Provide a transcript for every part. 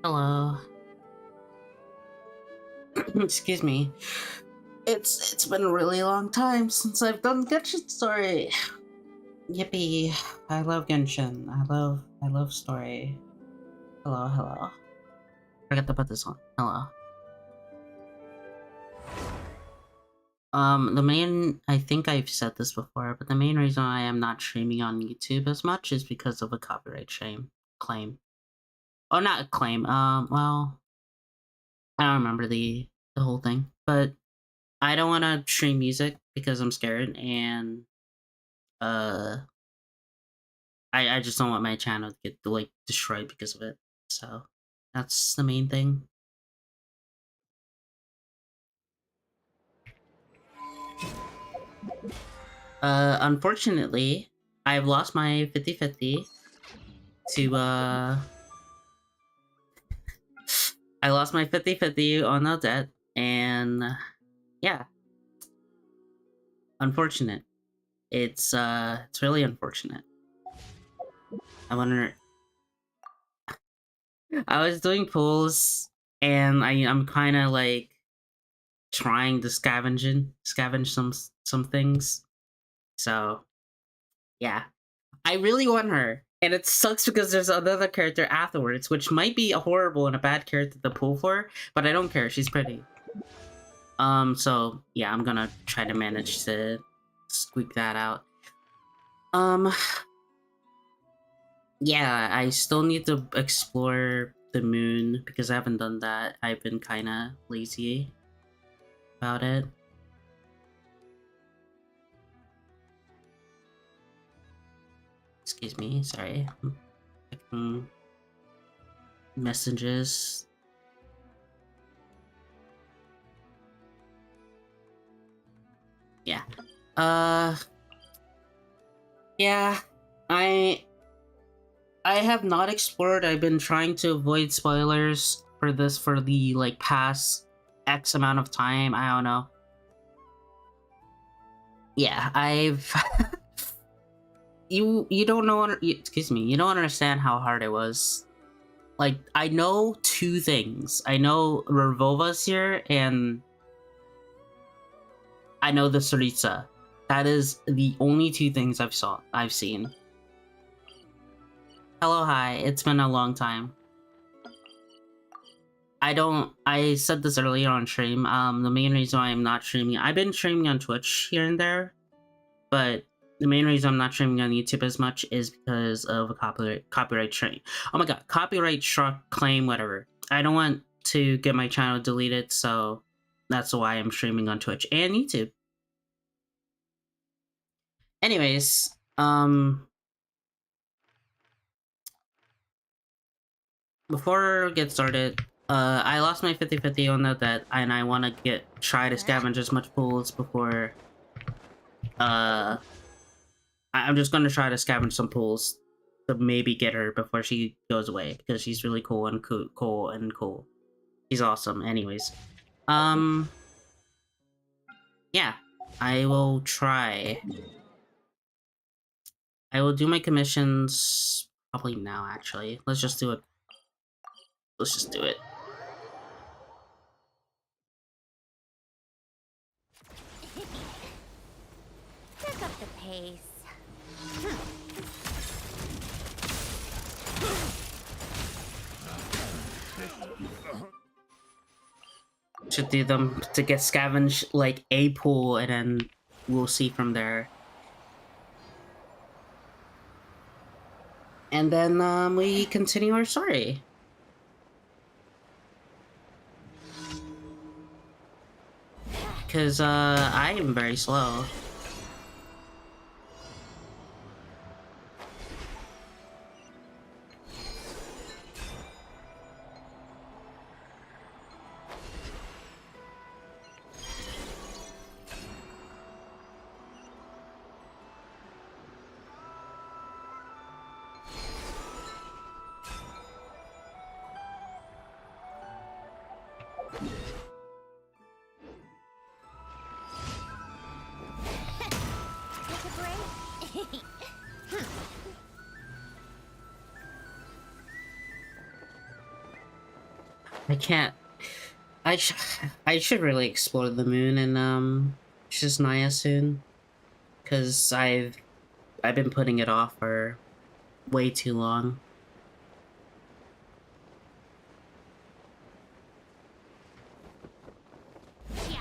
Hello. Excuse me. It's been a really long time since I've done Genshin Story. Yippee! I love Genshin. I love Story. Hello, hello. Forgot to put this on. Hello. The main I think I've said this before, but the main reason I am not streaming on YouTube as much is because of a copyright claim. Oh, not a claim. Well, I don't remember the whole thing, but I don't want to stream music because I'm scared, and uh I just don't want my channel to get like destroyed because of it. So that's the main thing. Unfortunately, I've lost my 50-50 to I lost my 50-50 on the debt, and yeah, unfortunate. It's really unfortunate. I wonder. I was doing pulls, and I'm kind of like trying to scavenge some things. So yeah, I really want her, and it sucks because there's another character afterwards, which might be a horrible and a bad character to pull for, but I don't care. She's pretty. So yeah, I'm gonna try to manage to squeak that out. Um, yeah, I still need to explore the moon because I haven't done that. I've been kind of lazy about it. Excuse me, sorry. I'm checking messages. Yeah. Uh yeah. I I have not explored. I've been trying to avoid spoilers for this for the like past X amount of time. I don't know. Yeah, I've you don't know excuse me, you don't understand how hard it was. Like I know two things. I know Revolva's here and I know the Saritsa. That is the only two things I've seen. Hello, hi. It's been a long time. I said this earlier on stream. The main reason why I'm not streaming, I've been streaming on Twitch here and there, but the main reason I'm not streaming on YouTube as much is because of a copyright strike. Oh my god, copyright struck claim, whatever. I don't want to get my channel deleted, so that's why I'm streaming on Twitch and YouTube. Anyways, before we get started, I lost my 50-50 on that, and I want to try to scavenge as much pools before. I'm just gonna try to scavenge some pools to maybe get her before she goes away because she's really cool and cool. She's awesome. Anyways, um, yeah, I will try. I will do my commissions probably now. Actually, let's just do it. Let's just do it. Pick up the pace. Should do them to get scavenge like a pool, and then we'll see from there. And then we continue our story. Because I am very slow. Take a break. can't. I sh I should really explore the moon and Shiznaya soon, cause I've been putting it off for way too long. Yeah.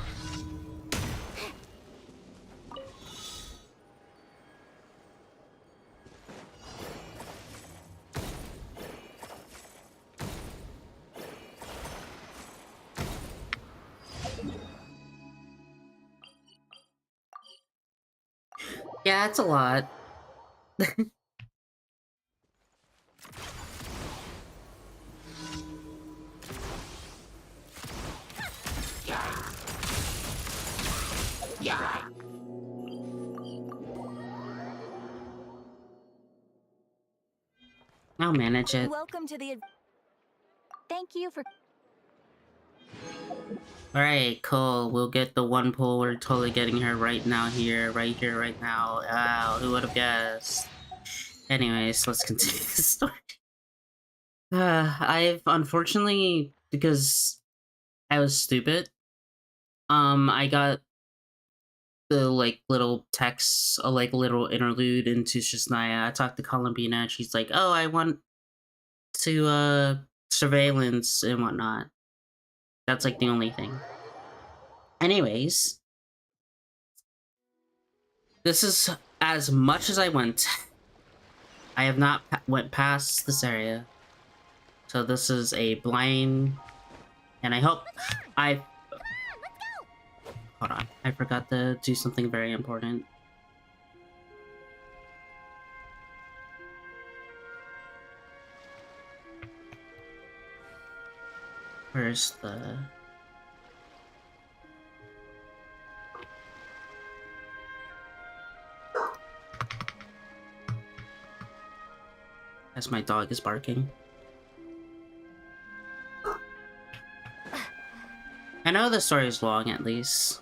Yeah, it's a lot. I'll manage it. Welcome to the. Thank you for. Alright, cool. We'll get the one pull. We're totally getting her right now here, right now. Wow, who would have guessed? Anyways, let's continue the story. I've unfortunately, because I was stupid, I got the like little text, a like little interlude into Shiznaya. I talked to Columbina and she's like, oh, I want to surveillance and whatnot. That's like the only thing. Anyways, this is as much as I went. I have not went past this area. So this is a blind, and I hope I hold on. I forgot to do something very important. Where's the as my dog is barking. I know the story is long at least.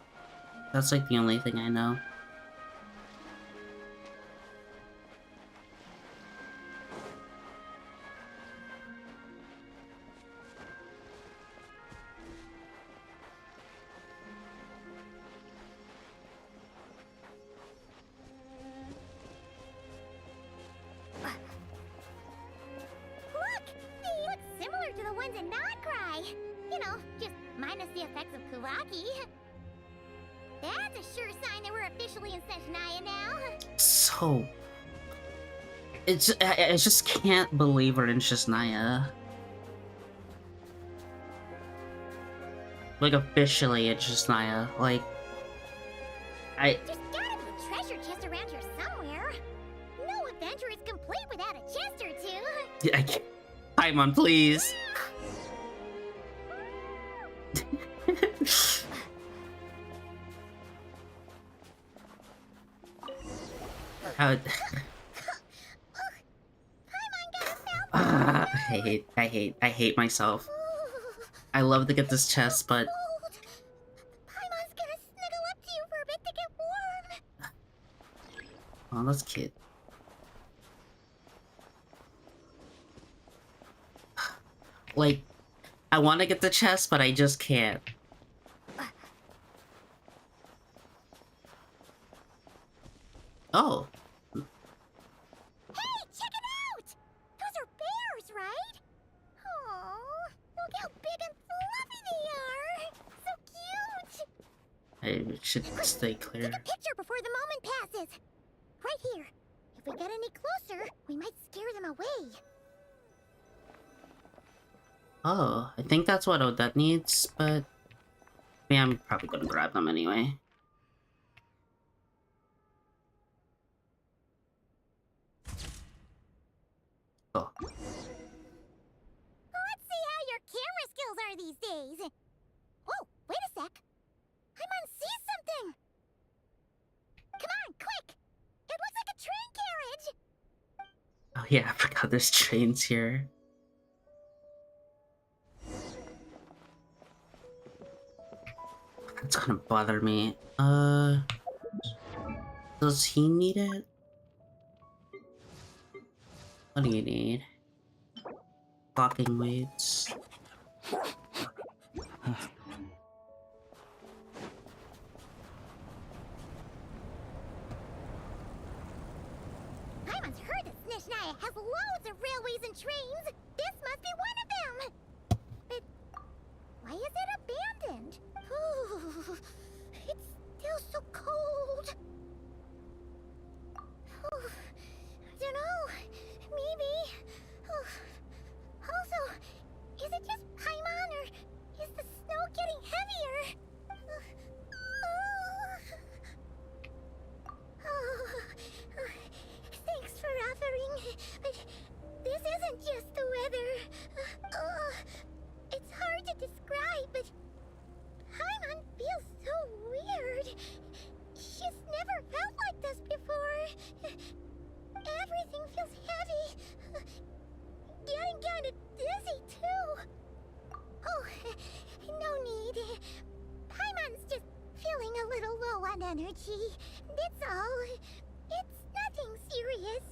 That's like the only thing I know. Look! They look similar to the ones in Notcry. You know, just minus the effects of Kuwaki. That's a sure sign that we're officially in Seshnaya now. So I just can't believe we're in Shiznaya. Like officially in Shiznaya. Like There's gotta be a treasure chest around here somewhere. No adventure is complete without a chest or two. I can't. Paimon, please. How? I hate myself. I love to get this chest, but Paimon's gonna snuggle up to you for a bit to get warm. oh, that's cute. Like, I want to get the chest, but I just can't. Oh, Hey, check it out! Those are bears, right? Oh, look how big and fluffy they are! So cute! I should stay clear. Take a picture before the moment passes. Right here. If we get any closer, we might scare them away. Oh, I think that's what Odette needs, but yeah, I'm probably gonna grab them anyway. Oh. Let's see how your camera skills are these days. Oh, wait a sec. Paimon sees something. Come on, quick! It looks like a train carriage. Oh yeah, I forgot there's trains here. That's gonna bother me. Does he need it? What do you need? Clocking weights. Paimon's heard that Snezhnaya has loads of railways and trains. This must be one of them. But why is it abandoned? Ooh, it's still so cold. Ooh, I don't know. Maybe. Ooh. Also, is it just Paimon or is the snow getting heavier? Thanks for offering, but this isn't just the weather. It's hard to describe, but Paimon feels so weird. She's never felt like this before. Everything feels heavy. Getting kinda dizzy, too. Oh, no need. Paimon's just feeling a little low on energy. That's all. It's nothing serious.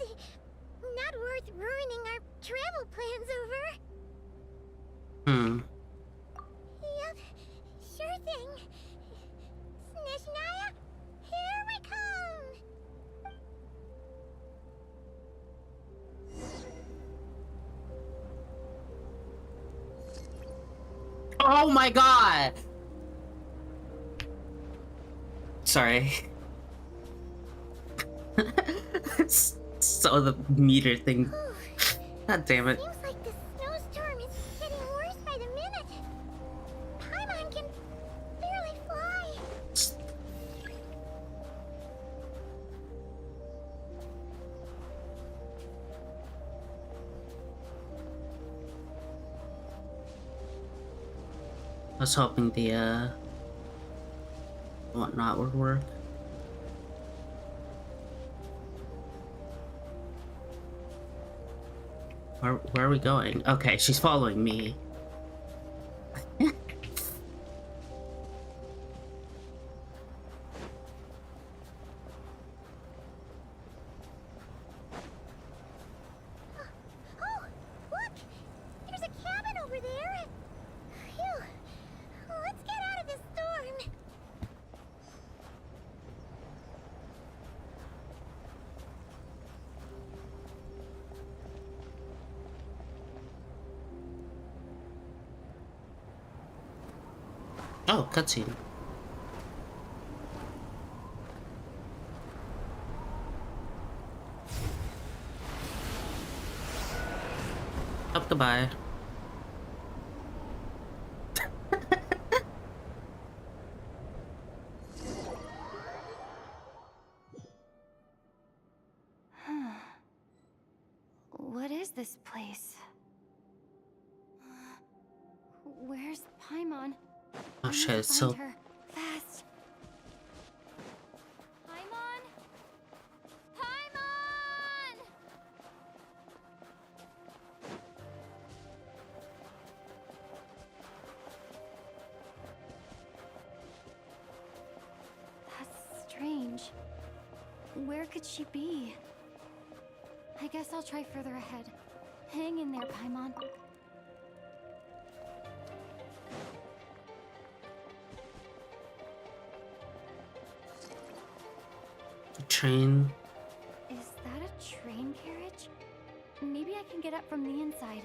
Not worth ruining our travel plans over. Yep, sure thing. Snezhnaya, here we come! Oh my god! Sorry. So the meter thing. God damn it. Seems like the snowstorm is getting worse by the minute. Paimon can barely fly. I was hoping the whatnot would work. Where are we going? Okay, she's following me. Oh, look! There's a cabin over there. Phew. Let's get out of this storm. Oh, cutscene. Oh, goodbye. What is this place? Where's Paimon? Oh shit, it's so... Her. Fast! Paimon? Paimon! That's strange. Where could she be? I guess I'll try further ahead. Hang in there, Paimon. Train. Is that a train carriage? Maybe I can get up from the inside.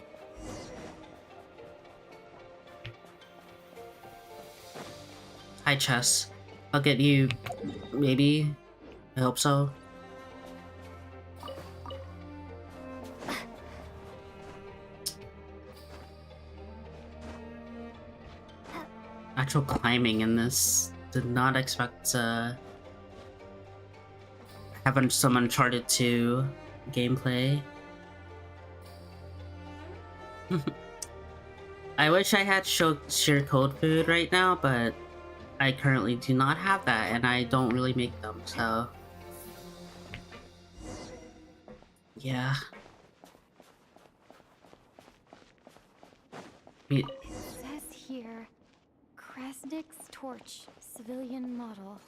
Hi, Chess. I'll get you... maybe? I hope so. Actual climbing in this. Did not expect having some Uncharted 2 gameplay. I wish I had sheer code food right now, but I currently do not have that, and I don't really make them, so... yeah. It says here, Krasnik's torch, civilian model.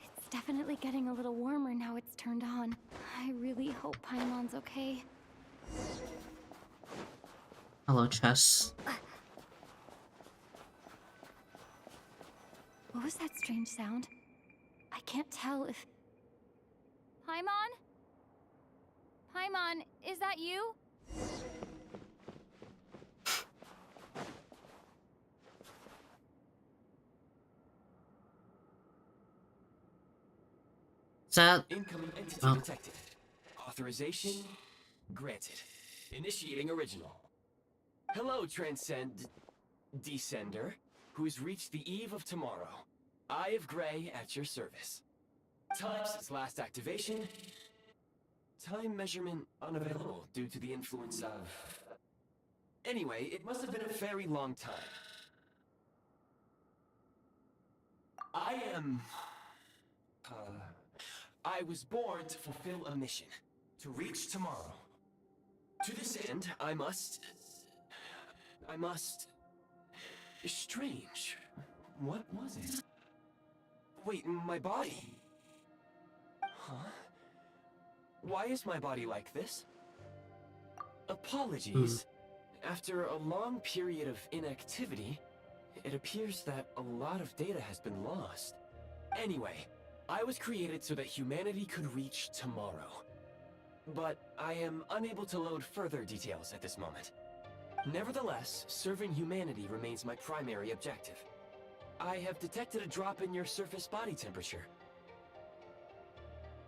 It's definitely getting a little warmer now it's turned on. I really hope Paimon's okay. Hello, Chess. What was that strange sound? I can't tell if... Paimon? Paimon, is that you? Is that... Incoming entity Oh. detected. Authorization granted. Initiating original. Hello, Descender, who's reached the eve of tomorrow. Eye of Grey at your service. Time since last activation. Time measurement unavailable due to the influence of... Anyway, it must have been a very long time. I was born to fulfill a mission. To reach tomorrow. To this end, I must... Strange. What was it? Wait, my body? Huh? Why is my body like this? Apologies. After a long period of inactivity, it appears that a lot of data has been lost. Anyway, I was created so that humanity could reach tomorrow. But I am unable to load further details at this moment. Nevertheless, serving humanity remains my primary objective. I have detected a drop in your surface body temperature.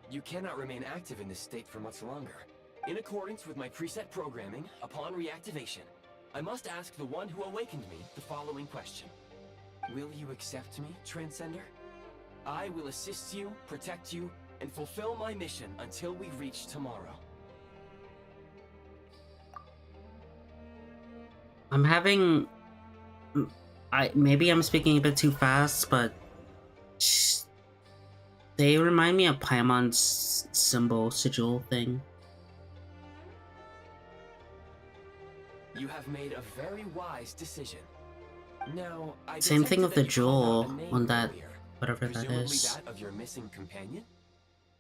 You cannot remain active in this state for much longer. In accordance with my preset programming, upon reactivation, I must ask the one who awakened me the following question. Will you accept me, Transcender? I will assist you, protect you, and fulfill my mission until we reach tomorrow. I'm having... maybe I'm speaking a bit too fast, but... They remind me of Paimon's symbol sigil thing. You have made a very wise decision. Now, I Same thing detected with the that you called out jewel a name on that, earlier. whatever that Presumably is. that of your missing companion?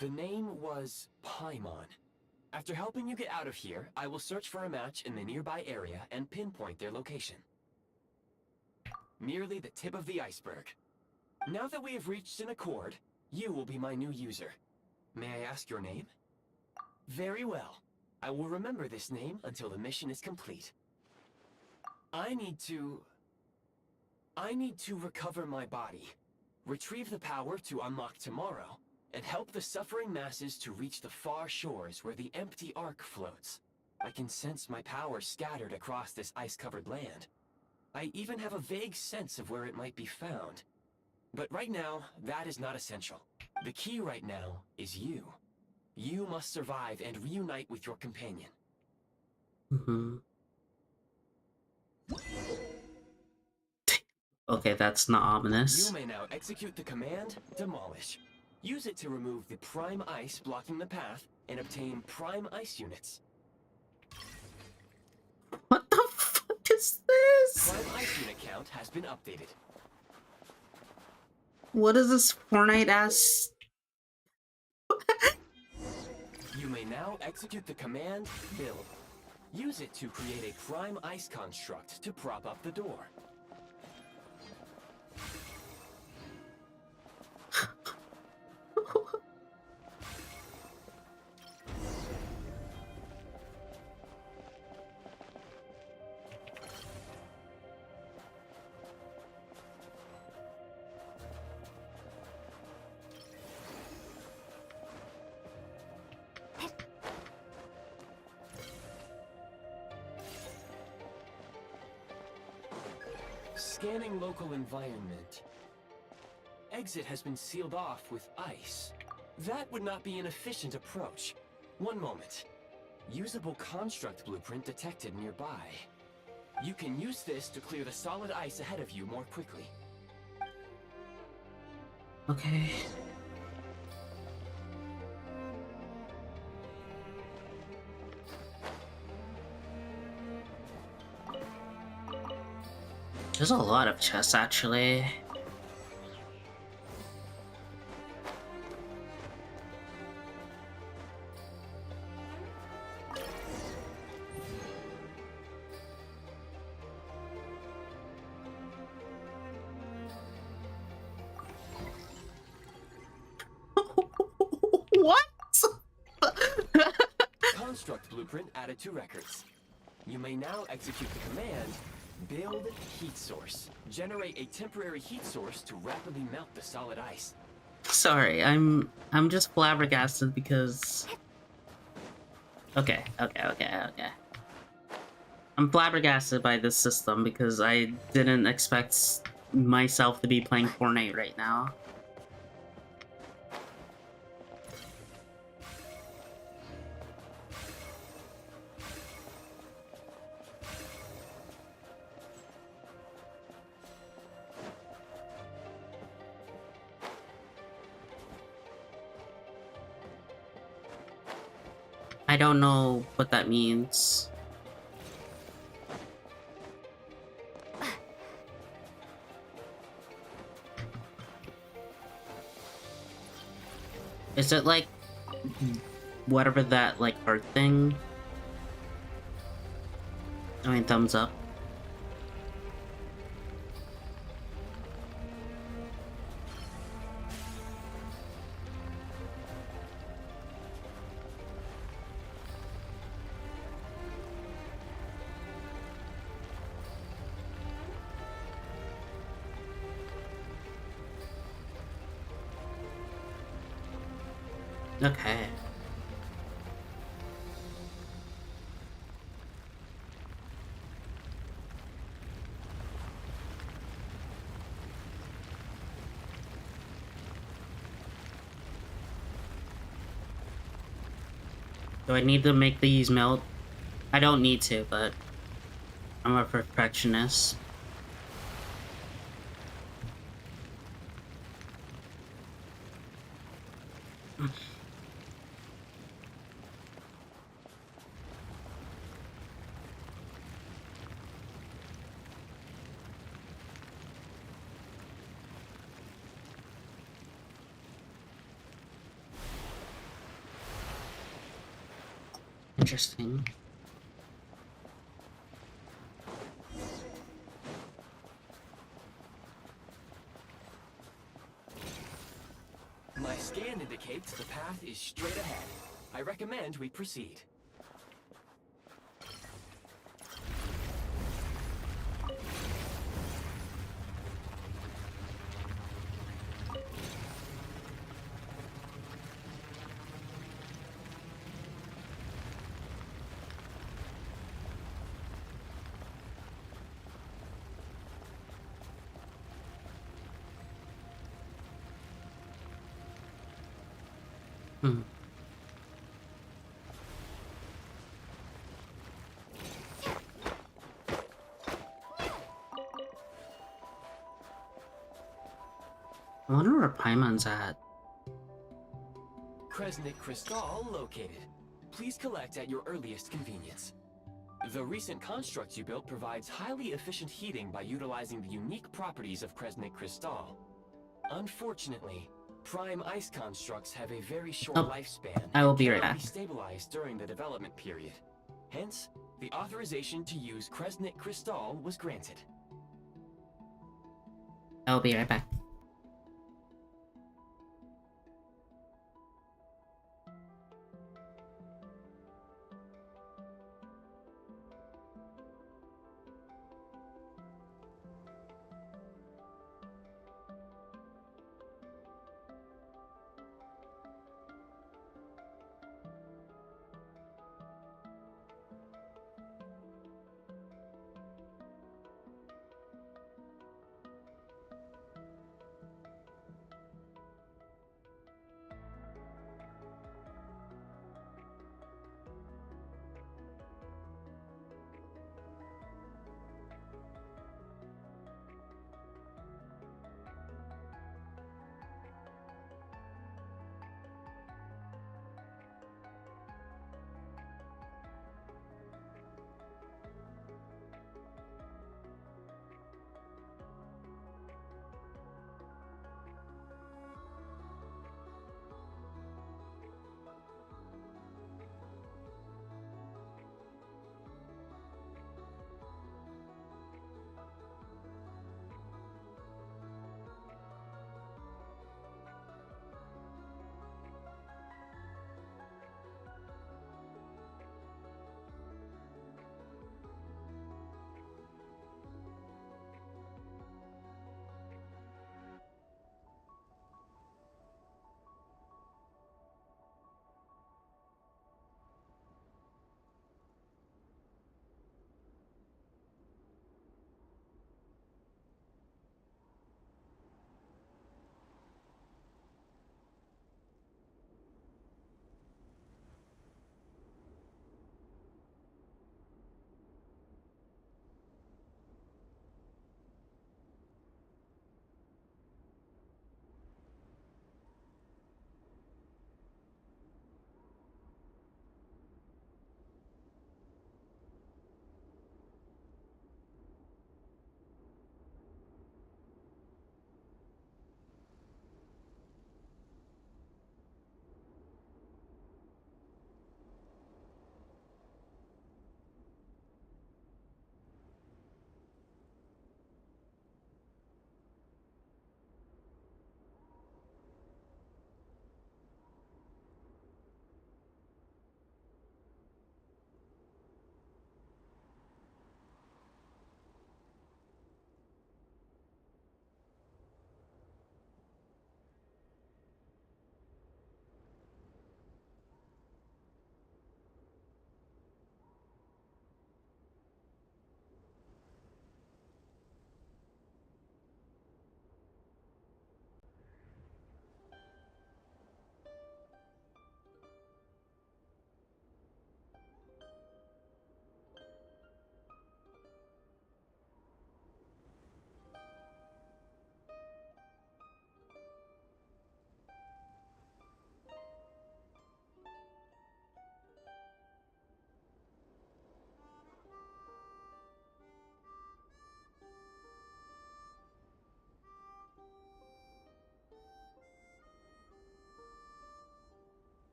The name was Paimon. After helping you get out of here, I will search for a match in the nearby area and pinpoint their location. Merely the tip of the iceberg. Now that we have reached an accord, you will be my new user. May I ask your name? Very well. I will remember this name until the mission is complete. I need to recover my body, retrieve the power to unlock tomorrow, and help the suffering masses to reach the far shores where the empty ark floats. I can sense my power scattered across this ice-covered land. I even have a vague sense of where it might be found. But right now, that is not essential. The key right now is you. You must survive and reunite with your companion. Okay, that's not ominous. You may now execute the command, Demolish. Use it to remove the prime ice blocking the path and obtain prime ice units. What the fuck is this? Prime ice unit count has been updated. What is this Fortnite ass? You may now execute the command, Build. Use it to create a prime ice construct to prop up the door. Scanning local environment. Exit has been sealed off with ice. That would not be an efficient approach. One moment. Usable construct blueprint detected nearby. You can use this to clear the solid ice ahead of you more quickly. Okay. There's a lot of chests, actually. construct blueprint added to records. You may now execute the command, build heat source. Generate a temporary heat source to rapidly melt the solid ice. Sorry, I'm just flabbergasted because... Okay. I'm flabbergasted by this system because I didn't expect myself to be playing Fortnite right now. I don't know what that means. Is it like whatever that like heart thing? I mean, thumbs up. Okay. Do I need to make these melt? I don't need to, but I'm a perfectionist. Interesting. My scan indicates the path is straight ahead. I recommend we proceed. Hmm. I wonder where Paimon's at. Kresnik Crystal located. Please collect at your earliest convenience. The recent construct you built provides highly efficient heating by utilizing the unique properties of Kresnik Crystal. Unfortunately, prime ice constructs have a very short Oh, lifespan I will and be right cannot back. be stabilized during the development period. Hence, the authorization to use Kresnik Crystal was granted. I'll be right back.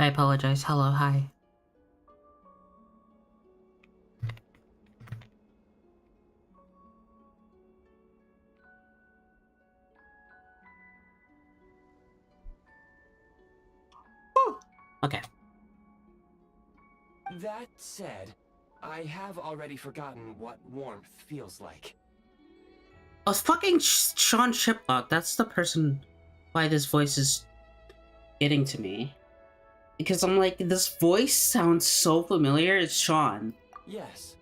I apologize. Hello, hi. Okay. That said, I have already forgotten what warmth feels like. Oh, fucking Sean Shiplock. That's the person why this voice is getting to me. Because I'm like, this voice sounds so familiar. It's Sean. Yes.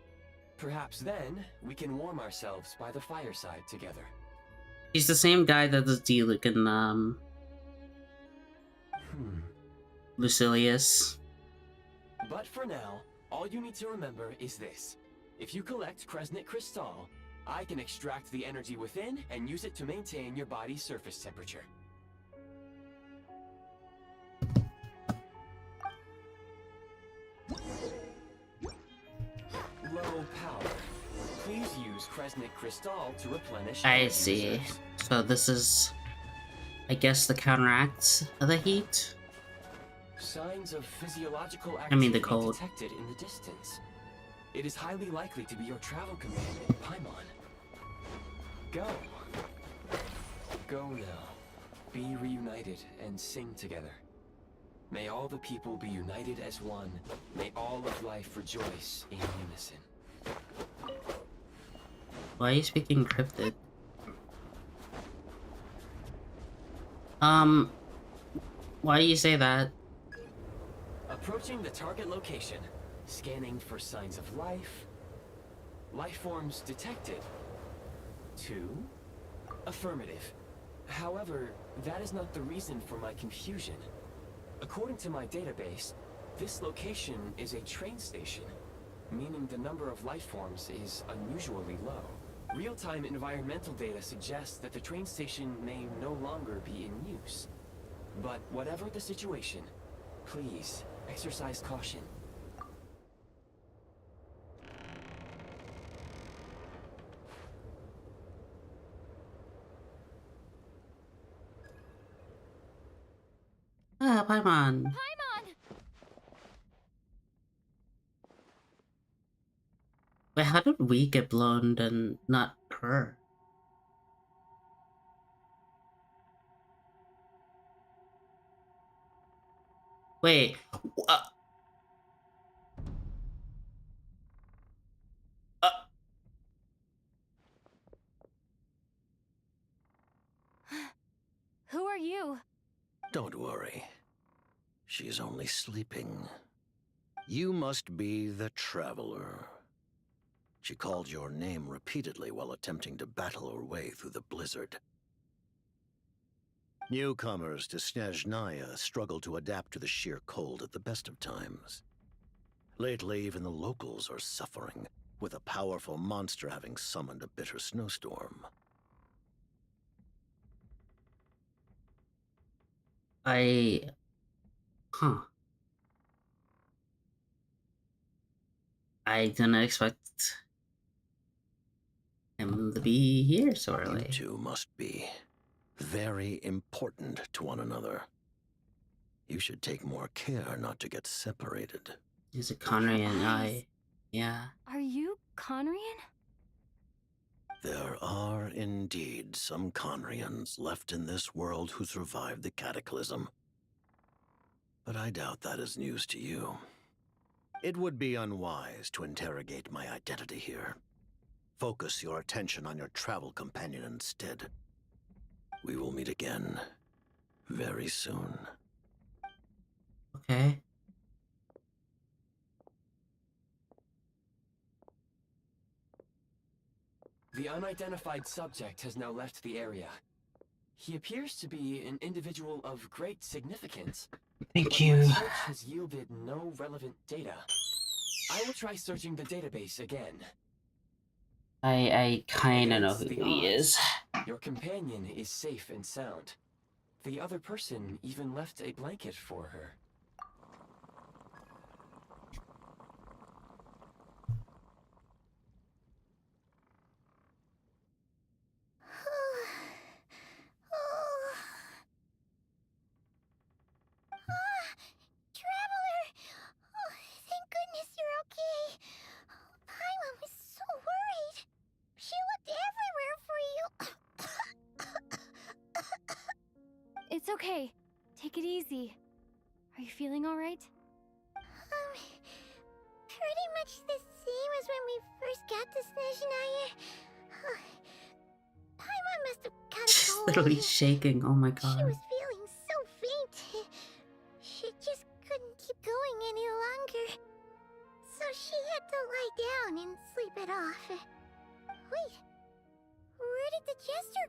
Perhaps then we can warm ourselves by the fireside together. He's the same guy that does Diluc in Hmm. Lucilius. But for now, all you need to remember is this. If you collect Kresnik Crystal, I can extract the energy within and use it to maintain your body's surface temperature. Low power. Please use Kresnik Crystal to replenish I energy see. reserves. So this is, I guess, the counteract of the heat. Signs of physiological I mean, activity the cold. detected in the distance. It is highly likely to be your travel companion, Paimon. Go. Go now. Be reunited and sing together. May all the people be united as one. May all of life rejoice in unison. Why are you speaking cryptid? Why do you say that? Approaching the target location. Scanning for signs of life. Life forms detected. 2. Affirmative. However, that is not the reason for my confusion. According to my database, this location is a train station, meaning the number of life forms is unusually low. Real-time environmental data suggests that the train station may no longer be in use. But whatever the situation, please exercise caution. Ah, Paimon. Paimon! Wait, how did we get blown and not her? Wait. Uh, uh, Who are you? Don't worry. She's only sleeping. You must be the Traveler. She called your name repeatedly while attempting to battle her way through the blizzard. Newcomers to Snezhnaya struggle to adapt to the sheer cold at the best of times. Lately, even the locals are suffering, with a powerful monster having summoned a bitter snowstorm. I... Huh. I didn't expect him to be here so You early. two must be very important to one another. You should take more care not to get separated. He's a Conrian eyes. guy. Yeah. Are you Conrian? There are indeed some Conrians left in this world who survived the cataclysm. But I doubt that is news to you. It would be unwise to interrogate my identity here. Focus your attention on your travel companion instead. We will meet again very soon. Okay. The unidentified subject has now left the area. He appears to be an individual of great significance. Thank But you. my search has yielded no relevant data. I will try searching the database again. I kinda know Against who the he odds, is. Your companion is safe and sound. The other person even left a blanket for her. It's okay. Take it easy. Are you feeling alright? Pretty much the same as when we first got to Snezhnaya. Paimon must have got a She's cold. literally shaking. Oh my She god. was feeling so faint. She just couldn't keep going any longer. So she had to lie down and sleep it off. Wait, where did the jester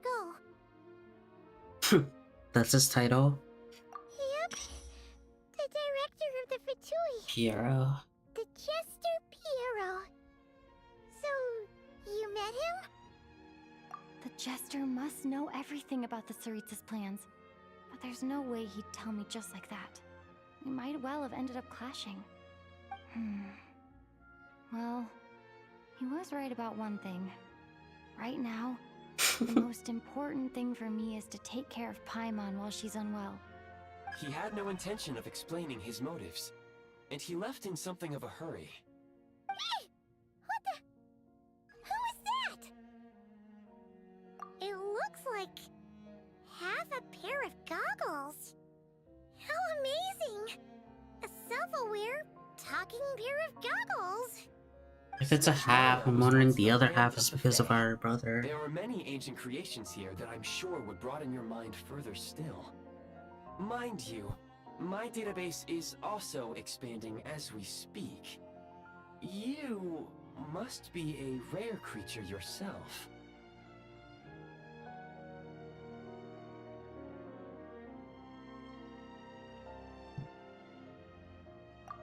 go? That's his title? Yep, the director of the Fatui. Piero. The jester Piero. So, you met him? The Jester must know everything about the Tsaritsa's plans. But there's no way he'd tell me just like that. We might well have ended up clashing. Well, he was right about one thing. Right now, the most important thing for me is to take care of Paimon while she's unwell. He had no intention of explaining his motives, and he left in something of a hurry. Hey! What the? Who is that? It looks like half a pair of goggles. How amazing! A self-aware, talking pair of goggles. If it's a half, I'm wondering the other half is because of our brother. There are many ancient creations here that I'm sure would broaden your mind further still. Mind you, my database is also expanding as we speak. You must be a rare creature yourself.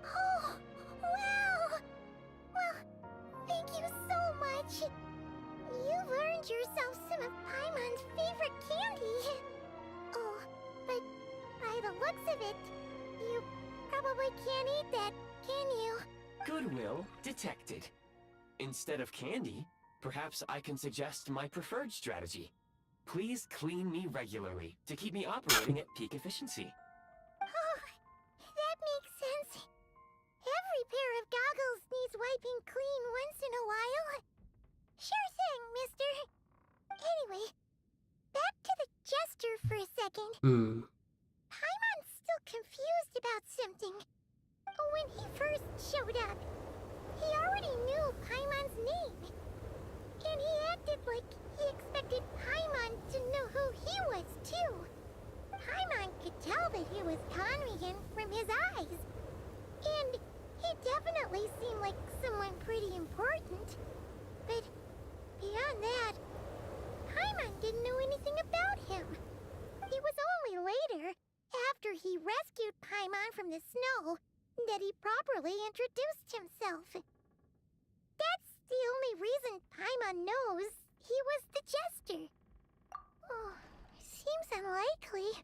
Oh, wow! Well, thank you so much. You've earned yourself some of Paimon's favorite candy. Oh, but by the looks of it, you probably can't eat that, can you? Goodwill detected. Instead of candy, perhaps I can suggest my preferred strategy. Please clean me regularly to keep me operating at peak efficiency. Oh, that makes sense. Every pair of goggles needs wiping clean once in a while. Sure thing, mister. Anyway, back to the jester for a second. Paimon's still confused about something. When he first showed up, he already knew Paimon's name. And he acted like he expected Paimon to know who he was, too. Paimon could tell that he was Conrian from his eyes. And he definitely seemed like someone pretty important. But beyond that, Paimon didn't know anything about him. It was only later, after he rescued Paimon from the snow, that he properly introduced himself. That's the only reason Paimon knows he was the jester. Oh, seems unlikely.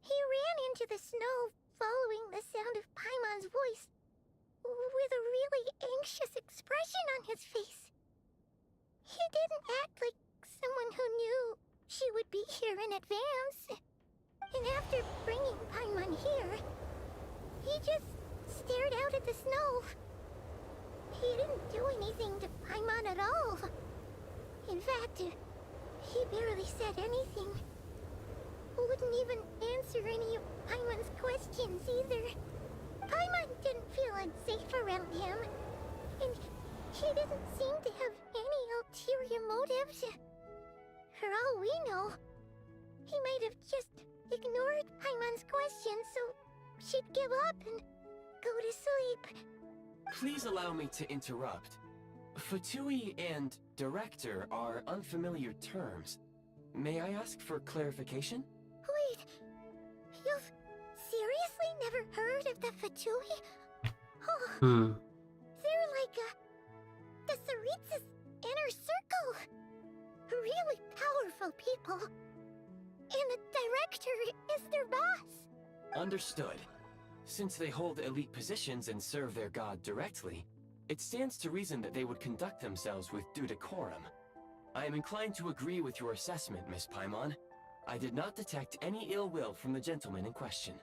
He ran into the snow following the sound of Paimon's voice, with a really anxious expression on his face. He didn't act like someone who knew she would be here in advance. And after bringing Paimon here, he just stared out at the snow. He didn't do anything to Paimon at all. In fact, he barely said anything. Wouldn't even answer any of Paimon's questions either. Paimon didn't feel unsafe around him, and he didn't seem to have any ulterior motives. For all we know, he might have just ignored Paimon's questions so she'd give up and go to sleep. Please allow me to interrupt. Fatui and director are unfamiliar terms. May I ask for clarification? Wait, you've seriously never heard of the Fatui? Oh, they're like the Tsaritsa's inner circle. Really powerful people. And the director is their boss. Understood. Since they hold elite positions and serve their god directly, it stands to reason that they would conduct themselves with due decorum. I am inclined to agree with your assessment, Miss Paimon. I did not detect any ill will from the gentleman in question.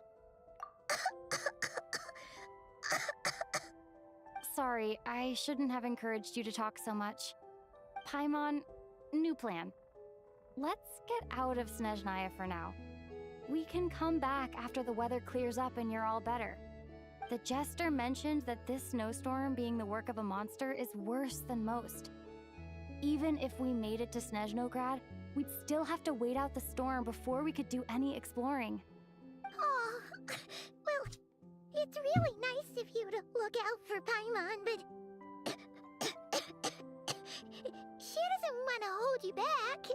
Sorry, I shouldn't have encouraged you to talk so much. Paimon, new plan. Let's get out of Snezhnaya for now. We can come back after the weather clears up and you're all better. The Jester mentioned that this snowstorm being the work of a monster is worse than most. Even if we made it to Snezhnograd, we'd still have to wait out the storm before we could do any exploring. Oh, well, it's really nice of you to look out for Paimon, but she doesn't want to hold you back.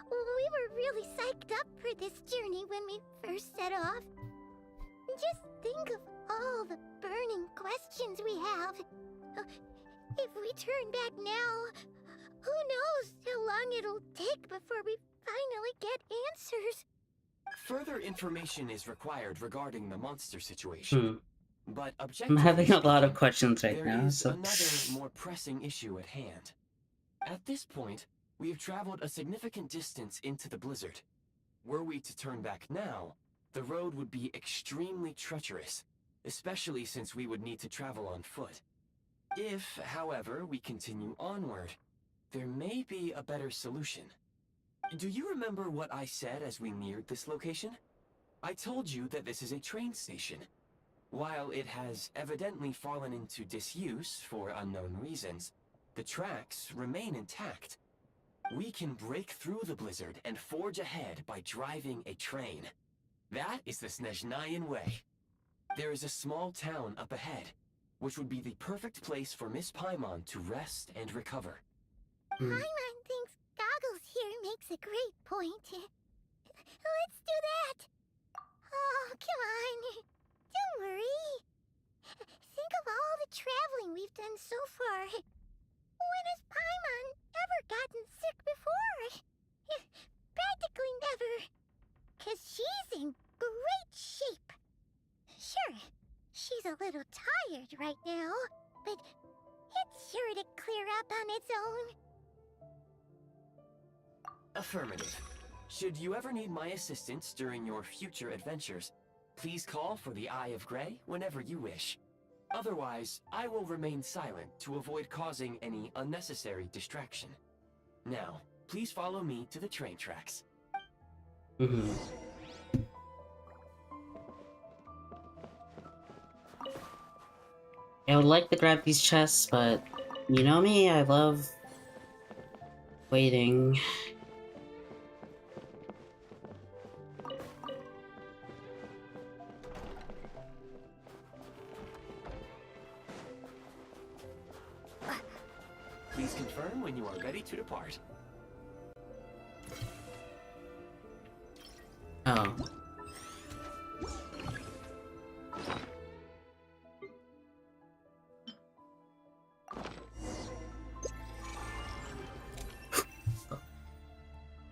We were really psyched up for this journey when we first set off. Just think of all the burning questions we have. If we turn back now, who knows how long it'll take before we finally get answers. Further information is required regarding the monster situation. But I'm objectively having a lot of speaking, questions right there now, is so another more pressing issue at hand. At this point, we have traveled a significant distance into the blizzard. Were we to turn back now, the road would be extremely treacherous, especially since we would need to travel on foot. If, however, we continue onward, there may be a better solution. Do you remember what I said as we neared this location? I told you that this is a train station. While it has evidently fallen into disuse for unknown reasons, the tracks remain intact. We can break through the blizzard and forge ahead by driving a train. That is the Snezhnayan way. There is a small town up ahead, which would be the perfect place for Miss Paimon to rest and recover. Paimon thinks Goggles here makes a great point. Let's do that. Oh, come on. Don't worry. Think of all the traveling we've done so far. When has Paimon ever gotten sick before? Practically never. 'Cause she's in great shape. Sure, she's a little tired right now, but it's sure to clear up on its own. Affirmative. Should you ever need my assistance during your future adventures, please call for the Eye of Grey whenever you wish. Otherwise, I will remain silent to avoid causing any unnecessary distraction. Now, please follow me to the train tracks. I would like to grab these chests, but you know me, I love waiting. Please confirm when you are ready to depart. Oh.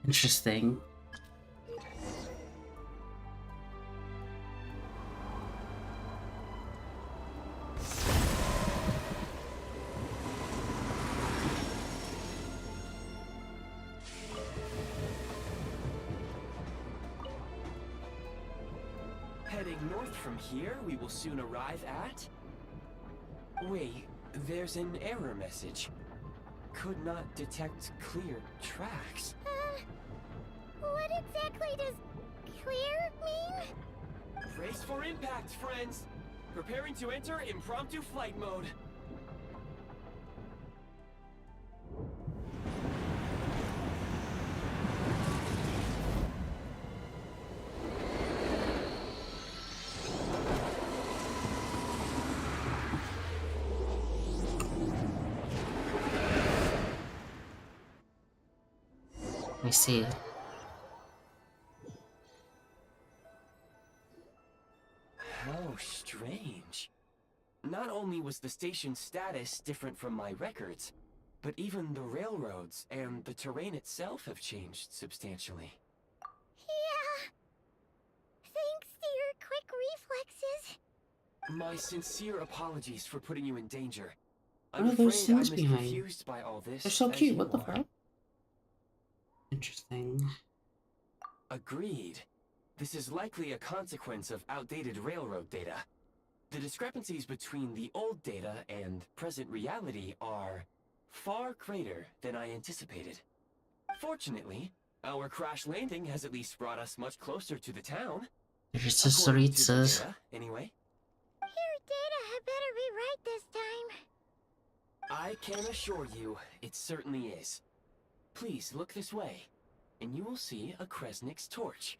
Interesting. Heading north from here, we will soon arrive at... Wait, there's an error message. Could not detect clear tracks. What exactly does clear mean? Brace for impact, friends! Preparing to enter impromptu flight mode. I see. How strange. Not only was the station's status different from my records, but even the railroads and the terrain itself have changed substantially. Yeah. Thanks to your quick reflexes. My sincere apologies for putting you in danger. What I'm are those afraid I'm things as behind? confused by all this They're so as cute. you What the are. fuck? Interesting. Agreed. This is likely a consequence of outdated railroad data. The discrepancies between the old data and present reality are far greater than I anticipated. Fortunately, Our crash landing has at least brought us much closer to the town. There's the According to the Saritsas. data, anyway. Your data had better be right this time. I can assure you, it certainly is. Please look this way, and you will see a Kresnik's torch.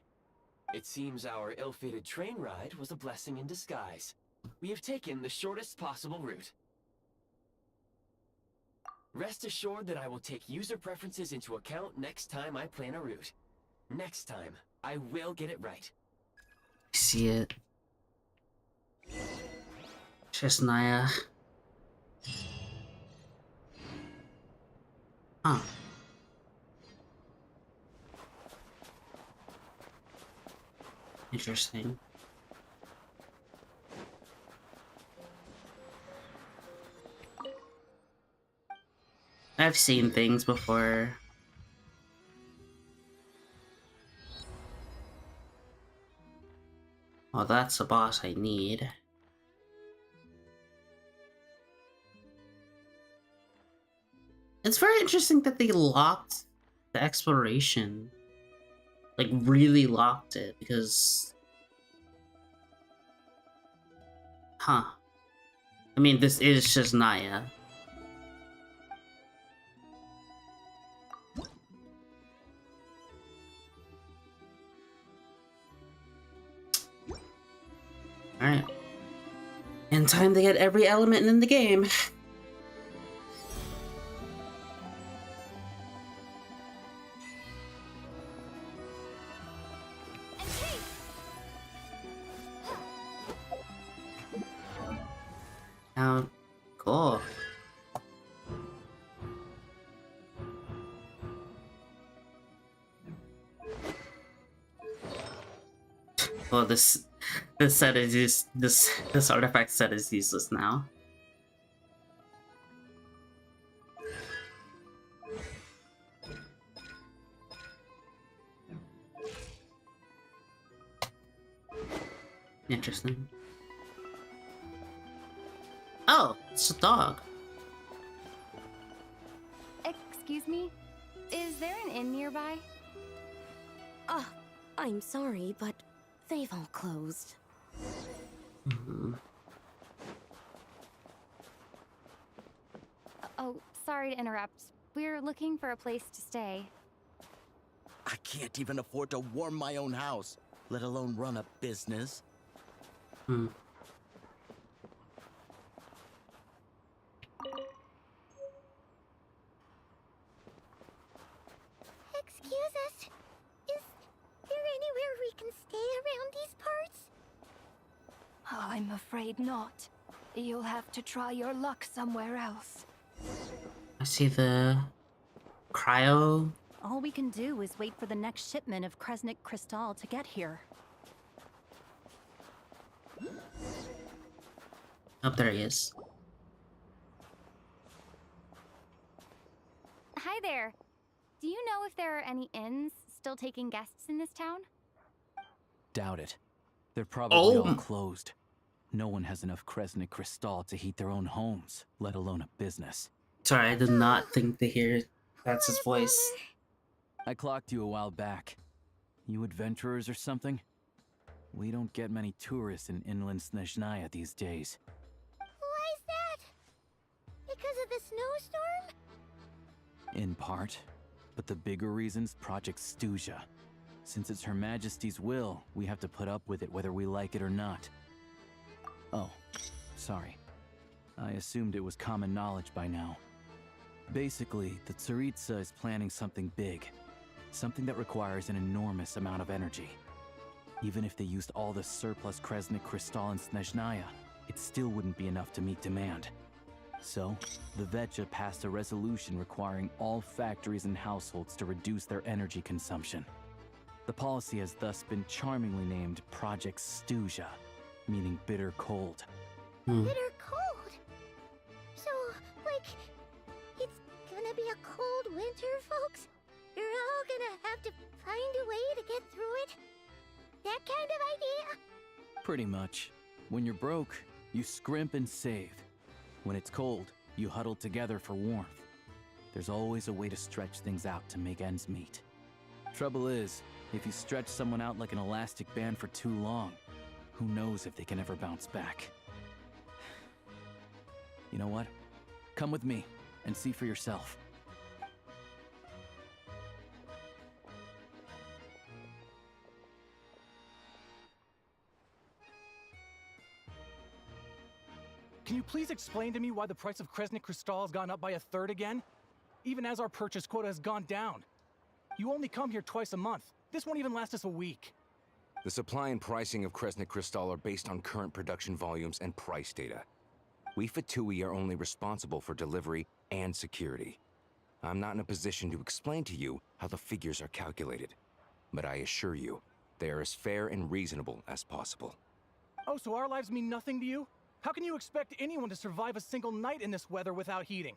It seems our ill-fated train ride was a blessing in disguise. We have taken the shortest possible route. Rest assured that I will take user preferences into account next time I plan a route. Next time, I will get it right. See it. Chesnaya. Huh. Interesting. I've seen things before. Oh, that's the boss I need. It's very interesting that they locked the exploration. Like, really locked it, because... Huh. I mean, this is just Naya. Alright. And time to get every element in the game. Oh, cool. Well, this set is this artifact set is useless now. Interesting. Oh, it's a dog. Excuse me? Is there an inn nearby? I'm sorry, but they've all closed. Oh, sorry to interrupt. We're looking for a place to stay. I can't even afford to warm my own house, let alone run a business. Excuse us. Is there anywhere we can stay around these parts? I'm afraid not. You'll have to try your luck somewhere else. I see the cryo. All we can do is wait for the next shipment of Kresnik Crystal to get here. Oh, there he is. Hi there. Do you know if there are any inns still taking guests in this town? Doubt it. They're probably all Oh. closed. No one has enough Kresnik Crystal to heat their own homes, let alone a business. Sorry, I did not think to hear that's his voice. I clocked you a while back. You adventurers or something? We don't get many tourists in inland Snezhnaya these days. Why is that? Because of the snowstorm? In part. But the bigger reason's Project Stuja. Since it's Her Majesty's will, we have to put up with it whether we like it or not. Oh, sorry. I assumed it was common knowledge by now. Basically, the Tsaritsa is planning something big. Something that requires an enormous amount of energy. Even if they used all the surplus Kresnik Crystal in Snezhnaya, it still wouldn't be enough to meet demand. So, the Vetja passed a resolution requiring all factories and households to reduce their energy consumption. The policy has thus been charmingly named Project Stuja, meaning bitter cold. Bitter cold? So, like, it's gonna be a cold winter, folks? You're all gonna have to find a way to get through it? That kind of idea? Pretty much. When you're broke, you scrimp and save. When it's cold, you huddle together for warmth. There's always a way to stretch things out to make ends meet. Trouble is, if you stretch someone out like an elastic band for too long, who knows if they can ever bounce back. You know what? Come with me and see for yourself. Can you please explain to me why the price of Kresnik Crystal has gone up by 1/3 again? Even as our purchase quota has gone down. You only come here twice a month. This won't even last us a week. The supply and pricing of Kresnik Crystal are based on current production volumes and price data. We Fatui are only responsible for delivery and security. I'm not in a position to explain to you how the figures are calculated, but I assure you, they are as fair and reasonable as possible. Oh, so our lives mean nothing to you? How can you expect anyone to survive a single night in this weather without heating?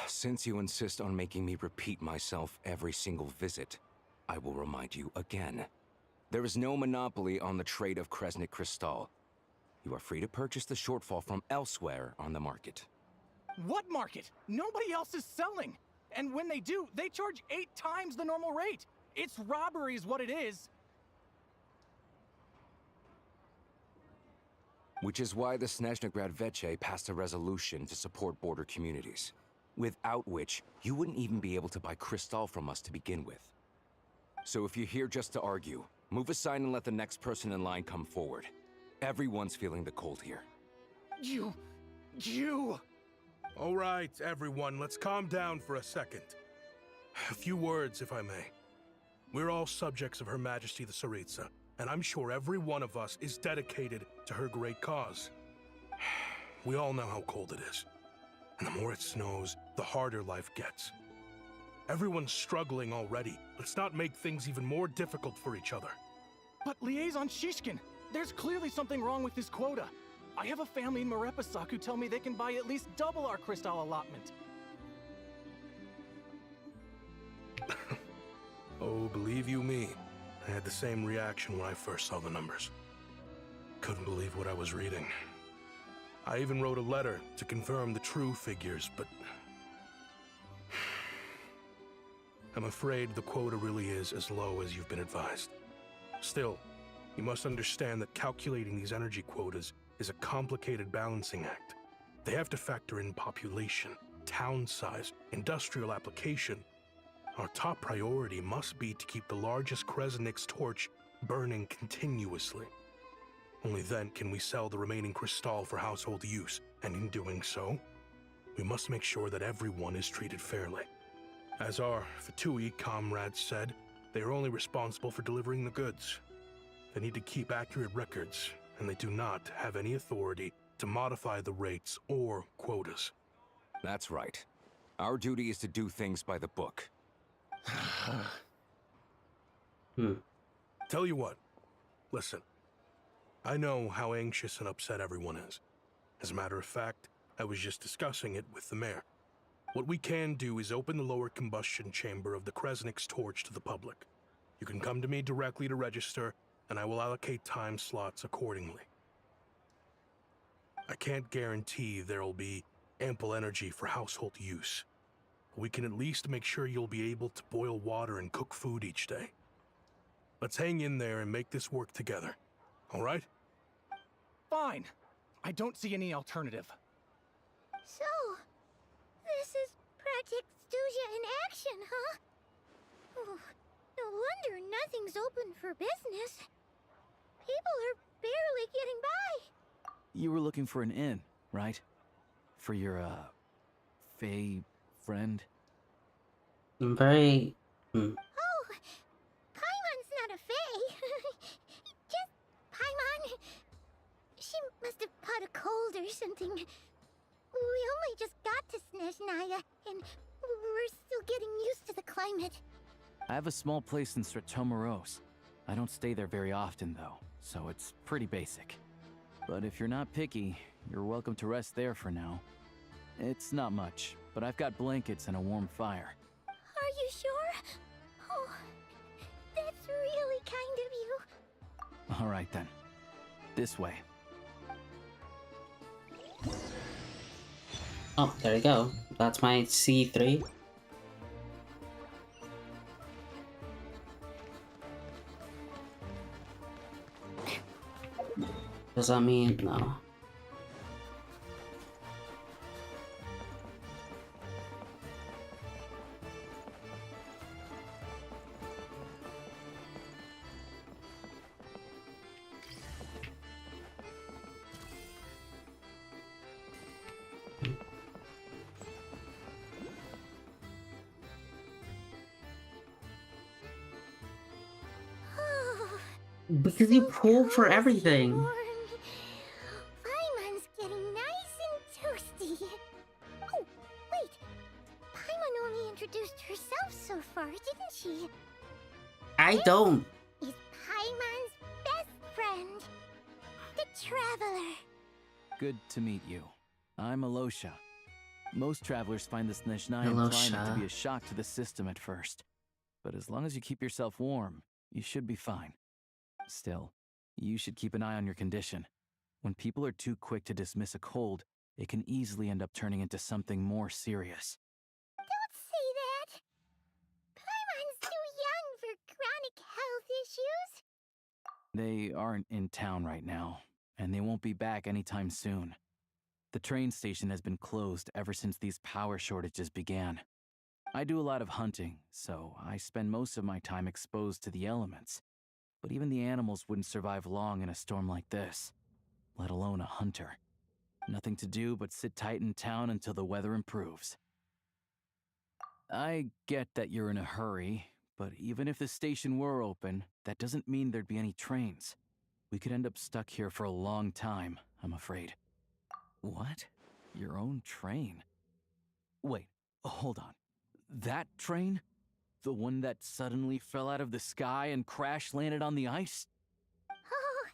Since you insist on making me repeat myself every single visit, I will remind you again. There is no monopoly on the trade of Kresnik Crystal. You are free to purchase the shortfall from elsewhere on the market. What market? Nobody else is selling. And when they do, they charge 8 times the normal rate. It's robbery is what it is. Which is why the Snezhnegrad Veche passed a resolution to support border communities, without which you wouldn't even be able to buy Crystal from us to begin with. So if you're here just to argue, move aside and let the next person in line come forward. Everyone's feeling the cold here. You... All right, everyone, let's calm down for a second. A few words, if I may. We're all subjects of Her Majesty the Tsaritsa, and I'm sure every one of us is dedicated to her great cause. We all know how cold it is, and the more it snows, the harder life gets. Everyone's struggling already. Let's not make things even more difficult for each other. But Liaison Shishkin, there's clearly something wrong with this quota. I have a family in Marepasak who tell me they can buy at least double our Crystal allotment. Oh, believe you me, I had the same reaction when I first saw the numbers. Couldn't believe what I was reading. I even wrote a letter to confirm the true figures, but... I'm afraid the quota really is as low as you've been advised. Still, you must understand that calculating these energy quotas is a complicated balancing act. They have to factor in population, town size, industrial application. Our top priority must be to keep the largest Kresnik's torch burning continuously. Only then can we sell the remaining Crystal for household use, and in doing so, we must make sure that everyone is treated fairly. As our Fatui comrades said, they are only responsible for delivering the goods. They need to keep accurate records, and they do not have any authority to modify the rates or quotas. That's right. Our duty is to do things by the book. Tell you what, listen. I know how anxious and upset everyone is. As a matter of fact, I was just discussing it with the mayor. What we can do is open the lower combustion chamber of the Kresnik's torch to the public. You can come to me directly to register, and I will allocate time slots accordingly. I can't guarantee there'll be ample energy for household use. But we can at least make sure you'll be able to boil water and cook food each day. Let's hang in there and make this work together. All right? Fine. I don't see any alternative. So, this is Project Stuja in action, huh? Oh, no wonder nothing's open for business. People are barely getting by. You were looking for an inn, right? For your, Fae friend? I'm very... Oh, Paimon's not a fae. Just Paimon. She must have caught a cold or something. We only just got to Snezhnaya, and we're still getting used to the climate. I have a small place in Stratomaros. I don't stay there very often, though, so it's pretty basic. But if you're not picky, you're welcome to rest there for now. It's not much, but I've got blankets and a warm fire. Are you sure? Oh, that's really kind of you. All right, then. This way. Oh, there you go. That's my C3. Does that mean no? Because you pull for everything. Paimon's getting nice and toasty. Oh, wait. Paimon only introduced herself so far, didn't she? I don't. Is Paimon's best friend, the Traveler. Good to meet you. I'm Alosha. Most travelers find the Snezhnayan climate to be a shock to the system at first. But as long as you keep yourself warm, you should be fine. Still, you should keep an eye on your condition. When people are too quick to dismiss a cold, it can easily end up turning into something more serious. Don't say that. Paimon's too young for chronic health issues. They aren't in town right now, and they won't be back anytime soon. The train station has been closed ever since these power shortages began. I do a lot of hunting, so I spend most of my time exposed to the elements. But even the animals wouldn't survive long in a storm like this, let alone a hunter. Nothing to do but sit tight in town until the weather improves. I get that you're in a hurry, but even if the station were open, that doesn't mean there'd be any trains. We could end up stuck here for a long time, I'm afraid. What? Your own train? Wait, hold on. That train? The one that suddenly fell out of the sky and crash landed on the ice? Oh,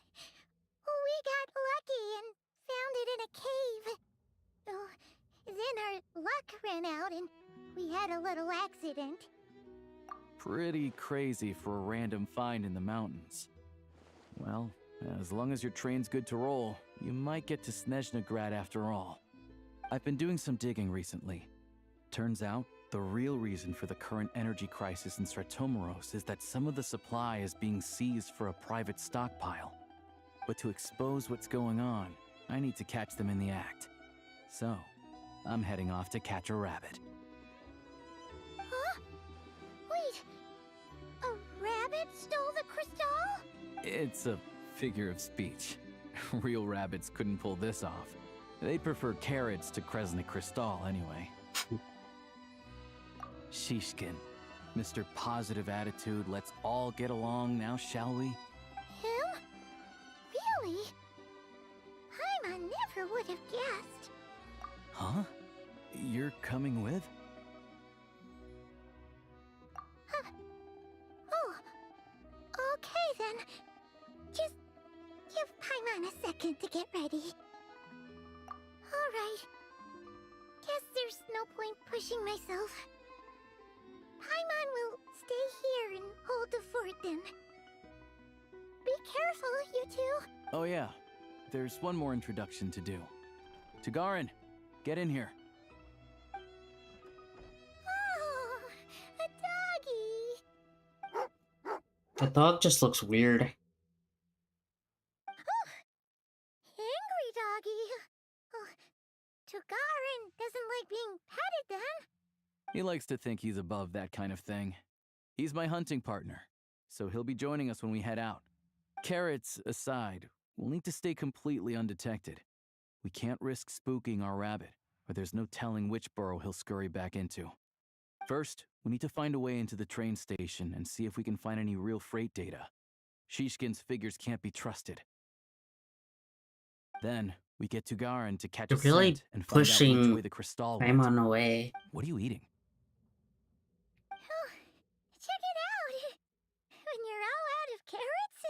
we got lucky and found it in a cave. Oh, then our luck ran out and we had a little accident. Pretty crazy for a random find in the mountains. Well, as long as your train's good to roll, you might get to Snezhnagrad after all. I've been doing some digging recently. Turns out, the real reason for the current energy crisis in Stratomeros is that some of the supply is being seized for a private stockpile. But to expose what's going on, I need to catch them in the act. So, I'm heading off to catch a rabbit. Huh? Wait, a rabbit stole the crystal? It's a figure of speech. Real rabbits couldn't pull this off. They prefer carrots to Kresnik Crystal anyway. Shishkin, Mr. Positive Attitude, let's all get along now, shall we? Him? Really? Paimon never would have guessed. Huh? You're coming with? Huh. Oh, okay then. Just give Paimon a second to get ready. Alright. Guess there's no point pushing myself. Paimon will stay here and hold the fort then. Be careful, you two. Oh yeah, there's one more introduction to do. Tagarin, get in here. Oh, a doggy. The dog just looks weird. Angry doggy. Oh, Tagarin doesn't like being petted then. He likes to think he's above that kind of thing. He's my hunting partner, so he'll be joining us when we head out. Carrots aside, we'll need to stay completely undetected. We can't risk spooking our rabbit, or there's no telling which burrow he'll scurry back into. First, we need to find a way into the train station and see if we can find any real freight data. Shishkin's figures can't be trusted. Then, we get Tugarin to catch You're a really scent and find out which pushing way the crystal I'm went. on the way. What are you eating? Oh, check it out. When you're all out of carrots,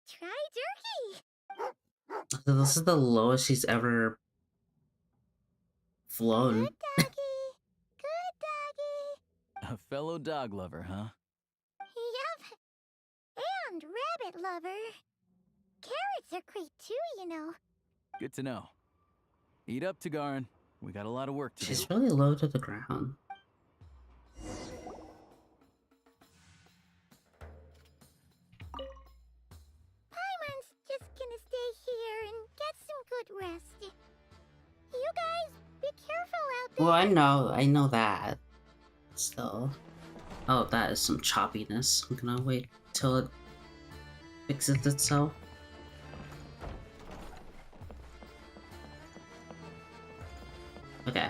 try jerky. This is the lowest he's ever flown. Good doggy. Good doggy. A fellow dog lover, huh? Yep. And rabbit lover. Carrots are great too, you know. Good to know. Eat up, Tagarin. We got a lot of work to She's do. really low to the ground. Paimon's just gonna stay here and get some good rest. You guys, be careful out there. Well, I know that. Still. Oh, that is some choppiness. I'm gonna wait till it fixes itself. Okay.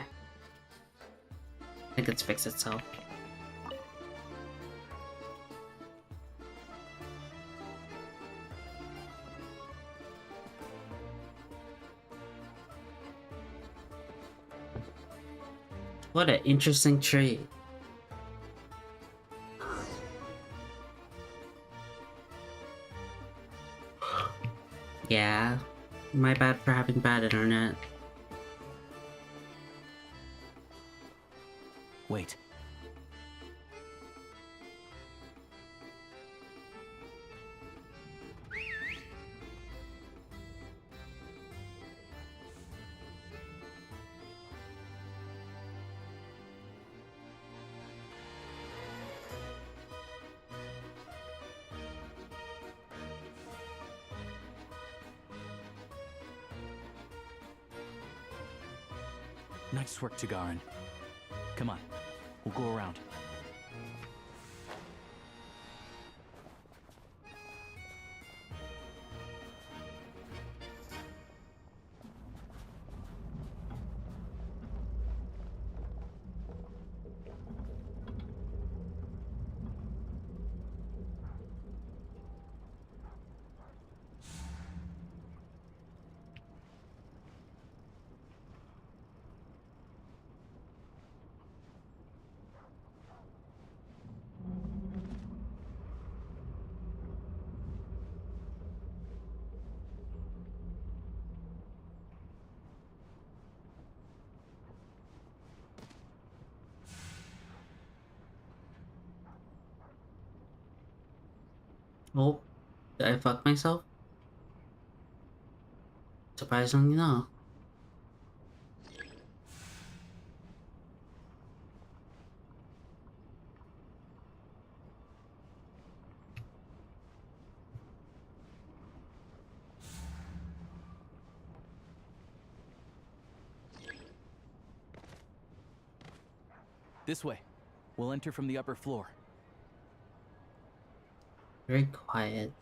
I think it's fixed itself. What an interesting tree. Yeah, my bad for having bad internet. Wait. Nice work, Tagarin. Come on, we'll go around. Oh, did I fuck myself? Surprisingly, no. This way. We'll enter from the upper floor. Very quiet.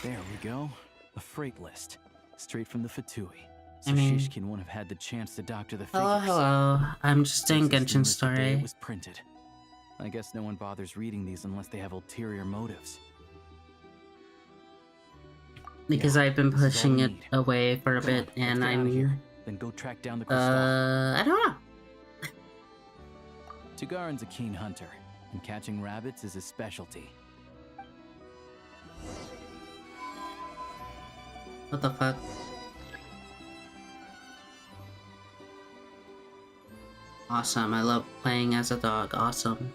There we go. A freight list. Straight from the Fatui. I So mean- Shishkin won't have had the chance to doctor the Hello, figures. hello. I'm just doing This is Genshin numerous the day Story. It was printed. I guess no one bothers reading these unless they have ulterior motives. Because Yeah, I've been this is all pushing we it need. away for a Come on, bit, let's and get outta here. I'm... Then go track down the crystal. I don't know. Tagarin's a keen hunter, and catching rabbits is his specialty. What the fuck? Awesome, I love playing as a dog. Awesome.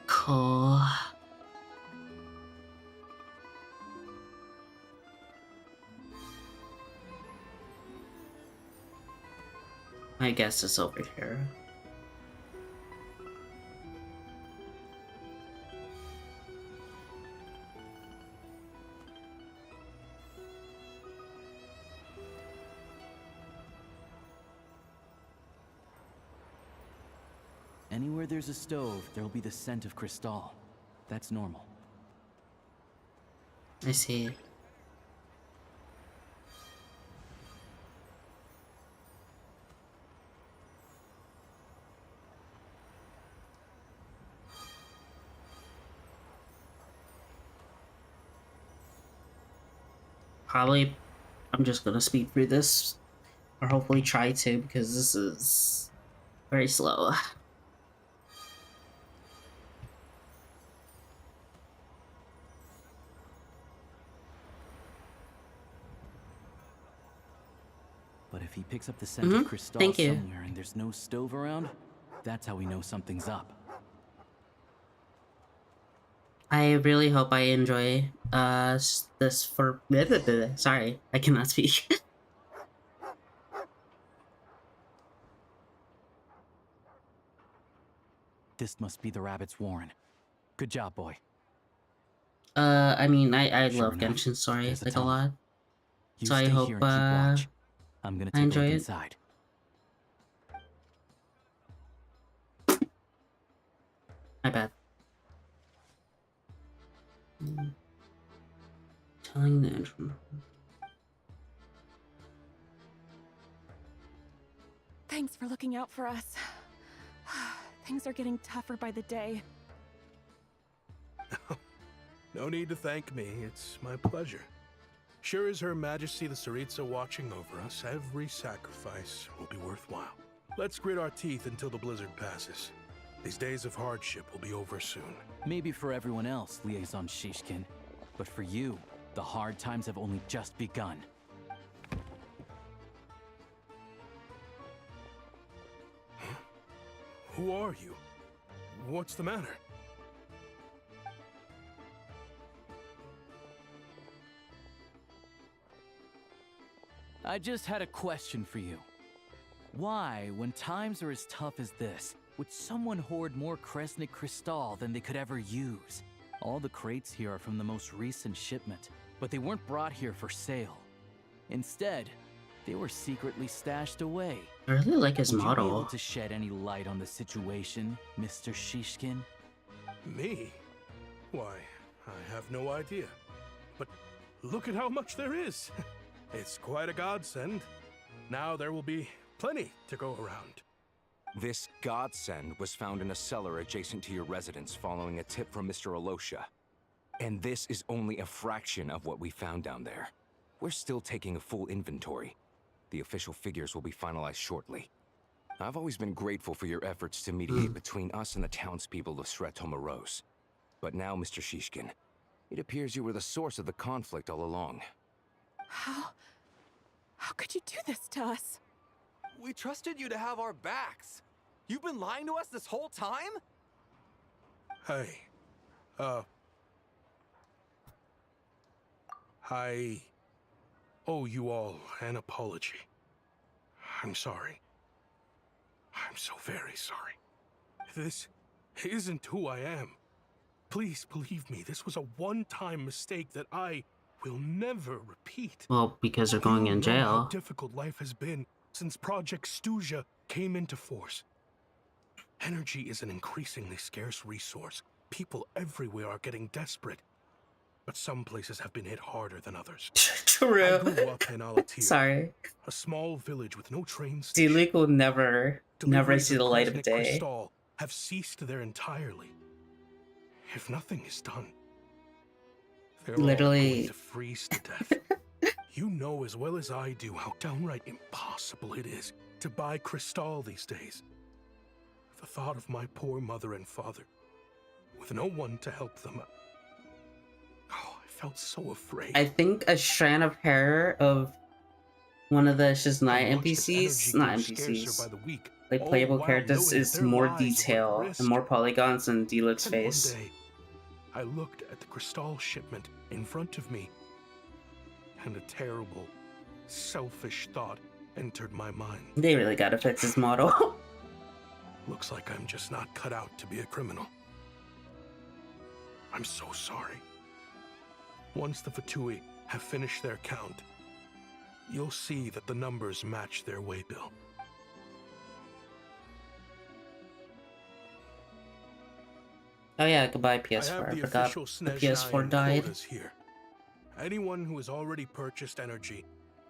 Cool. I guess it's over here. Anywhere there's a stove, there'll be the scent of Cristal. That's normal. I see. Probably, I'm just gonna speed through this, or hopefully try to, because this is Very slow. But if he picks up the scent of Cristal Thank you. somewhere and there's no stove around, that's how we know something's up. I really hope I enjoy this for sorry, I cannot speak. This must be the rabbit's warren. Good job, boy. I mean, I Sure love enough, Genshin Story there's a like a tunnel. lot. You So I stay hope here and keep watch. I'm gonna I take a enjoy look it. inside. My bad. Telling the intro. Thanks for looking out for us. Things are getting tougher by the day. No need to thank me. It's my pleasure. Sure as Her Majesty the Tsaritsa watching over us, every sacrifice will be worthwhile. Let's grit our teeth until the blizzard passes. These days of hardship will be over soon. Maybe for everyone else, Liaison Shishkin. But for you, the hard times have only just begun. Huh? Who are you? What's the matter? I just had a question for you. Why, when times are as tough as this, would someone hoard more Kresnik Crystal than they could ever use? All the crates here are from the most recent shipment, but they weren't brought here for sale. Instead, they were secretly stashed away. I really like his Would model. you be able to shed any light on the situation, Mr. Shishkin? Me? Why, I have no idea. But look at how much there is. It's quite a godsend. Now there will be plenty to go around. This godsend was found in a cellar adjacent to your residence following a tip from Mr. Alosha. And this is only a fraction of what we found down there. We're still taking a full inventory. The official figures will be finalized shortly. I've always been grateful for your efforts to mediate between us and the townspeople of Sretomaros. But now, Mr. Shishkin, it appears you were the source of the conflict all along. How could you do this to us? We trusted you to have our backs. You've been lying to us this whole time? Hey, I owe you all an apology. I'm sorry. I'm so very sorry. This isn't who I am. Please believe me, this was a one-time mistake that I will never repeat. Well, because they're going in You know how jail. difficult life has been since Project Stuja came into force. Energy is an increasingly scarce resource. People everywhere are getting desperate. But some places have been hit harder than others. True. I grew up in Alatir, Sorry. a small village with no train station. D-League will never Deliveries see the light of Kresnik day. Crystal have ceased there entirely. If nothing is done, they're all Literally. going to freeze to death. You know as well as I do how downright impossible it is to buy Crystal these days. The thought of my poor mother and father, with no one to help them. Oh, I felt so afraid. I think a strand of hair of one of the Shiznai NPCs, not NPCs, like playable characters, is more detail and more polygons than D-Luke's And one face. day, I looked at the Crystal shipment in front of me, and a terrible, selfish thought entered my mind. They really gotta fix his model. Looks like I'm just not cut out to be a criminal. I'm so sorry. Once the Fatui have finished their count, you'll see that the numbers match their waybill. Oh yeah, goodbye I PS4. have I the forgot official the PS4 died. quotas here. Anyone who has already purchased energy,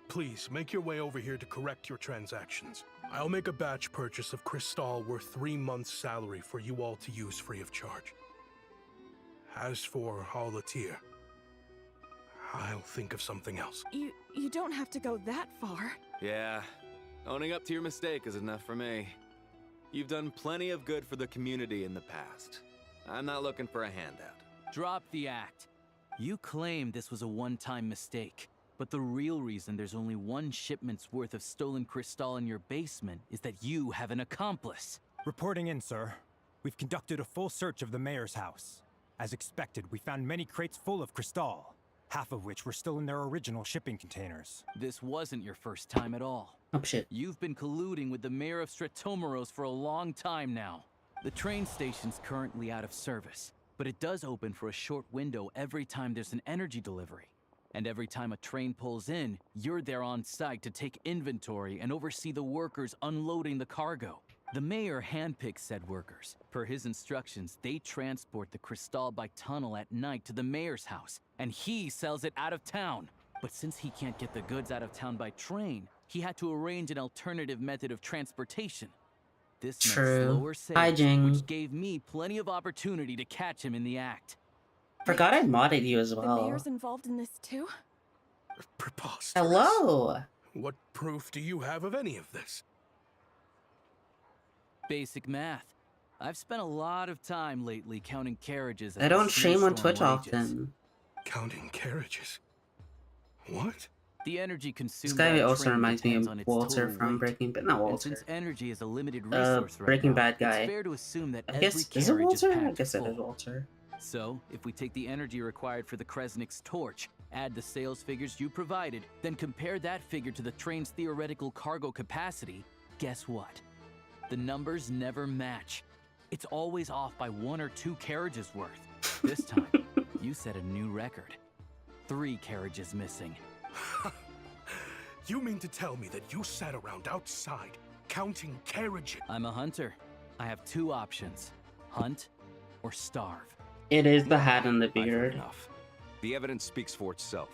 please make your way over here to correct your transactions. I'll make a batch purchase of Crystal worth 3 months' salary for you all to use free of charge. As for Alatir, I'll think of something else. You don't have to go that far. Yeah, owning up to your mistake is enough for me. You've done plenty of good for the community in the past. I'm not looking for a handout. Drop the act. You claim this was a one-time mistake, but the real reason there's only one shipment's worth of stolen crystal in your basement is that you have an accomplice. Reporting in, sir. We've conducted a full search of the mayor's house. As expected, we found many crates full of crystal, half of which were still in their original shipping containers. This wasn't your first time at all. Oh shit. You've been colluding with the mayor of Stratomeros for a long time now. The train station's currently out of service, but it does open for a short window every time there's an energy delivery. And every time a train pulls in, you're there on site to take inventory and oversee the workers unloading the cargo. The mayor handpicks said workers. Per his instructions, they transport the crystal by tunnel at night to the mayor's house, and he sells it out of town. But since he can't get the goods out of town by train, he had to arrange an alternative method of transportation. This meant slower sales, which gave me plenty of opportunity to catch him in the act. Forgot I modded you as The well. mayor's involved in this too? Preposterous. Hello! What proof do you have of any of this? Basic math. I've spent a lot of time lately counting carriages. I don't stream on Twitch often. Counting carriages? What? The energy consumed. This guy also reminds me of Walter from Breaking Bad. Not Walter. Since energy is a limited resource Breaking Bad guy. It's fair to assume that I guess is it Walter? I guess it is Walter. So, if we take the energy required for the Kresnik's torch, add the sales figures you provided, then compare that figure to the train's theoretical cargo capacity, guess what? The numbers never match. It's always off by 1 or 2 carriages worth. This time, you set a new record. 3 carriages missing. You mean to tell me that you sat around outside counting carriages? I'm a hunter. I have 2 options. Hunt or starve. It is the hat and the beard. Enough. The evidence speaks for itself.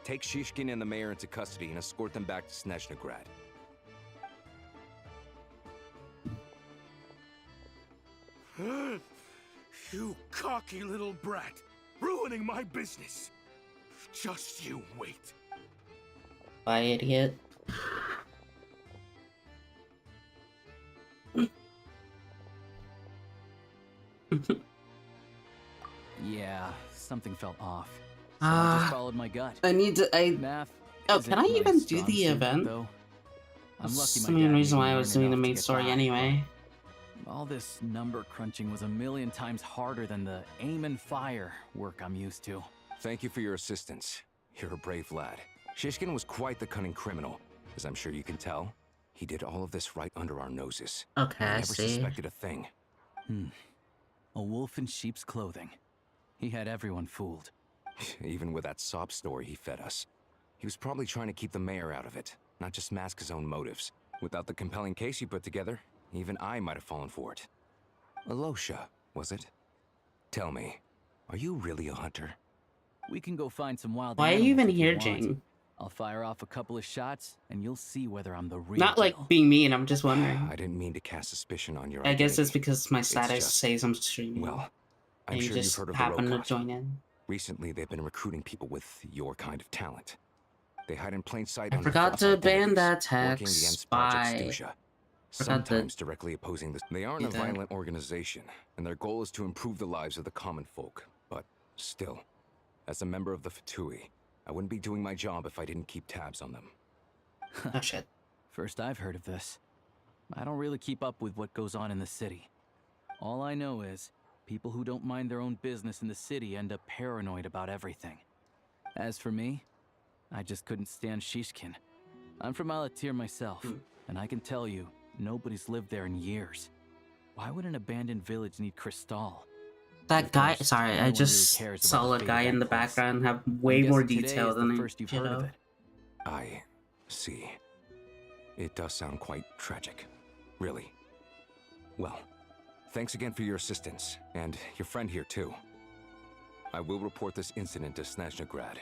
Take Shishkin and the mayor into custody and escort them back to Snezhnograd. You cocky little brat, ruining my business. Just you wait. Bye, idiot. Yeah, something felt off. So I just followed my gut. I need to. Math. Oh, can I even do the event? Though. I'm lucky That's the main reason why I was doing the main story anyway. All this number crunching was a million times harder than the aim and fire work I'm used to. Thank you for your assistance. You're a brave lad. Shishkin was quite the cunning criminal, as I'm sure you can tell. He did all of this right under our noses. Okay, I I never see. suspected a thing. A wolf in sheep's clothing. He had everyone fooled. Even with that sob story he fed us. He was probably trying to keep the mayor out of it, not just mask his own motives. Without the compelling case you put together, even I might have fallen for it. Alosha, was it? Tell me, are you really a hunter? We can go find some wild Why are you even animals if here, want. Jing? I'll fire off a couple of shots, and you'll see whether I'm the real Not deal. like being mean, I'm just wondering. I didn't mean to cast suspicion on your I guess identity. it's because my status just- says I'm streaming. Well, I'm and you sure you've just heard of the happen to Rokas. join in. Recently, they've been recruiting people with your kind of talent. They hide in plain sight I under forgot false to ban identities, that working text. against Project Bye. Stusha, Forgot to sometimes directly opposing this. They aren't do a that. violent organization, and their goal is to improve the lives of the common folk. But still, as a member of the Fatui, I wouldn't be doing my job if I didn't keep tabs on them. Oh shit. First I've heard of this. I don't really keep up with what goes on in the city. All I know is, people who don't mind their own business in the city end up paranoid about everything. As for me, I just couldn't stand Shishkin. I'm from Alatir myself, and I can tell you, nobody's lived there in years. Why would an abandoned village need crystal? That guy, sorry, no I one really just cares saw about a the guy fate of in the that place. background have way I'm more guessing today detail is the than first you've heard of it. I see. It does sound quite tragic. Really. Well, thanks again for your assistance, and your friend here too. I will report this incident to Snezhnograd.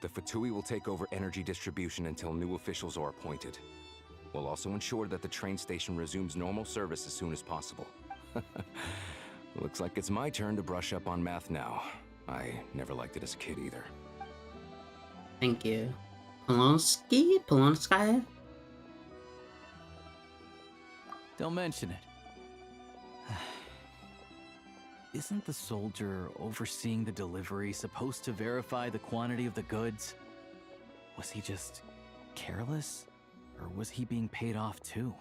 The Fatui will take over energy distribution until new officials are appointed. We'll also ensure that the train station resumes normal service as soon as possible. Looks like it's my turn to brush up on math now. I never liked it as a kid either. Thank you. Polonsky? Polonskaya? Don't mention it. Isn't the soldier overseeing the delivery supposed to verify the quantity of the goods? Was he just careless? Or was he being paid off too?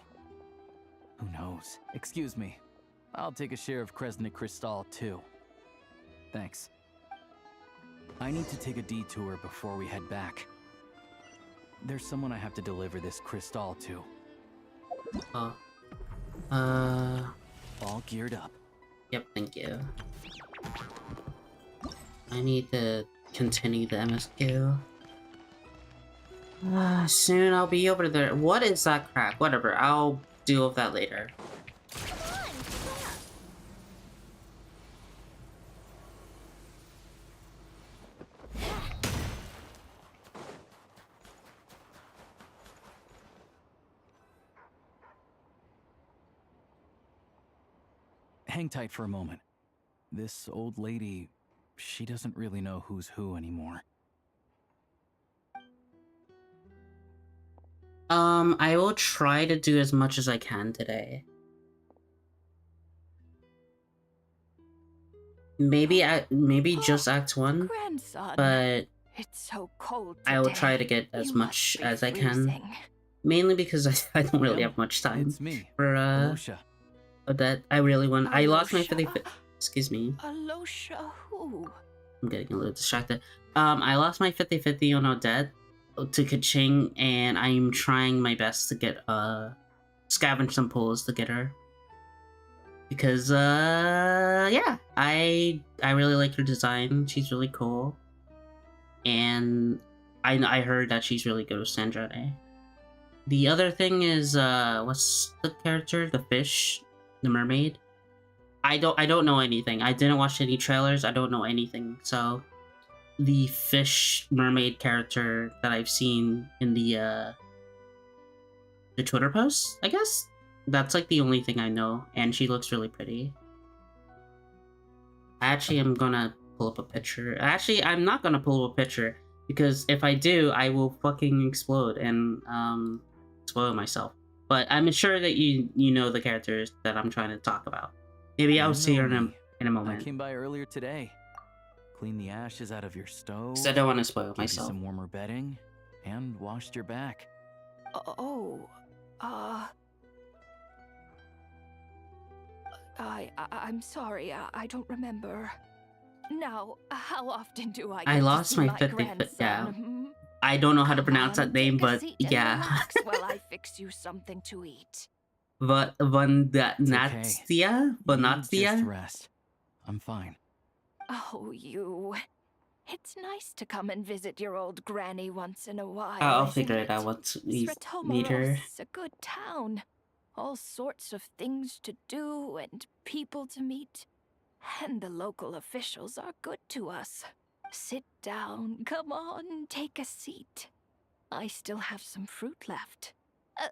Who knows? Excuse me. I'll take a share of Kresnik Crystal too. Thanks. I need to take a detour before we head back. There's someone I have to deliver this crystal to. All geared up. Yep, thank you. I need to continue the MSQ. Soon I'll be over there. What is that crack? Whatever, I'll deal with that later. Hang tight for a moment. This old lady, she doesn't really know who's who anymore. I will try to do as much as I can today. Maybe just Act 1, Grandson, but it's so cold I will today. try to get as You much must be as I can. freezing. Mainly because I don't really have much time It's me, for Alosha. that I really want. I lost my Alosha? 50. Excuse me. Alosha who? I'm getting a little distracted. I lost my 50-50 on Odette to Kaching, and I'm trying my best to get scavenge some pulls to get her. Because yeah, I really like her design. She's really cool, and I heard that she's really good with Sandrade. The other thing is what's the character? The fish, the mermaid. I don't know anything. I didn't watch any trailers. I don't know anything. So the fish mermaid character that I've seen in the Twitter posts, I guess that's like the only thing I know, and she looks really pretty. Actually, I'm gonna pull up a picture. Actually, I'm not gonna pull up a picture because if I do, I will fucking explode and spoil myself. But I'm sure that you know the characters that I'm trying to talk about. Maybe I'll see her in a moment. I came by earlier today. Cleaned the ashes out of your stove. Because I don't want to spoil gave you myself. some warmer bedding, and washed your back. I'm sorry, I don't remember. Now, how often do I I get lost to see my my 50. grandson? Yeah. hmm? I don't know how to pronounce Come that name, take a but seat and yeah. relax while I fix you something to eat. But Just Bonatia? rest. I'm fine. Oh, you. It's nice to come and visit your old granny once in a while. I'll isn't figure it out once we meet her. Sretomaros is a good town. All sorts of things to do and people to meet. And the local officials are good to us. Sit down, come on, take a seat. I still have some fruit left.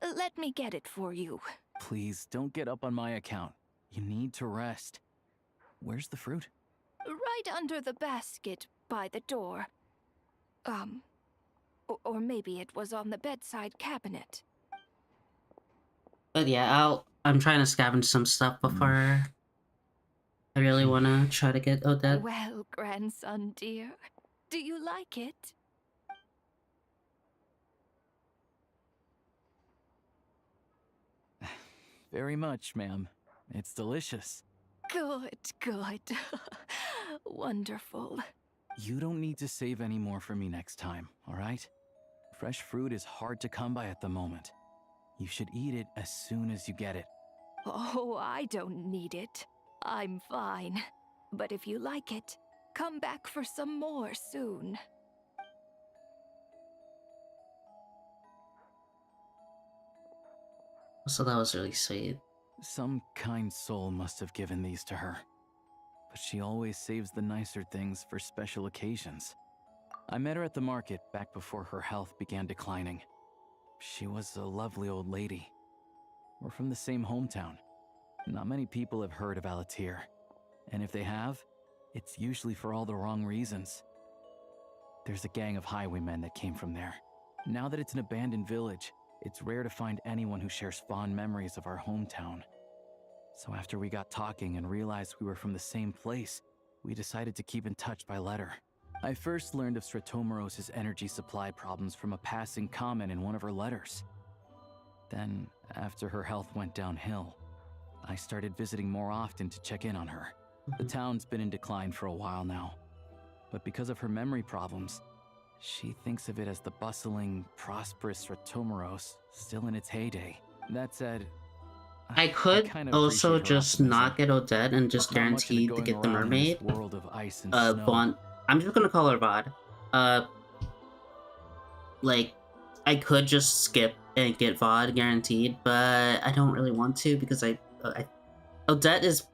Let me get it for you. Please, don't get up on my account. You need to rest. Where's the fruit? Right under the basket by the door. Or maybe it was on the bedside cabinet. But yeah, I'm trying to scavenge some stuff before I really want to try to get Odette. Well, grandson dear, do you like it? Very much, ma'am. It's delicious. Good, good. Wonderful. You don't need to save any more for me next time, all right? Fresh fruit is hard to come by at the moment. You should eat it as soon as you get it. Oh, I don't need it. I'm fine. But if you like it, come back for some more soon. So that was really sweet. Some kind soul must have given these to her. But she always saves the nicer things for special occasions. I met her at the market back before her health began declining. She was a lovely old lady. We're from the same hometown. Not many people have heard of Alatir. And if they have, it's usually for all the wrong reasons. There's a gang of highwaymen that came from there. Now that it's an abandoned village, it's rare to find anyone who shares fond memories of our hometown. So after we got talking and realized we were from the same place, we decided to keep in touch by letter. I first learned of Stratomoros's energy supply problems from a passing comment in one of her letters. Then, after her health went downhill, I started visiting more often to check in on her. The town's been in decline for a while now, but because of her memory problems, she thinks of it as the bustling, prosperous Stratomoros still in its heyday. That said, I could kind of also appreciate her just optimism. not get Odette and just Not much of it guaranteed to going get the around in this mermaid. world of ice and snow. Vaughn. I'm just gonna call her Vod. Like, I could just skip and get VOD guaranteed, but I don't really want to because Odette is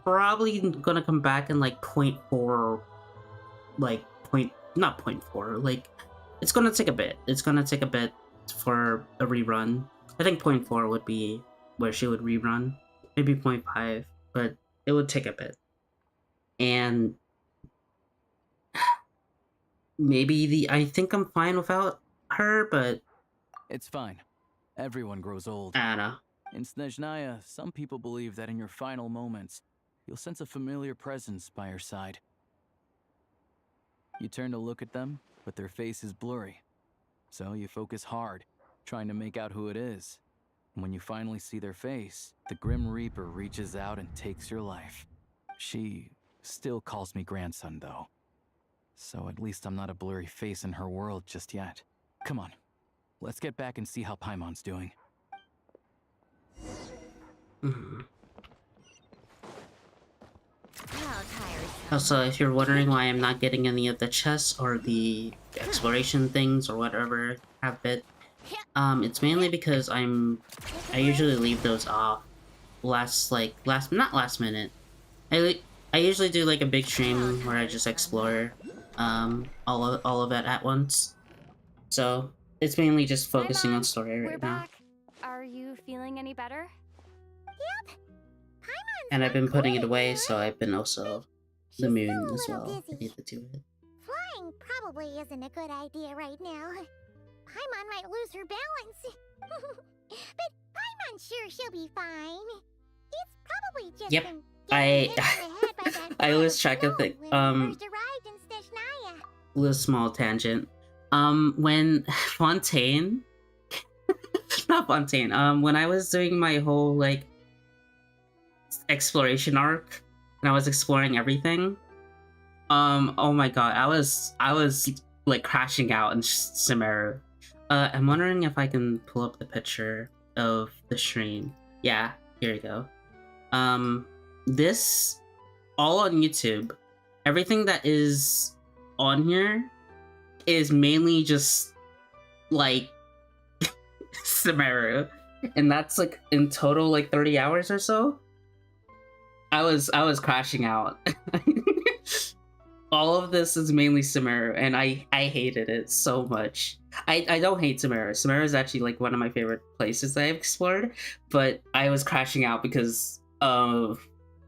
probably gonna come back in like 0.4, like not 0.4, like it's gonna take a bit. It's gonna take a bit for a rerun. I think 0.4 would be where she would rerun, maybe 0.5, but it would take a bit. And maybe I think I'm fine without her, but it's fine. Everyone grows old. I don't know. In Snezhnaya, some people believe that in your final moments, you'll sense a familiar presence by your side. You turn to look at them, but their face is blurry. So you focus hard, trying to make out who it is. And when you finally see their face, the Grim Reaper reaches out and takes your life. She still calls me grandson, though. So at least I'm not a blurry face in her world just yet. Come on, let's get back and see how Paimon's doing. Also, if you're wondering why I'm not getting any of the chests or the exploration things or whatever habit, it's mainly because I usually leave those off not last minute. I usually do like a big stream where I just explore all of it at once. So it's mainly just focusing on story right now. Are you feeling any better? Yep. And I've been putting it away, so I've been also the moon as well. I need to do it. Flying probably isn't a good idea right now. Paimon might lose her balance. But Paimon's sure she'll be fine. It's probably just Yep. I lose track of it. Little small tangent. When Fontaine not Fontaine, when I was doing my whole like exploration arc and I was exploring everything, oh my god, I was like crashing out in Sumeru. I'm wondering if I can pull up the picture of the stream. Yeah, here we go. This all on YouTube. Everything that is on here is mainly just like Sumeru, and that's like in total like 30 hours or so. I was crashing out. All of this is mainly Sumeru, and I hated it so much. I don't hate Sumeru. Sumeru is actually like one of my favorite places that I've explored, but I was crashing out because of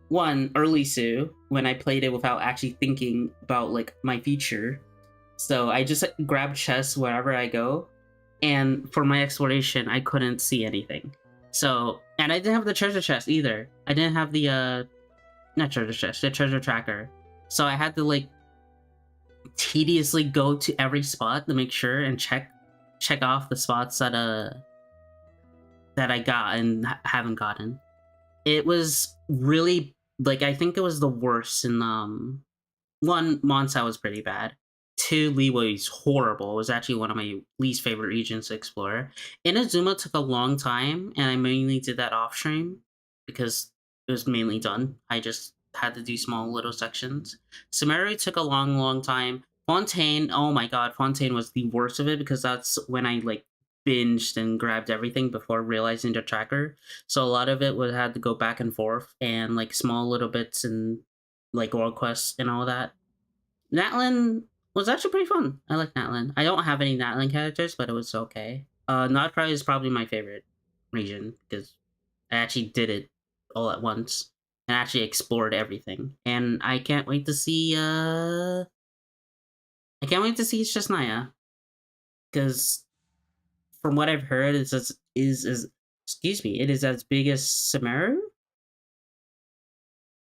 one, early Sue, when I played it without actually thinking about like my future. So I just grab chests wherever I go, and for my exploration, I couldn't see anything. So, and I didn't have the treasure chest either. I didn't have the not treasure chest, the treasure tracker. So I had to like tediously go to every spot to make sure and check off the spots that I got and haven't gotten. It was really like, I think it was the worst in one, Monsau was pretty bad. 2, Leeway's horrible. It was actually one of my least favorite regions to explore. Inazuma took a long time, and I mainly did that off stream because it was mainly done. I just had to do small little sections. Sumeru took a long time. Fontaine, oh my god, Fontaine was the worst of it because that's when I like binged and grabbed everything before realizing the tracker. So a lot of it would had to go back and forth and like small little bits and like world quests and all that. Natlin was actually pretty fun. I like Natlin. I don't have any Natlin characters, but it was okay. Notcry is probably my favorite region because I actually did it all at once and actually explored everything. And I can't wait to see Snezhnaya, because from what I've heard, it is as big as Sumeru.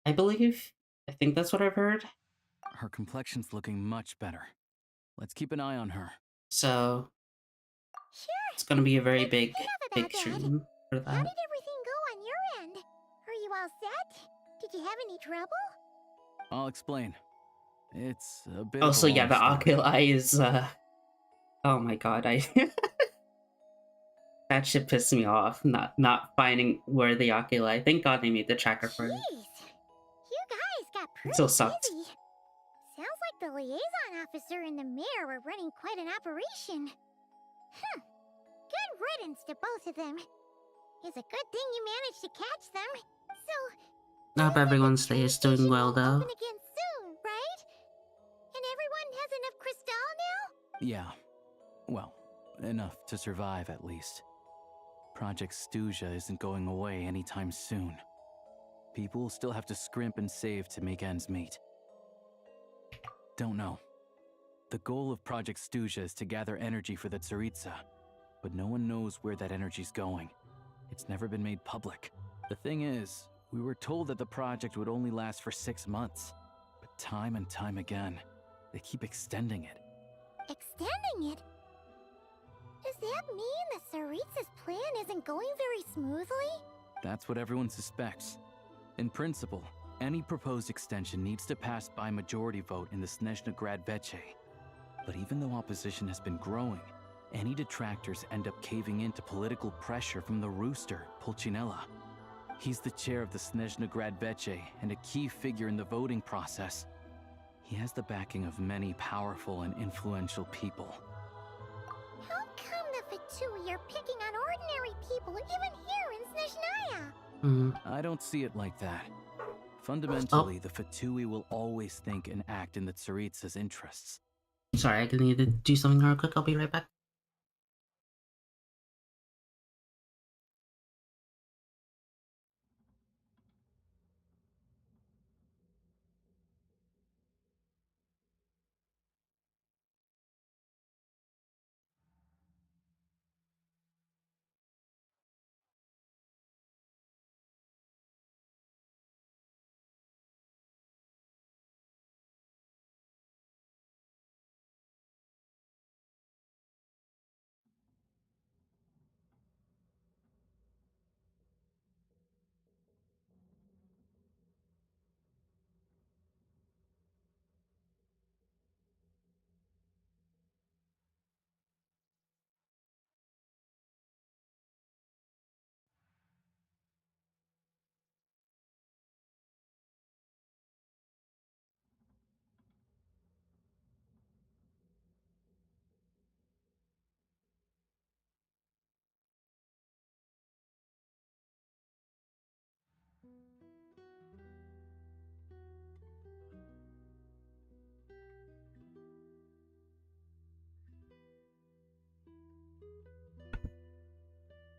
I believe. I think that's what I've heard. Her complexion's looking much better. Let's keep an eye on her. So Sure. it's gonna be a very Let's big, enough about big that. stream for How that. did everything go on your end? Are you all set? Did you have any trouble? I'll explain. It's a bit of a Also, yeah, long the story. oculi is oh my god, I that shit pissed me off. Not finding where the oculi. Thank God they made the tracker for it. Jeez. You guys got It pretty still sucked. busy. Sounds like the liaison officer and the mayor were running quite an operation. Good riddance to both of them. It's a good thing you managed to catch them. So, Not everyone's day is doing well though. open again soon, right? And everyone has enough crystal now? Yeah. Well, enough to survive at least. Project Stuja isn't going away anytime soon. People will still have to scrimp and save to make ends meet. Don't know. The goal of Project Stuja is to gather energy for the Tsaritsa, but no one knows where that energy's going. It's never been made public. The thing is, we were told that the project would only last for 6 months, but time and time again, they keep extending it. Extending it? Does that mean the Tsaritsa's plan isn't going very smoothly? That's what everyone suspects. In principle, any proposed extension needs to pass by majority vote in the Snezhnegrad Veche. But even though opposition has been growing, any detractors end up caving into political pressure from the rooster, Pulcinella. He's the chair of the Snezhnegrad Veche and a key figure in the voting process. He has the backing of many powerful and influential people. How come the Fatui are picking on ordinary people even here in Snezhnaya? Mm. I don't see it like that. Fundamentally, the Fatui will always think and act in the Tsaritsa's interests. Sorry, I need to do something real quick. I'll be right back.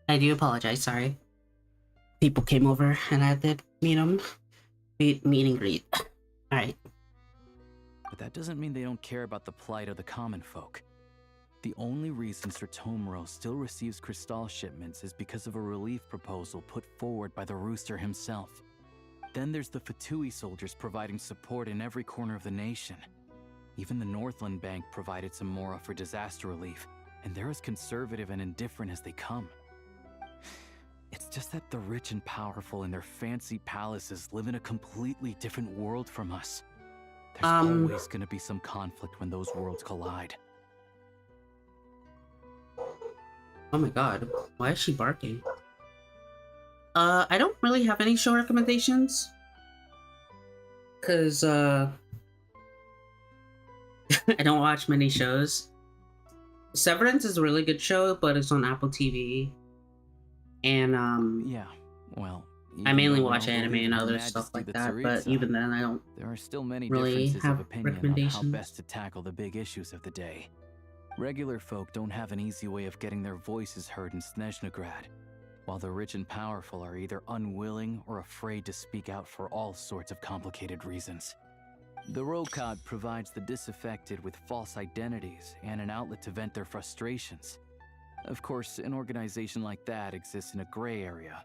I do apologize, sorry. People came over and I had to meet them. Meet and greet. Alright. But that doesn't mean they don't care about the plight of the common folk. The only reason Sir Tomro still receives crystal shipments is because of a relief proposal put forward by the Rooster himself. Then there's the Fatui soldiers providing support in every corner of the nation. Even the Northland Bank provided some mora for disaster relief, and they're as conservative and indifferent as they come. It's just that the rich and powerful in their fancy palaces live in a completely different world from us. There's always gonna be some conflict when those worlds collide. Oh my god, why is she barking? I don't really have any show recommendations. Cause, I don't watch many shows. Severance is a really good show, but it's on Apple TV. And, yeah, well, I mainly watch anime and other stuff like that, but even then I don't there are still many really differences have of opinion on how recommendations. best to tackle the big issues of the day. Regular folk don't have an easy way of getting their voices heard in Snezhnegrad, while the rich and powerful are either unwilling or afraid to speak out for all sorts of complicated reasons. The Rokad provides the disaffected with false identities and an outlet to vent their frustrations. Of course, an organization like that exists in a gray area.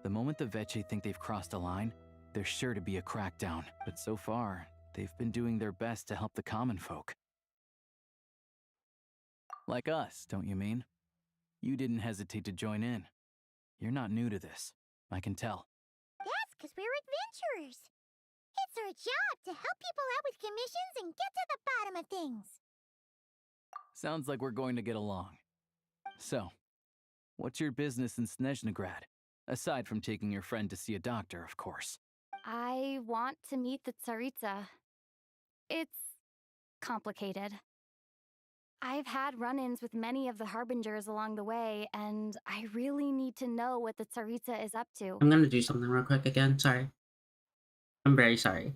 The moment the Veche think they've crossed a line, there's sure to be a crackdown. But so far, they've been doing their best to help the common folk. Like us, don't you mean? You didn't hesitate to join in. You're not new to this, I can tell. That's because we're adventurers. It's our job to help people out with commissions and get to the bottom of things. Sounds like we're going to get along. So, what's your business in Snezhnograd? Aside from taking your friend to see a doctor, of course. I want to meet the Tsaritsa. It's complicated. I've had run-ins with many of the Harbingers along the way, and I really need to know what the Tsaritsa is up to. I'm gonna do something real quick again. Sorry. I'm very sorry.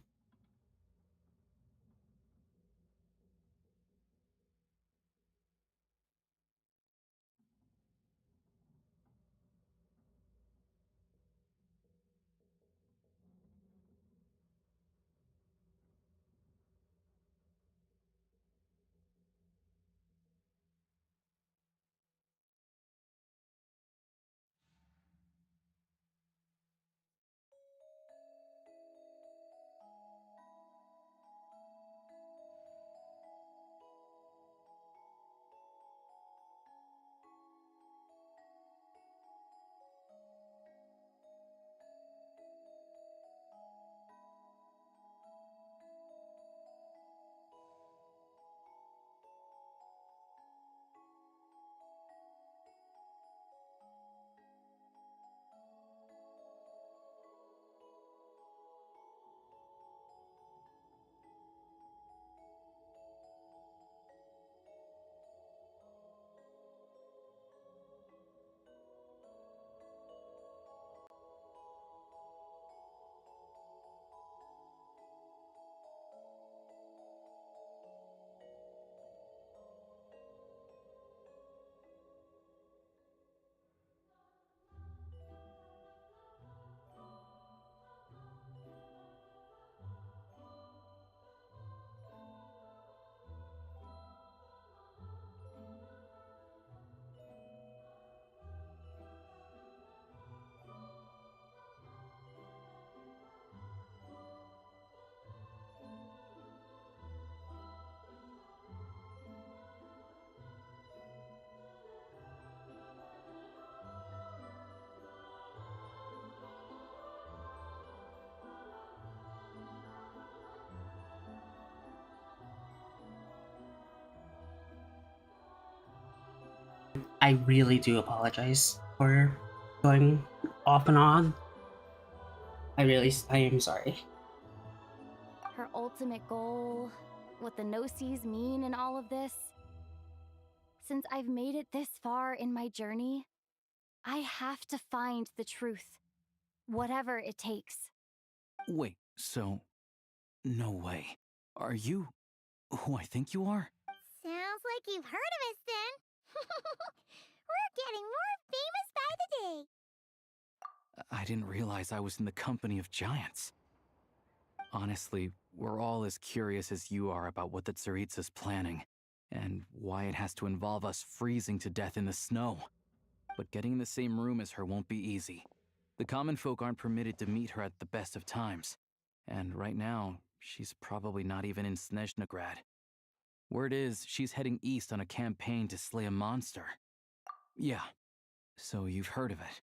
I really do apologize for going off and on. I am sorry. Her ultimate goal, what the Gnosis mean in all of this. Since I've made it this far in my journey, I have to find the truth, whatever it takes. Wait, so... No way. Are you who I think you are? Sounds like you've heard of us then. We're getting more famous by the day. I didn't realize I was in the company of giants. Honestly, we're all as curious as you are about what the Tsaritsa's planning, and why it has to involve us freezing to death in the snow. But getting in the same room as her won't be easy. The common folk aren't permitted to meet her at the best of times, and right now, she's probably not even in Snezhnograd. Word is, she's heading east on a campaign to slay a monster. Yeah, so you've heard of it.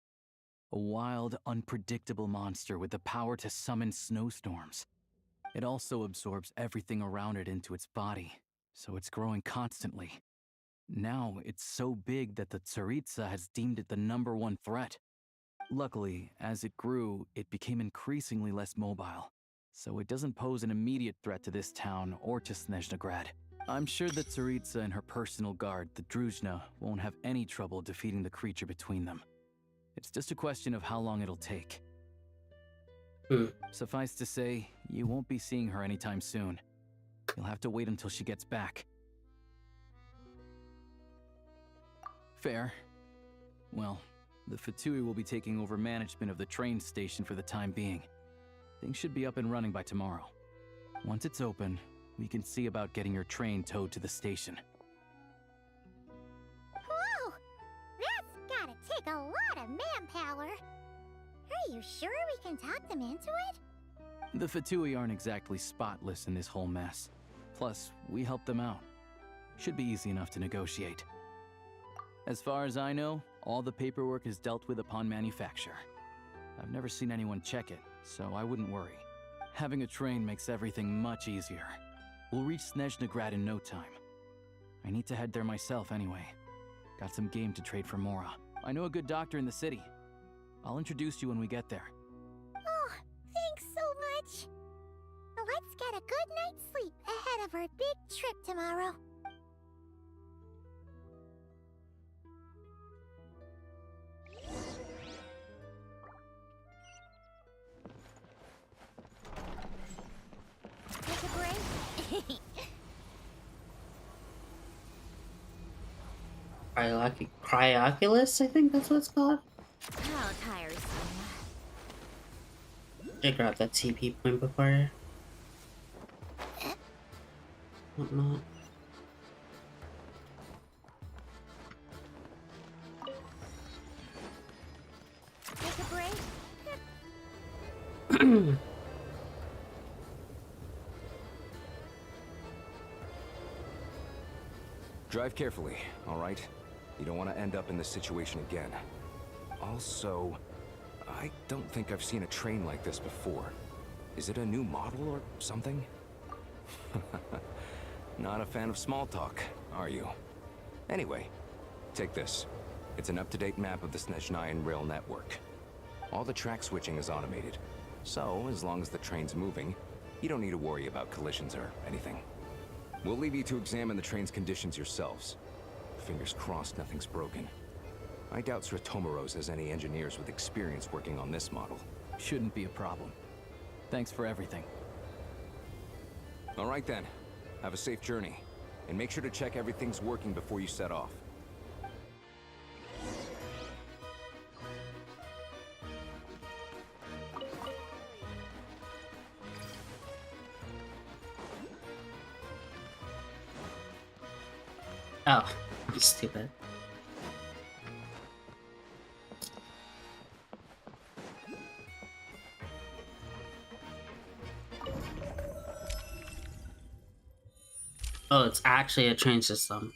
A wild, unpredictable monster with the power to summon snowstorms. It also absorbs everything around it into its body, so it's growing constantly. Now, it's so big that the Tsaritsa has deemed it the #1 threat. Luckily, as it grew, it became increasingly less mobile, so it doesn't pose an immediate threat to this town or to Snezhnograd. I'm sure that Tsaritsa and her personal guard, the Druzhna, won't have any trouble defeating the creature between them. It's just a question of how long it'll take. Suffice to say, you won't be seeing her anytime soon. You'll have to wait until she gets back. Fair. Well, the Fatui will be taking over management of the train station for the time being. Things should be up and running by tomorrow. Once it's open, we can see about getting your train towed to the station. Whoa! That's gotta take a lot of manpower. Are you sure we can talk them into it? The Fatui aren't exactly spotless in this whole mess. Plus, we helped them out. Should be easy enough to negotiate. As far as I know, all the paperwork is dealt with upon manufacture. I've never seen anyone check it, so I wouldn't worry. Having a train makes everything much easier. We'll reach Snezhnegrad in no time. I need to head there myself anyway. Got some game to trade for Mora. I know a good doctor in the city. I'll introduce you when we get there. Oh, thanks so much. Let's get a good night's sleep ahead of our big trip tomorrow. Take a break. Cryoculus, I think that's what it's called. How tiresome. I grabbed that TP point before. Whatnot. Take a break. Drive carefully, all right? You don't want to end up in this situation again. Also, I don't think I've seen a train like this before. Is it a new model or something? Not a fan of small talk, are you? Anyway, take this. It's an up-to-date map of the Snezhnayan rail network. All the track switching is automated, so as long as the train's moving, you don't need to worry about collisions or anything. We'll leave you to examine the train's conditions yourselves. Fingers crossed nothing's broken. I doubt Sratomaros has any engineers with experience working on this model. Shouldn't be a problem. Thanks for everything. All right then. Have a safe journey. And make sure to check everything's working before you set off. Oh, I'm stupid. Oh, it's actually a train system.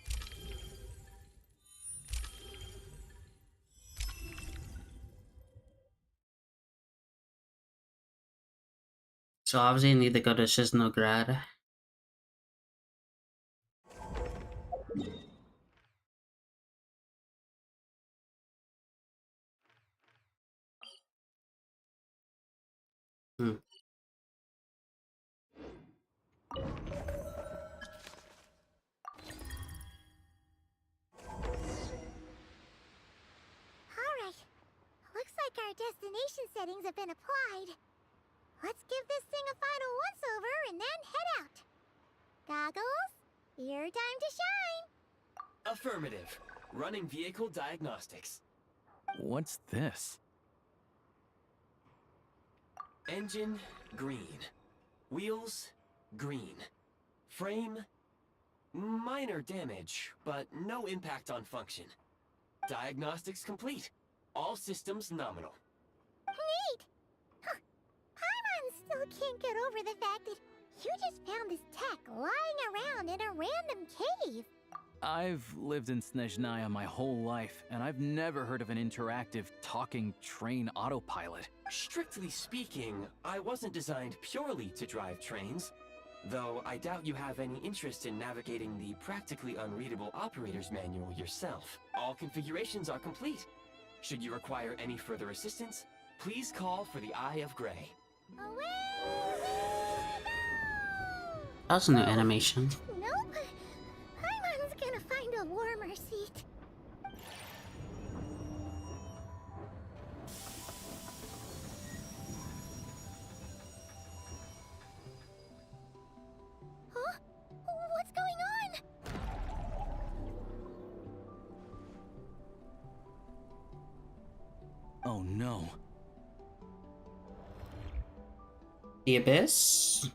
So obviously you need to go to Snezhnograd. Hmm. Alright. Looks like our destination settings have been applied. Let's give this thing a final once-over and then head out. Goggles, your time to shine. Affirmative. Running vehicle diagnostics. What's this? Engine, green. Wheels, green. Frame, minor damage, but no impact on function. Diagnostics complete. All systems nominal. Neat! Huh. Paimon still can't get over the fact that you just found this tech lying around in a random cave. I've lived in Snezhnaya my whole life, and I've never heard of an interactive, talking train autopilot. Strictly speaking, I wasn't designed purely to drive trains, though I doubt you have any interest in navigating the practically unreadable operator's manual yourself. All configurations are complete. Should you require any further assistance, please call for the Eye of Grey. That was a new animation. Nope. Paimon's gonna find a warmer seat. Huh? What's going on? Oh no. The Abyss?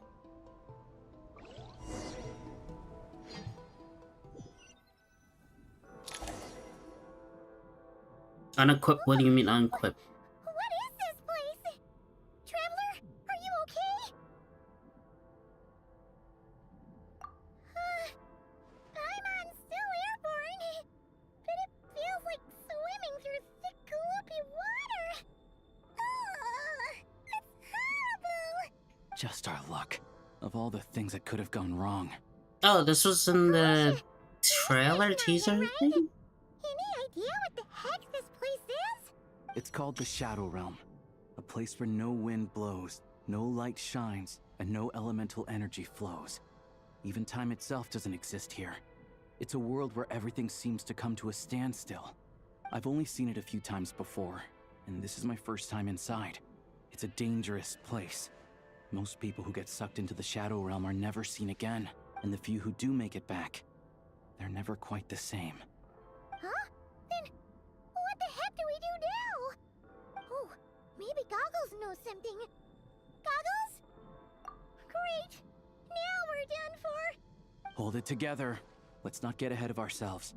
Unequip? What do you mean unequip? What is this place? Traveler, are you okay? Just our luck. Of all the things that could have gone wrong. Oh, this was in the trailer teaser thing? Any idea what the heck this place is? It's called the Shadow Realm. A place where no wind blows, no light shines, and no elemental energy flows. Even time itself doesn't exist here. It's a world where everything seems to come to a standstill. I've only seen it a few times before, and this is my first time inside. It's a dangerous place. Most people who get sucked into the Shadow Realm are never seen again, and the few who do make it back, they're never quite the same. Huh? Then what the heck do we do now? Oh, maybe Goggles knows something. Goggles? Great! Now we're done for! Hold it together. Let's not get ahead of ourselves.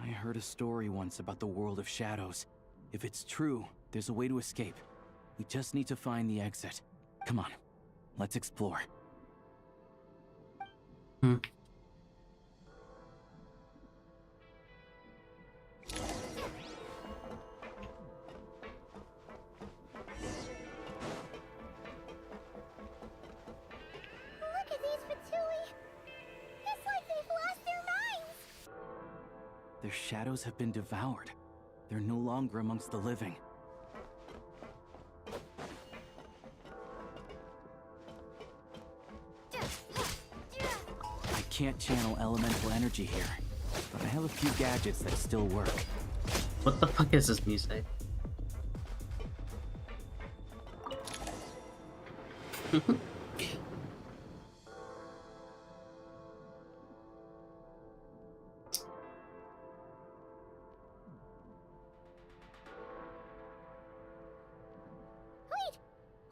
I heard a story once about the world of shadows. If it's true, there's a way to escape. We just need to find the exit. Come on, let's explore. Look at these Fatui! It's like they've lost their minds! Their shadows have been devoured. They're no longer amongst the living. I can't channel elemental energy here, but I have a few gadgets that still work. What the fuck is this music? Wait!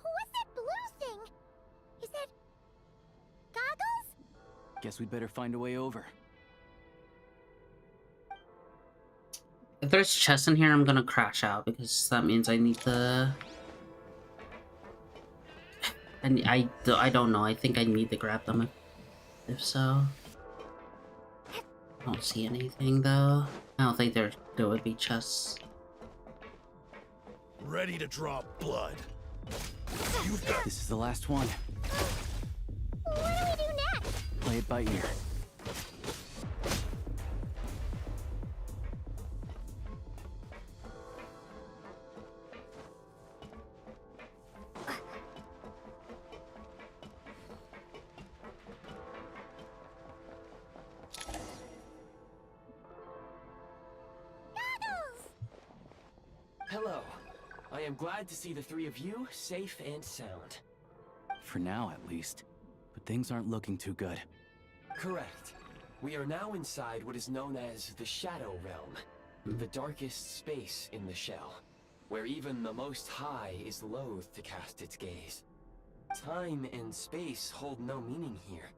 What's that blue thing? Is that... Goggles? Guess we'd better find a way over. If there's chests in here, I'm gonna crash out because that means I need to. And I don't know. I think I need to grab them. If so, I don't see anything though. I don't think there would be chests. Ready to draw blood. This is the last one. What do we do next? Play it by ear. Hello. I am glad to see the three of you safe and sound. For now, at least. But things aren't looking too good. Correct. We are now inside what is known as the Shadow Realm, the darkest space in the shell, where even the Most High is loath to cast its gaze. Time and space hold no meaning here.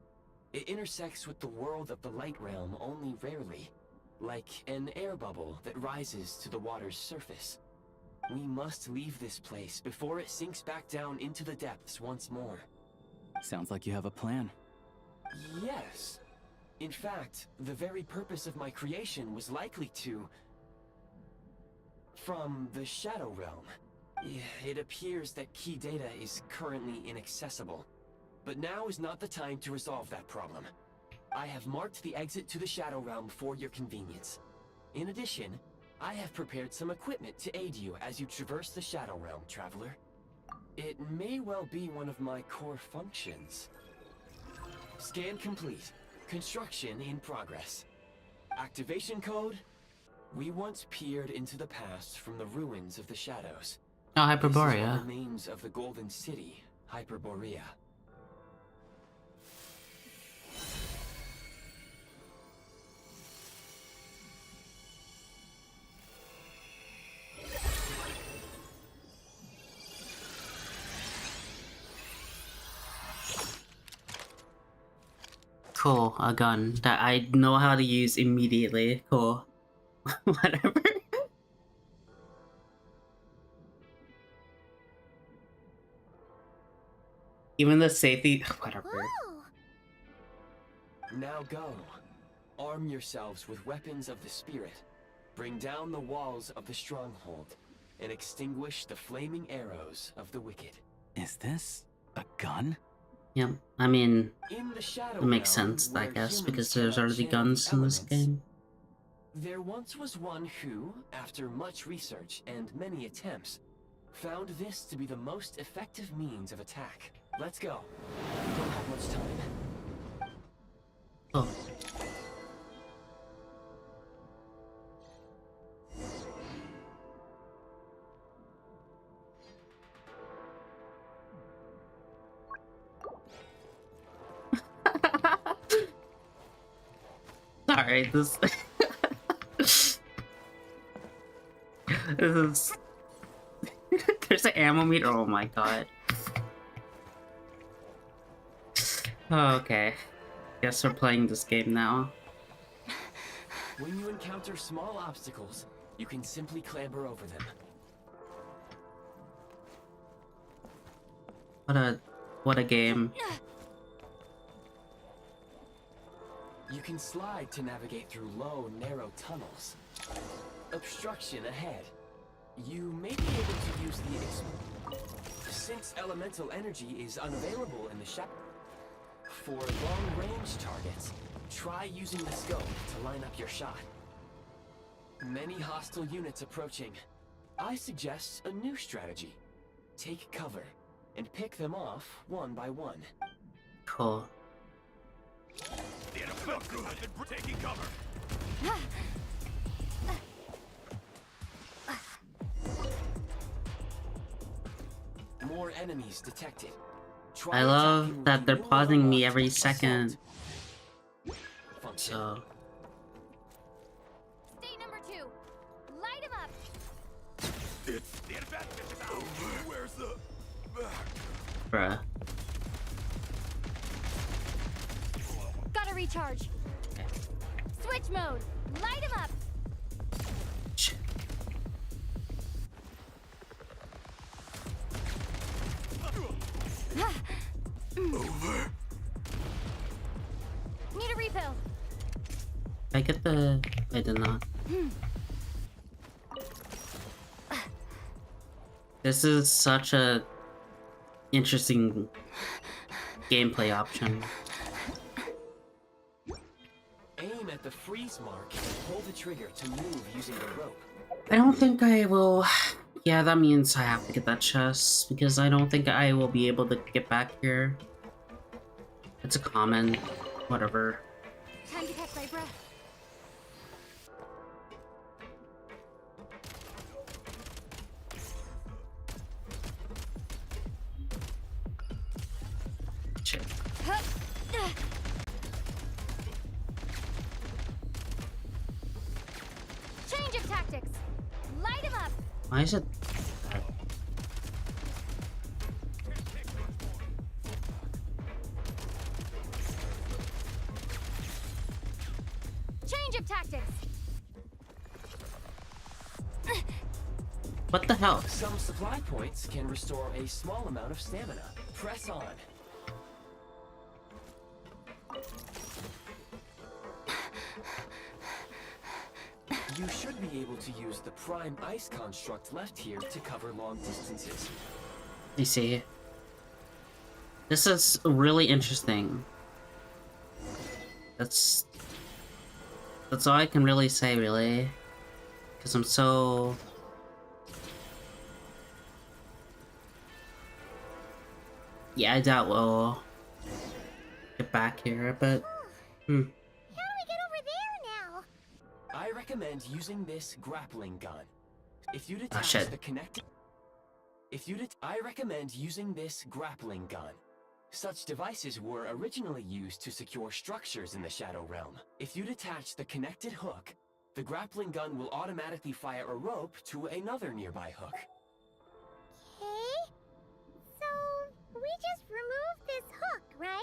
It intersects with the world of the Light Realm only rarely, like an air bubble that rises to the water's surface. We must leave this place before it sinks back down into the depths once more. Sounds like you have a plan. Yes. In fact, the very purpose of my creation was likely to... from the Shadow Realm. It appears that key data is currently inaccessible. But now is not the time to resolve that problem. I have marked the exit to the Shadow Realm for your convenience. In addition, I have prepared some equipment to aid you as you traverse the Shadow Realm, traveler. It may well be one of my core functions. Scan complete. Construction in progress. Activation code? We once peered into the past from the ruins of the shadows. Oh, Hyperborea. This is what remains of the Golden City, Hyperborea. Cool, a gun that I know how to use immediately. Cool. Whatever. Even the safety... Whatever. Whoa. Now go. Arm yourselves with weapons of the spirit. Bring down the walls of the stronghold and extinguish the flaming arrows of the wicked. Is this a gun? Yep. I mean, In the Shadow it makes Realm, sense, I where guess, humans because there's cannot already channel the guns in this elements, game. there once was one who, after much research and many attempts, found this to be the most effective means of attack. Let's go. We don't have much time. Oh. Sorry, this this is there's an ammo meter. Oh my god. Okay. Guess we're playing this game now. When you encounter small obstacles, you can simply clamber over them. What a game. You can slide to navigate through low, narrow tunnels. Obstruction ahead. You may be able to use the since elemental energy is unavailable in the shadow. For long-range targets, try using the scope to line up your shot. Many hostile units approaching. I suggest a new strategy. Take cover and pick them off one by one. Cool. Taking cover. More enemies detected. I love that they're pausing me every second. So. Stay number 2. Light him up. It's the investment is out. Where's the... Bruh. Gotta recharge. Switch mode. Light him up. Over. Need a refill. I get the... I did not. This is such a interesting gameplay option. Aim at the freeze mark and pull the trigger to move using the rope. I don't think I will... Yeah, that means I have to get that chest, because I don't think I will be able to get back here. It's a common. Whatever. Time to catch my breath. Shit. Change of tactics. Light him up. Why is it... Change of tactics. What the hell? Some supply points can restore a small amount of stamina. Press on. You should be able to use the prime ice construct left here to cover long distances. You see. This is really interesting. That's all I can really say, really. Because I'm so... Yeah, I doubt we'll get back here, but... How do we get over there now? I recommend using this grappling gun. If you Oh, detach shit. the connected... I recommend using this grappling gun. Such devices were originally used to secure structures in the Shadow Realm. If you detach the connected hook, the grappling gun will automatically fire a rope to another nearby hook. Okay. So, we just removed this hook, right?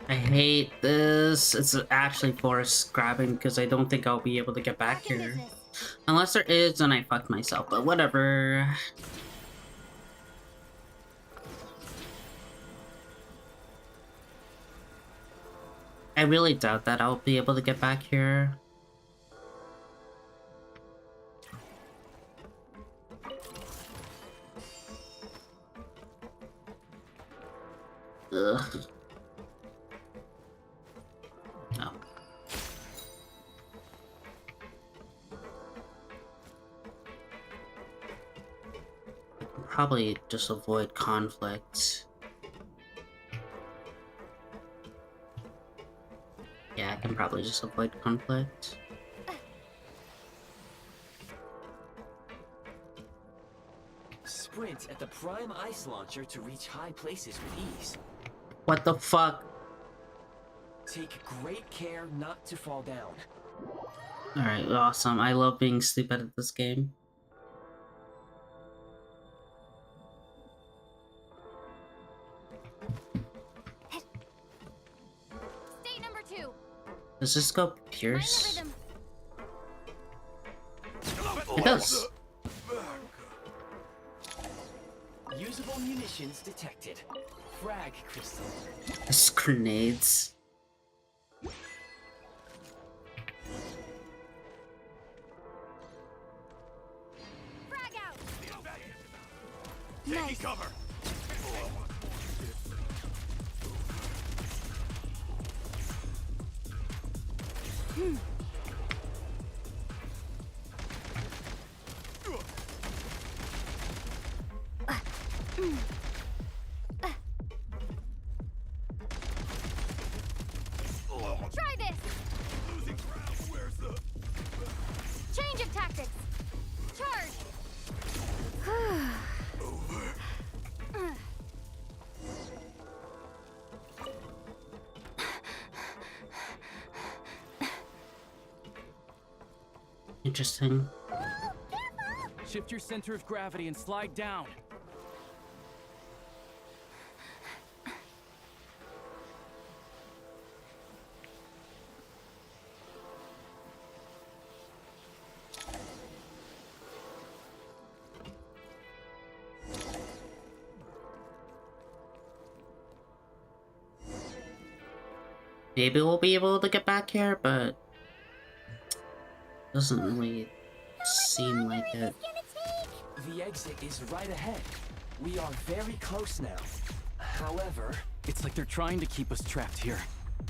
I hate this. It's actually forced grabbing because I don't think I'll be able to get back here. Unless there is, then I fucked myself, but whatever. I really doubt that I'll be able to get back here. Ugh. No. Probably just avoid conflict. Yeah, I can probably just avoid conflict. Sprint at the prime ice launcher to reach high places with ease. What the fuck? Take great care not to fall down. Alright, awesome. I love being stupid at this game. State number 2. Does this go Pierce? It does. Usable munitions detected. Frag crystal. It's grenades. Frag out. Nice. Cover. Try this. Losing ground. Where's the change of tactics? Charge. Interesting. Shift your center of gravity and slide down. Maybe we'll be able to get back here, but doesn't really seem like it. The exit is right ahead. We are very close now. However, It's like they're trying to keep us trapped here.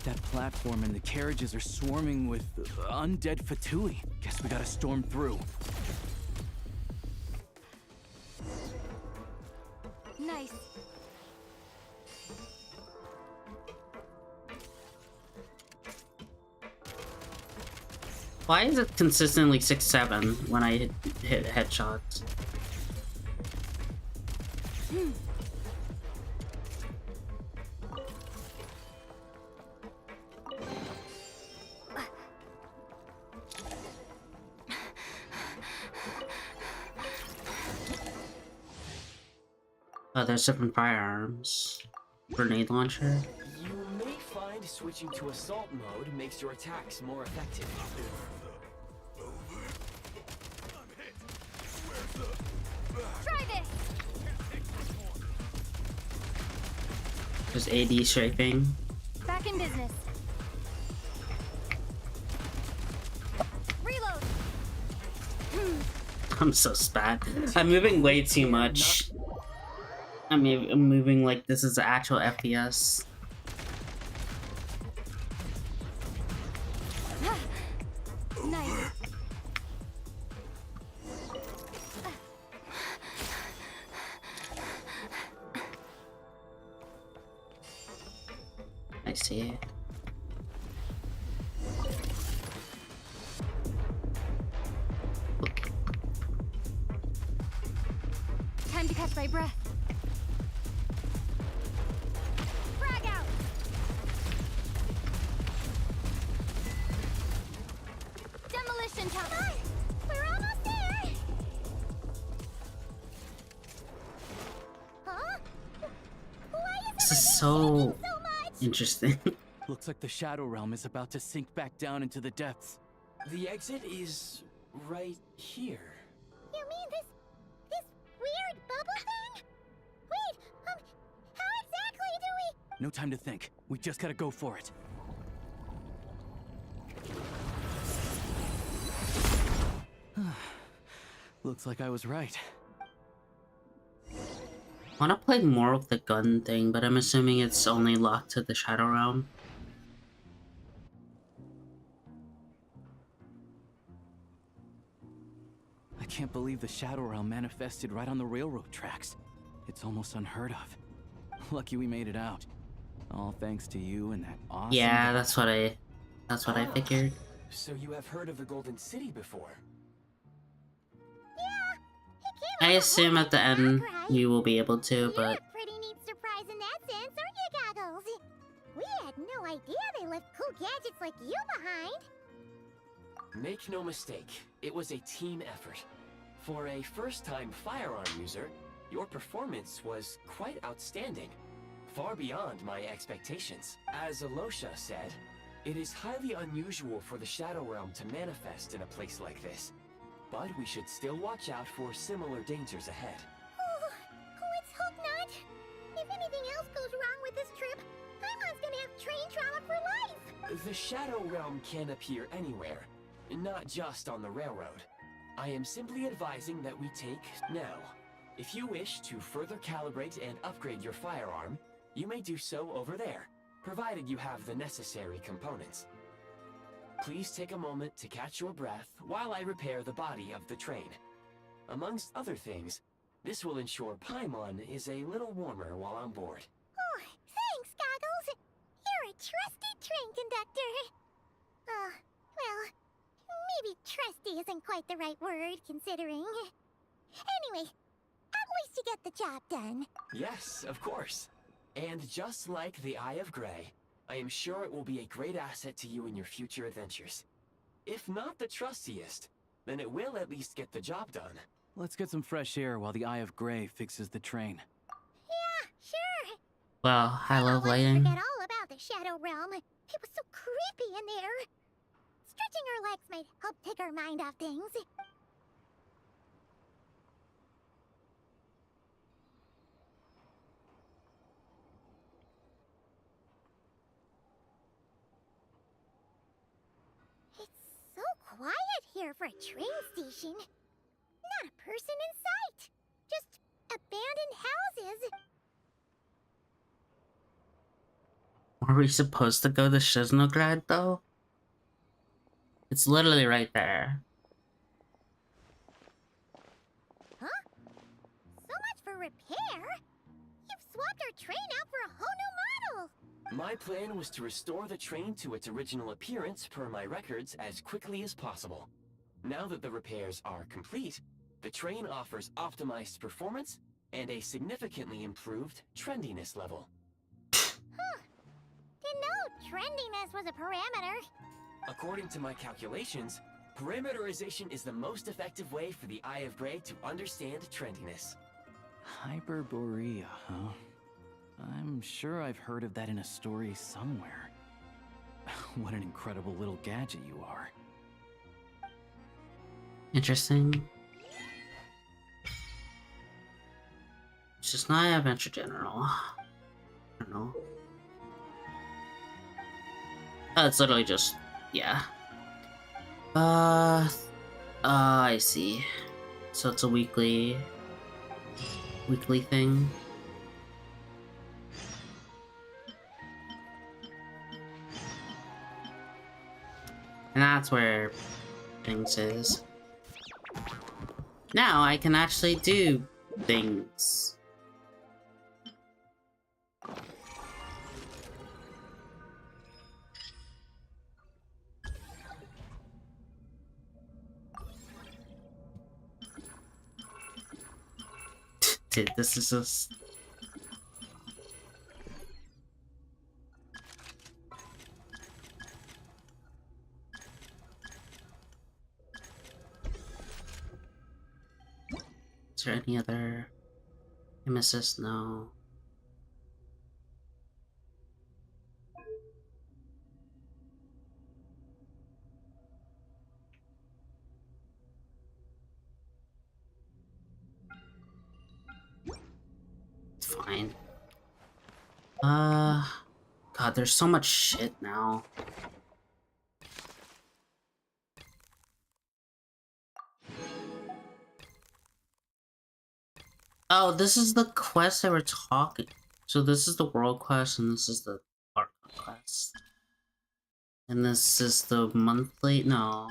That platform and the carriages are swarming with undead Fatui. Guess we gotta storm through. Nice. Why is it consistently 6-7 when I hit headshots? Oh, there's different firearms. Grenade launcher. you may find switching to assault mode makes your attacks more effective. Try this. There's AD strafing. Back in business. Reload. I'm so spat. I'm moving way too much. I'm moving like this is the actual FPS. Nice. I see. Time to catch my breath. Frag out. Demolition tower. We're almost there. Huh? Why is This is so interesting. Looks like the Shadow Realm is about to sink back down into the depths. The exit is right here. You mean this weird bubble thing? Wait, how exactly do we... No time to think. We just gotta go for it. Looks like I was right. I want to play more of the gun thing, but I'm assuming it's only locked to the Shadow Realm. I can't believe the Shadow Realm manifested right on the railroad tracks. It's almost unheard of. Lucky we made it out. All thanks to you and that awesome... Yeah, that's what I figured. So you have heard of the Golden City before? I assume at the end you will be able to, but... You're a pretty neat surprise in that sense, aren't you, Goggles? We had no idea they left cool gadgets like you behind. Make no mistake, it was a team effort. For a first-time firearm user, your performance was quite outstanding. Far beyond my expectations. As Alosha said, it is highly unusual for the Shadow Realm to manifest in a place like this. But we should still watch out for similar dangers ahead. Oh, let's hope not. If anything else goes wrong with this trip, Paimon's gonna have train trauma for life. The Shadow Realm can appear anywhere, not just on the railroad. I am simply advising that we take now. If you wish to further calibrate and upgrade your firearm, you may do so over there, provided you have the necessary components. Please take a moment to catch your breath while I repair the body of the train. Amongst other things, this will ensure Paimon is a little warmer while on board. Oh, thanks, Goggles. You're a trusty train conductor. Well, maybe trusty isn't quite the right word, considering. Anyway, at least you get the job done. Yes, of course. And just like the Eye of Grey, I am sure it will be a great asset to you in your future adventures. If not the trustiest, then it will at least get the job done. Let's get some fresh air while the Eye of Grey fixes the train. Yeah, sure. Well, I love lighting. Forget all about the Shadow Realm. It was so creepy in there. Stretching our legs might help take our mind off things. So quiet here for a train station. Not a person in sight. Just abandoned houses. Are we supposed to go to Shiznograd, though? It's literally right there. Huh? So much for repair. You've swapped our train out for a whole new model. My plan was to restore the train to its original appearance per my records as quickly as possible. Now that the repairs are complete, the train offers optimized performance and a significantly improved trendiness level. Huh. Didn't know trendiness was a parameter. According to my calculations, parameterization is the most effective way for the Eye of Grey to understand trendiness. Hyperborea, huh? I'm sure I've heard of that in a story somewhere. What an incredible little gadget you are. Interesting. It's just not Adventure General. I don't know. Oh, it's literally just, yeah. I see. So it's a weekly thing. And that's where things is. Now I can actually do things. Dude, this is just... Is there any other nemesis? No. fine. God, there's so much shit now. Oh, this is the quest that we're talking. So this is the world quest, and this is the arc quest. And this is the monthly. No,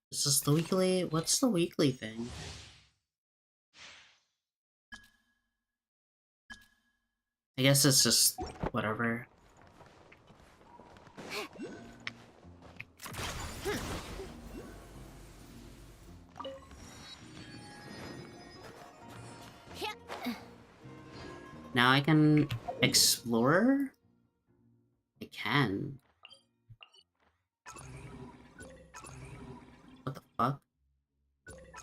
this is the weekly. What's the weekly thing? I guess it's just whatever. Now I can explore? I can. What the fuck?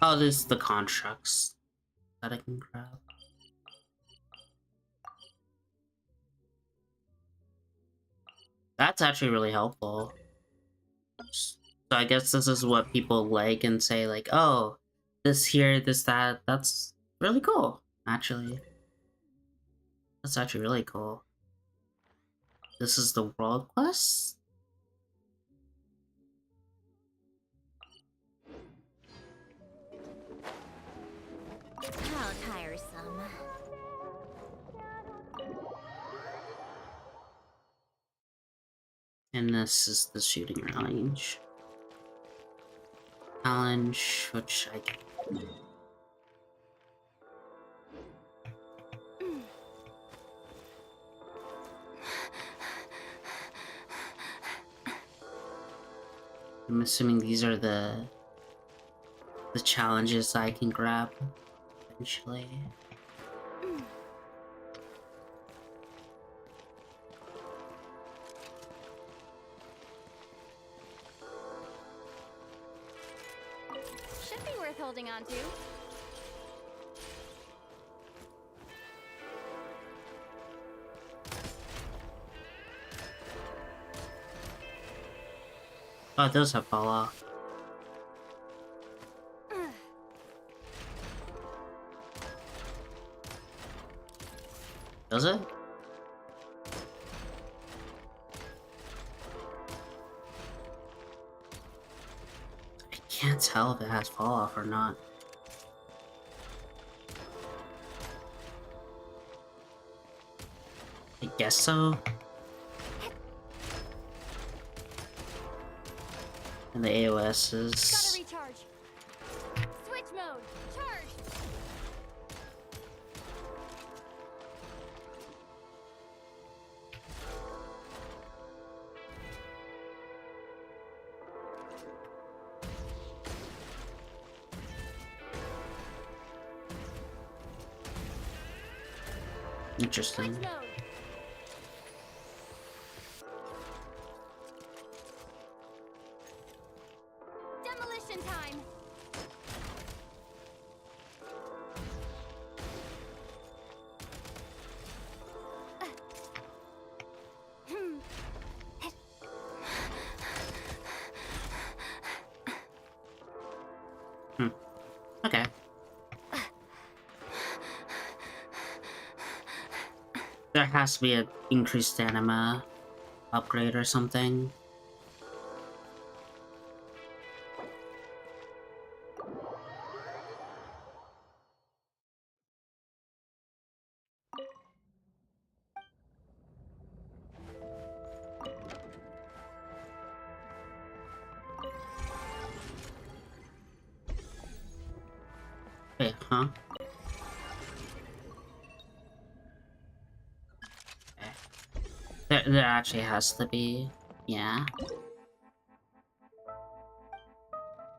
Oh, this is the constructs that I can grab. That's actually really helpful. So I guess this is what people like and say like, oh, this here, this, that. That's really cool, actually. That's actually really cool. This is the world quest? How tiresome. And this is the shooting range. Challenge, which I can... I'm assuming these are the challenges I can grab eventually. Should be worth holding on to. Oh, it does have fall off. Does it? I can't tell if it has fall off or not. I guess so. And the AOS is... Gotta recharge. Switch mode. Charge. Interesting. Switch mode. Demolition time. Okay. There has to be an increased stamina upgrade or something. Wait, huh? Okay. There actually has to be... Yeah.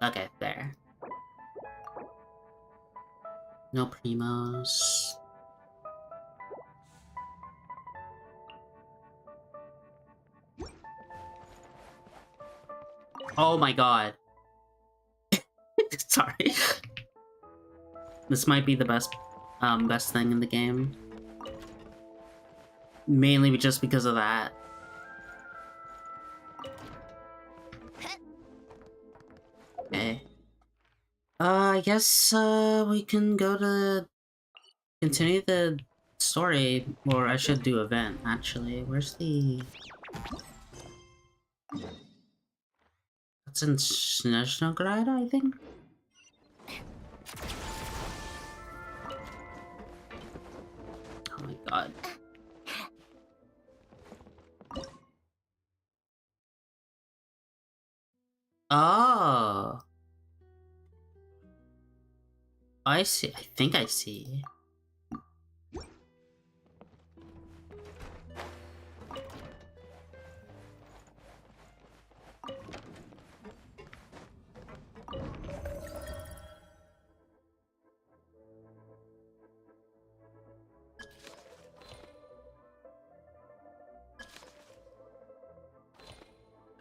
Okay, there. No primos. Oh my god. Sorry. This might be the best thing in the game. Mainly just because of that. Okay. I guess, we can go to... Continue the story, or I should do event, actually. Where's the... That's in Snezhnograd, I think? Oh my god. Oh! I see. I think I see.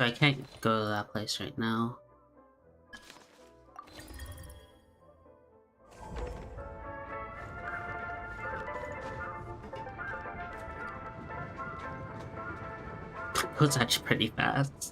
I can't go to that place right now. It was actually pretty fast.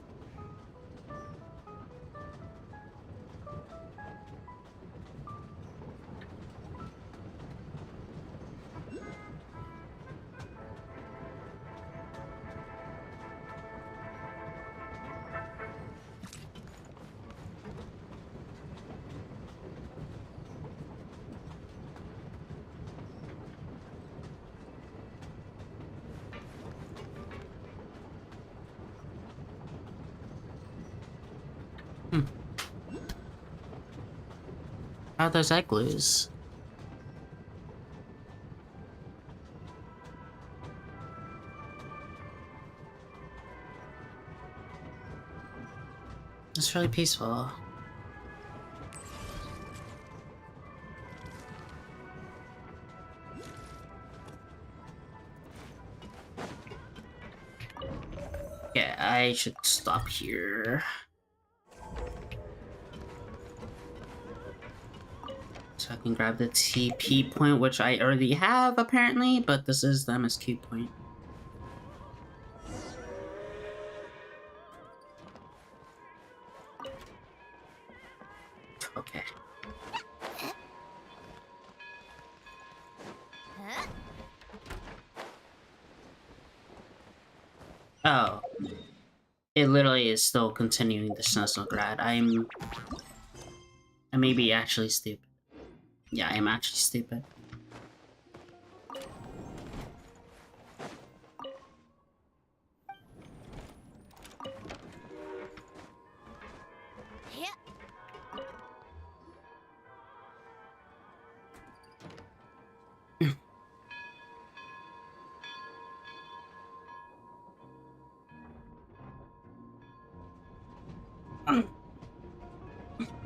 How are those egg glues? It's really peaceful. Yeah, I should stop here. So I can grab the TP point, which I already have apparently, but this is the MSQ point. Okay. Oh. It literally is still continuing the Snezhnograd. I may be actually stupid. Yeah, I am actually stupid.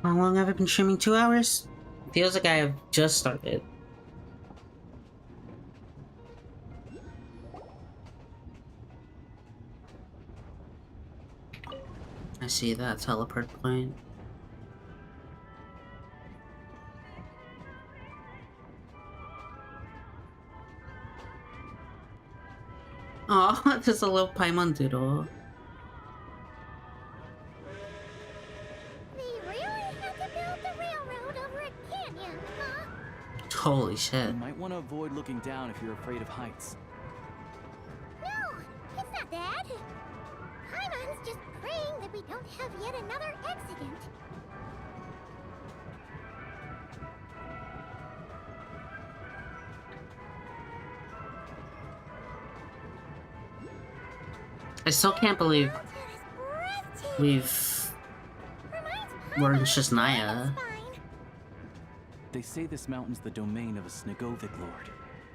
How long have I been streaming? 2 hours? Feels like I have just started. I see that teleport point. Oh, there's a little Paimon doodle. Holy shit. You might want to avoid looking down if you're afraid of heights. No, it's not that. Paimon's just praying that we don't have yet another accident. I still can't believe we're in Shiznia. They say this mountain's the domain of a Snegovic lord.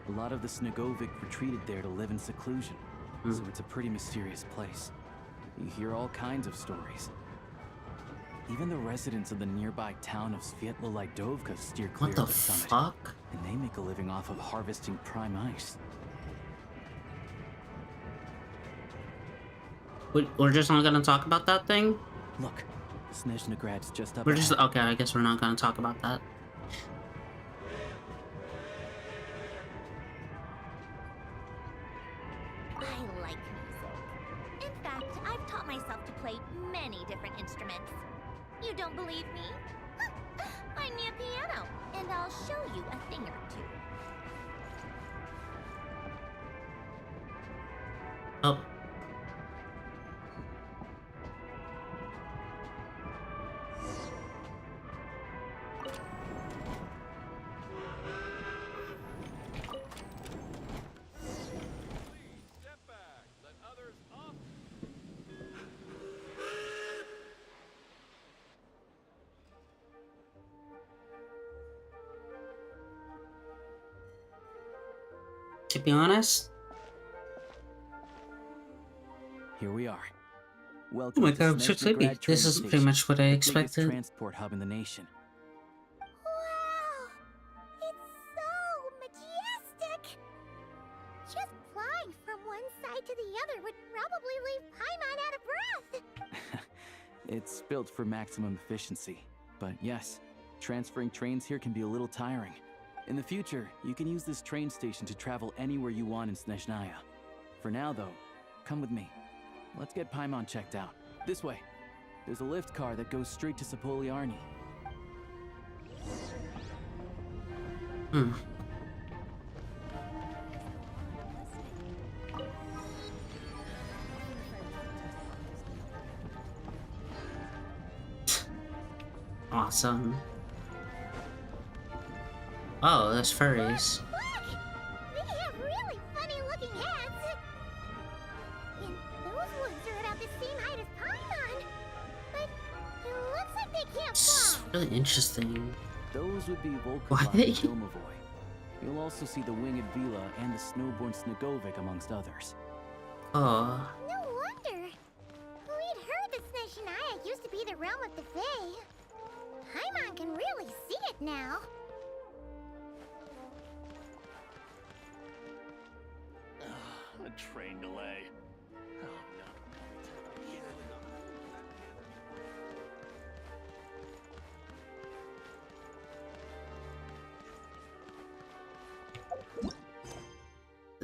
A lot of the Snegovic retreated there to live in seclusion, so it's a pretty mysterious place. You hear all kinds of stories. Even the residents of the nearby town of Svietlo-Lidovka steer clear of the summit. Fuck? And they make a living off of harvesting prime ice. We're just not gonna talk about that thing? Look, Snezhnograd's just up We're just ahead. okay, I guess we're not gonna talk about that. I like music. In fact, I've taught myself to play many different instruments. You don't believe me? Find me a piano, and I'll show you a thing or two. Oh. To be honest, Here we are. oh Welcome my to god, I'm so sleepy. Snezhnegrad This train is pretty station, much what I the biggest expected. transport hub in the nation. Wow! It's so majestic! Just flying from one side to the other would probably leave Paimon out of breath! It's built for maximum efficiency. But yes, transferring trains here can be a little tiring. In the future, you can use this train station to travel anywhere you want in Snezhnaya. For now, though, come with me. Let's get Paimon checked out. This way. There's a lift car that goes straight to Sapoliarni. Hmm. Awesome. Oh, there's furries. Look! They have really funny-looking heads! And those ones are about the same height as Paimon! But it looks like they can't It's fly! really interesting. Those would be Why Volkobot they- and Ilmavoy. You'll also see the Winged Vila and the Snowborn Snegovic amongst others. Oh. No wonder! We'd heard that Snezhnaya used to be the realm of the Fae. Paimon can really see it now. A train delay. Oh no.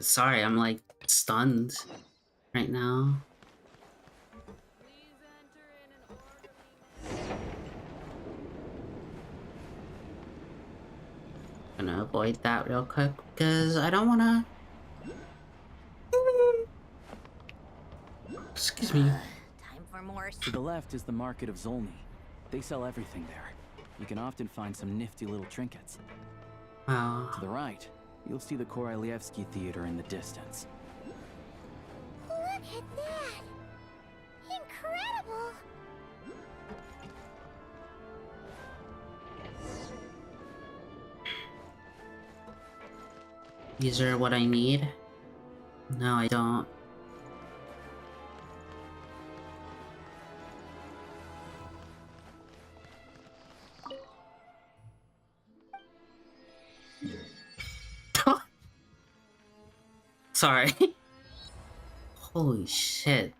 Sorry, I'm like stunned right now. Gonna avoid that real quick because I don't wanna. Excuse me. Time for more. To the left is the Market of Zolny. They sell everything there. You can often find some nifty little trinkets. Wow. To the right, you'll see the Korolievsky Theater in the distance. Look at that! Incredible! These are what I need? No, I don't. Sorry. Holy shit.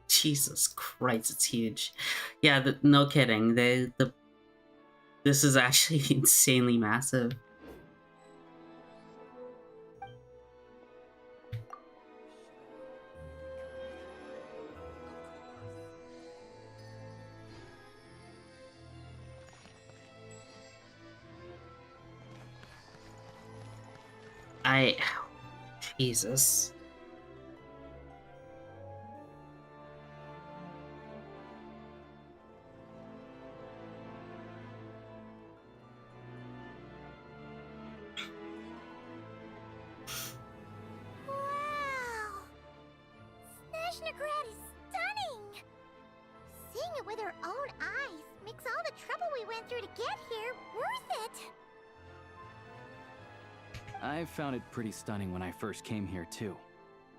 Jesus Christ, it's huge. Yeah, no kidding. This is actually insanely massive. Jesus. Wow! Snezhnegrad is stunning! Seeing it with our own eyes makes all the trouble we went through to get here worth it! I found it pretty stunning when I first came here too.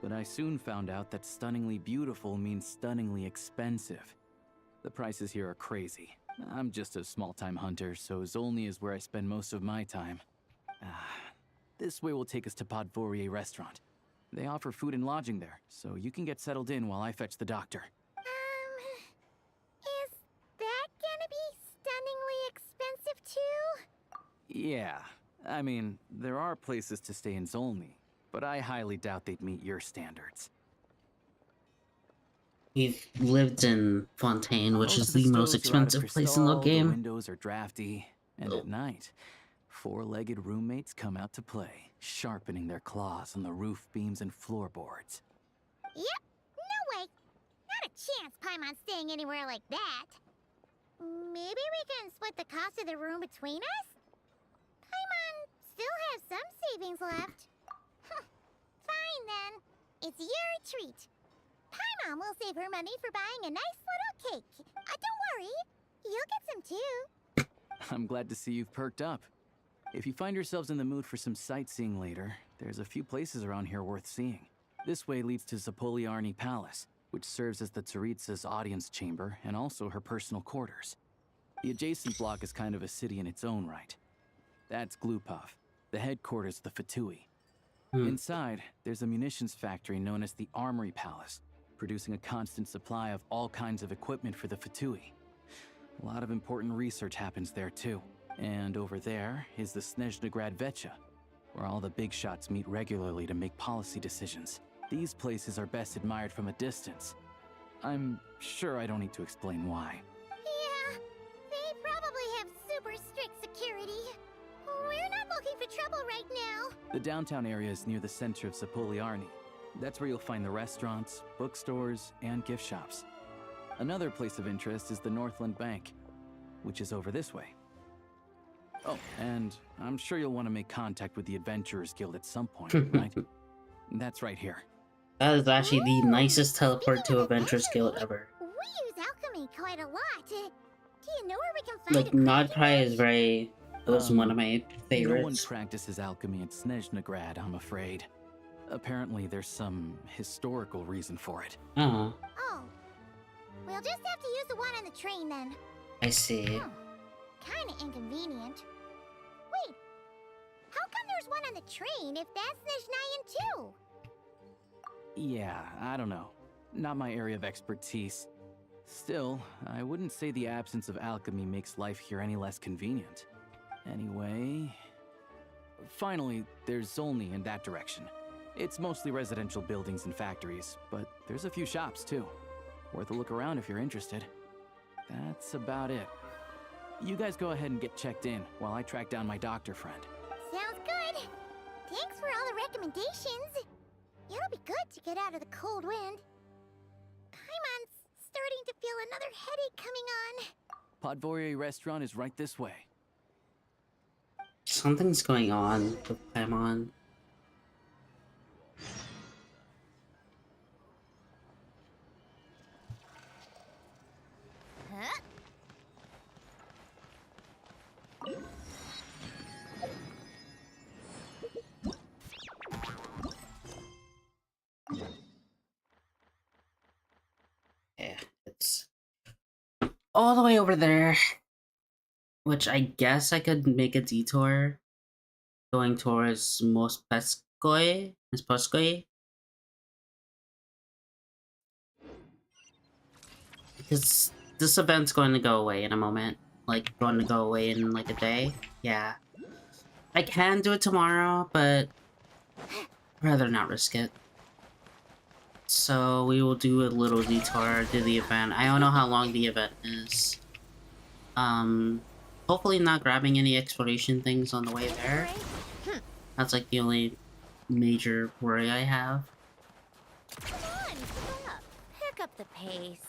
But I soon found out that stunningly beautiful means stunningly expensive. The prices here are crazy. I'm just a small-time hunter, so Zolny is where I spend most of my time. This way will take us to Podvorier restaurant. They offer food and lodging there, so you can get settled in while I fetch the doctor. Is that gonna be stunningly expensive too? Yeah, I mean, there are places to stay in Zolny, but I highly doubt they'd meet your standards. We've lived in Fontaine, which Most is of the most stoves are out of expensive place in the crystal, game. The windows are drafty, and at night, Four-legged roommates come out to play, sharpening their claws on the roof beams and floorboards. Yep, no way. Not a chance Paimon's staying anywhere like that. Maybe we can split the cost of the room between us? Paimon still has some savings left. Fine then. It's your treat. Paimon will save her money for buying a nice little cake. Don't worry, you'll get some too. I'm glad to see you've perked up. If you find yourselves in the mood for some sightseeing later, there's a few places around here worth seeing. This way leads to Zapoliarny Palace, which serves as the Tsaritsa's audience chamber and also her personal quarters. The adjacent block is kind of a city in its own right. That's Glupov, the headquarters of the Fatui. Inside, there's a munitions factory known as the Armory Palace, producing a constant supply of all kinds of equipment for the Fatui. A lot of important research happens there too. And over there is the Snezhnegrad Vecha, where all the big shots meet regularly to make policy decisions. These places are best admired from a distance. I'm sure I don't need to explain why. Yeah, they probably have super strict security. We're not looking for trouble right now. The downtown area is near the center of Zapoliarny. That's where you'll find the restaurants, bookstores, and gift shops. Another place of interest is the Northland Bank, which is over this way. Oh, and I'm sure you'll want to make contact with the Adventurers Guild at some point, right? That's right here. That is actually the nicest teleport to Adventurers Guild ever. We use alchemy quite a lot. Do you know where we can find Like, Nodcry is very... It was one of my favorites. No one practices alchemy at Snezhnegrad, I'm afraid. Apparently, there's some historical reason for it. Oh. Oh. We'll just have to use the one on the train then. I see. Kinda inconvenient. Wait. How come there's one on the train if that's Snezhnayan too? Yeah, I don't know. Not my area of expertise. Still, I wouldn't say the absence of alchemy makes life here any less convenient. Anyway... Finally, there's Zolny in that direction. It's mostly residential buildings and factories, but there's a few shops too. Worth a look around if you're interested. That's about it. You guys go ahead and get checked in while I track down my doctor friend. Sounds good. Thanks for all the recommendations. It'll be good to get out of the cold wind. Paimon's starting to feel another headache coming on. Podvorye restaurant is right this way. Something's going on with Paimon. Huh? Yeah, it's all the way over there. Which I guess I could make a detour going towards Mospetskoye. Because this event's going to go away in a moment. Like, going to go away in like a day. Yeah. I can do it tomorrow, but I'd rather not risk it. So we will do a little detour to the event. I don't know how long the event is. Hopefully not grabbing any exploration things on the way there. That's like the only major worry I have. Come on, keep up. Pick up the pace.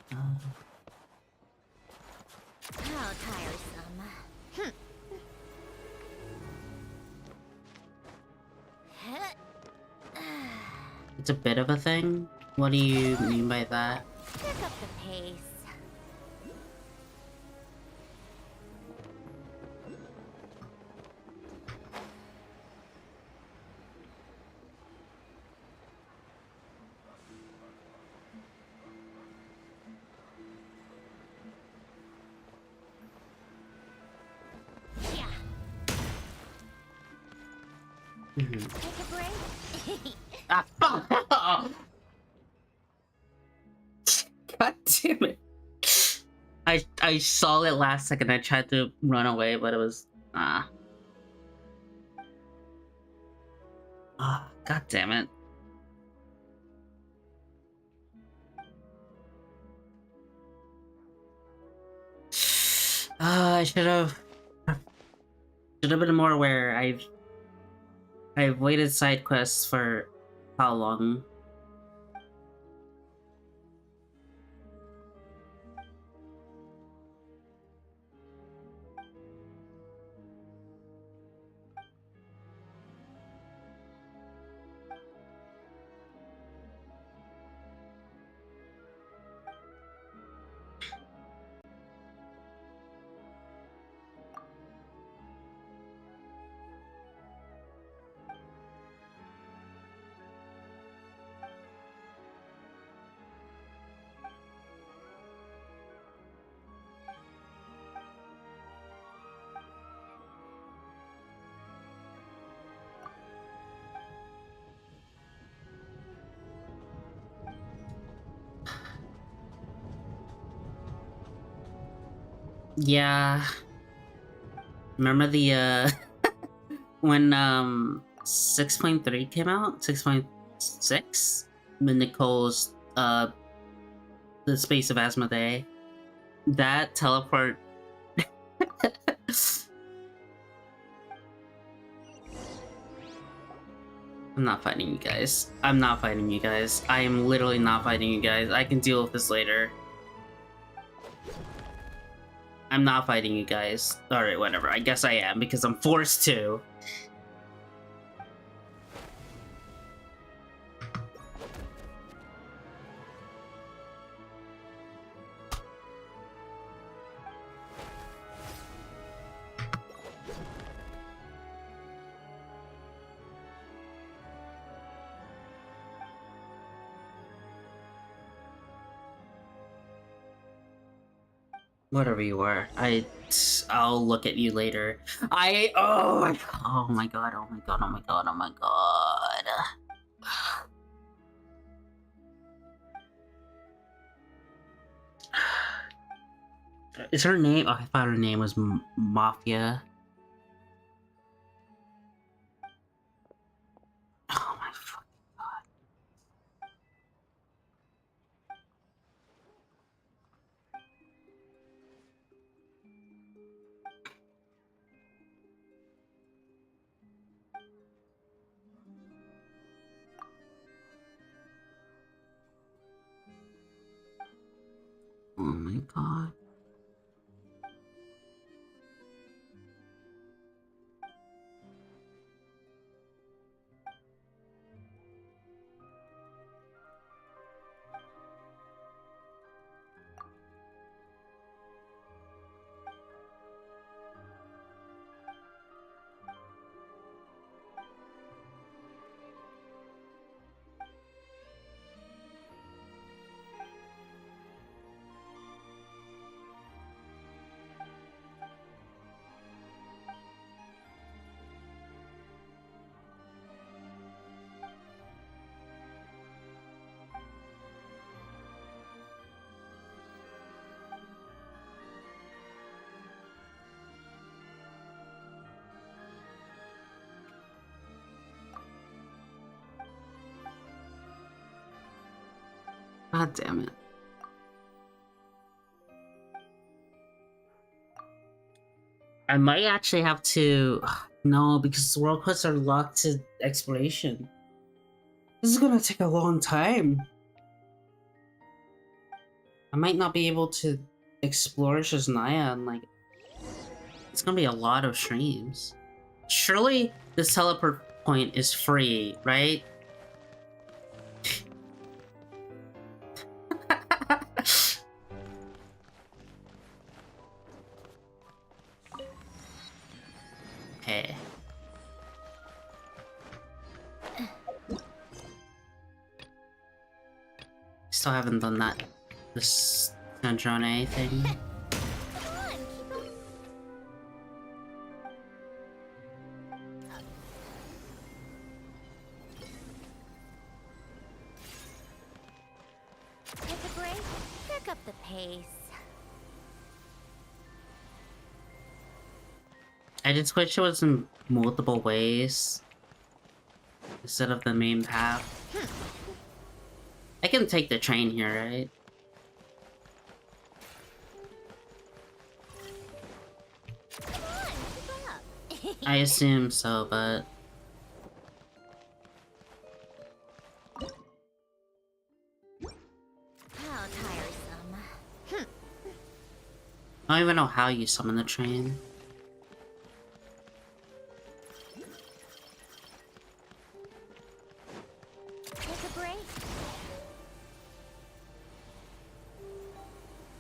How tiresome. It's a bit of a thing? What do you mean by that? Pick up the pace. Take a break. God damn it. I saw it last second. I tried to run away, but it was God damn it. I should have been more aware. I've waited side quests for how long? Yeah. Remember the when 6.3 came out? 6.6? When Nicole's the space of Asmodee. That teleport I'm not fighting you guys. I'm not fighting you guys. I am literally not fighting you guys. I can deal with this later. I'm not fighting you guys. Alright, whatever. I guess I am, because I'm forced to. Whatever you are, I'll look at you later. Oh my god, oh my god, oh my god, oh my god, oh my god. Is her name? Oh, I thought her name was Mafia. Oh my fucking god. Oh my god. God damn it. I might actually have to... No, because world quests are locked to exploration. This is gonna take a long time. I might not be able to explore Shaznia and like... It's gonna be a lot of streams. Surely this teleport point is free, right? Okay. Still haven't done that. This Androne thing. Take a break, pick up the pace. I just wish it was in multiple ways instead of the main path. I can take the train here, right? I assume so, but How tiresome. I don't even know how you summon the train. Take a break.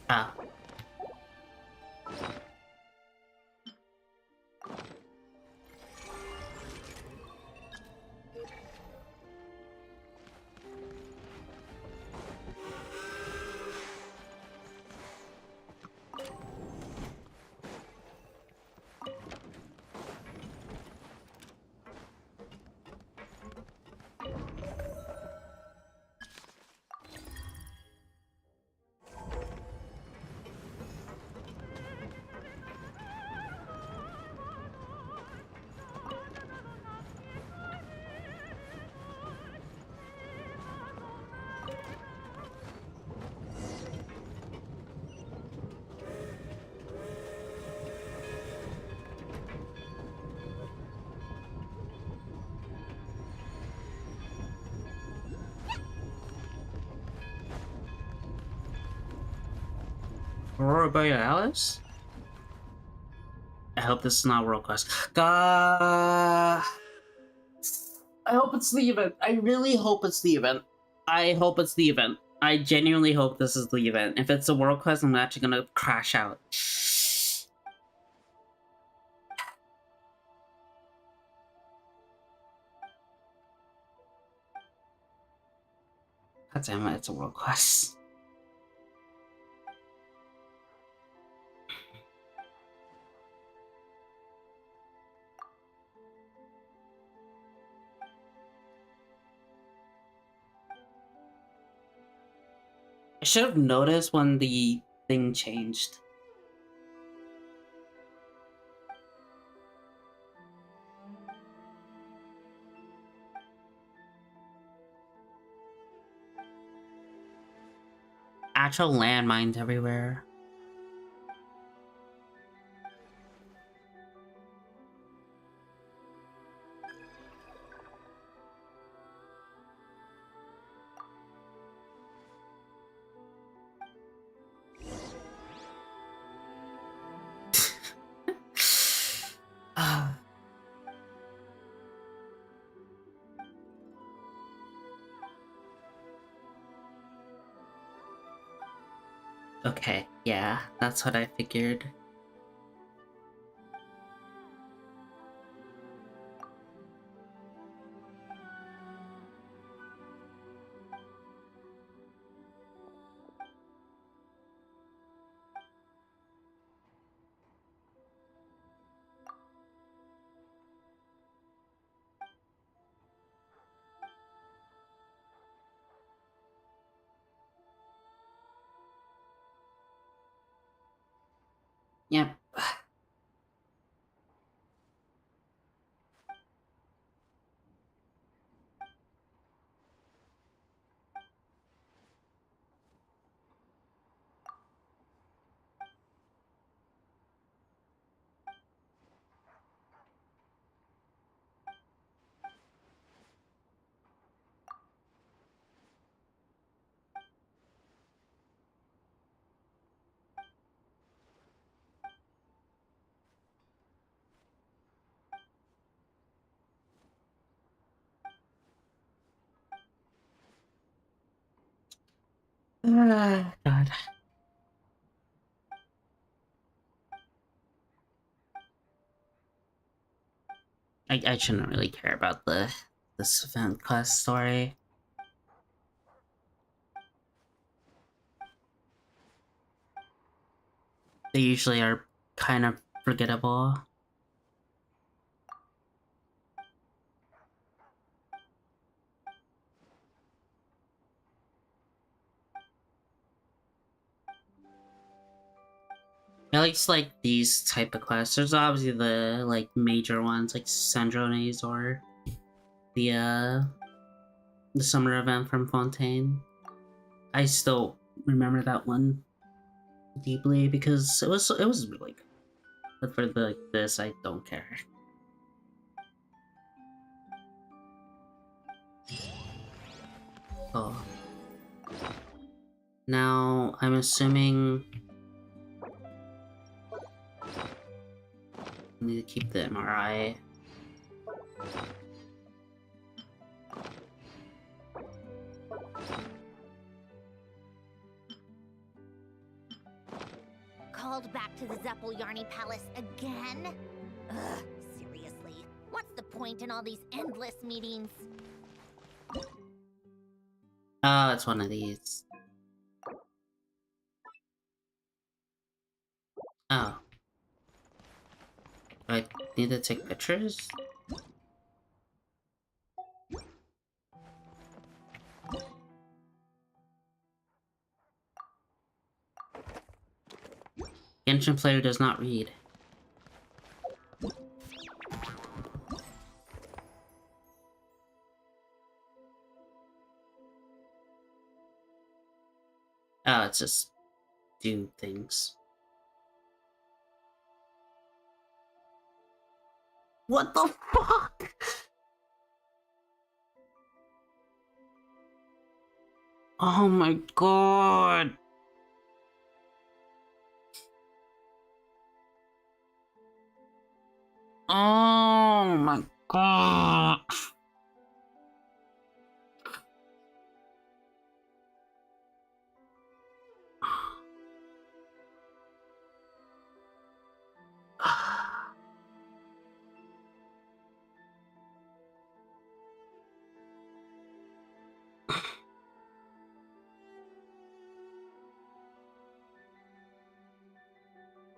Ah. Aurora Borealis? I hope this is not World Quest. God, I hope it's the event. I really hope it's the event. I hope it's the event. I genuinely hope this is the event. If it's a World Quest, I'm actually gonna crash out. God damn it, it's a World Quest. I should have noticed when the thing changed. Actual landmines everywhere. Okay, yeah, that's what I figured. Yep. God. I shouldn't really care about this event quest story. They usually are kind of forgettable. At least like these type of quests. There's obviously the like major ones like Sandrones or the summer event from Fontaine. I still remember that one deeply because it was really good. But for this I don't care. Oh. Now, I'm assuming I need to keep the MRI. Called back to the Zeppel-Yarny Palace again? Ugh, seriously. What's the point in all these endless meetings? Oh, it's one of these. Oh. I need to take pictures? Genshin player does not read. Oh, it's just do things. What the fuck? Oh my god. Oh my god.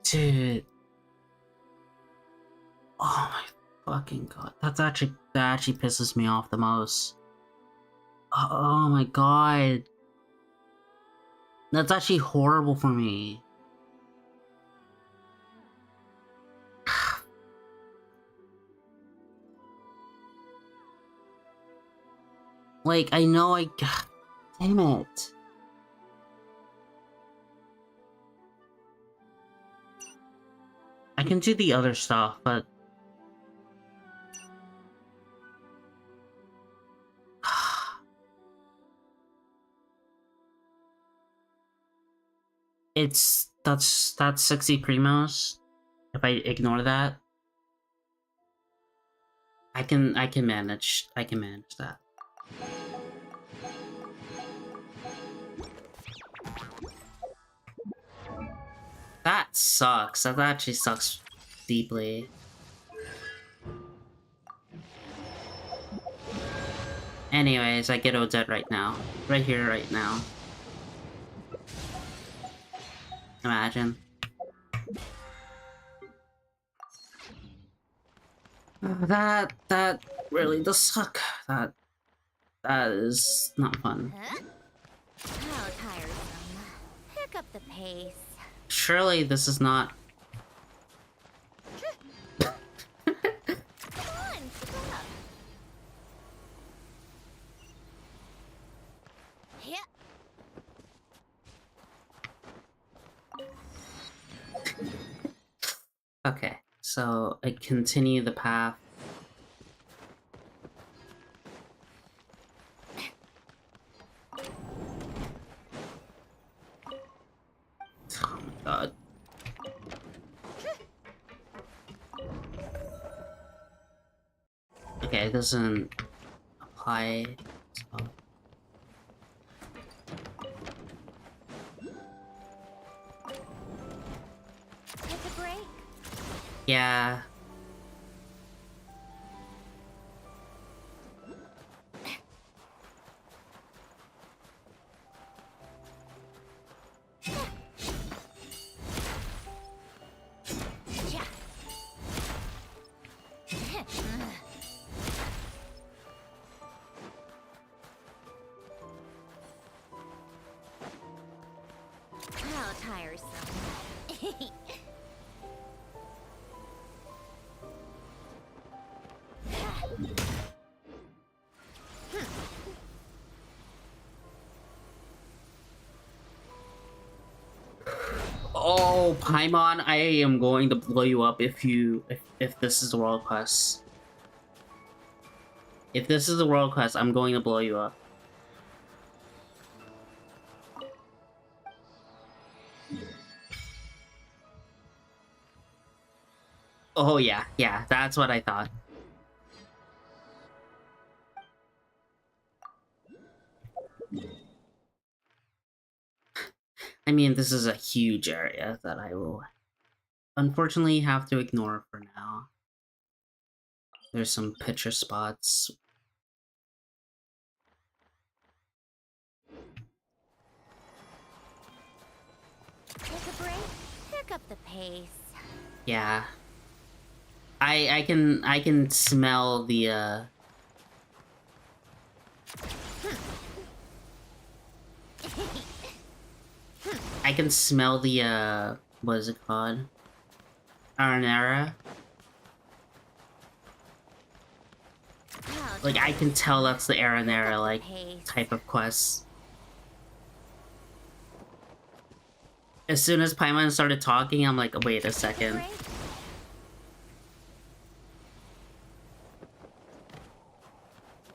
Dude. Oh my fucking god. That actually pisses me off the most. Oh my god. That's actually horrible for me. Like, I know I... Damn it. I can do the other stuff, but... That's 60 primos. If I ignore that, I can manage that. That sucks. That actually sucks deeply. Anyways, I get Odette right now. Right here, right now. Imagine. That really does suck. That is not fun. Huh? How tiresome. Pick up the pace. Surely this is not... Come on, stop. Yeah. Okay, so I continue the path. Oh my god. Okay, it doesn't apply. So. Take a break. Yeah. How tiresome. Oh, Paimon, I am going to blow you up if this is the world quest. If this is the world quest, I'm going to blow you up. Oh yeah, yeah, that's what I thought. I mean, this is a huge area that I will unfortunately have to ignore for now. There's some picture spots. Take a break, pick up the pace. Yeah. I can smell the I can smell the what is it called? Aranera. Like I can tell that's the Aranera like type of quest. As soon as Paimon started talking, I'm like, wait a second.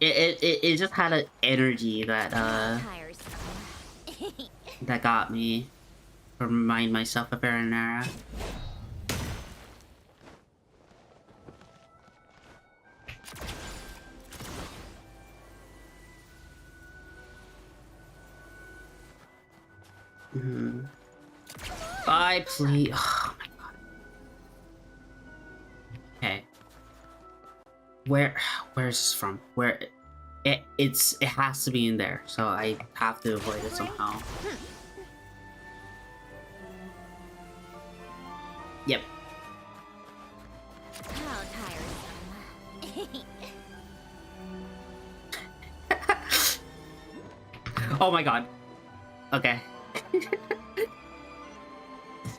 It just had an energy that that got me to remind myself of Aranera. Bye, please. Oh my god. Okay. Where's this from? It has to be in there, so I have to avoid it somehow. Yep. How tiresome. Oh my god. Okay.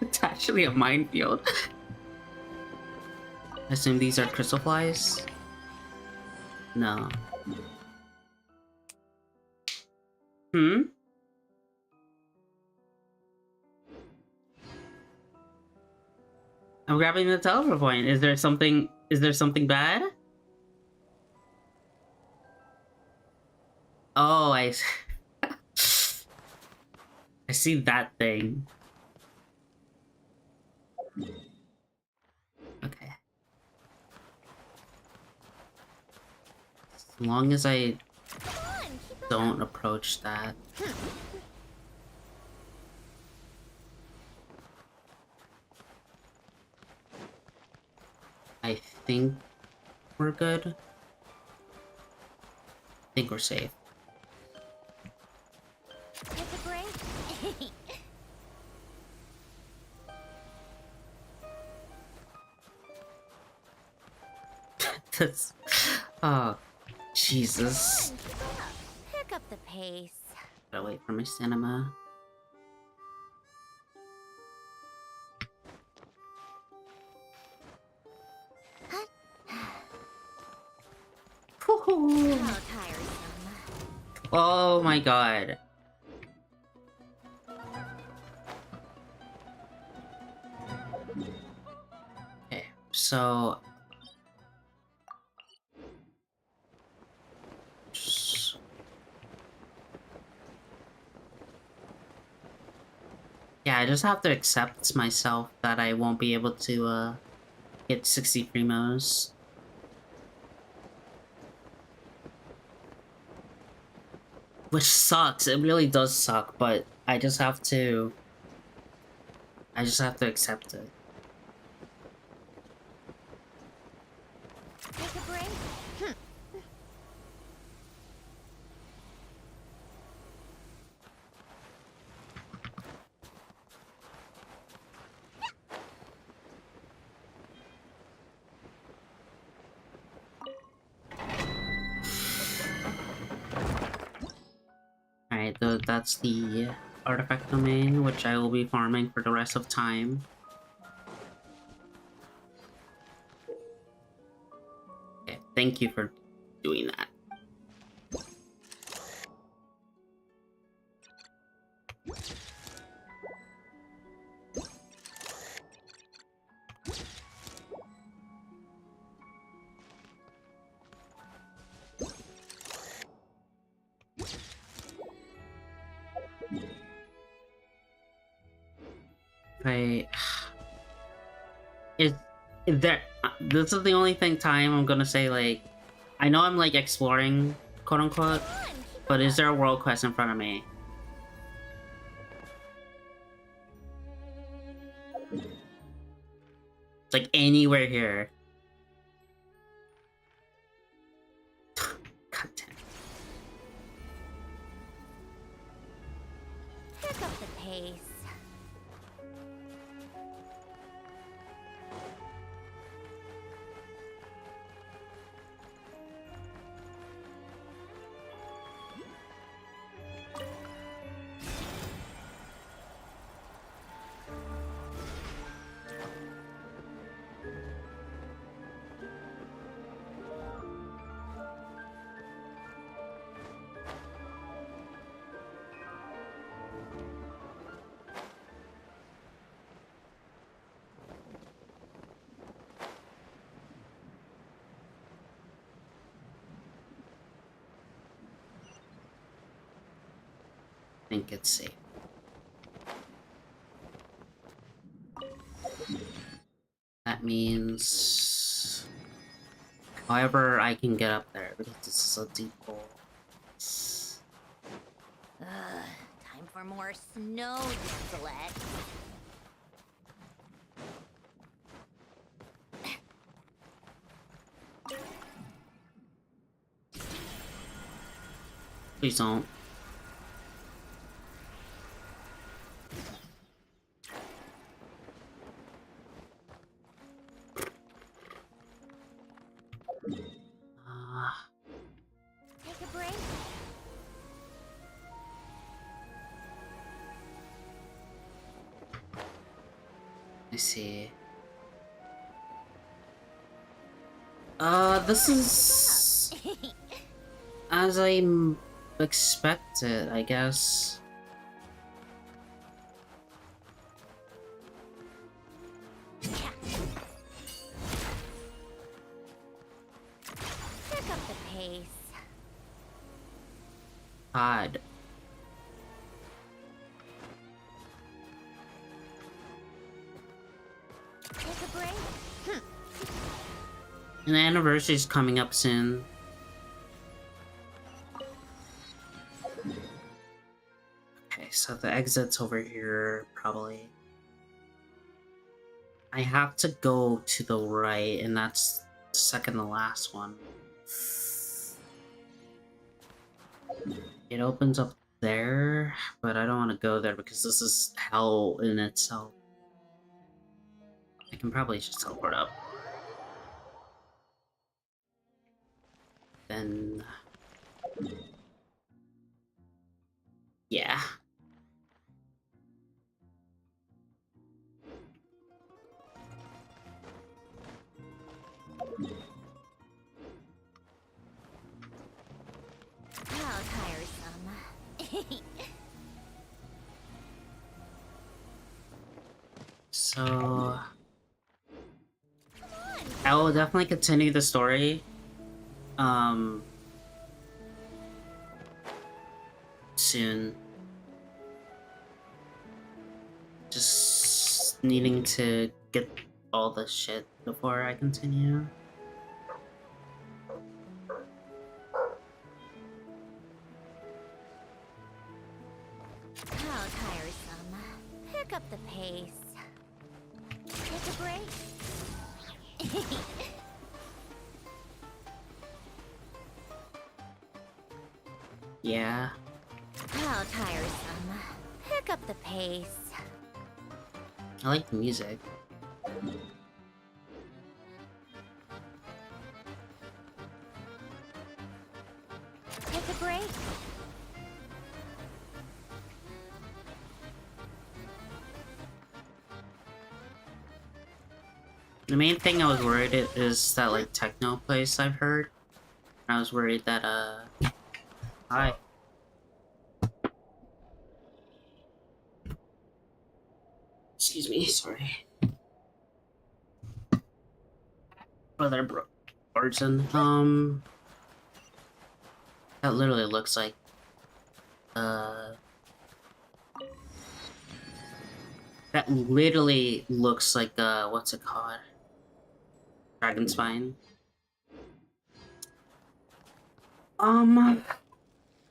It's actually a minefield. I assume these are crystal flies? No. Hmm? I'm grabbing the teleport point. Is there something bad? Oh, I see that thing. Okay. As long as I don't approach that. I think we're good. I think we're safe. Take a break. That's... Oh, Jesus. Pick up the pace. Gotta wait for my cinema. How tiresome. Oh my god. Okay, so... Yeah, I just have to accept myself that I won't be able to, get 60 primos. Which sucks, it really does suck, but I just have to accept it. Take a break. Alright, that's the artifact domain, which I will be farming for the rest of time. Okay, thank you for doing that. I is there. This is the only time I'm gonna say, like, I know I'm like exploring, quote unquote, but is there a world quest in front of me? It's like anywhere here. God damn. Pick up the pace. I think it's safe. That means, however, I can get up there because this is a deep hole. Time for more snow, Gillette. Please don't. Take a break. I see. This is as I expected, I guess. Pick up the pace. Odd. Take a break. And the anniversary's coming up soon. Okay, so the exit's over here, probably. I have to go to the right, and that's second to last one. It opens up there, but I don't want to go there because this is hell in itself. I can probably just teleport up. Then... yeah. How tiresome. So... I will definitely continue the story. Soon. Just needing to get all the shit before I continue. How tiresome. Pick up the pace. Take a break. Yeah. How tiresome. Pick up the pace. I like the music. Take a break. The main thing I was worried is that, like, techno place I've heard. I was worried that, hi. Excuse me, sorry. Brother Barton, that literally looks like, That literally looks like what's it called? Dragon spine.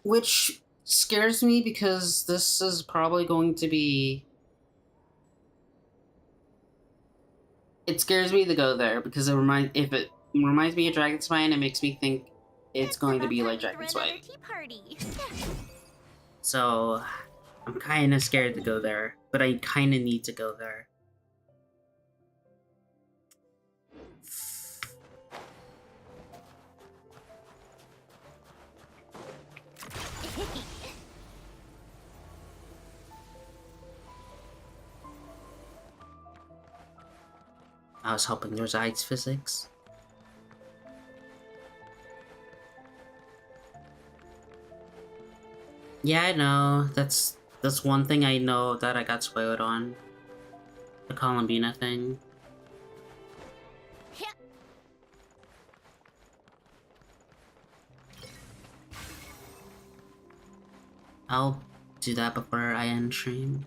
Which scares me because this is probably going to be. It scares me to go there because if it reminds me of Dragon Spine, it makes me think it's going to be like Dragon Spine. So I'm kind of scared to go there, but I kind of need to go there. I was hoping there's ice physics. Yeah, I know. That's one thing I know that I got spoiled on. The Columbina thing. I'll do that before I end stream.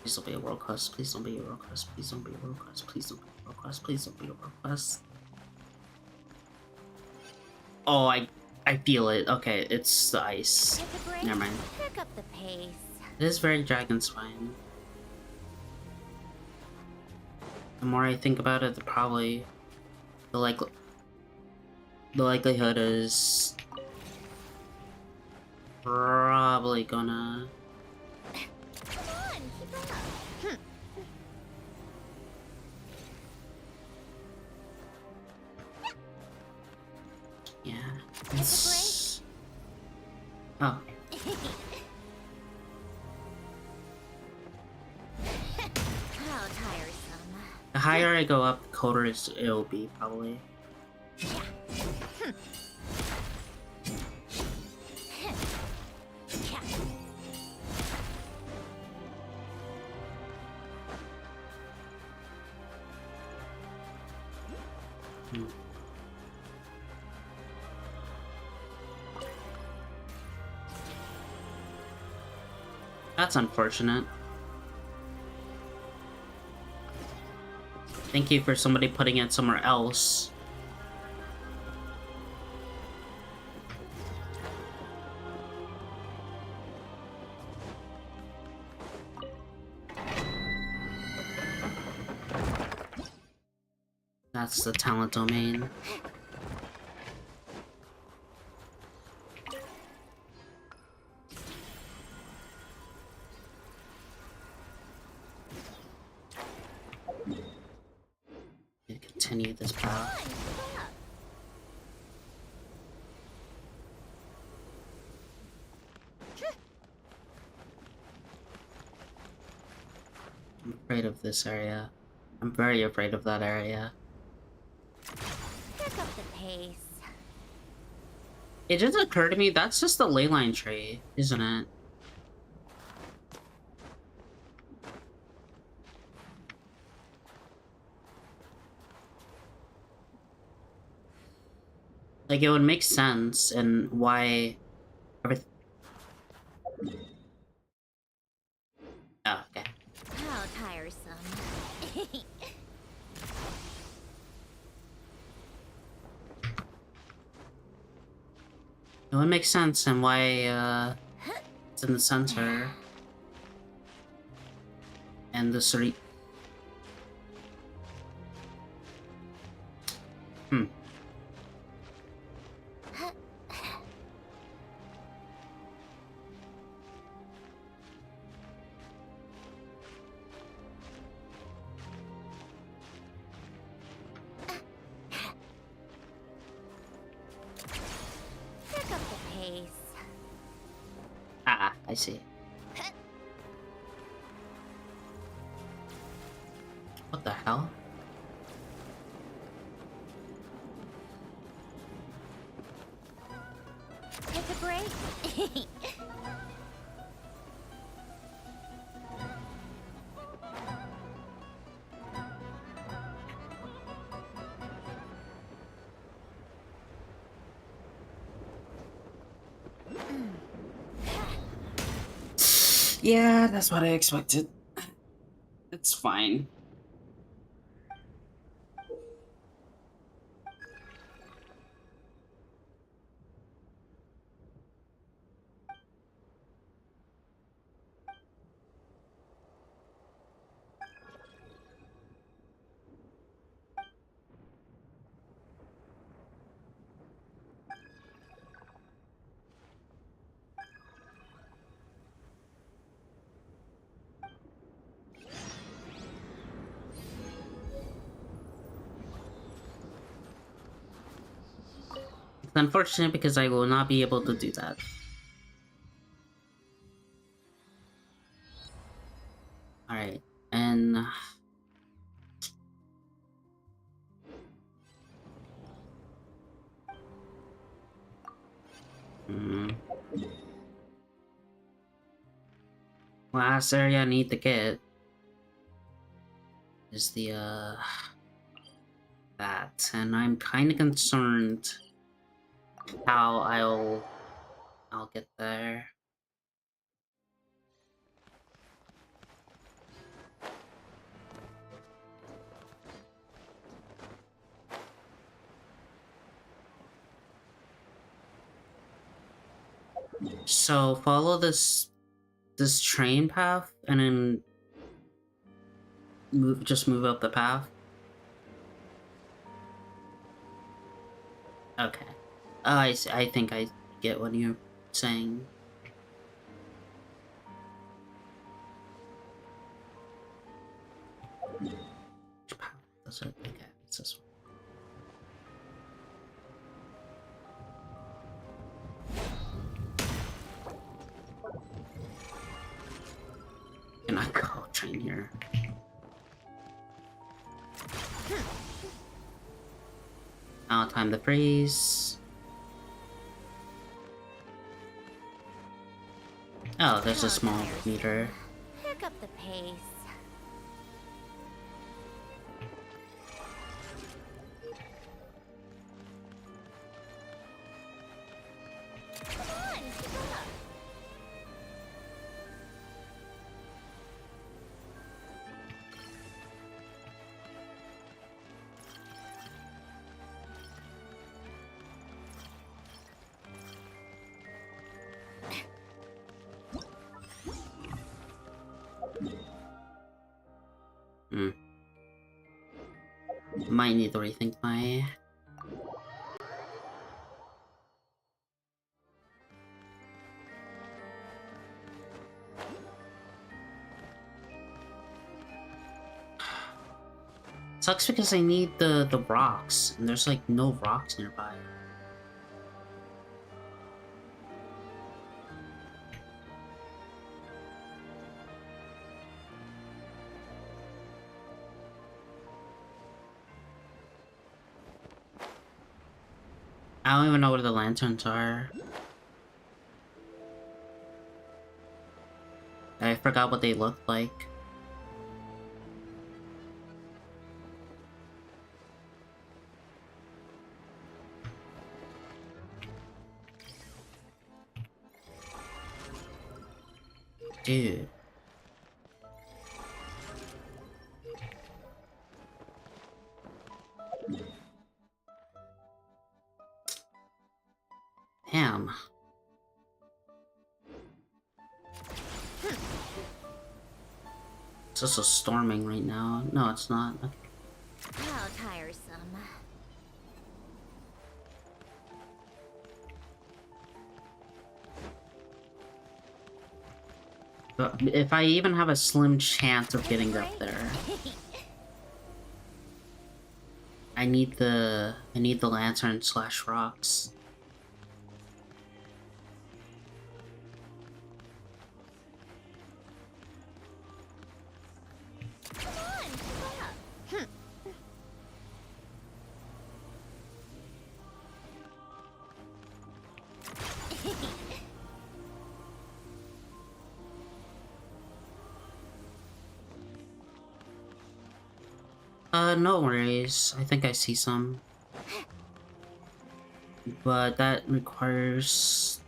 Please don't be a world quest. Please don't be a world quest. Please don't be a world quest. Please don't be a world quest. Please don't be a world quest. Oh, I feel it. Okay, it's the ice. Never mind. Pick up the pace. It is very Dragon Spine. The more I think about it, the likelihood is probably gonna. Come on, keep up. Yeah. It's... Oh. How tiresome. The higher I go up, the colder it'll be, probably. That's unfortunate. Thank you for somebody putting it somewhere else. That's the talent domain. Continue this path. I'm afraid of this area. I'm very afraid of that area. Pick up the pace. It just occurred to me, that's just the leyline tree, isn't it? Like, it would make sense, and why everything... Oh, okay. How tiresome. It would make sense, and why, it's in the center. And the three... Pick up the pace. Ah, I see. What the hell? Take a break. Yeah, that's what I expected. It's fine. It's unfortunate because I will not be able to do that. Alright, and... Last area I need to get is the, that, and I'm kinda concerned how I'll get there. So follow this train path and then move up the path. Okay. I think I get what you're saying. Which path does it? Okay, it's this one. Can I go train here? Now time to freeze. Oh, there's a small meter. Pick up the pace. Come on, keep up. Might need to rethink my... Sucks because I need the rocks, and there's like no rocks nearby. I don't even know where the lanterns are. I forgot what they looked like. Dude. Damn. It's also storming right now. No, it's not. Okay. How tiresome. But if I even have a slim chance of getting up there, I need the lantern / rocks. Come on, keep up. No worries. I think I see some. But that requires...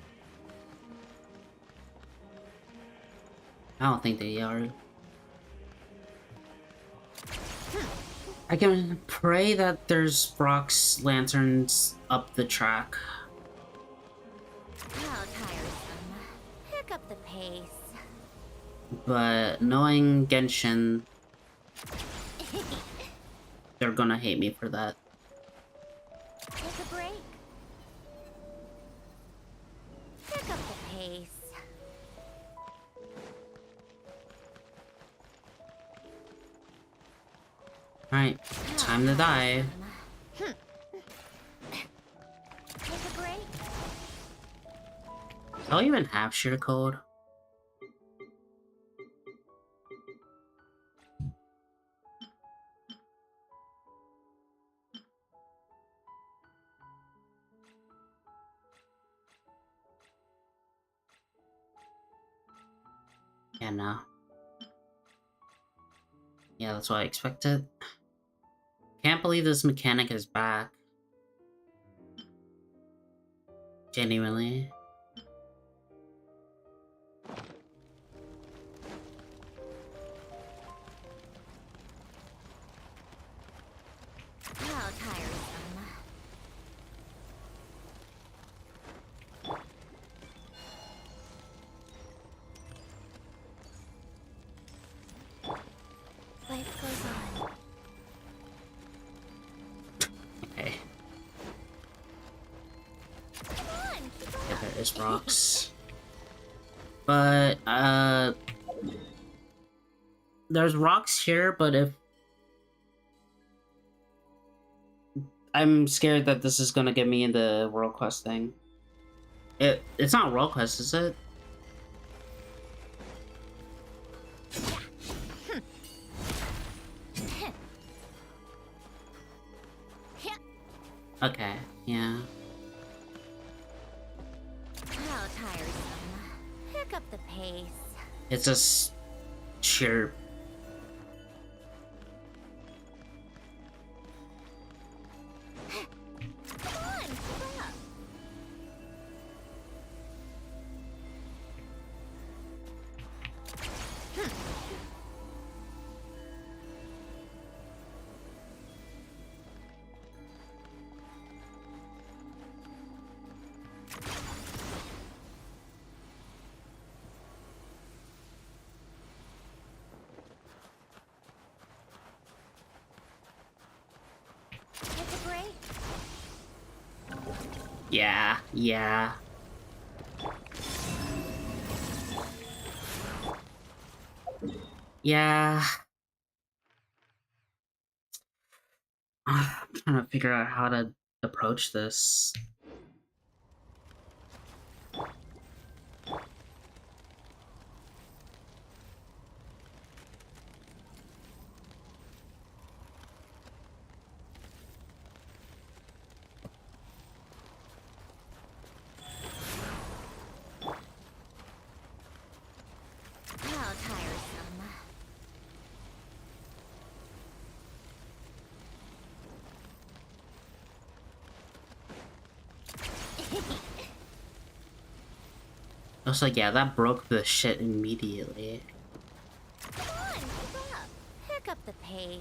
I don't think they are. I can pray that there's rocks lanterns up the track. How tiresome. Pick up the pace. But knowing Genshin, they're gonna hate me for that. Take a break. Pick up the pace. Alright, time to die. Take a break. Do I even have sheer code? Yeah, no. Yeah, that's what I expected. Can't believe this mechanic is back. Genuinely. How tiresome. Life goes on. Okay. Come on, keep Yeah, up. there is rocks. But, there's rocks here, but if... I'm scared that this is gonna get me in the World Quest thing. It's not World Quest, is it? Okay, yeah. How tiresome. Pick up the pace. It's just sheer. Come on, keep up. Take a break. Yeah, yeah. Yeah. I'm trying to figure out how to approach this. How tiresome. I was like, yeah, that broke the shit immediately. Come on, keep up. Pick up the pace.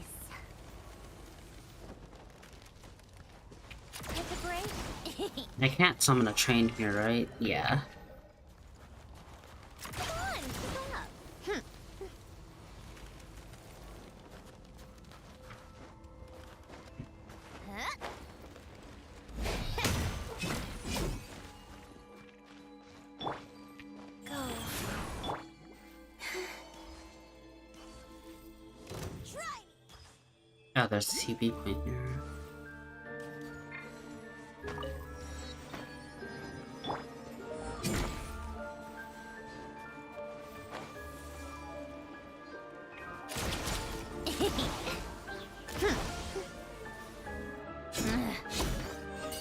Take a break. I can't summon a train here, right? Yeah. Come on, keep up. Huh? Go. Try. Oh, there's a TP point here.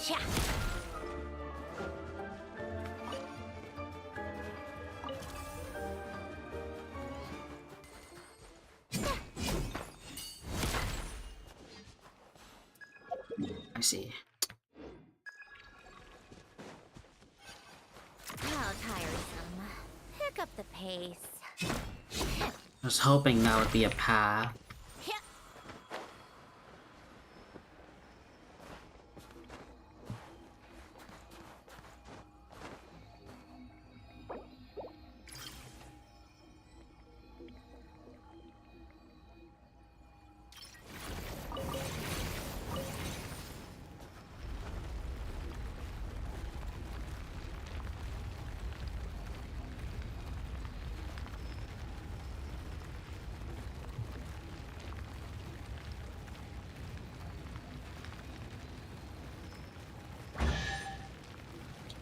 Cha. I see. How tiresome. Pick up the pace. I was hoping that would be a path.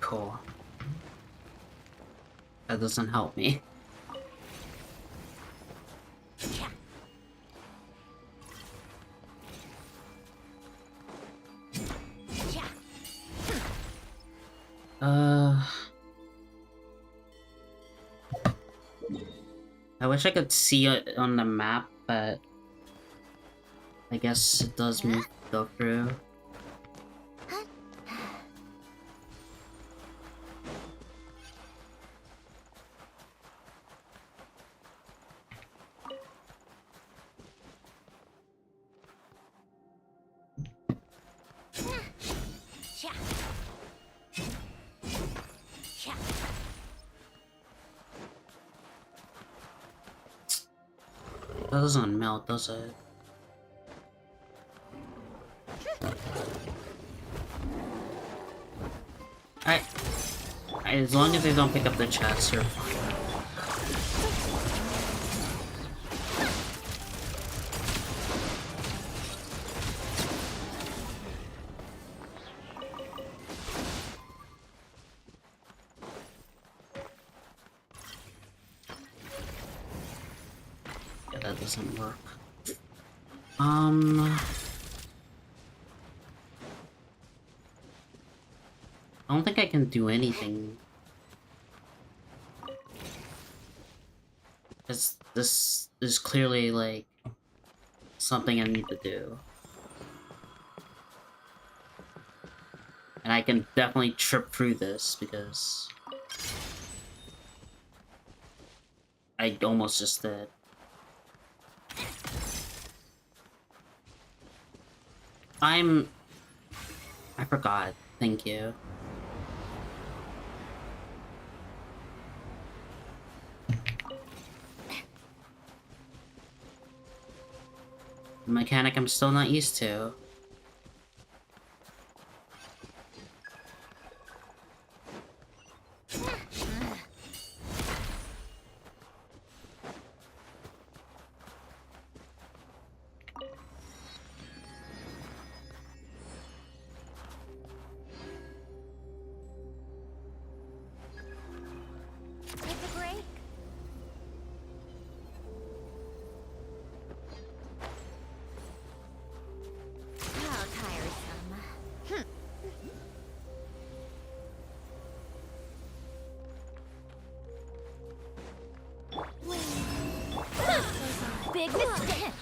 Cool. That doesn't help me. I wish I could see it on the map, but I guess it does move go through. That doesn't melt, does it? As long as they don't pick up the chest, you're fine. Yeah, that doesn't work. I don't think I can do anything. This is clearly, like, something I need to do. And I can definitely trip through this, because I almost just did. I forgot. Thank you. A mechanic I'm still not used to.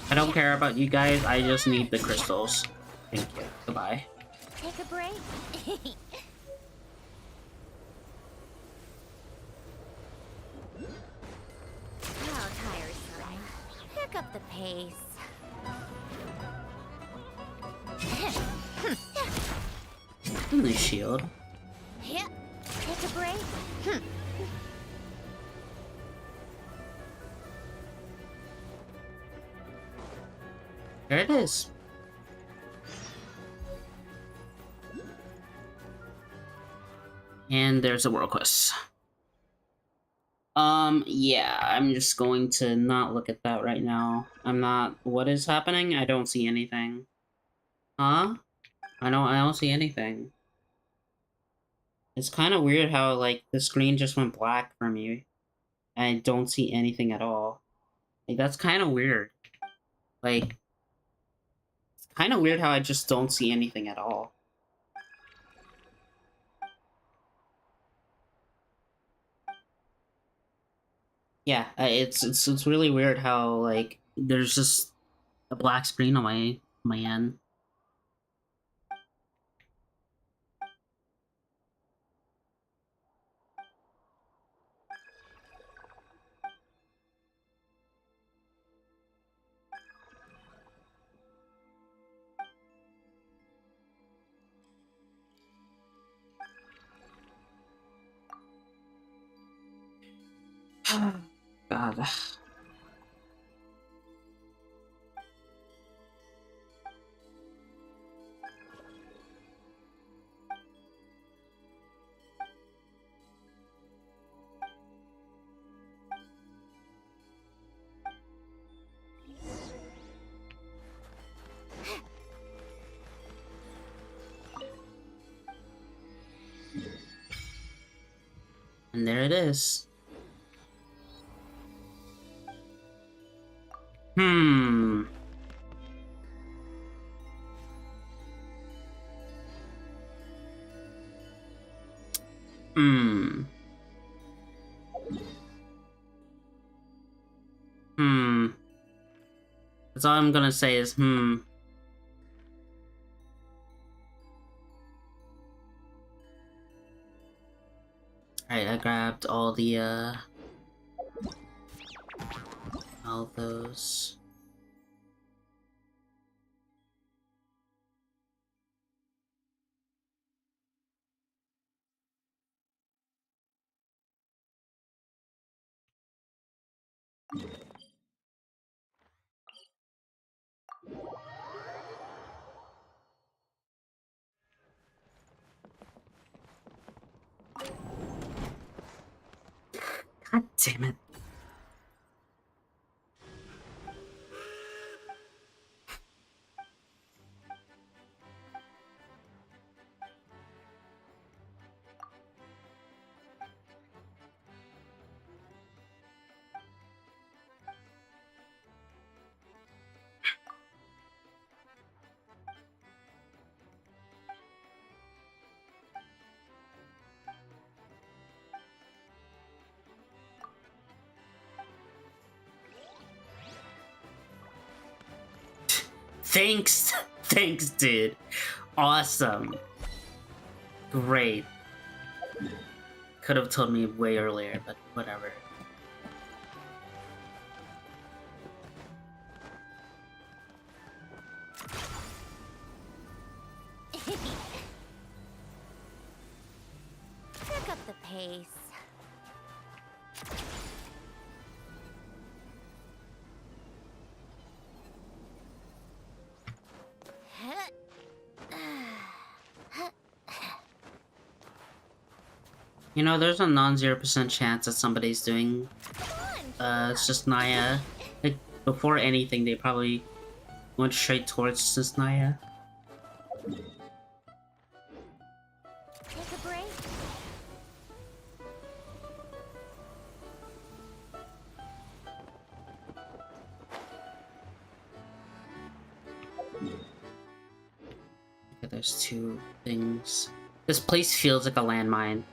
I don't care about you guys, I just need the crystals. Thank you. Goodbye. Take a break. How tiresome. Pick up the pace. Nice shield. Yep. Take a break. There it is. And there's a world quest. Yeah, I'm just going to not look at that right now. I'm not... What is happening? I don't see anything. Huh? I don't see anything. It's kind of weird how, like, the screen just went black for me. I don't see anything at all. Like, that's kind of weird. Like, it's kind of weird how I just don't see anything at all. Yeah, it's really weird how, like, there's just a black screen on my end. God. And there it is. Hmm. Hmm. Hmm. That's all I'm gonna say is hmm. Alright, I grabbed all those. God damn it. Thanks! Thanks, dude. Awesome. Great. Could have told me way earlier, but whatever. Pick up the pace. You know, there's a non-0% chance that somebody's doing it's just Naya. Like, before anything, they probably went straight towards just Naya. Take a break. Okay, there's two things. This place feels like a landmine.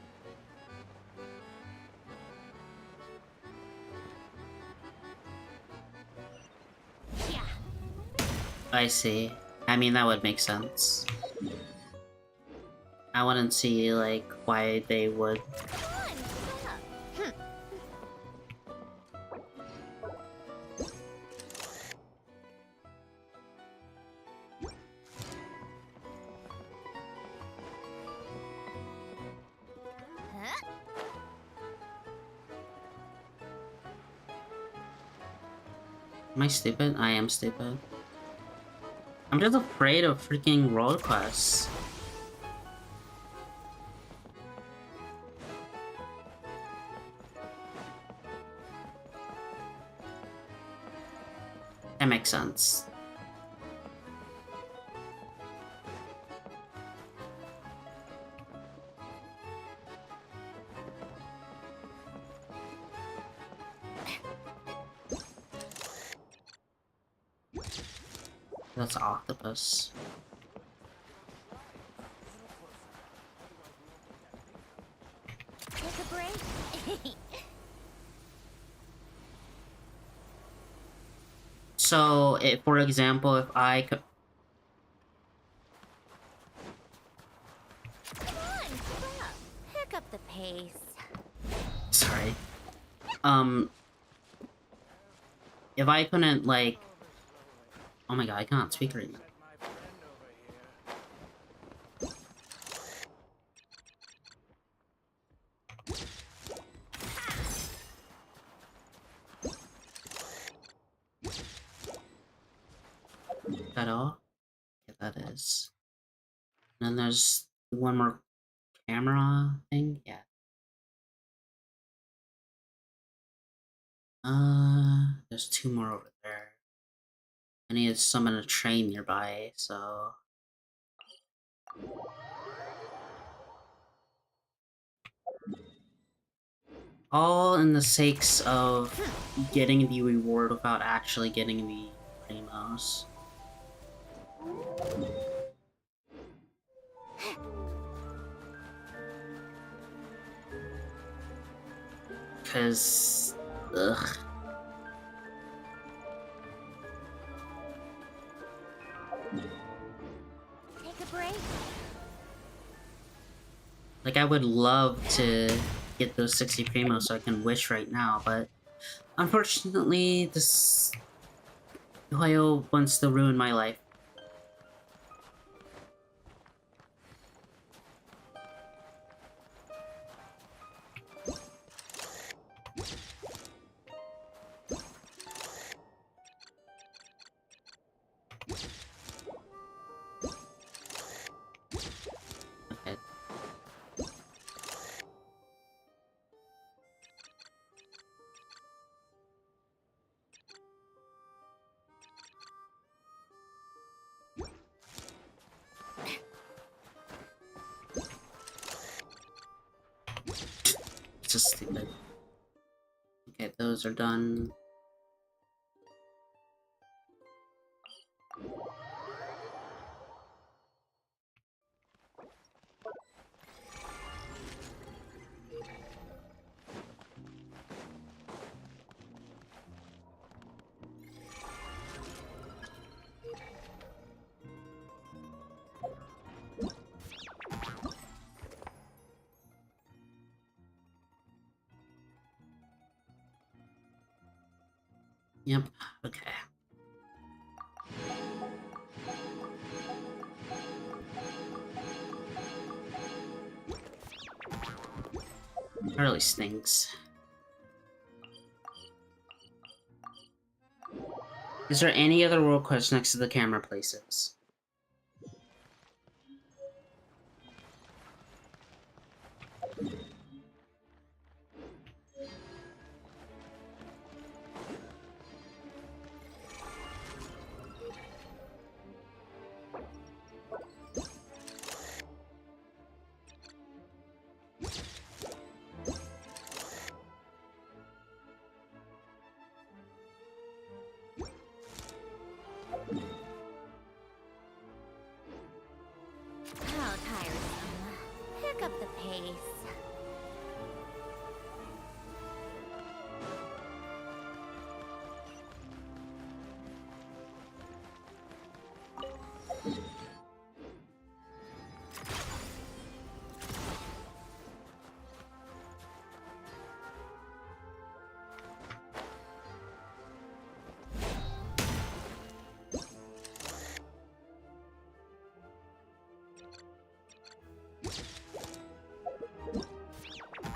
I see. I mean, that would make sense. I wouldn't see, like, why they would. Am I stupid? I am stupid. I'm just afraid of freaking road quests. That makes sense. That's octopus. Take a break. So, for example, if I could... Come on, keep up. Pick up the pace. Sorry. If I couldn't, like... Oh my god, I cannot speak right now. pedal. Yeah, that is. And then there's one more camera thing. Yeah. There's two more over there. I need to summon a train nearby, so. All in the sakes of getting the reward without actually getting the primos. Cause, ugh. Take a break. Like, I would love to get those 60 primos so I can wish right now, but unfortunately, this Ohio wants to ruin my life. Okay. It's just stupid. Okay, those are done. Yep, okay. That really stinks. Is there any other world quest next to the camera places? How tiresome. Pick up the pace.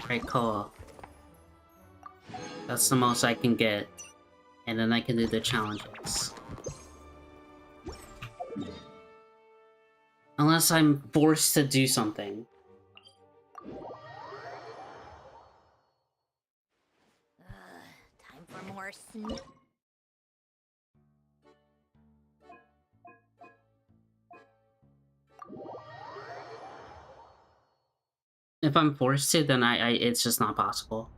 Right, cool. That's the most I can get. And then I can do the challenges. Unless I'm forced to do something. Time for more snoop. If I'm forced to, then it's just not possible.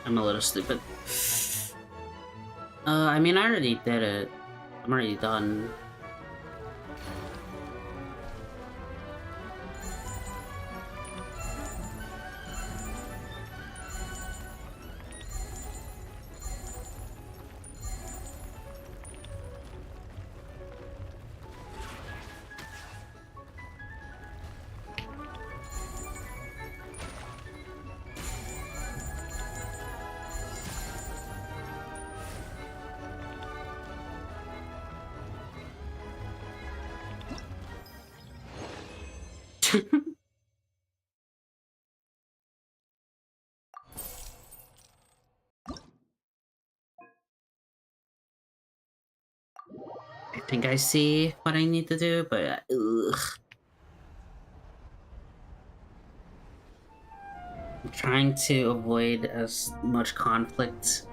I'm a little stupid. I mean, I already did it. I'm already done. I think I see what I need to do, but ugh. I'm trying to avoid as much conflict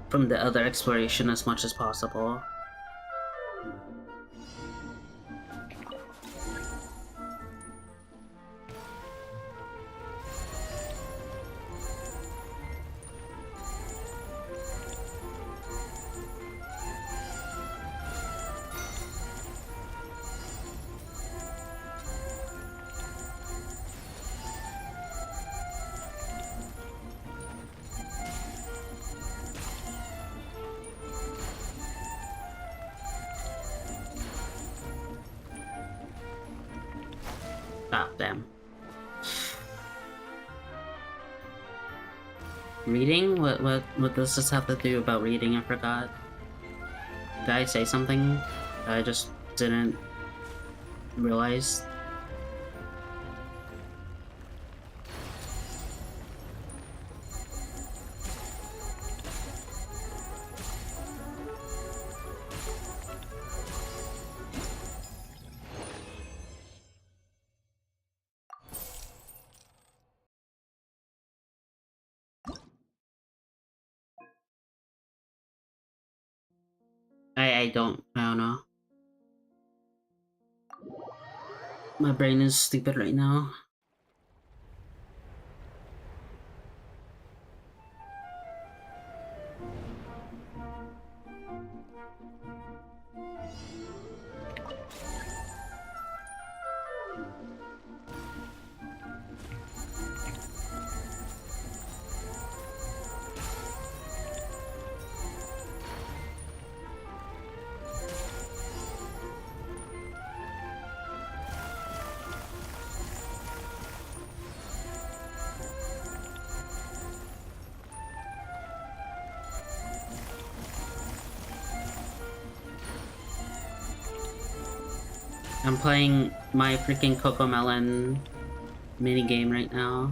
from the other exploration as much as possible. Stop them. Reading? What does this have to do about reading? I forgot. Did I say something that I just didn't realize? I don't know. My brain is stupid right now. I'm playing my freaking Cocomelon minigame right now.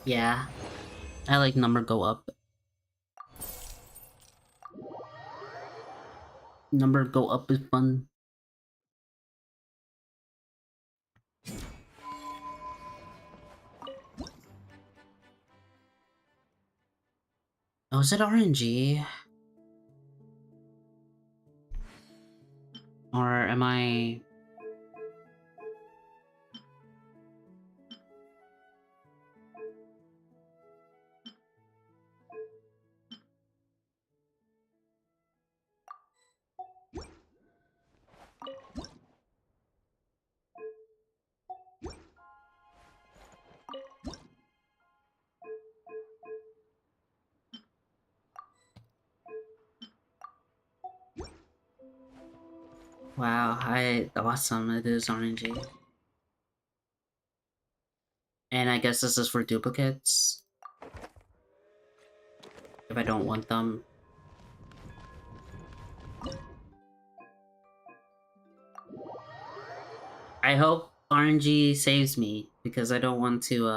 Yeah, I like number go up. Number go up is fun. Oh, is it RNG? Or am I... Wow, awesome, it is RNG. And I guess this is for duplicates. if I don't want them. I hope RNG saves me, because I don't want to,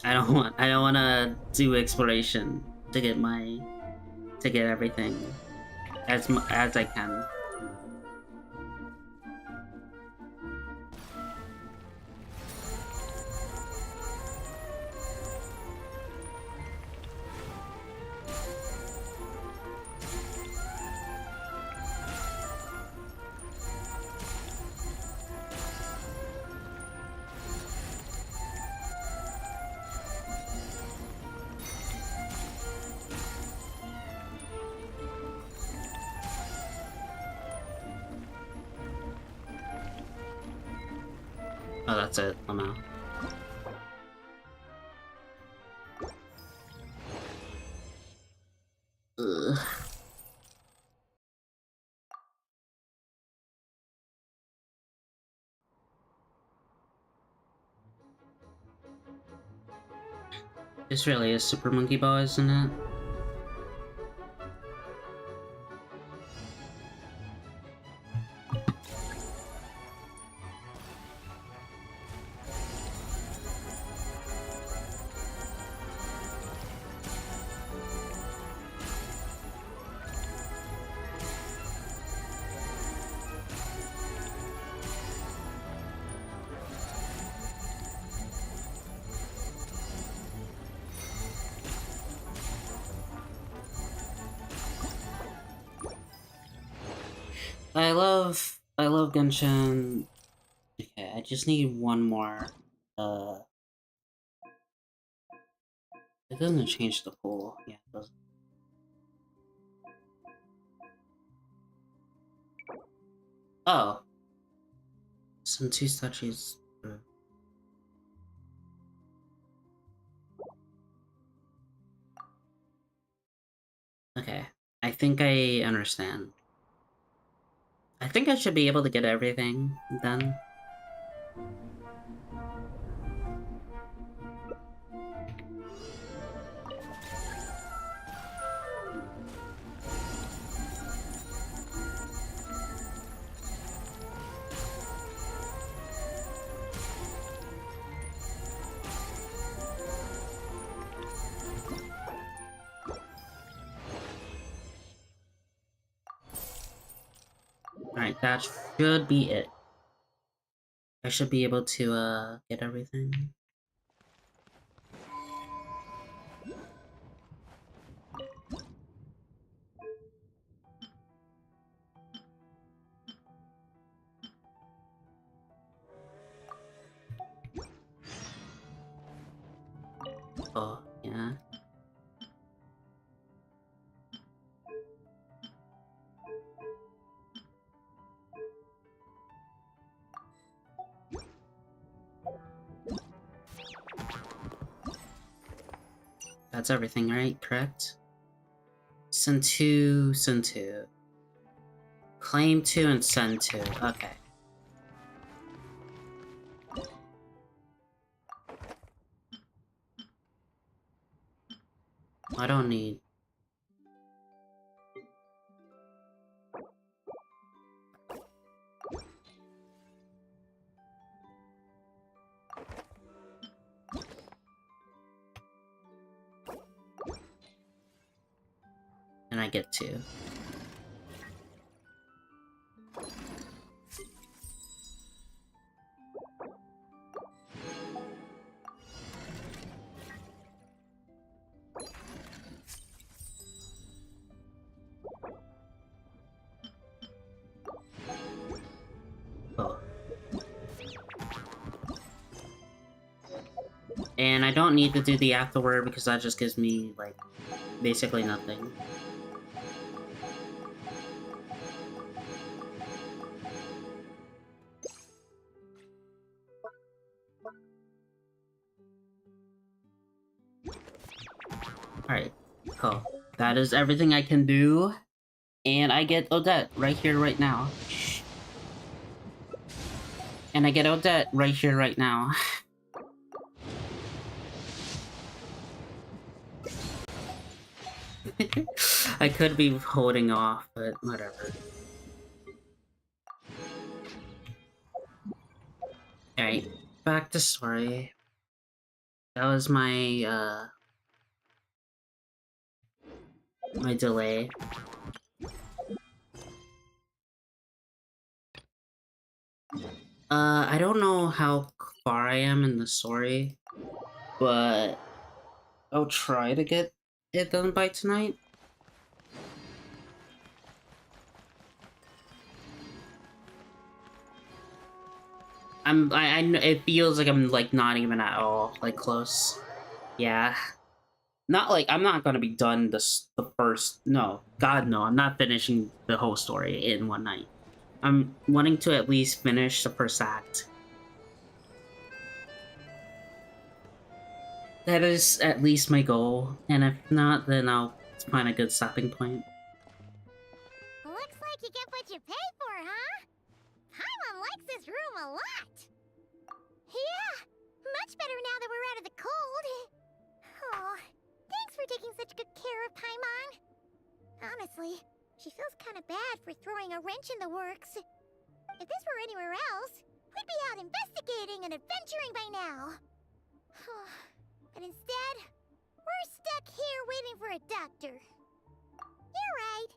I don't want to do exploration to get everything as I can. Oh, that's it. I'm out. Ugh. This really is Super Monkey Ball, isn't it? I love Genshin. Okay, I just need one more. It doesn't change the pool. Yeah, it doesn't. Oh. Some 2 statues. Okay. I think I understand. I think I should be able to get everything done. Alright, that should be it. I should be able to, get everything. Oh, yeah. That's everything, right? Correct? Send 2, send 2. Claim 2 and send 2. Okay. I don't need... And I get 2. Oh. And I don't need to do the afterward because that just gives me, like, basically nothing. Alright, cool. That is everything I can do. And I get Odette right here, right now. And I get Odette right here, right now. I could be holding off, but whatever. Alright, back to story. That was my, my delay. I don't know how far I am in the story, but I'll try to get it done by tonight. I it feels like I'm, like, not even at all, like, close. Yeah. Not like, I'm not gonna be done the first, no, God no, I'm not finishing the whole story in one night. I'm wanting to at least finish the first act. That is at least my goal, and if not, then I'll find a good stopping point. Looks like you get what you pay for, huh? Paimon likes this room a lot. Yeah, much better now that we're out of the cold. Oh, thanks for taking such good care of Paimon. Honestly, she feels kind of bad for throwing a wrench in the works. If this were anywhere else, we'd be out investigating and adventuring by now. But instead, we're stuck here waiting for a doctor. You're right.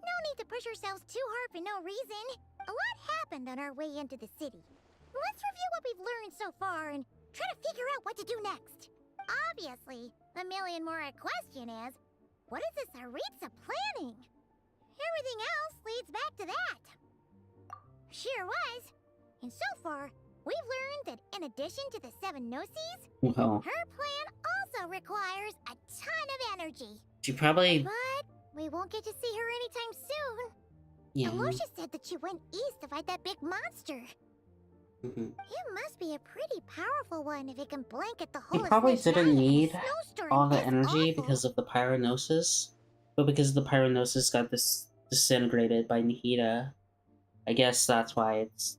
No need to push ourselves too hard for no reason. A lot happened on our way into the city. Let's review what we've learned so far and try to figure out what to do next. Obviously, the million more question is, what is this Aritza planning? Everything else leads back to that. Sure was. And so far, we've learned that in addition to the 7 Gnosis, Well, her plan also requires a ton of energy. she probably... But we won't get to see her anytime soon. Yeah. Alosha said that she went east to fight that big monster. It must be a pretty powerful one if it can blanket the whole He probably didn't need snowstorm all the this energy awful. because of the Pyranosis, but because the Pyranosis got disintegrated by Nihida, I guess that's why it's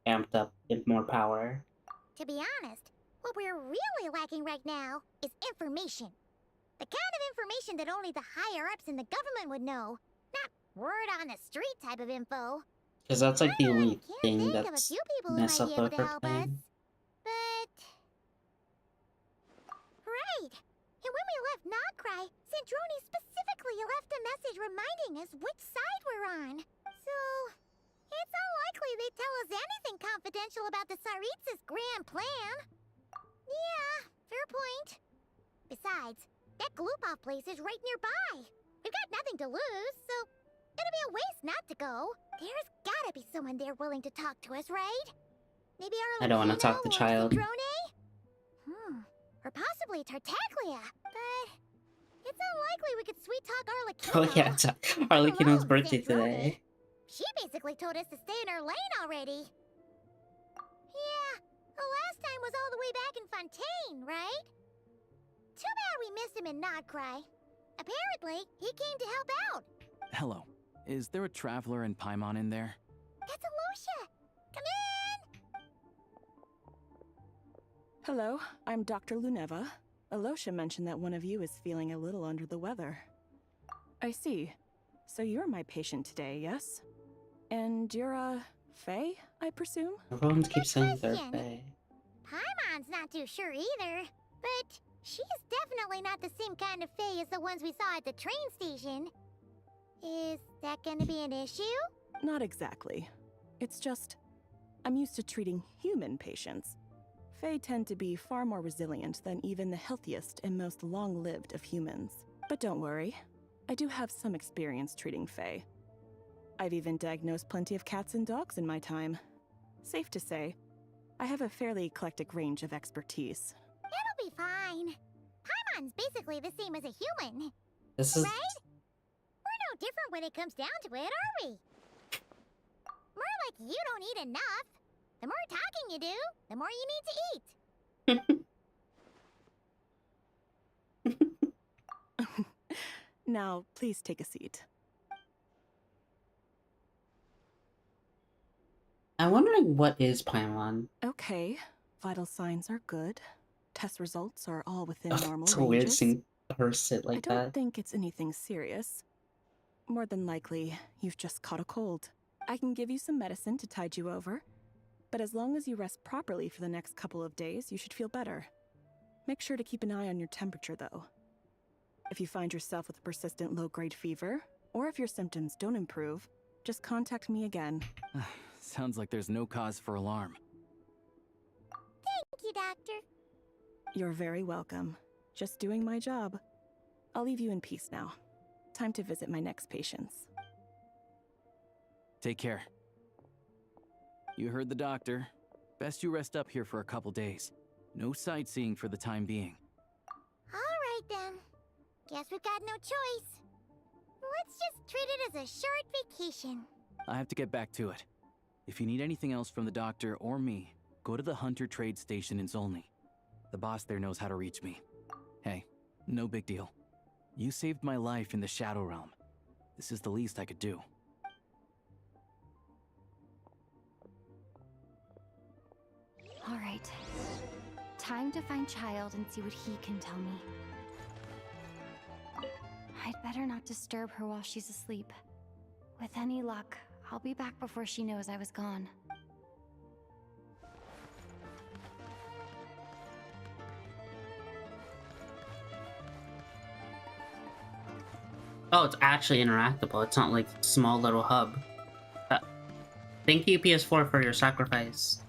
amped up in more power. To be honest, what we're really lacking right now is information. The kind of information that only the higher-ups in the government would know, not word-on-the-street type of info. Because that's like the only thing Think of a that's few people who messed might be up able with to her help us. plan. But... Right! And when we left Nogcry, Zandroni specifically left a message reminding us which side we're on. So... it's unlikely they'd tell us anything confidential about the Tsaritsa's grand plan. Yeah, fair point. Besides, that Gloopov place is right nearby. We've got nothing to lose, so it'll be a waste not to go. There's gotta be someone there willing to talk to us, right? Maybe I don't want to talk to or child. Zandrone? Or possibly Tartaglia. But it's unlikely we could sweet-talk Arlecchino. Oh yeah, it's Arlecchino's birthday today. She basically told us to stay in her lane already. Yeah, the last time was all the way back in Fontaine, right? Too bad we missed him in Nogcry. Apparently, he came to help out. Hello. Is there a traveler in Paimon in there? That's Alosha! Come in! Hello, I'm Dr. Luneva. Alosha mentioned that one of you is feeling a little under the weather. I see. So you're my patient today, yes? And you're, Faye, I presume? Everyone keeps saying they're Faye. Paimon's not too sure either, but she's definitely not the same kind of Fae as the ones we saw at the train station. Is that gonna be an issue? Not exactly. It's just, I'm used to treating human patients. Fae tend to be far more resilient than even the healthiest and most long-lived of humans. But don't worry, I do have some experience treating Fae. I've even diagnosed plenty of cats and dogs in my time. Safe to say, I have a fairly eclectic range of expertise. It'll be fine. Paimon's basically the same as a human. This is... Right? We're no different when it comes down to it, are we? More like you don't eat enough. The more talking you do, the more you need to eat. Now, please take a seat. I'm wondering what is Paimon? Okay, vital signs are good. Test results are all within normal It's a weird ranges. scene. her sit I like don't that. think it's anything serious. More than likely, you've just caught a cold. I can give you some medicine to tide you over, but as long as you rest properly for the next couple of days, you should feel better. Make sure to keep an eye on your temperature, though. If you find yourself with a persistent low-grade fever, or if your symptoms don't improve, just contact me again. Sounds like there's no cause for alarm. Thank you, Doctor. You're very welcome. Just doing my job. I'll leave you in peace now. Time to visit my next patients. Take care. You heard the doctor. Best you rest up here for a couple days. No sightseeing for the time being. All right, then. Guess we've got no choice. Let's just treat it as a short vacation. I have to get back to it. If you need anything else from the doctor or me, go to the Hunter Trade Station in Zolny. The boss there knows how to reach me. Hey, no big deal. You saved my life in the Shadow Realm. This is the least I could do. All right. Time to find Child and see what he can tell me. I'd better not disturb her while she's asleep. With any luck, I'll be back before she knows I was gone. Oh, it's actually interactable. It's not like a small little hub. Thank you, PS4, for your sacrifice.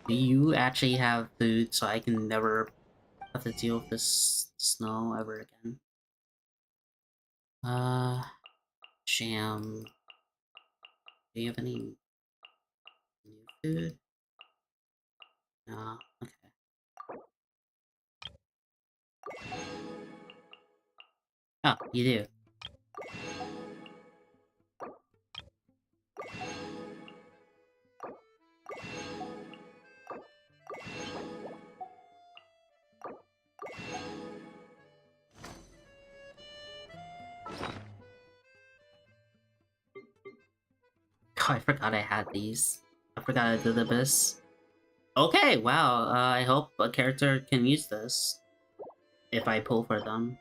Do you actually have food so I can never have to deal with this snow ever again? Jam. Do you have any new food? No, okay. Oh, you do. Oh, I forgot I had these. I forgot I did this. Okay, wow. I hope a character can use this if I pull for them.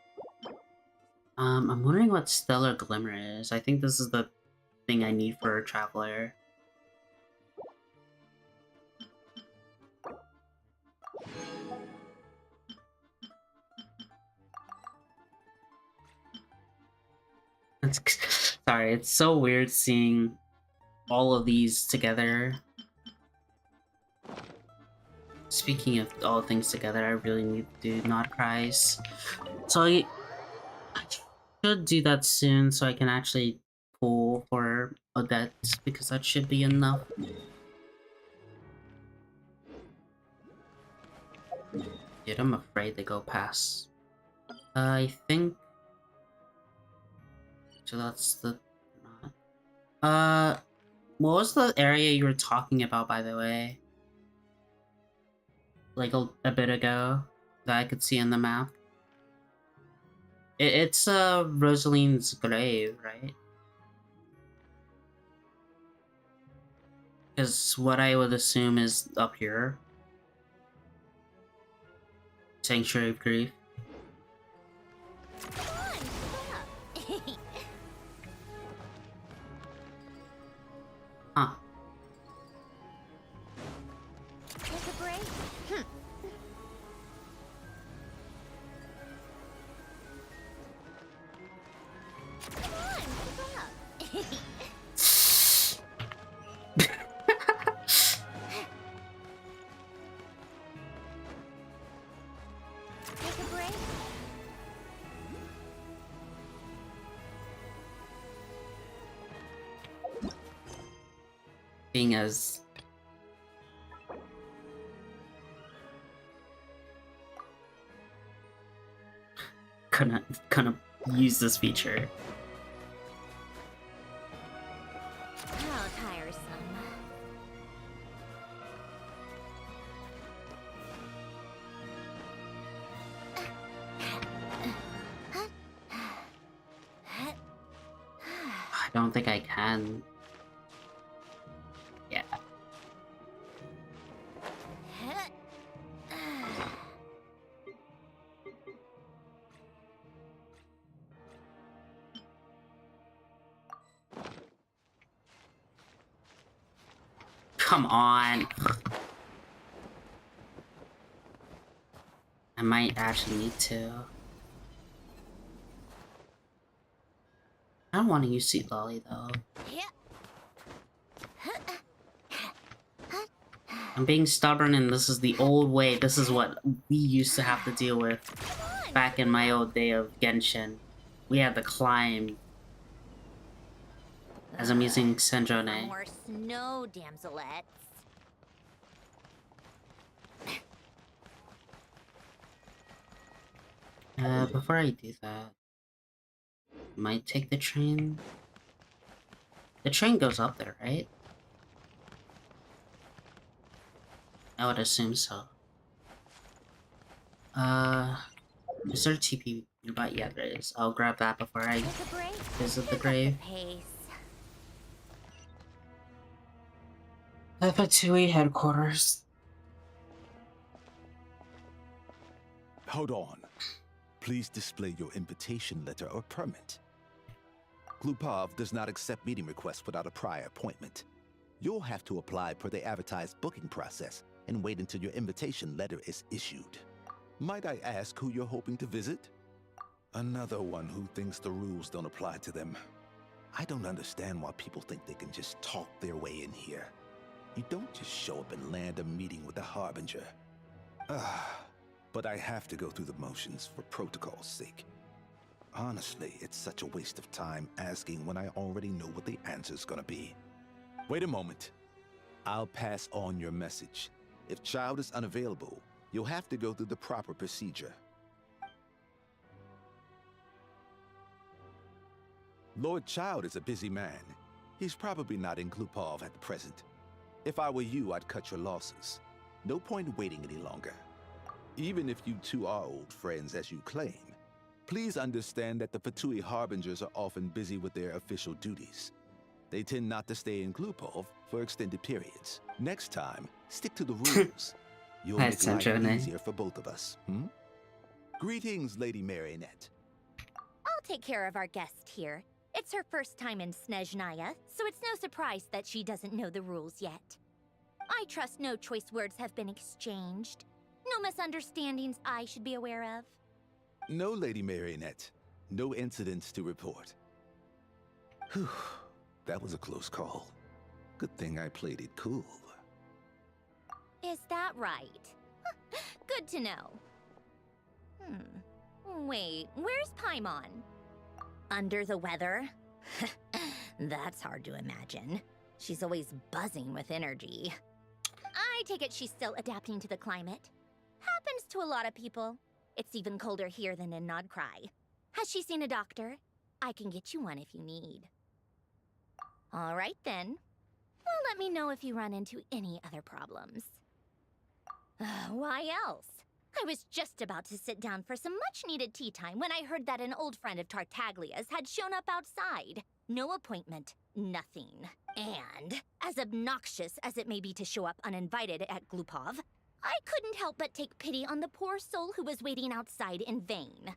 I'm wondering what Stellar Glimmer is. I think this is the thing I need for a Traveler. Sorry, it's so weird seeing all of these together. Speaking of all things together, I really need to do Not Cries. So I should do that soon so I can actually pull for Odette, because that should be enough. Dude, I'm afraid to go past. I think... So that's the... what was the area you were talking about, by the way? Like a bit ago, that I could see on the map? It's Rosaline's grave, right? Because what I would assume is up here. Sanctuary of Grief. Huh. Take a break? Come on, keep up. Take a break? Being as... Gonna use this feature. How tiresome. Don't think I can. Yeah. Come on. I might actually need to. I don't want to use Seat Lolly though. I'm being stubborn and this is the old way. This is what we used to have to deal with back in my old day of Genshin. We had to climb. As I'm using Sendrone. More snow damselettes. Before I do that, might take the train. The train goes up there, right? I would assume so. Is there a TP nearby? Yeah, there is. I'll grab that before I visit the grave. Fatui headquarters. Hold on. Please display your invitation letter or permit. Glupov does not accept meeting requests without a prior appointment. You'll have to apply per the advertised booking process and wait until your invitation letter is issued. Might I ask who you're hoping to visit? Another one who thinks the rules don't apply to them. I don't understand why people think they can just talk their way in here. You don't just show up and land a meeting with the Harbinger. But I have to go through the motions for protocol's sake. Honestly, it's such a waste of time asking when I already know what the answer's gonna be. Wait a moment. I'll pass on your message. If Child is unavailable, you'll have to go through the proper procedure. Lord Child is a busy man. He's probably not in Glupov at the present. If I were you, I'd cut your losses. No point waiting any longer. Even if you two are old friends as you claim, please understand that the Fatui Harbingers are often busy with their official duties. They tend not to stay in Glupov for extended periods. Next time, stick to the rules. You'll make life easier for both of us, Greetings, Lady Marionette. I'll take care of our guest here. It's her first time in Snezhnaya, so it's no surprise that she doesn't know the rules yet. I trust no choice words have been exchanged. No misunderstandings I should be aware of. No, Lady Marionette. No incidents to report. Whew, that was a close call. Good thing I played it cool. Is that right? Good to know. Wait, where's Paimon? Under the weather? That's hard to imagine. She's always buzzing with energy. I take it she's still adapting to the climate. Happens to a lot of people. It's even colder here than in Nodcry. Has she seen a doctor? I can get you one if you need. All right then. Well, let me know if you run into any other problems. Why else? I was just about to sit down for some much-needed tea time when I heard that an old friend of Tartaglia's had shown up outside. No appointment, nothing. And, as obnoxious as it may be to show up uninvited at Glupov, I couldn't help but take pity on the poor soul who was waiting outside in vain.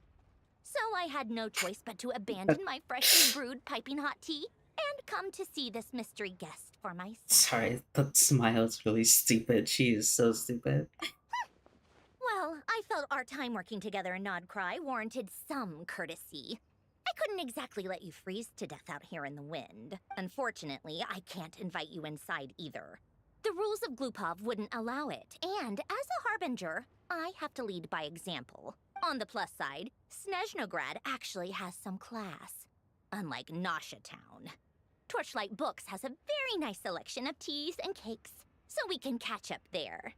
So I had no choice but to abandon my freshly brewed piping hot tea and come to see this mystery guest for myself. Sorry, that smile is really stupid. She is so stupid. Well, I felt our time working together in Nodcry warranted some courtesy. I couldn't exactly let you freeze to death out here in the wind. Unfortunately, I can't invite you inside either. The rules of Glupov wouldn't allow it, and as a Harbinger, I have to lead by example. On the plus side, Snezhnograd actually has some class, unlike Nasha Town. Torchlight Books has a very nice selection of teas and cakes, so we can catch up there.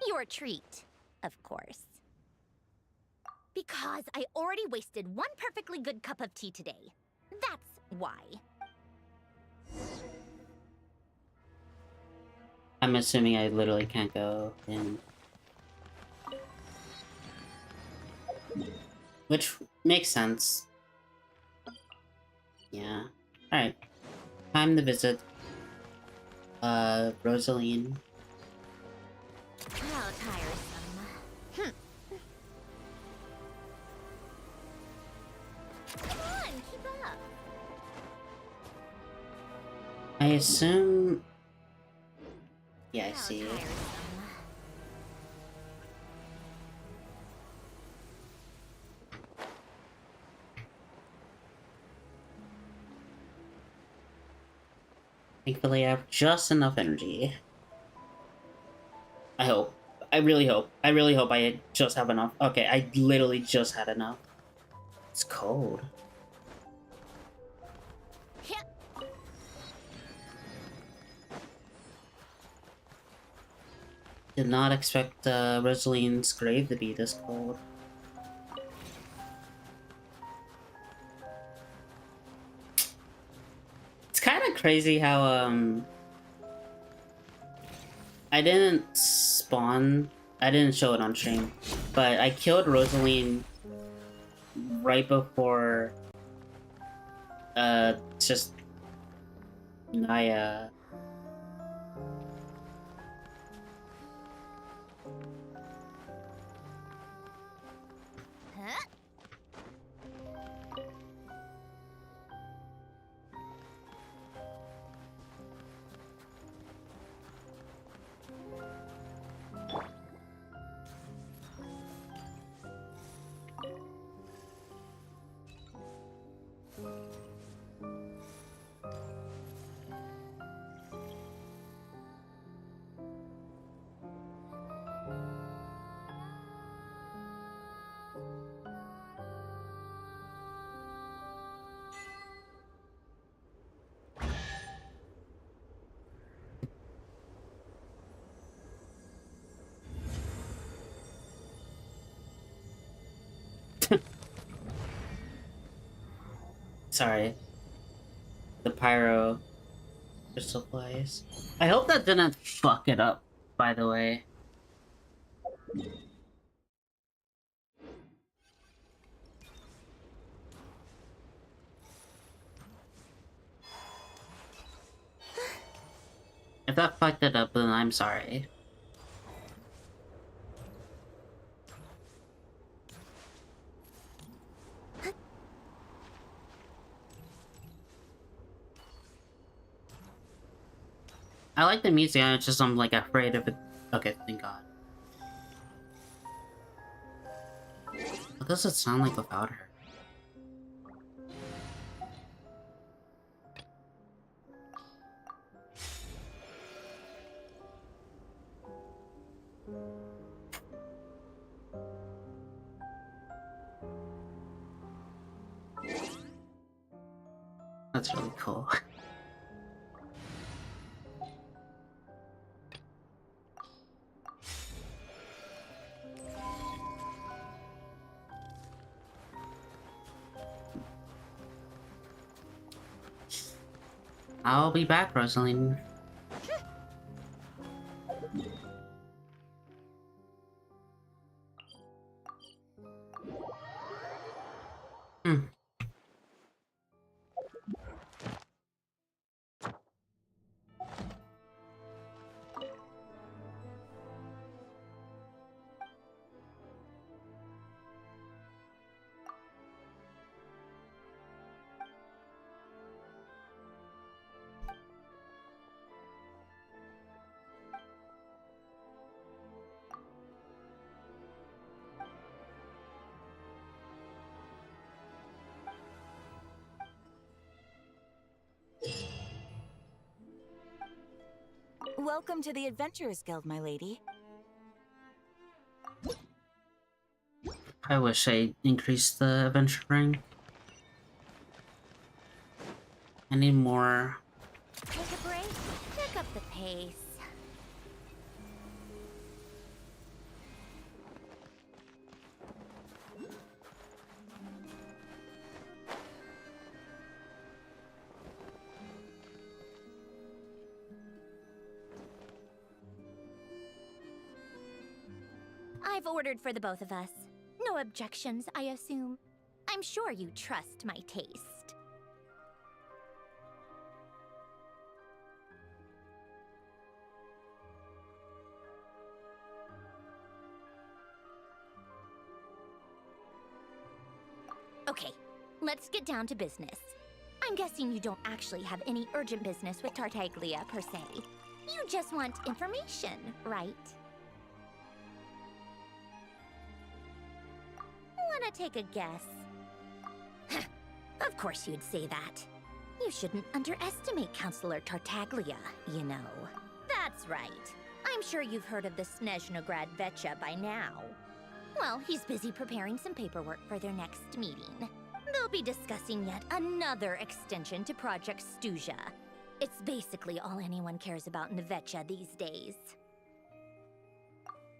Your treat, of course. Because I already wasted one perfectly good cup of tea today. That's why. I'm assuming I literally can't go in. Which makes sense. Yeah. Alright. time to visit Rosaline. How tiresome. Come on, keep up. I assume. Yeah, I see it. Thankfully, I have just enough energy. I hope. I really hope. I really hope I just have enough. Okay, I literally just had enough. It's cold. Did not expect Rosaline's grave to be this cold. It's kind of crazy how I didn't spawn. I didn't show it on stream, but I killed Rosaline right before just Naya. Sorry. The pyro crystal flies. I hope that didn't fuck it up, by the way. If that fucked it up, then I'm sorry. I like the music, it's just I'm like afraid of it. Okay, thank God. What does it sound like without her? That's really cool. I'll be back, Rosaline. Hmm. Welcome to the Adventurers Guild, my lady. I wish I increased the adventure ring. I need more. Take a break, pick up the pace. I've ordered for the both of us. No objections, I assume. I'm sure you trust my taste. let's get down to business. I'm guessing you don't actually have any urgent business with Tartaglia, per se. You just want information, right? Wanna take a guess? Of course you'd say that. You shouldn't underestimate Counselor Tartaglia, you know. That's right. I'm sure you've heard of the Snezhnograd Vetcha by now. Well, he's busy preparing some paperwork for their next meeting. They'll be discussing yet another extension to Project Stuja. It's basically all anyone cares about in the Vetcha these days.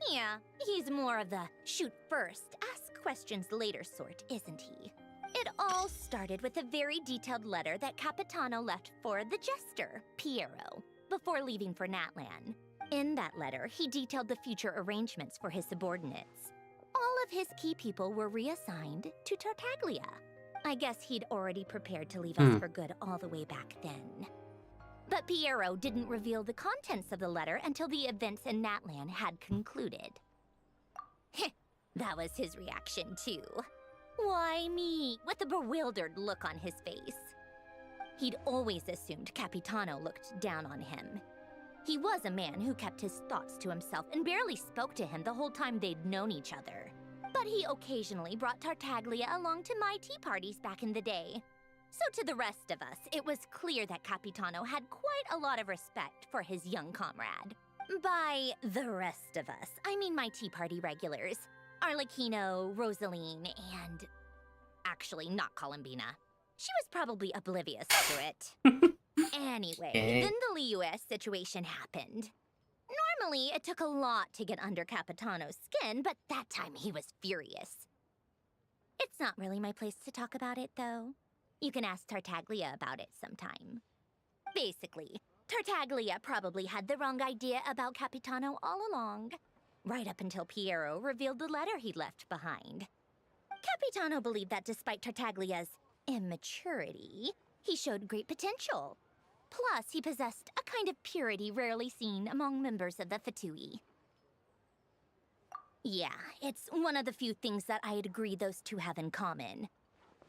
Yeah, he's more of the shoot first, ask questions later sort, isn't he? It all started with a very detailed letter that Capitano left for the Jester, Piero, before leaving for Natlan. In that letter, he detailed the future arrangements for his subordinates. All of his key people were reassigned to Tartaglia. I guess he'd already prepared to leave us for good all the way back then. But Piero didn't reveal the contents of the letter until the events in Natlan had concluded. That was his reaction, too. Why me? With a bewildered look on his face. He'd always assumed Capitano looked down on him. He was a man who kept his thoughts to himself and barely spoke to him the whole time they'd known each other. But he occasionally brought Tartaglia along to my tea parties back in the day. So to the rest of us, it was clear that Capitano had quite a lot of respect for his young comrade. By the rest of us, I mean my tea party regulars. Arlecchino, Rosaline, and... actually, not Columbina. She was probably oblivious to it. Anyway, then the Liues situation happened. Normally, it took a lot to get under Capitano's skin, but that time he was furious. It's not really my place to talk about it, though. You can ask Tartaglia about it sometime. Basically, Tartaglia probably had the wrong idea about Capitano all along. Right up until Piero revealed the letter he'd left behind. Capitano believed that despite Tartaglia's immaturity, he showed great potential. Plus, he possessed a kind of purity rarely seen among members of the Fatui. Yeah, it's one of the few things that I'd agree those two have in common.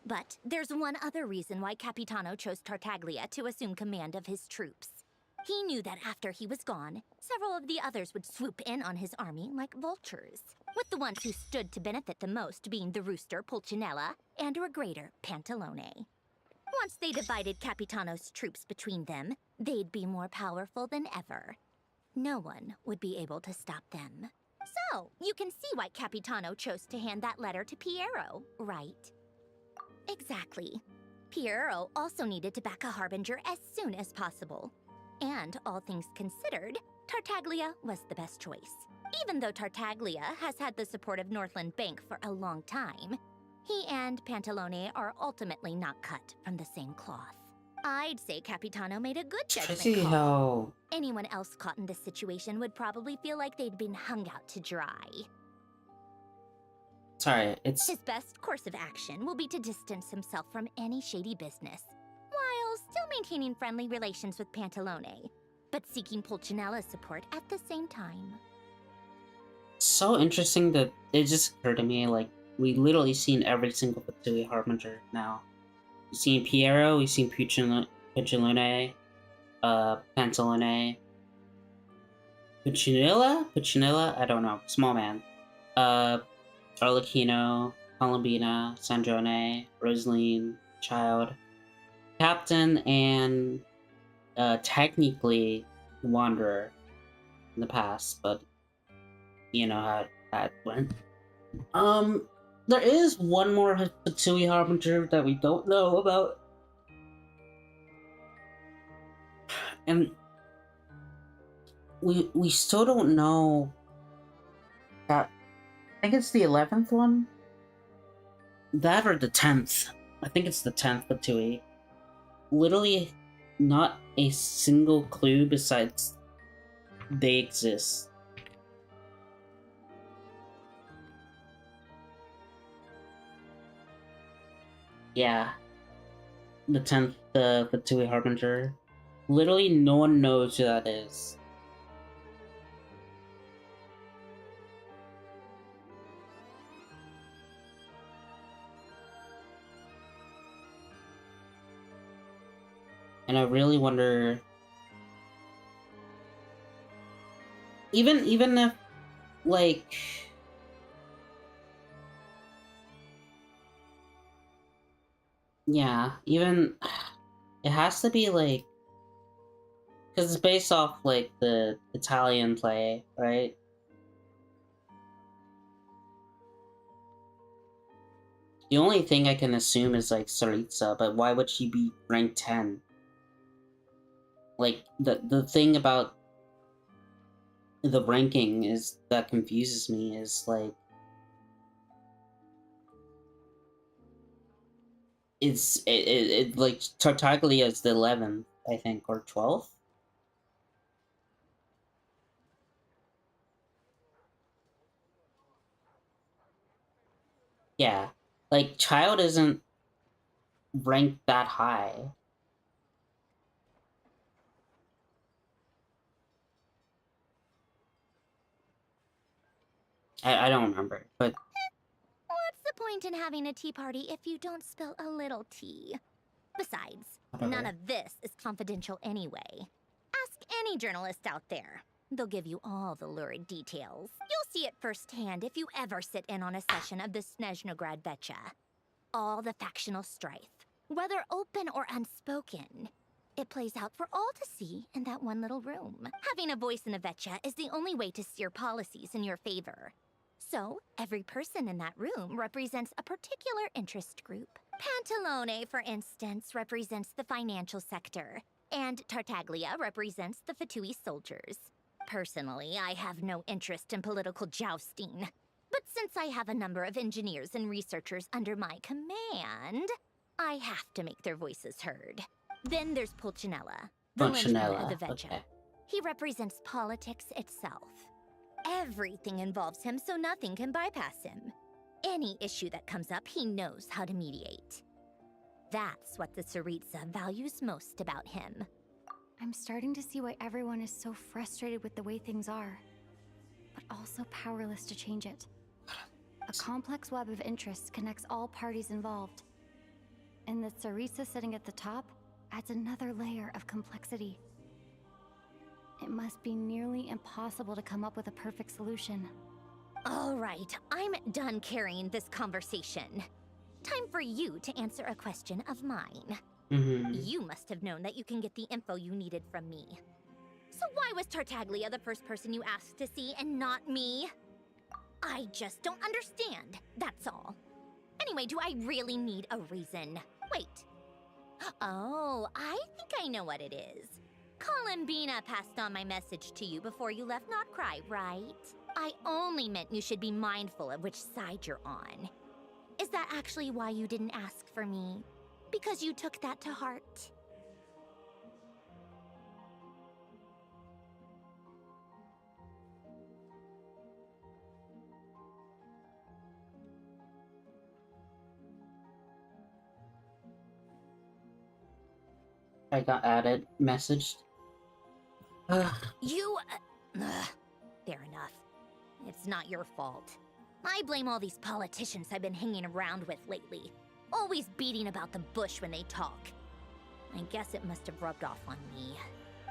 But there's one other reason why Capitano chose Tartaglia to assume command of his troops. He knew that after he was gone, several of the others would swoop in on his army like vultures, with the ones who stood to benefit the most being the rooster Pulcinella and Regrator Pantalone. Once they divided Capitano's troops between them, they'd be more powerful than ever. No one would be able to stop them. So, you can see why Capitano chose to hand that letter to Piero, right? Exactly. Piero also needed to back a harbinger as soon as possible. And, all things considered, Tartaglia was the best choice. Even though Tartaglia has had the support of Northland Bank for a long time, he and Pantalone are ultimately not cut from the same cloth. I'd say Capitano made a good judgment call. Anyone else caught in this situation would probably feel like they'd been hung out to dry. Sorry, it's... His best course of action will be to distance himself from any shady business, while still maintaining friendly relations with Pantalone, but seeking Pulcinella's support at the same time. So interesting that it just occurred to me, like, we literally seen every single Fatui Harbinger now. We've seen Piero, we've seen Pucciolone, Pantalone, Puccinella? I don't know. Small man. Arlecchino, Columbina, Sandrone, Rosaline, Child, Captain, and technically Wanderer in the past, but you know how that went. There is one more Fatui Harbinger that we don't know about. And we still don't know that. I think it's the 11th one? That or the 10th. I think it's the 10th Fatui. Literally not a single clue besides they exist. Yeah. The 10th Fatui Harbinger. Literally no one knows who that is. And I really wonder, even if, like, yeah, even, it has to be, like, because it's based off, like, the Italian play, right? The only thing I can assume is, like, Saritsa, but why would she be ranked 10? Like, the thing about the ranking is that confuses me is, like, it like, Tartaglia is the 11th, I think, or 12th? Yeah. Like, Child isn't ranked that high. I don't remember, but What's the point in having a tea party if you don't spill a little tea? Besides, whatever. none of this is confidential anyway. Ask any journalist out there. They'll give you all the lurid details. You'll see it firsthand if you ever sit in on a session of the Snezhnograd Vecha. All the factional strife, whether open or unspoken, it plays out for all to see in that one little room. Having a voice in the Vecha is the only way to steer policies in your favor. So, every person in that room represents a particular interest group. Pantalone, for instance, represents the financial sector, and Tartaglia represents the Fatui soldiers. Personally, I have no interest in political jousting. But since I have a number of engineers and researchers under my command, I have to make their voices heard. Then there's Pulcinella, the linchpin of the Vecha. Okay. He represents politics itself. Everything involves him, so nothing can bypass him. Any issue that comes up, he knows how to mediate. That's what the Tsaritsa values most about him. I'm starting to see why everyone is so frustrated with the way things are, but also powerless to change it. A complex web of interests connects all parties involved. And the Tsaritsa sitting at the top adds another layer of complexity. It must be nearly impossible to come up with a perfect solution. All right, I'm done carrying this conversation. Time for you to answer a question of mine. You must have known that you can get the info you needed from me. So why was Tartaglia the first person you asked to see and not me? I just don't understand, that's all. Anyway, do I really need a reason? Wait. Oh, I think I know what it is. Columbina passed on my message to you before you left Notcry, right? I only meant you should be mindful of which side you're on. Is that actually why you didn't ask for me? Because you took that to heart? I got added, messaged. Fair enough. It's not your fault. I blame all these politicians I've been hanging around with lately. Always beating about the bush when they talk. I guess it must have rubbed off on me.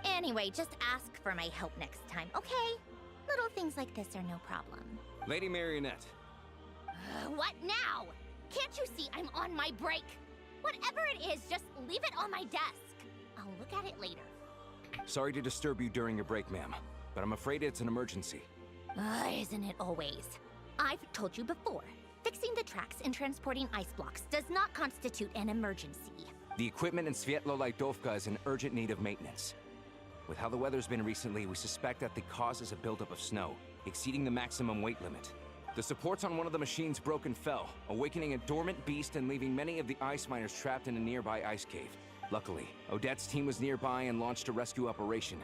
Anyway, just ask for my help next time, okay? Little things like this are no problem. Lady Marionette. What now? Can't you see I'm on my break? Whatever it is, just leave it on my desk. I'll look at it later. Sorry to disturb you during your break, ma'am, but I'm afraid it's an emergency. Isn't it always? I've told you before, fixing the tracks and transporting ice blocks does not constitute an emergency. The equipment in Svietlo-Laidovka is in urgent need of maintenance. With how the weather's been recently, we suspect that the cause is a buildup of snow, exceeding the maximum weight limit. The supports on one of the machines broke and fell, awakening a dormant beast and leaving many of the ice miners trapped in a nearby ice cave. Luckily, Odette's team was nearby and launched a rescue operation,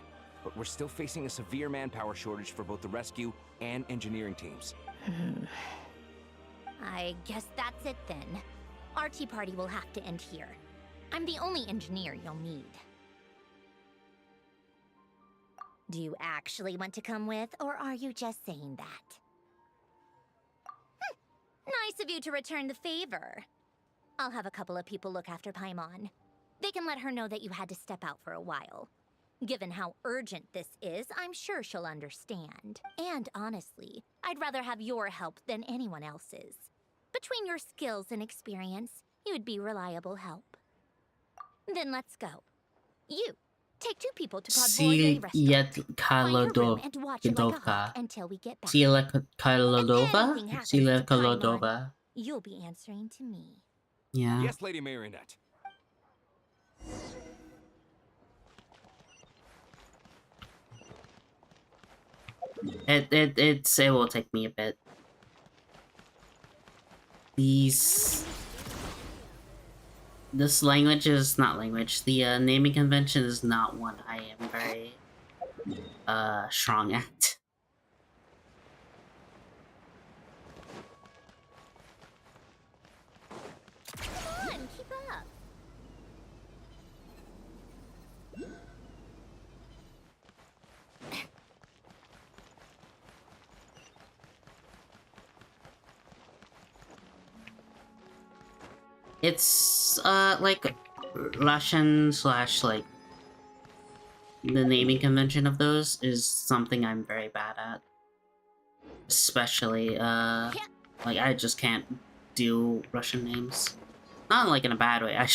but we're still facing a severe manpower shortage for both the rescue and engineering teams. I guess that's it then. Our tea party will have to end here. I'm the only engineer you'll need. Do you actually want to come with, or are you just saying that? Nice of you to return the favor. I'll have a couple of people look after Paimon. They can let her know that you had to step out for a while. Given how urgent this is, I'm sure she'll understand. And honestly, I'd rather have your help than anyone else's. Between your skills and experience, you'd be reliable help. Then let's go. You, take 2 people to Podvoye restaurant. Find her room and watch it like a hawk until we get back. Sila If Kalodova? anything happens Sila to Paimon, Kalodova. you'll be answering to me. Yeah. Yes, Lady Marionette. It will take me a bit. This language is not language. The naming convention is not one I am very strong at. Come on, keep up. It's like Russian slash like the naming convention of those is something I'm very bad at. Especially like I just can't do Russian names. Not like in a bad way, I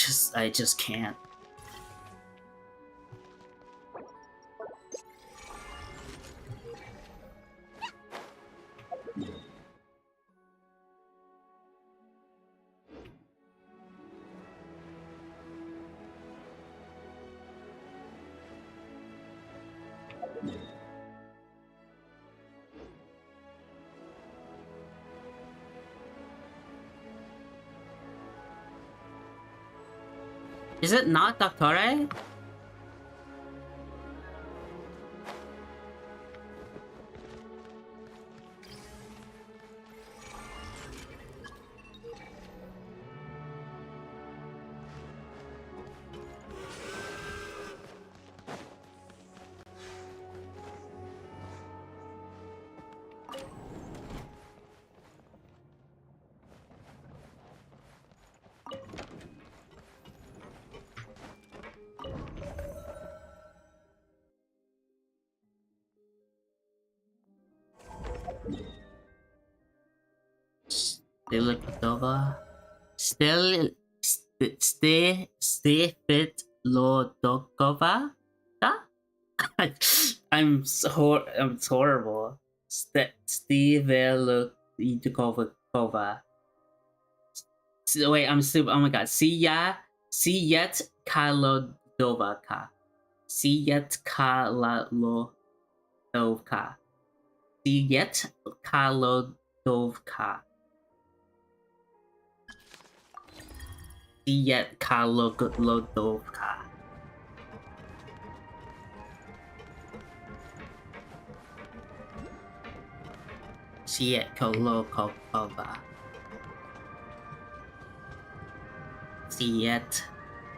just can't. Is it not Doctore? Stilikova. Stefit Lodokova? I'm horrible. Steve Lodokova. Wait, I'm stupid. Oh my god. Siyet Kalodovaka. Siyet Kalodovka. Siyet Kalodovka. Siyet Kalodovka. Siyet Kalodovka. Siyet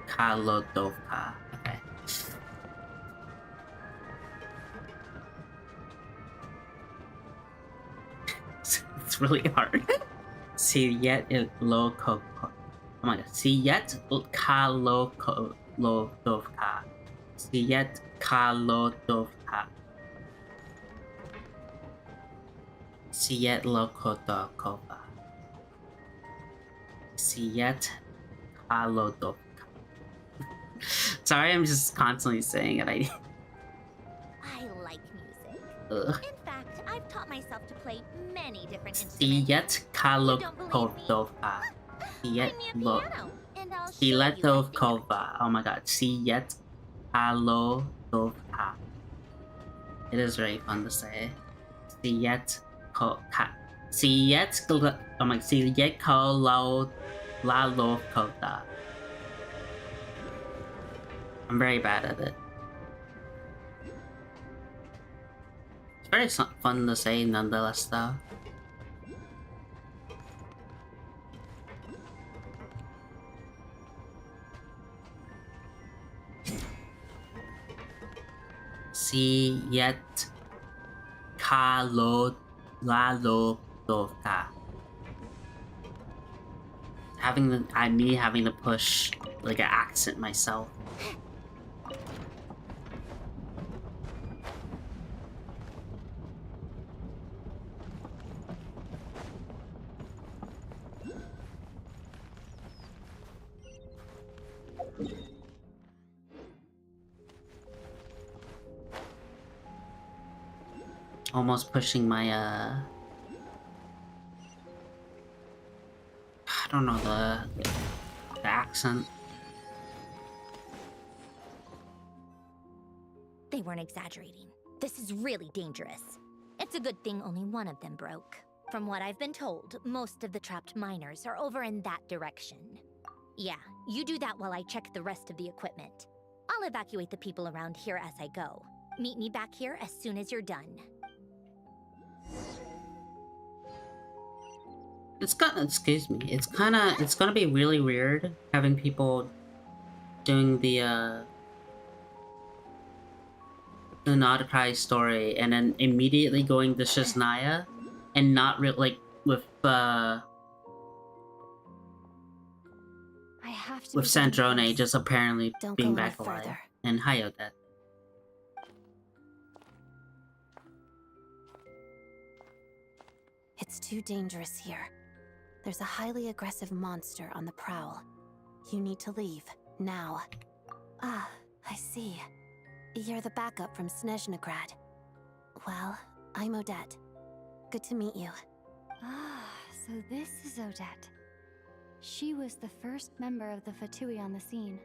Kalodovka. Okay. It's really hard. Siyet Kalodovka. Oh my god. Siyet Kalodovka. Siyet Kalodovka. Siyet Lokodokova. Siyet Kalodovka. Sorry, I'm just constantly saying it. I like music. Ugh. In fact, I've taught myself to play many different instruments. Siyet Kalodovka. Siyet Kalodovka. Oh my god. Siyet Kalodovka. It is very fun to say. Siyet Siyet Kalodovka. I'm very bad at it. It's very fun to say nonetheless though. Siyet Kalodovka. Having to push like an accent myself. Almost pushing my I don't know, the accent. They weren't exaggerating. This is really dangerous. It's a good thing only one of them broke. From what I've been told, most of the trapped miners are over in that direction. Yeah, you do that while I check the rest of the equipment. I'll evacuate the people around here as I go. Meet me back here as soon as you're done. It's excuse me, it's gonna be really weird having people doing the Nodkai story and then immediately going to Shizznaya and not like with Sandrone just apparently being back alive. And hi Odette. It's too dangerous here. There's a highly aggressive monster on the prowl. You need to leave, now. Ah, I see. You're the backup from Snezhnegrad. Well, I'm Odette. Good to meet you. Ah, so this is Odette. She was the first member of the Fatui on the scene.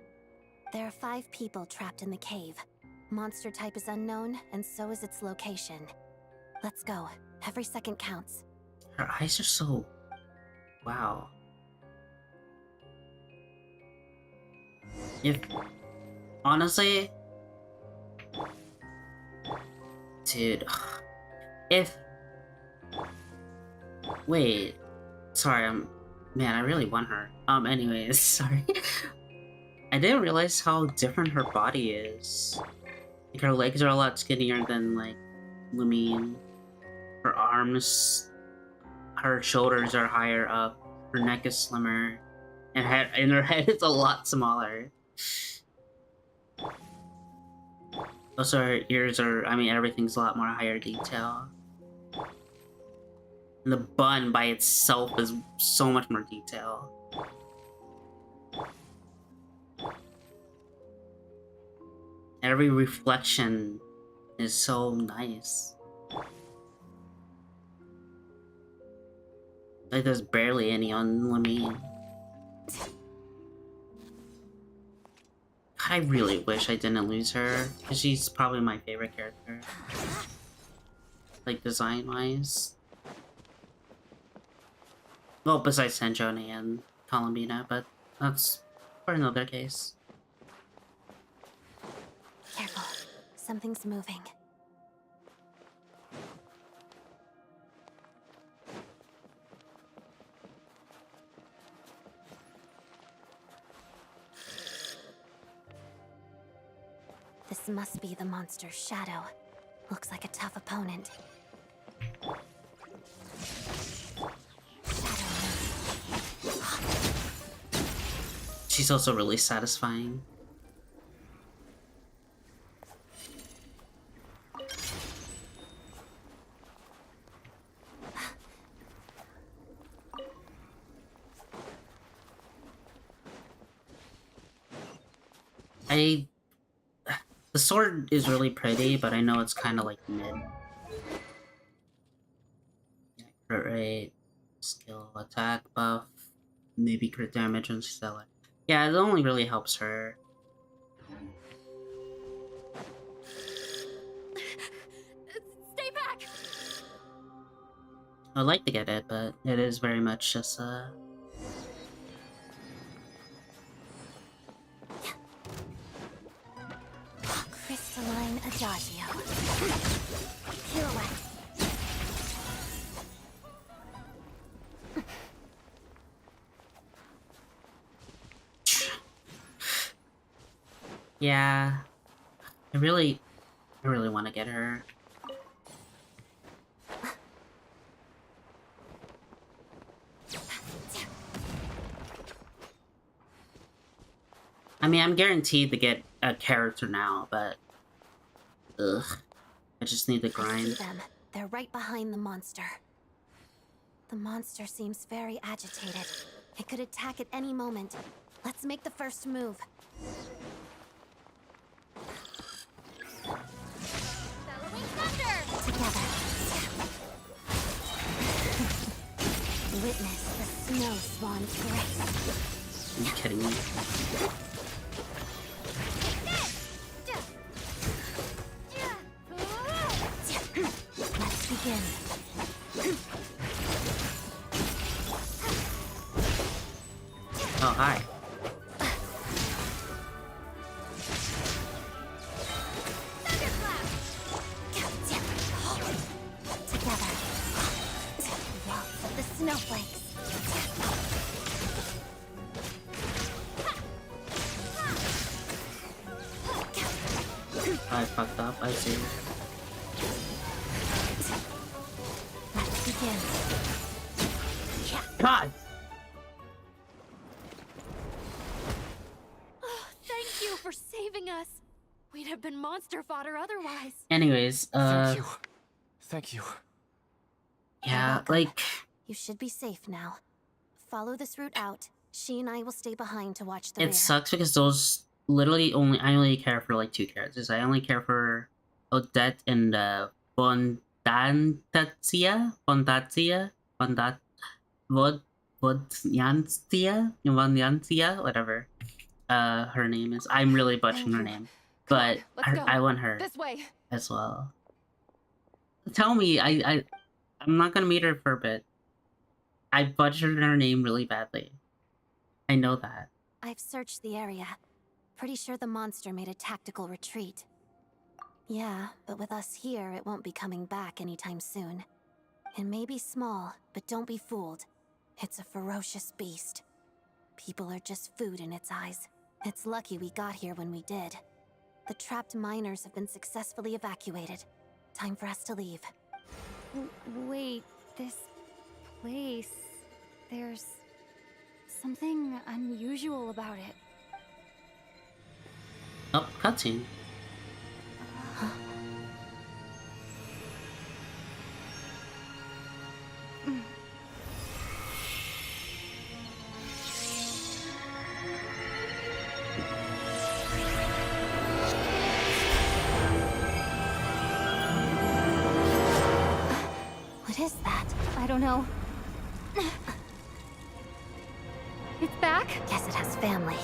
There are 5 people trapped in the cave. Monster type is unknown, and so is its location. Let's go. Every second counts. Her eyes are so... wow. If... honestly... dude... if... wait... sorry, man, I really want her. Anyways, sorry. I didn't realize how different her body is. Like, her legs are a lot skinnier than, like, Lumine. Her arms... her shoulders are higher up. Her neck is slimmer. And her head is a lot smaller. Also, her ears are... I mean, everything's a lot more higher detail. And the bun by itself is so much more detail. Every reflection is so nice. Like there's barely any on Lamine. I really wish I didn't lose her, because she's probably my favorite character. Like design-wise. Well, besides Sanjoni and Columbina, but that's for another case. Careful. Something's moving. This must be the monster's shadow. Looks like a tough opponent. She's also really satisfying. The sword is really pretty, but I know it's kind of like mid. Crit rate, skill, attack buff, maybe crit damage and stellar. Yeah, it only really helps her. Stay back! I'd like to get it, but it is very much just Crystalline Adagio. Pirouette. yeah. I really want to get her. I mean, I'm guaranteed to get a character now, but ugh, I just need to I see grind. them. They're right behind the monster. The monster seems very agitated. It could attack at any moment. Let's make the first move. Together. Witness the snow swan's grace. Are you kidding me? Let's begin. Oh, hi. Together. Waltz of the snowflakes. I fucked up, I see. Let's begin. God! Oh, thank you for saving us. We'd have been monster fodder otherwise. Anyways, Thank you. Thank you. yeah, like, You should be safe now. Follow this route out. She and I will stay behind to watch the it rear. sucks because those literally I only care for like 2 characters. I only care for Odette and Bondantia, Vodyantia, whatever her name is. I'm really butchering her name, but Let's go. I want her This way. as well. Tell me, I'm not gonna meet her for a bit. I butchered her name really badly. I know that. I've searched the area. Pretty sure the monster made a tactical retreat. Yeah, but with us here, it won't be coming back anytime soon. It may be small, but don't be fooled. It's a ferocious beast. People are just food in its eyes. It's lucky we got here when we did. The trapped miners have been successfully evacuated. Time for us to leave. Wait, this place... There's something unusual about it. Oh, cutscene. What is that? I don't know. It's back? Guess it has family.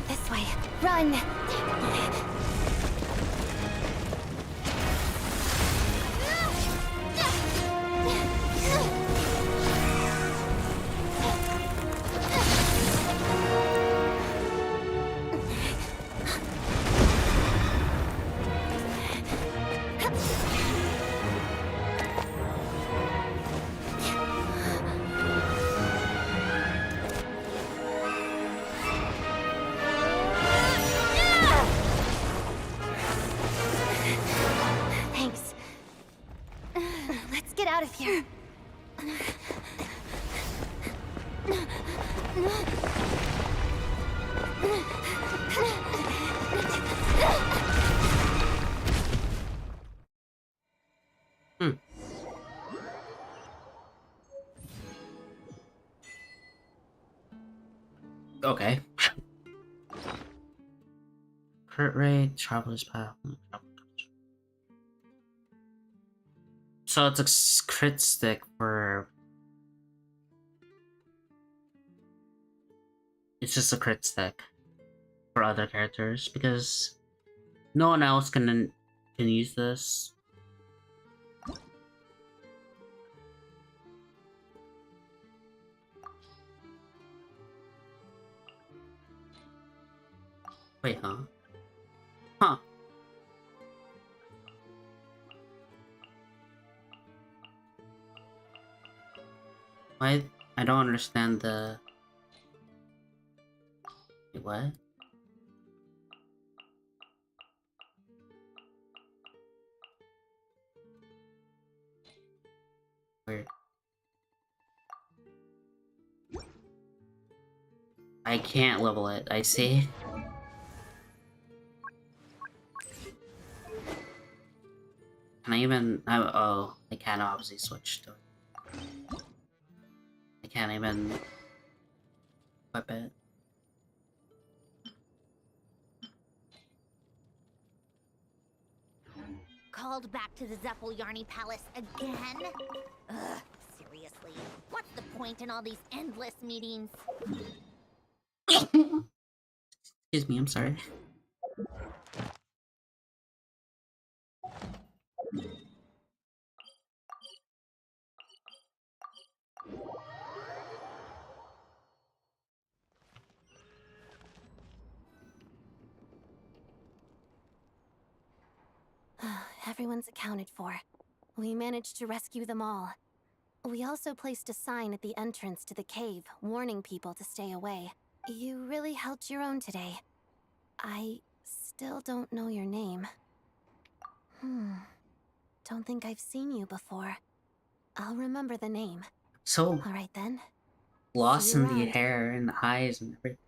This way. Run! Thanks. Let's get out of here. Okay. Crit rate, traveler's path. So it's a crit stick for... It's just a crit stick for other characters because no one else can use this. Wait, huh? Huh. Why? I don't understand the... Wait, what? Weird. I can't level it, I see. Can I even... oh, I can't obviously switch to it. I can't even equip it. Called back to the Zeppel-Yarny Palace again? Ugh, seriously. What's the point in all these endless meetings? Excuse me, I'm sorry. Everyone's accounted for. We managed to rescue them all. We also placed a sign at the entrance to the cave, warning people to stay away. You really held your own today. I still don't know your name. Don't think I've seen you before. I'll remember the name. So all right then. lost See you in the around. hair and the eyes and everything.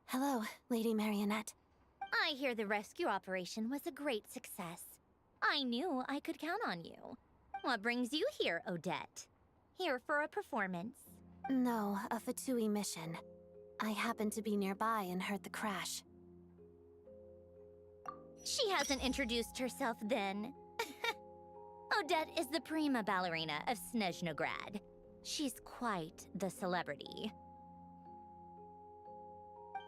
Hello, Lady Marionette. I hear the rescue operation was a great success. I knew I could count on you. What brings you here, Odette? Here for a performance? No, a Fatui mission. I happened to be nearby and heard the crash. She hasn't introduced herself then. Odette is the prima ballerina of Snezhnograd. She's quite the celebrity.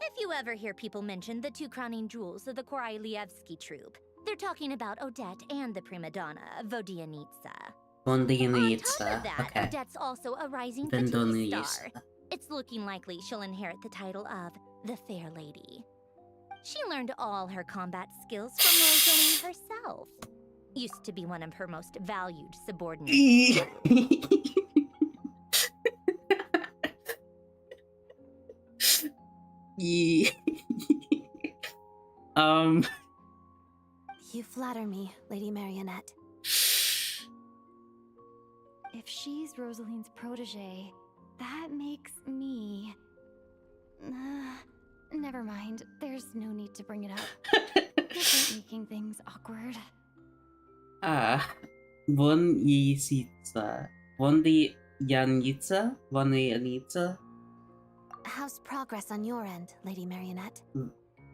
If you ever hear people mention the two crowning jewels of the Korailievsky troupe, they're talking about Odette and the prima donna, Vodianitsa. On top Vodianitsa, of that, okay. Odette's also a rising Then Fatui Donitsa. star. It's looking likely she'll inherit the title of the Fair Lady. She learned all her combat skills from Rosaline herself. Used to be one of her most valued subordinates. Yeah. You flatter me, Lady Marionette. If she's Rosaline's protege, that makes me... never mind. There's no need to bring it up. Just making things awkward. Vonyisitsa. Vondiyanitsa? Vondiyanitsa? How's progress on your end, Lady Marionette?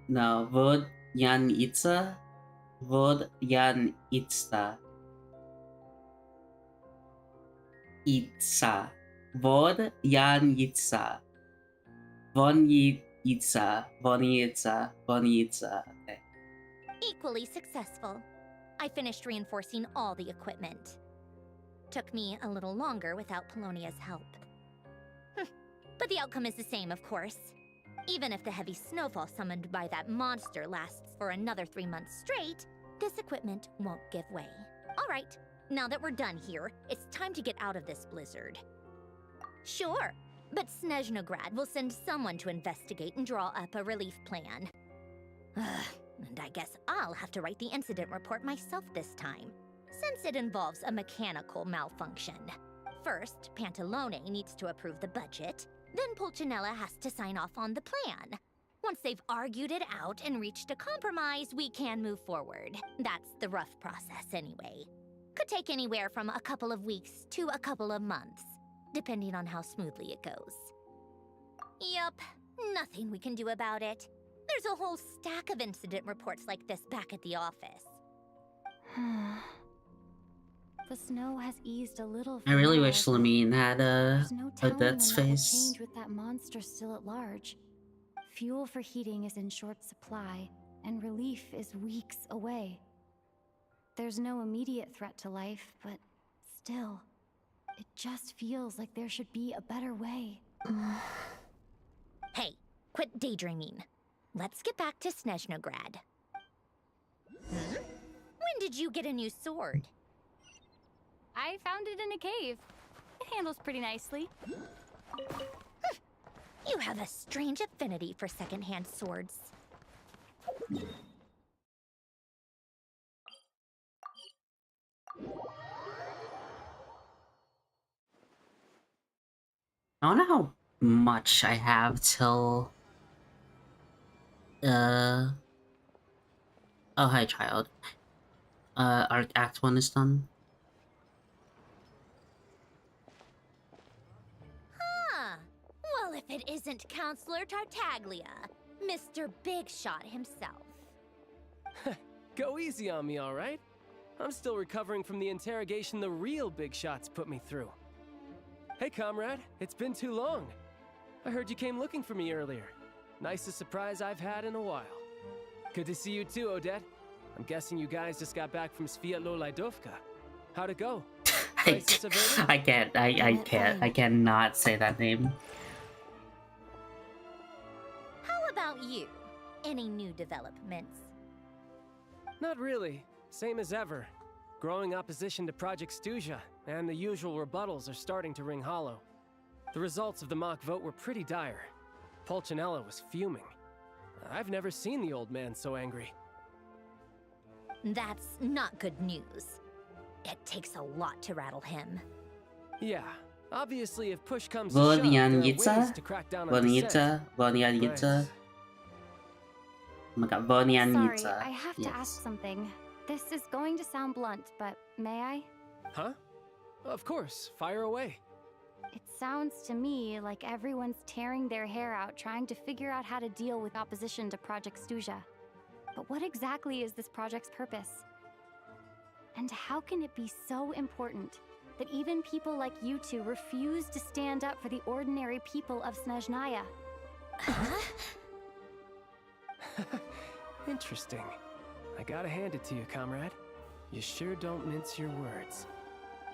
No, Vodyanitsa? Vodyanitsa. Itsa. Vodyanitsa. Vonyitsa. Vonyitsa. Vonyitsa. Okay. Equally successful. I finished reinforcing all the equipment. Took me a little longer without Polonia's help. But the outcome is the same, of course. Even if the heavy snowfall summoned by that monster lasts for another 3 months straight, this equipment won't give way. All right, now that we're done here, it's time to get out of this blizzard. Sure, but Snezhnograd will send someone to investigate and draw up a relief plan. And I guess I'll have to write the incident report myself this time, since it involves a mechanical malfunction. First, Pantalone needs to approve the budget, then Pulcinella has to sign off on the plan. Once they've argued it out and reached a compromise, we can move forward. That's the rough process anyway. Could take anywhere from a couple of weeks to a couple of months, depending on how smoothly it goes. Yup, nothing we can do about it. There's a whole stack of incident reports like this back at the office. The snow has eased a little. I really wish Lamine had There's no telling Odette's when that will face. change with that monster still at large. Fuel for heating is in short supply, and relief is weeks away. There's no immediate threat to life, but still, it just feels like there should be a better way. Hey, quit daydreaming. Let's get back to Snezhnograd. When did you get a new sword? I found it in a cave. It handles pretty nicely. You have a strange affinity for secondhand swords. I don't know how much I have till... Oh, hi, child. Our Act 1 is done. Huh. Well, if it isn't Counselor Tartaglia, Mr. Big Shot himself. Go easy on me, all right? I'm still recovering from the interrogation the real Big Shots put me through. Hey, comrade, it's been too long. I heard you came looking for me earlier. Nicest surprise I've had in a while. Good to see you too, Odette. I'm guessing you guys just got back from Sviatlo-Laidovka. How'd it go? I cannot say that name. How about you? Any new developments? Not really. Same as ever. Growing opposition to Project Stuja, and the usual rebuttals are starting to ring hollow. The results of the mock vote were pretty dire. Pulcinella was fuming. I've never seen the old man so angry. That's not good news. It takes a lot to rattle him. Yeah, obviously if push comes to shove, there are ways to crack down on dissent. Volnyanitsa. Oh my god, Volnyanitsa. Sorry, I have to ask something. This is going to sound blunt, but may I? Huh? Of course, fire away. It sounds to me like everyone's tearing their hair out trying to figure out how to deal with opposition to Project Stuja. But what exactly is this project's purpose? And how can it be so important that even people like you two refuse to stand up for the ordinary people of Snezhnaya? Interesting. I gotta hand it to you, comrade. You sure don't mince your words.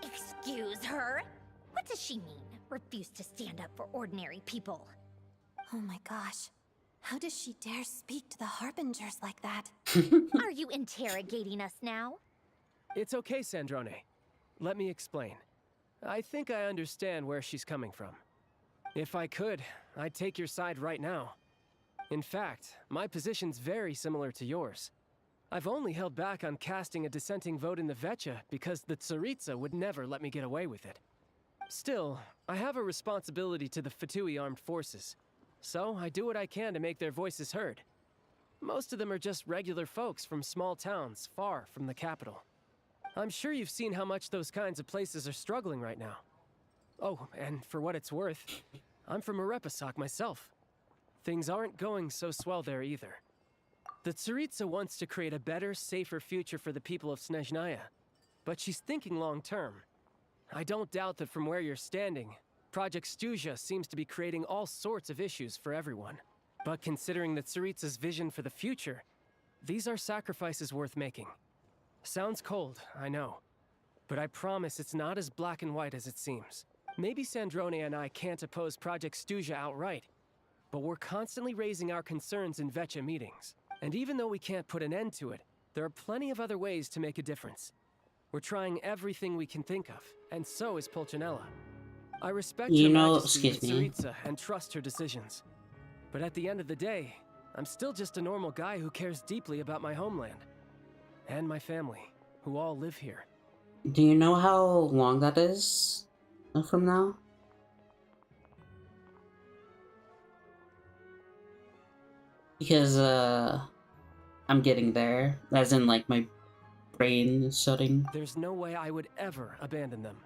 Excuse her? What does she mean? Refuse to stand up for ordinary people? Oh my gosh. How does she dare speak to the Harbingers like that? Are you interrogating us now? It's okay, Sandrone. Let me explain. I think I understand where she's coming from. If I could, I'd take your side right now. In fact, my position's very similar to yours. I've only held back on casting a dissenting vote in the Vecha because the Tsaritsa would never let me get away with it. Still, I have a responsibility to the Fatui armed forces, so I do what I can to make their voices heard. Most of them are just regular folks from small towns far from the capital. I'm sure you've seen how much those kinds of places are struggling right now. Oh, and for what it's worth, I'm from Arepasak myself. Things aren't going so swell there either. The Tsaritsa wants to create a better, safer future for the people of Snezhnaya, but she's thinking long-term. I don't doubt that from where you're standing, Project Stuja seems to be creating all sorts of issues for everyone. But considering the Tsaritsa's vision for the future, these are sacrifices worth making. Sounds cold, I know, but I promise it's not as black and white as it seems. Maybe Sandrone and I can't oppose Project Stuja outright, but we're constantly raising our concerns in Vecha meetings. And even though we can't put an end to it, there are plenty of other ways to make a difference. We're trying everything we can think of, and so is Pulcinella. I respect Her Majesty the Tsaritsa and trust her decisions. But at the end of the day, I'm still just a normal guy who cares deeply about my homeland. And my family, who all live here. Do you know how long that is from now? Because, I'm getting there. As in, like, my brain is shutting. There's no way I would ever abandon them.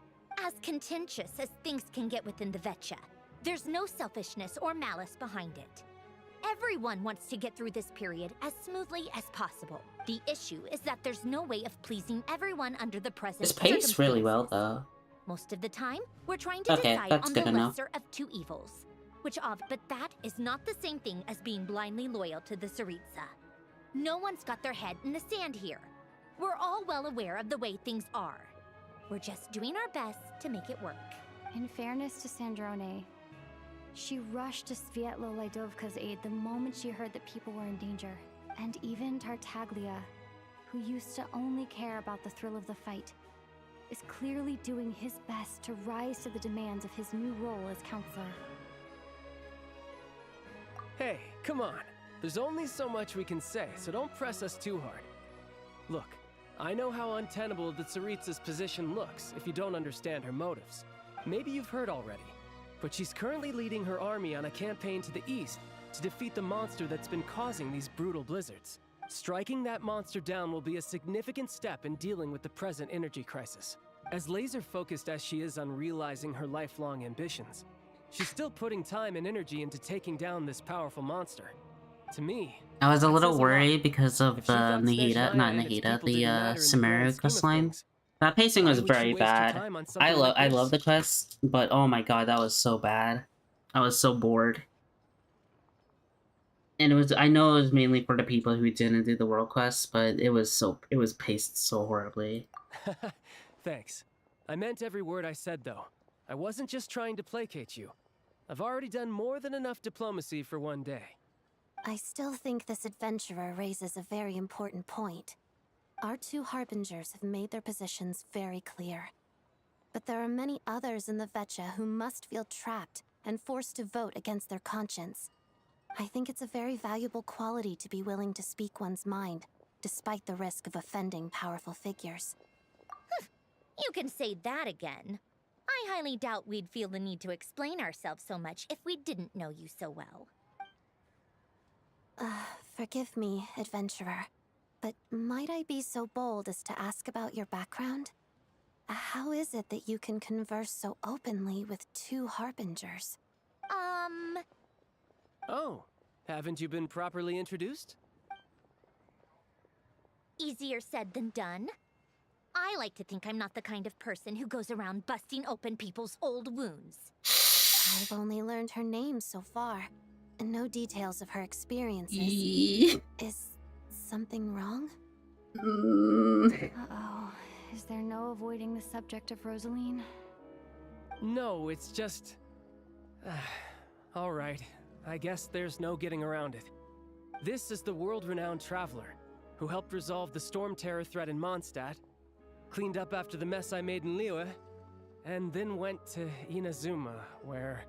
As contentious as things can get within the Vecha, there's no selfishness or malice behind it. Everyone wants to get through this period as smoothly as possible. The issue is that there's no way of pleasing everyone under the present It's paced really well, though. Most of the time, we're trying to decide on the lesser of two evils. But that is not the same thing as being blindly loyal to the Tsaritsa. No one's got their head in the sand here. We're all well aware of the way things are. We're just doing our best to make it work. In fairness to Sandrone, she rushed to Sviatlo-Laidovka's aid the moment she heard that people were in danger. And even Tartaglia, who used to only care about the thrill of the fight, is clearly doing his best to rise to the demands of his new role as counselor. Hey, come on. There's only so much we can say, so don't press us too hard. Look, I know how untenable the Tsaritsa's position looks if you don't understand her motives. Maybe you've heard already. but she's currently leading her army on a campaign to the east to defeat the monster that's been causing these brutal blizzards. Striking that monster down will be a significant step in dealing with the present energy crisis. As laser-focused as she is on realizing her lifelong ambitions, she's still putting time and energy into taking down this powerful monster. To me, I was a that little says a lot. worried because of If she the thought Nahida, not Snezhnaya and its Nahida, people the didn't matter in the Sumeru grand scheme quest of line. things, That pacing why was would she very waste her bad. time on something like I this? love the quest, but oh my god, that was so bad. I was so bored. And I know it was mainly for the people who didn't do the world quests, but it was paced so horribly. Thanks. I meant every word I said, though. I wasn't just trying to placate you. I've already done more than enough diplomacy for one day. I still think this adventurer raises a very important point. Our two harbingers have made their positions very clear. But there are many others in the Vetcha who must feel trapped and forced to vote against their conscience. I think it's a very valuable quality to be willing to speak one's mind, despite the risk of offending powerful figures. You can say that again. I highly doubt we'd feel the need to explain ourselves so much if we didn't know you so well. Forgive me, adventurer, but might I be so bold as to ask about your background? How is it that you can converse so openly with two harbingers? Oh, haven't you been properly introduced? Easier said than done. I like to think I'm not the kind of person who goes around busting open people's old wounds. I've only learned her name so far, and no details of her experiences. Is something wrong? Uh-oh. Is there no avoiding the subject of Rosaline? No, it's just... Alright, I guess there's no getting around it. This is the world-renowned traveler, who helped resolve the storm terror threat in Mondstadt, cleaned up after the mess I made in Liyue, and then went to Inazuma, where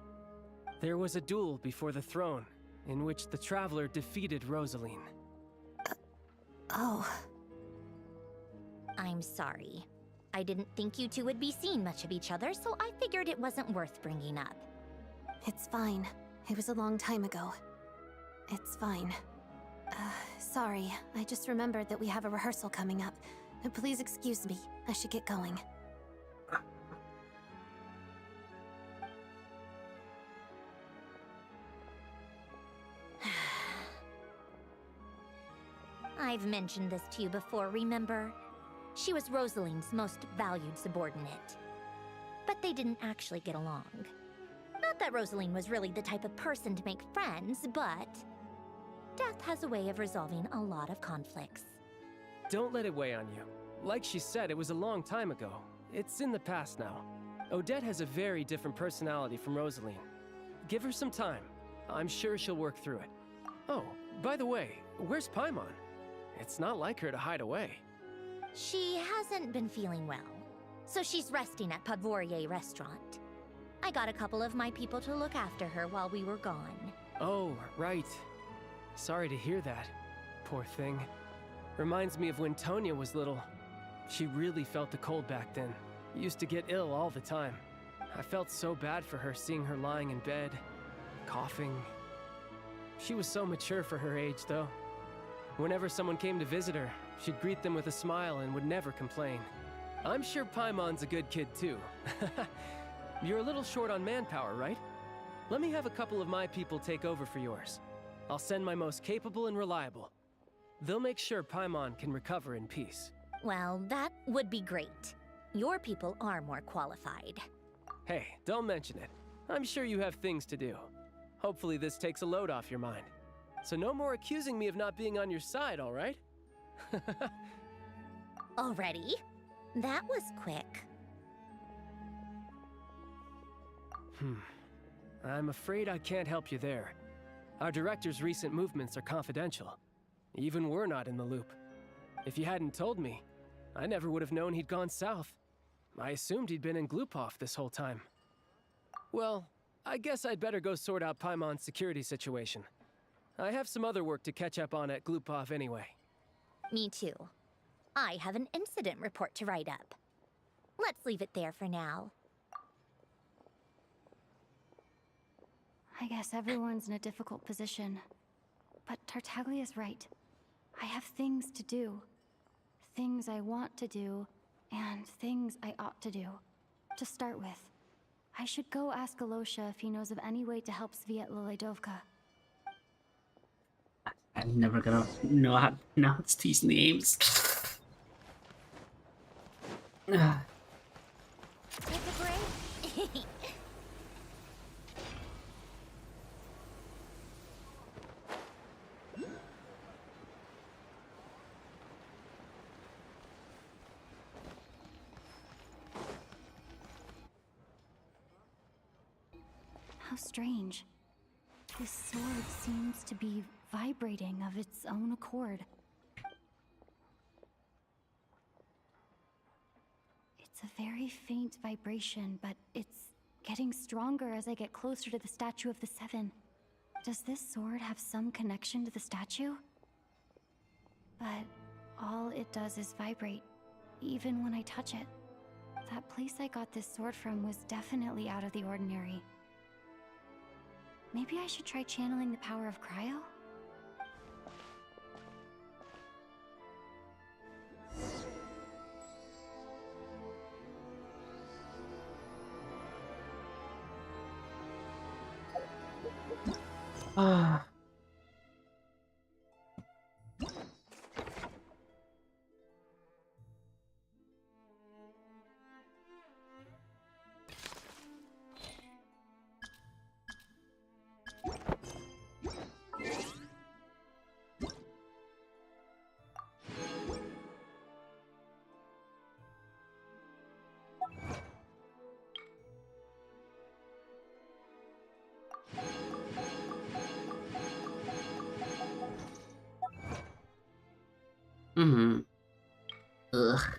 there was a duel before the throne, in which the traveler defeated Rosaline. Oh. I'm sorry. I didn't think you two would be seeing much of each other, so I figured it wasn't worth bringing up. It's fine. It was a long time ago. It's fine. Sorry. I just remembered that we have a rehearsal coming up. Please excuse me. I should get going. I've mentioned this to you before, remember? She was Rosaline's most valued subordinate. But they didn't actually get along. Not that Rosaline was really the type of person to make friends, but death has a way of resolving a lot of conflicts. Don't let it weigh on you. Like she said, it was a long time ago. It's in the past now. Odette has a very different personality from Rosaline. Give her some time. I'm sure she'll work through it. Oh, by the way, where's Paimon? It's not like her to hide away. She hasn't been feeling well, so she's resting at Podvorier Restaurant. I got a couple of my people to look after her while we were gone. Oh, right. Sorry to hear that. Poor thing. Reminds me of when Tonya was little. She really felt the cold back then. Used to get ill all the time. I felt so bad for her seeing her lying in bed, coughing. She was so mature for her age, though. Whenever someone came to visit her, she'd greet them with a smile and would never complain. I'm sure Paimon's a good kid, too. You're a little short on manpower, right? Let me have a couple of my people take over for yours. I'll send my most capable and reliable. They'll make sure Paimon can recover in peace. Well, that would be great. Your people are more qualified. Hey, don't mention it. I'm sure you have things to do. Hopefully this takes a load off your mind. So no more accusing me of not being on your side, all right? Already? That was quick. I'm afraid I can't help you there. Our director's recent movements are confidential. Even we're not in the loop. If you hadn't told me, I never would have known he'd gone south. I assumed he'd been in Glupov this whole time. Well, I guess I'd better go sort out Paimon's security situation. I have some other work to catch up on at Glupov anyway. Me too. I have an incident report to write up. Let's leave it there for now. I guess everyone's in a difficult position. But Tartaglia's right. I have things to do. Things I want to do, and things I ought to do. To start with, I should go ask Alosha if he knows of any way to help Sviatla Ledovka. I'm never gonna know how to pronounce these names. Take a break. How strange. This sword seems to be vibrating of its own accord. It's a very faint vibration, but it's getting stronger as I get closer to the Statue of the Seven. Does this sword have some connection to the statue? But all it does is vibrate, even when I touch it. That place I got this sword from was definitely out of the ordinary. Maybe I should try channeling the power of cryo? Ah. Mm-hmm. Ugh.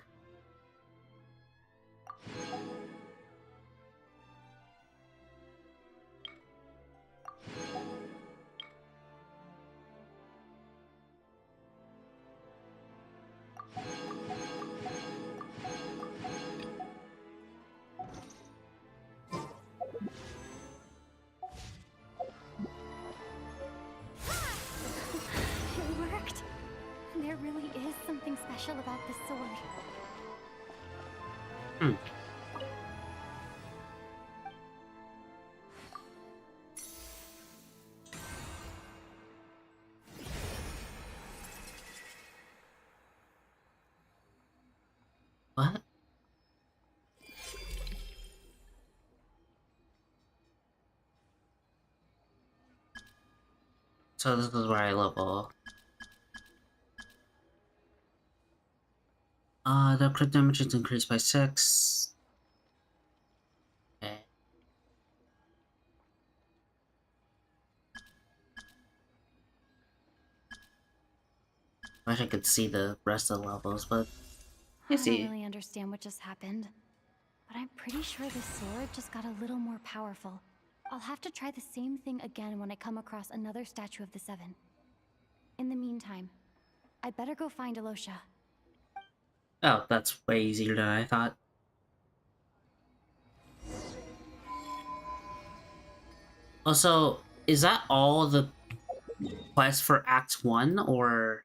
It worked! There really is something special about this sword. Hmm. What? So this is where I level. The crit damage is increased by 6. Okay. Wish I could see the rest of the levels, but I I don't see. really understand what just happened, but I'm pretty sure this sword just got a little more powerful. I'll have to try the same thing again when I come across another Statue of the Seven. In the meantime, I'd better go find Alosha. Oh, that's way easier than I thought. Also, is that all the quest for Act 1, or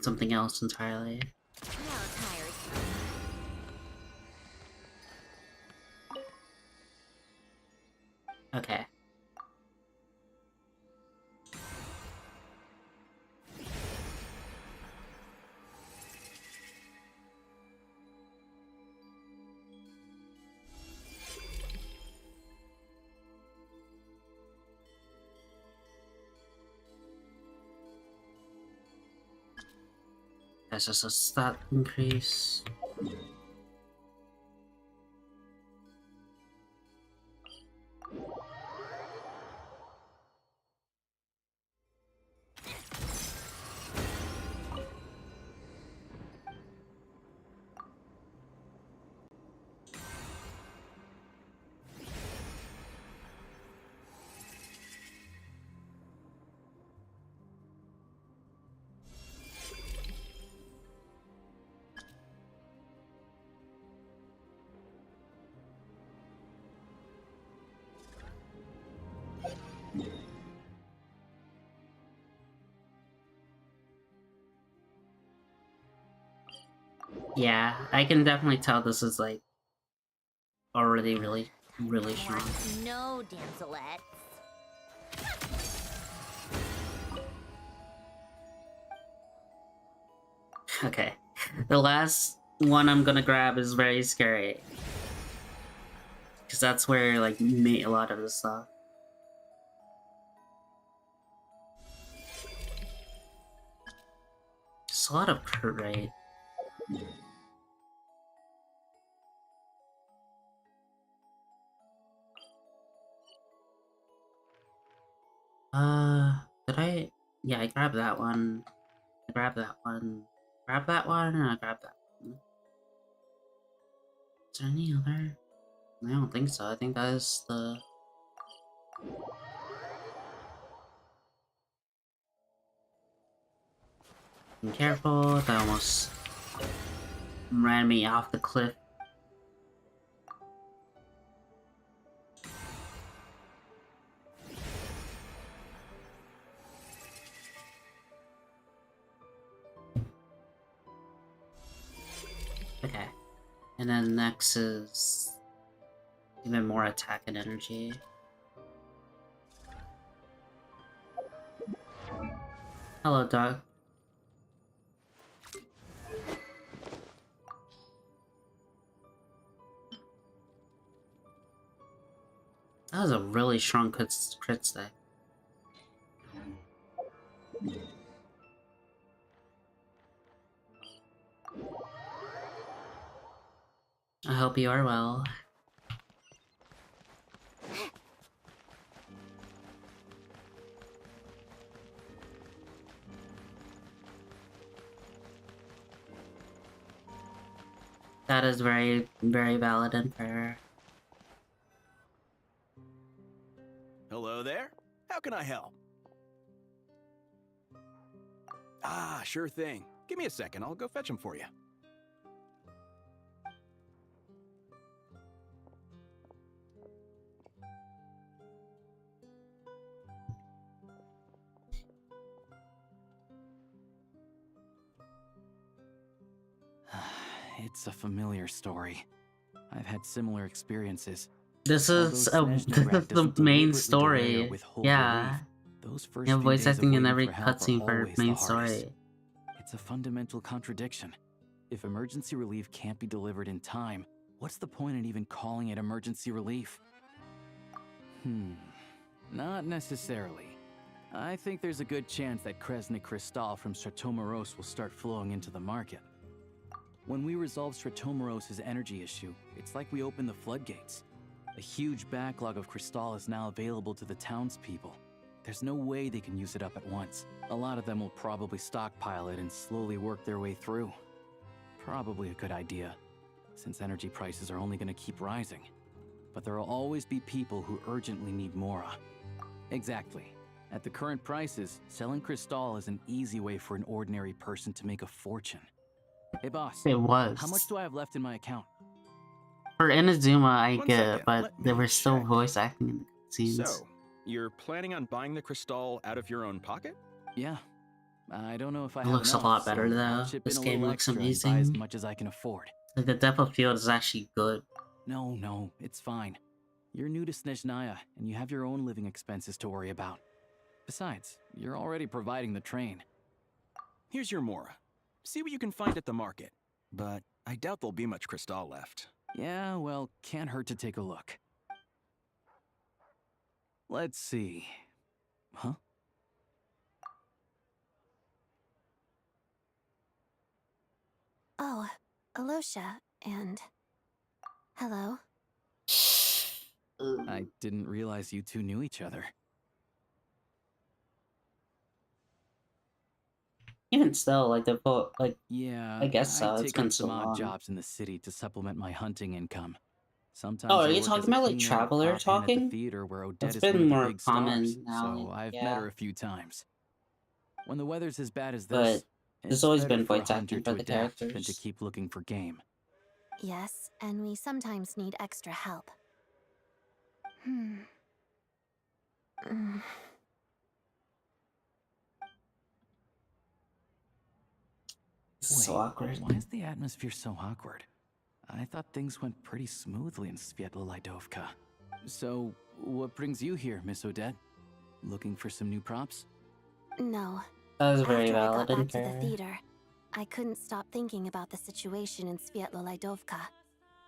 something else entirely? Okay. That's just a stat increase. Yeah, I can definitely tell this is like already really strong. No, damselettes. Okay, the last one I'm gonna grab is very scary. Because that's where, like, a lot of the stuff. Just a lot of crit rate. Did I? Yeah, I grabbed that one. I grabbed that one. Grab that one, and I grabbed that one. Is there any other? I don't think so. I think that is the... Be careful, that almost ran me off the cliff. Okay. And then next is even more attack and energy. Hello, dog. That was a really strong crit stack. I hope you are well. That is very valid and fair. Hello there. How can I help? Ah, sure thing. Give me a second. I'll go fetch them for you. It's a familiar story. I've had similar experiences. This is the main story. Yeah. Those first Yeah, few voice days of acting in waiting every for help are cutscene for always the main hardest. story. It's a fundamental contradiction. If emergency relief can't be delivered in time, what's the point in even calling it emergency relief? Not necessarily. I think there's a good chance that Kresnik Crystal from Stratomeros will start flowing into the market. When we resolve Stratomeros' energy issue, it's like we open the floodgates. A huge backlog of Crystal is now available to the townspeople. There's no way they can use it up at once. A lot of them will probably stockpile it and slowly work their way through. Probably a good idea, since energy prices are only going to keep rising. But there will always be people who urgently need Mora. Exactly. At the current prices, selling Crystal is an easy way for an ordinary person to make a fortune. Hey boss, It was. how much do I have left in my account? For Inazuma, I One get it, second, but let they me were still check. voice acting in the cutscenes. So, you're planning on buying the Crystal out of your own pocket? Yeah. I don't know if I It have looks enough, a lot better so though. I'll chip This in a game little looks extra and buy as amazing. much as I can afford. Like the depth of field is actually good. No, it's fine. You're new to Snezhnaya, and you have your own living expenses to worry about. Besides, you're already providing the train. Here's your Mora. See what you can find at the market. But I doubt there'll be much Crystal left. Yeah, well, can't hurt to take a look. Let's see. Huh? Oh, Alosha, and... Hello? I didn't realize you two knew each other. Even still, like the vote, like Yeah, I guess so. I It's take been on so some odd long. jobs in the city to supplement my hunting income. Sometimes Oh, are I you work talking as a about like cleaner or Traveler prop hand at the talking? theater where That's Odetta's one been of the more big common stars, now. so I've met Yeah, her a few times. When the weather's as bad as but this, there's it's always better been for a voice hunter acting to for the adapt than to characters. keep looking for game. Yes, and we sometimes need extra help. So awkward. Why is the atmosphere so awkward? I thought things went pretty smoothly in Svietlolaidovka. So, what brings you here, Miss Odette? Looking for some new props? No. That was very After I valid got and back to the fair. theater, I couldn't stop thinking about the situation in Svietlolaidovka.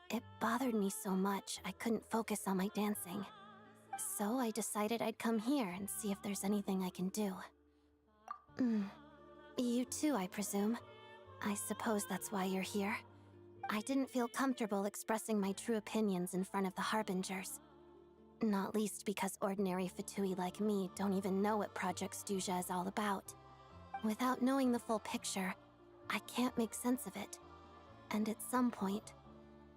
It bothered me so much, I couldn't focus on my dancing. So I decided I'd come here and see if there's anything I can do. You too, I presume. I suppose that's why you're here. I didn't feel comfortable expressing my true opinions in front of the Harbingers. Not least because ordinary Fatui like me don't even know what Project Stuja is all about. Without knowing the full picture, I can't make sense of it. And at some point,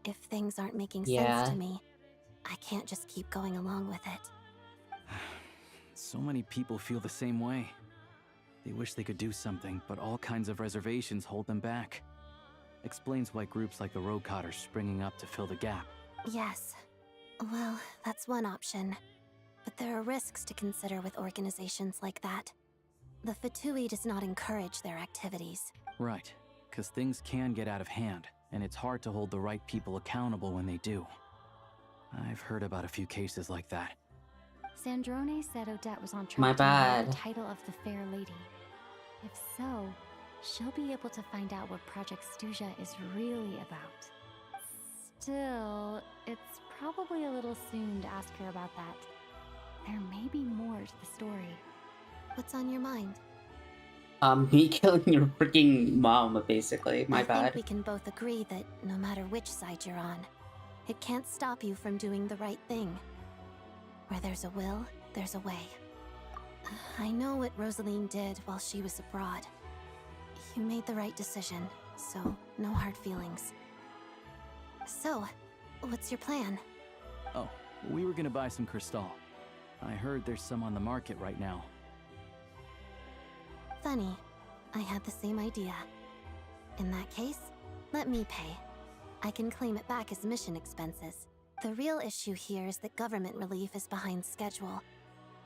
if things aren't making sense to me, I can't just keep going along with it. So many people feel the same way. They wish they could do something, but all kinds of reservations hold them back. Explains why groups like the Rokot are springing up to fill the gap. Yes. Well, that's one option. But there are risks to consider with organizations like that. The Fatui does not encourage their activities. Right, because things can get out of hand, and it's hard to hold the right people accountable when they do. I've heard about a few cases like that. Sandrone said Odette was on track My to win bad. the title of the Fair Lady. If so, she'll be able to find out what Project Stuja is really about. Still, it's probably a little soon to ask her about that. There may be more to the story. What's on your mind? Me killing your freaking mom, basically. My I bad. think we can both agree that no matter which side you're on, it can't stop you from doing the right thing. Where there's a will, there's a way. I know what Rosaline did while she was abroad. You made the right decision, so no hard feelings. So, what's your plan? Oh, we were gonna buy some Crystal. I heard there's some on the market right now. Funny, I had the same idea. In that case, let me pay. I can claim it back as mission expenses. The real issue here is that government relief is behind schedule.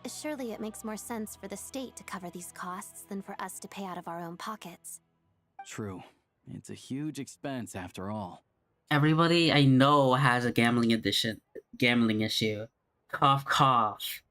Surely it makes more sense for the state to cover these costs than for us to pay out of our own pockets. True. It's a huge expense after all. Everybody I know has a gambling issue. Cough, cough.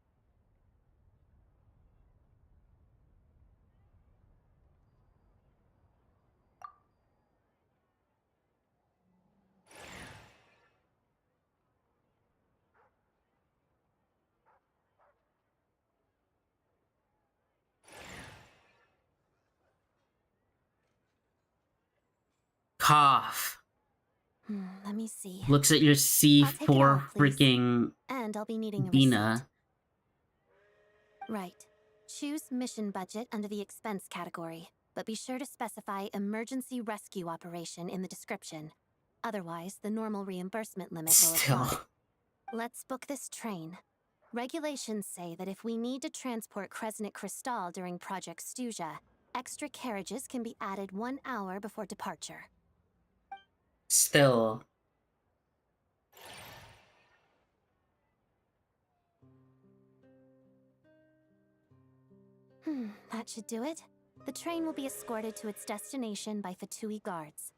Cough. Let me see. Looks at your I'll take it C4 all, please. freaking And I'll be needing a Bina. receipt. Right. Choose mission budget under the expense category, but be sure to specify emergency rescue operation in the description. Otherwise, the normal reimbursement limit will apply. Still. Let's book this train. Regulations say that if we need to transport Kresnik Crystal during Project Stuja, extra carriages can be added 1 hour before departure. Still. That should do it. The train will be escorted to its destination by Fatui guards.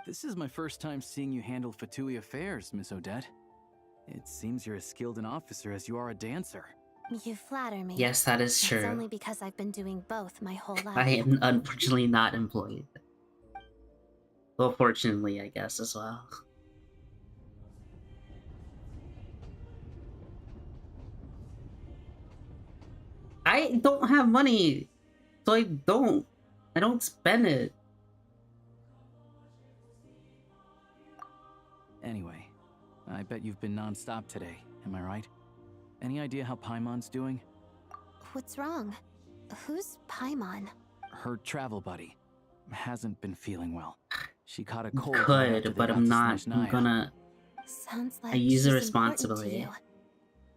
This is my first time seeing you handle Fatui affairs, Miss Odette. It seems you're as skilled an officer as you are a dancer. You flatter me. Yes, that is true. It's only because I've been doing both my whole life. I am unfortunately not employed. Well, fortunately, I guess, as well. I don't have money, so I don't spend it. Anyway, I bet you've been non-stop today, am I right? Any idea how Paimon's doing? What's wrong? Who's Paimon? Her travel buddy hasn't been feeling well. She caught a cold. Could, but I'm not. I'm gonna. Sounds like I use it she's responsibly. important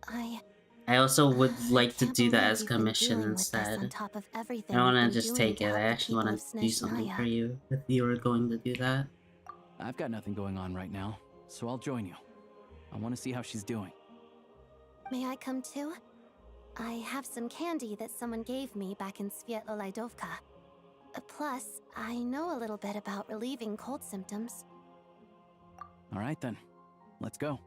to you. I also would like to do that believe as you've been commission dealing with this instead. on top of I everything don't you've want been to just doing take to it. help I the actually people want of to do something Snezhnaya. for you if you were going to do that. I've got nothing going on right now, so I'll join you. I want to see how she's doing. May I come too? I have some candy that someone gave me back in Svietlolaidovka. Plus, I know a little bit about relieving cold symptoms. All right then, let's go.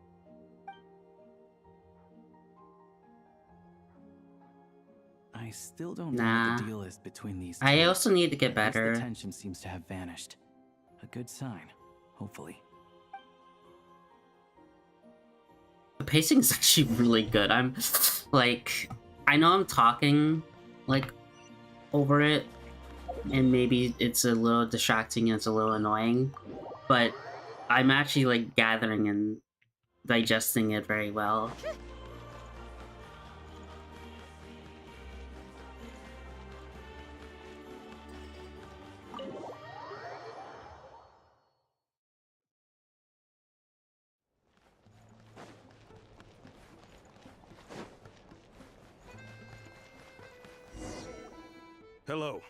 I still don't know what Nah. the deal is between these I two. also need to get At least better. the tension seems to have vanished. A good sign, hopefully. The pacing is actually really good. I'm like, I know I'm talking like over it, and maybe it's a little distracting and it's a little annoying, but I'm actually like gathering and digesting it very well. Hello.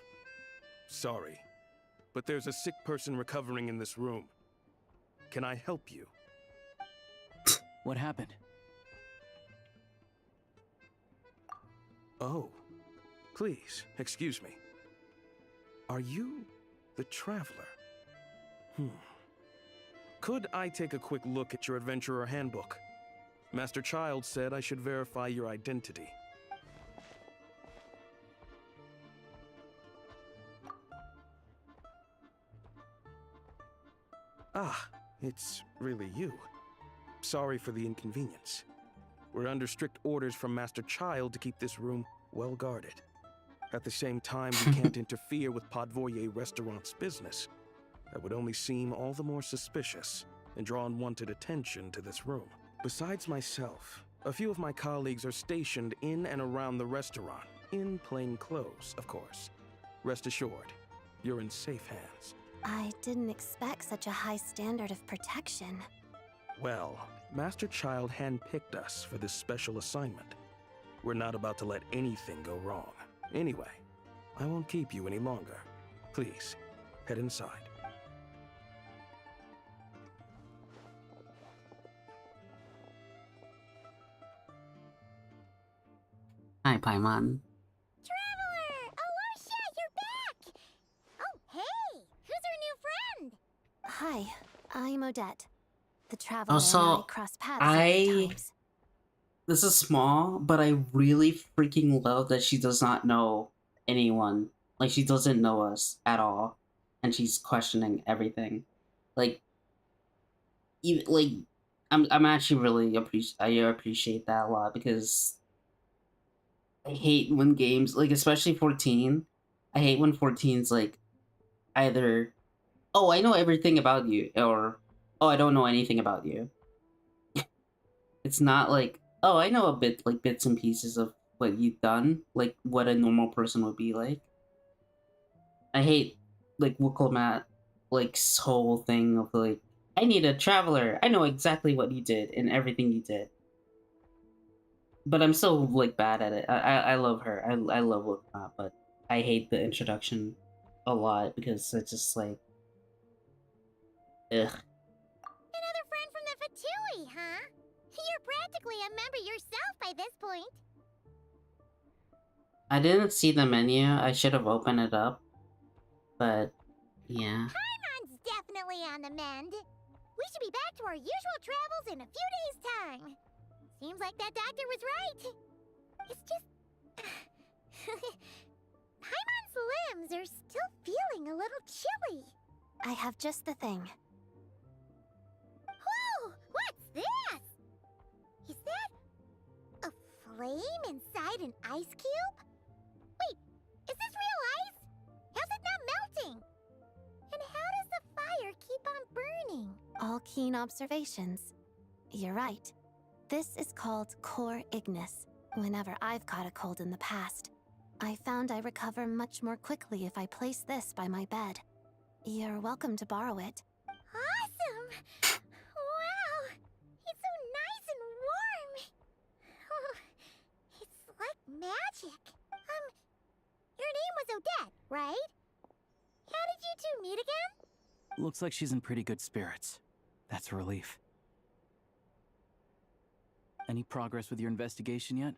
Sorry, but there's a sick person recovering in this room. Can I help you? What happened? Oh, please, excuse me. Are you the Traveler? Could I take a quick look at your Adventurer Handbook? Master Child said I should verify your identity. Ah, it's really you. Sorry for the inconvenience. We're under strict orders from Master Child to keep this room well guarded. At the same time, we can't interfere with Podvoye Restaurant's business. That would only seem all the more suspicious and draw unwanted attention to this room. Besides myself, a few of my colleagues are stationed in and around the restaurant, in plain clothes, of course. Rest assured, you're in safe hands. I didn't expect such a high standard of protection. Well, Master Child handpicked us for this special assignment. We're not about to let anything go wrong. Anyway, I won't keep you any longer. Please, head inside. Hi, Paimon. Traveler! Alicia, you're back! Oh, hey! Who's our new friend? Hi, I'm Odette. The Traveler and I Also, cross paths several I times. this is small, but I really freaking love that she does not know anyone. Like, she doesn't know us at all, and she's questioning everything. Like, even like, I'm actually really I appreciate that a lot, because I hate when games, like, especially 14. I hate when 14's like either, oh, I know everything about you, or oh, I don't know anything about you. It's not like, oh, I know a bit, like bits and pieces of what you've done, like what a normal person would be like. I hate like Wookelmat, like whole thing of like, I need a traveler. I know exactly what you did and everything you did. But I'm still like bad at it. I love her. I love Wookelmat, but I hate the introduction a lot because it's just like, ugh. Another friend from the Fatui, huh? You're practically a member yourself by this point. I didn't see the menu. I should have opened it up. But, yeah. Paimon's definitely on the mend. We should be back to our usual travels in a few days' time. Seems like that doctor was right. It's just... Paimon's limbs are still feeling a little chilly. I have just the thing. Whoa! What's this? Is that a flame inside an ice cube? Wait, is this real ice? How's it not melting? And how does the fire keep on burning? All keen observations. You're right. This is called core ignis. Whenever I've caught a cold in the past, I found I recover much more quickly if I place this by my bed. You're welcome to borrow it. Awesome! Wow! It's so nice and warm! Oh, it's like magic. Your name was Odette, right? How did you two meet again? Looks like she's in pretty good spirits. That's a relief. Any progress with your investigation yet?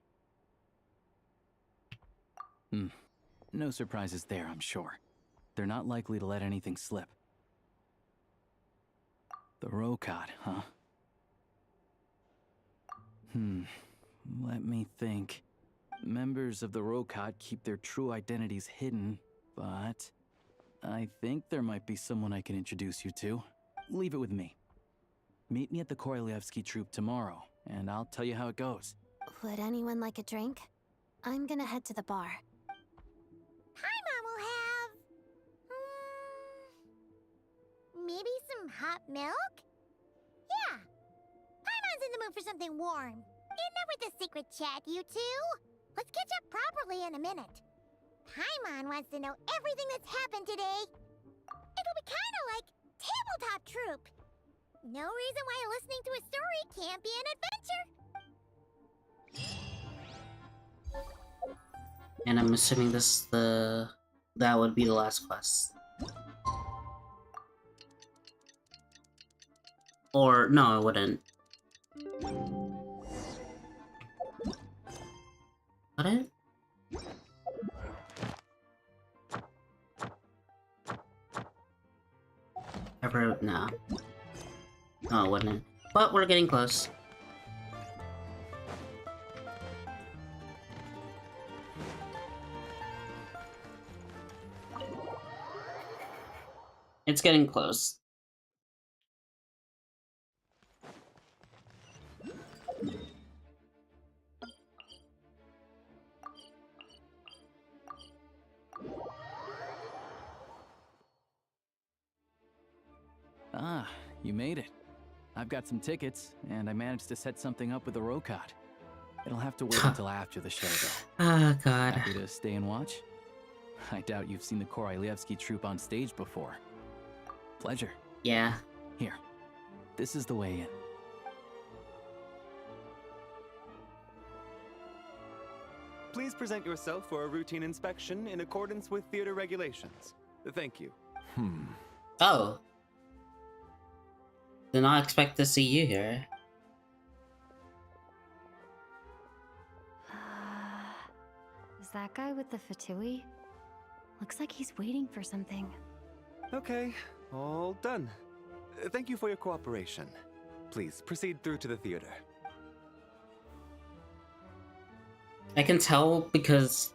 No surprises there, I'm sure. they're not likely to let anything slip. The Rokot, huh? Let me think. Members of the Rokot keep their true identities hidden, but I think there might be someone I can introduce you to. Leave it with me. Meet me at the Korolyevsky troop tomorrow, and I'll tell you how it goes. Would anyone like a drink? I'm gonna head to the bar. Paimon will have... maybe some hot milk? Yeah. Paimon's in the mood for something warm. Enough with the secret chat, you two. Let's catch up properly in a minute. Paimon wants to know everything that's happened today. It'll be kind of like tabletop troop. No reason why listening to a story can't be an adventure. And I'm assuming that would be the last quest. Or no, it wouldn't. Would it? Ever no. No, it wouldn't. But we're getting close. It's getting close. Ah, you made it. I've got some tickets, and I managed to set something up with the Rokot. It'll have to wait until after the show, though. Ah, God. Happy to stay and watch? I doubt you've seen the Korolyevsky troupe on stage before. Pleasure. Yeah. Here. This is the way in. Please present yourself for a routine inspection in accordance with theater regulations. Thank you. Oh. Did not expect to see you here. Is that guy with the fatui? Looks like he's waiting for something. Okay, all done. Thank you for your cooperation. Please proceed through to the theater. I can tell because,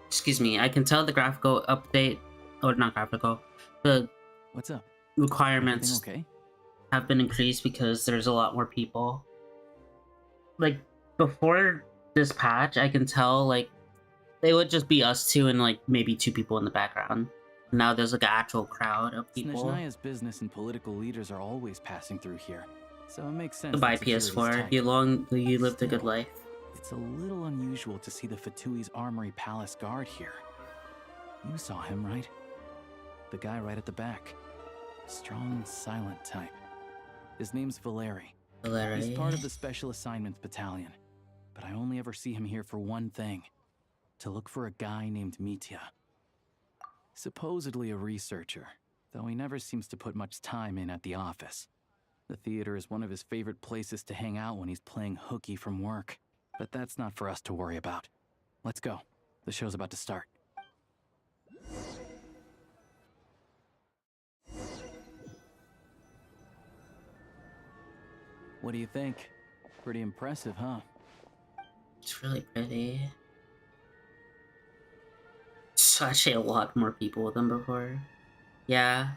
excuse me, I can tell the graphical update, or not graphical, the what's up? Requirements okay? Have been increased because there's a lot more people. Like, before this patch, I can tell, like, they would just be us two and, like, maybe 2 people in the background. Now there's, like, an actual crowd of people. Snezhnaya's business and political leaders are always passing through here, so it makes sense. Goodbye, that security's PS4. tight. You lived a good life. It's a little unusual to see the Fatui's Armory Palace guard here. You saw him, right? The guy right at the back. Strong, silent type. His name's Valeri. He's part of the Special Assignments Battalion. But I only ever see him here for one thing. To look for a guy named Mitya. Supposedly a researcher, though he never seems to put much time in at the office. The theater is one of his favorite places to hang out when he's playing hooky from work. But that's not for us to worry about. Let's go. The show's about to start. What do you think? Pretty impressive, huh? It's really pretty. It's actually a lot more people than before. Yeah.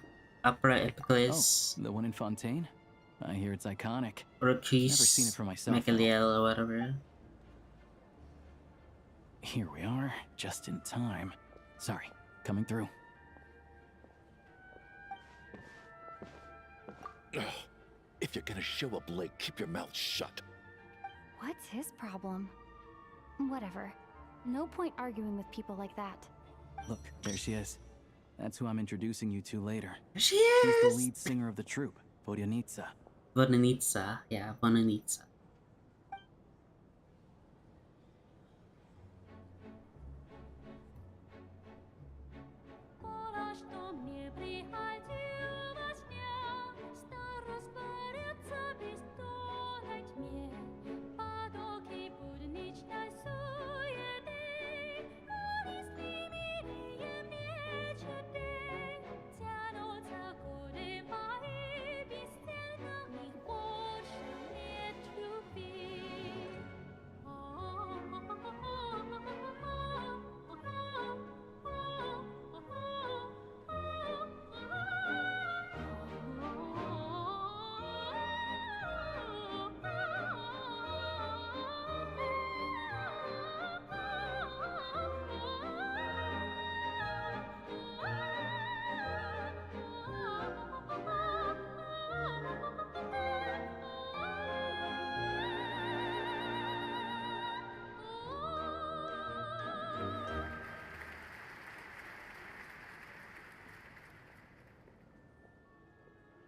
Opera Epicles. Oh, the one in Fontaine? I hear it's iconic. Or Never seen it for myself. Michaeliel or whatever. Here we are, just in time. Sorry, coming through. If you're gonna show up late, keep your mouth shut. What's his problem? Whatever. No point arguing with people like that. Look, there she is. That's who I'm introducing you to later. She is! She's the lead singer of the troupe, Vodyanitsa. Vodyanitsa, yeah, Vodyanitsa.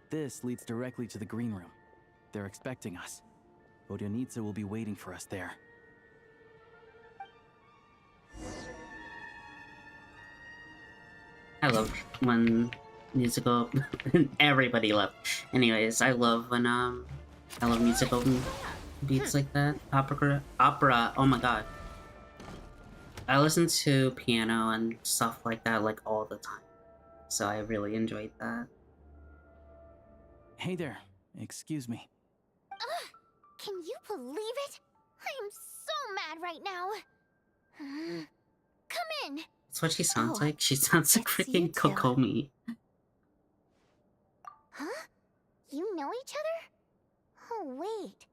this leads directly to the green room. They're expecting us. Vodyanitsa will be waiting for us there. I love when musical everybody left. Anyways, I love when I love musical beats like that. Opera, oh my god. I listen to piano and stuff like that like all the time. So I really enjoyed that. Hey there, excuse me. Can you believe it? I'm so mad right now. Come in. That's what she sounds Oh, like. She sounds like it's you freaking two. Kokomi. Huh? You know each other? Oh, wait.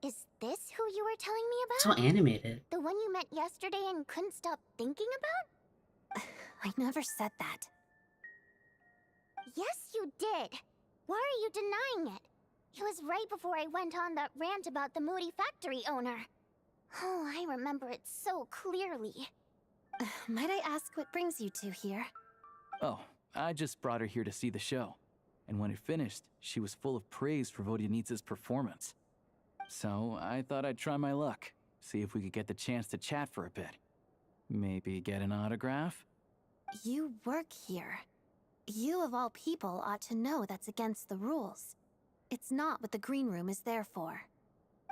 Is this who you were telling me about? So animated. The one you met yesterday and couldn't stop thinking about? I never said that. Yes, you did. Why are you denying it? It was right before I went on that rant about the moody factory owner. Oh, I remember it so clearly. Might I ask what brings you two here? Oh, I just brought her here to see the show. And when it finished, she was full of praise for Vodyanitsa's performance. So I thought I'd try my luck, see if we could get the chance to chat for a bit. Maybe get an autograph? You work here. You of all people ought to know that's against the rules. It's not what the green room is there for.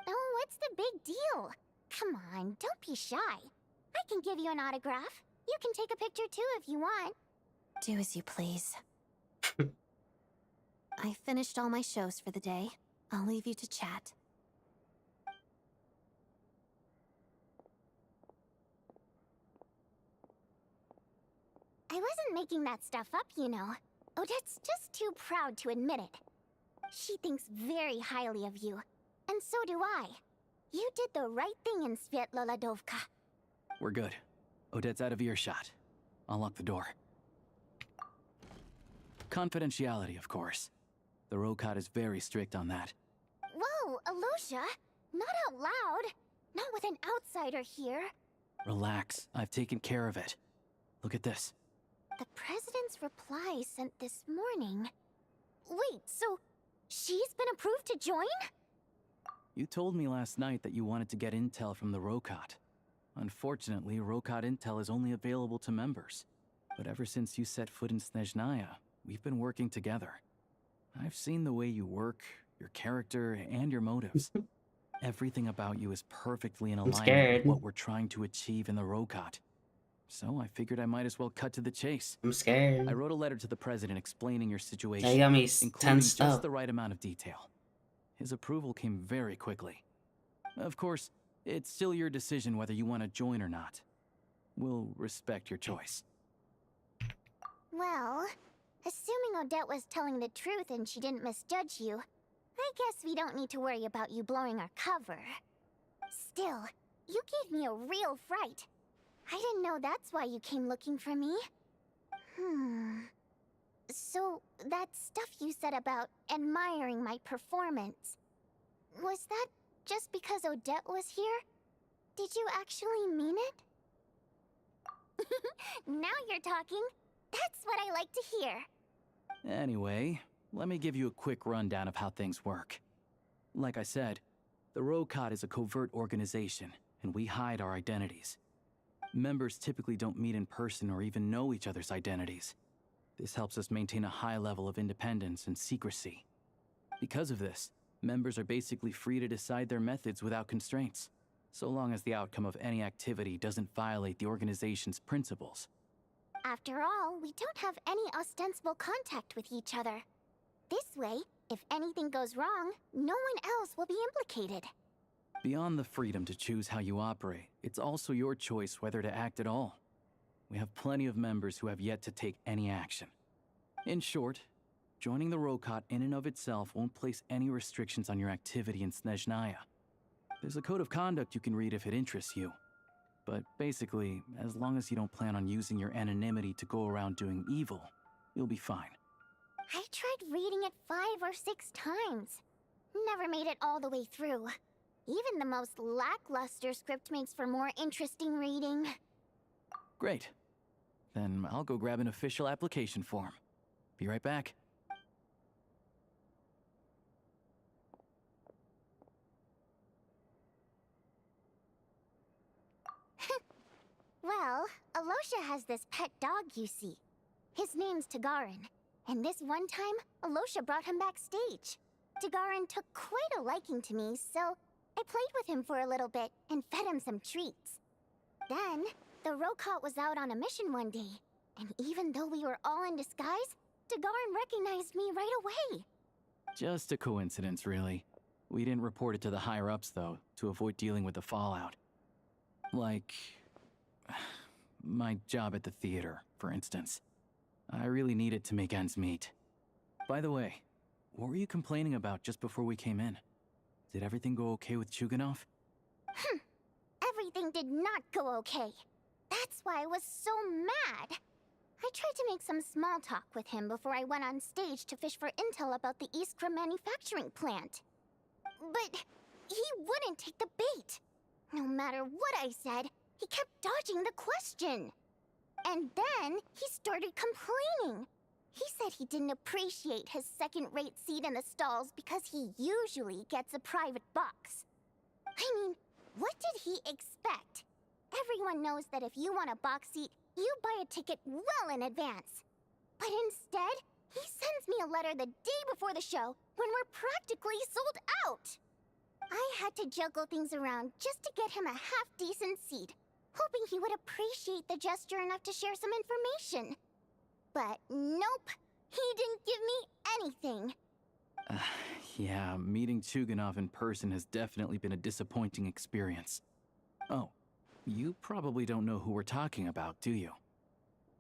Oh, what's the big deal? Come on, don't be shy. I can give you an autograph. You can take a picture too if you want. Do as you please. I finished all my shows for the day. I'll leave you to chat. I wasn't making that stuff up, you know. Odette's just too proud to admit it. She thinks very highly of you. And so do I. You did the right thing in Svietloladovka. We're good. Odette's out of earshot. I'll lock the door. Confidentiality, of course. The Rokat is very strict on that. Whoa, Alosha! Not out loud! Not with an outsider here. Relax, I've taken care of it. Look at this. The President's reply sent this morning. Wait, so she's been approved to join? You told me last night that you wanted to get intel from the Rokat. Unfortunately, Rokat intel is only available to members. But ever since you set foot in Snezhnaya, we've been working together. I've seen the way you work, your character, and your motives. Everything about you is perfectly in alignment with what we're trying to achieve in the Rokat. So I figured I might as well cut to the chase. I'm scared. I wrote a letter to the president explaining your situation, That got me including tensed just up. the right amount of detail. His approval came very quickly. Of course, it's still your decision whether you want to join or not. We'll respect your choice. Well, assuming Odette was telling the truth and she didn't misjudge you, I guess we don't need to worry about you blowing our cover. Still, you gave me a real fright. I didn't know that's why you came looking for me. So, that stuff you said about admiring my performance, was that just because Odette was here? Did you actually mean it? Now you're talking. That's what I like to hear. Anyway, let me give you a quick rundown of how things work. Like I said, the Rokat is a covert organization, and we hide our identities. Members typically don't meet in person or even know each other's identities. This helps us maintain a high level of independence and secrecy. Because of this, members are basically free to decide their methods without constraints, so long as the outcome of any activity doesn't violate the organization's principles. After all, we don't have any ostensible contact with each other. This way, if anything goes wrong, no one else will be implicated. Beyond the freedom to choose how you operate, it's also your choice whether to act at all. We have plenty of members who have yet to take any action. In short, joining the Rokat in and of itself won't place any restrictions on your activity in Snezhnaya. There's a code of conduct you can read if it interests you. But basically, as long as you don't plan on using your anonymity to go around doing evil, you'll be fine. I tried reading it 5 or 6 times. Never made it all the way through. Even the most lackluster script makes for more interesting reading. Great. Then I'll go grab an official application form. Be right back. Well, Alosha has this pet dog, you see. His name's Tagarin, and this one time, Alosha brought him backstage. Tagarin took quite a liking to me, so I played with him for a little bit and fed him some treats. Then, the Rokot was out on a mission one day, and even though we were all in disguise, Tagarin recognized me right away. Just a coincidence, really. We didn't report it to the higher-ups, though, to avoid dealing with the fallout. Like... my job at the theater, for instance. I really needed to make ends meet. By the way, what were you complaining about just before we came in? Did everything go okay with Chuganov? Everything did not go okay. That's why I was so mad. I tried to make some small talk with him before I went on stage to fish for intel about the Iskra manufacturing plant. But he wouldn't take the bait. No matter what I said, he kept dodging the question. And then he started complaining. He said he didn't appreciate his second-rate seat in the stalls because he usually gets a private box. I mean, what did he expect? Everyone knows that if you want a box seat, you buy a ticket well in advance. But instead, he sends me a letter the day before the show when we're practically sold out. I had to juggle things around just to get him a half-decent seat, hoping he would appreciate the gesture enough to share some information. But nope, he didn't give me anything. Yeah, meeting Chuganov in person has definitely been a disappointing experience. Oh, you probably don't know who we're talking about, do you?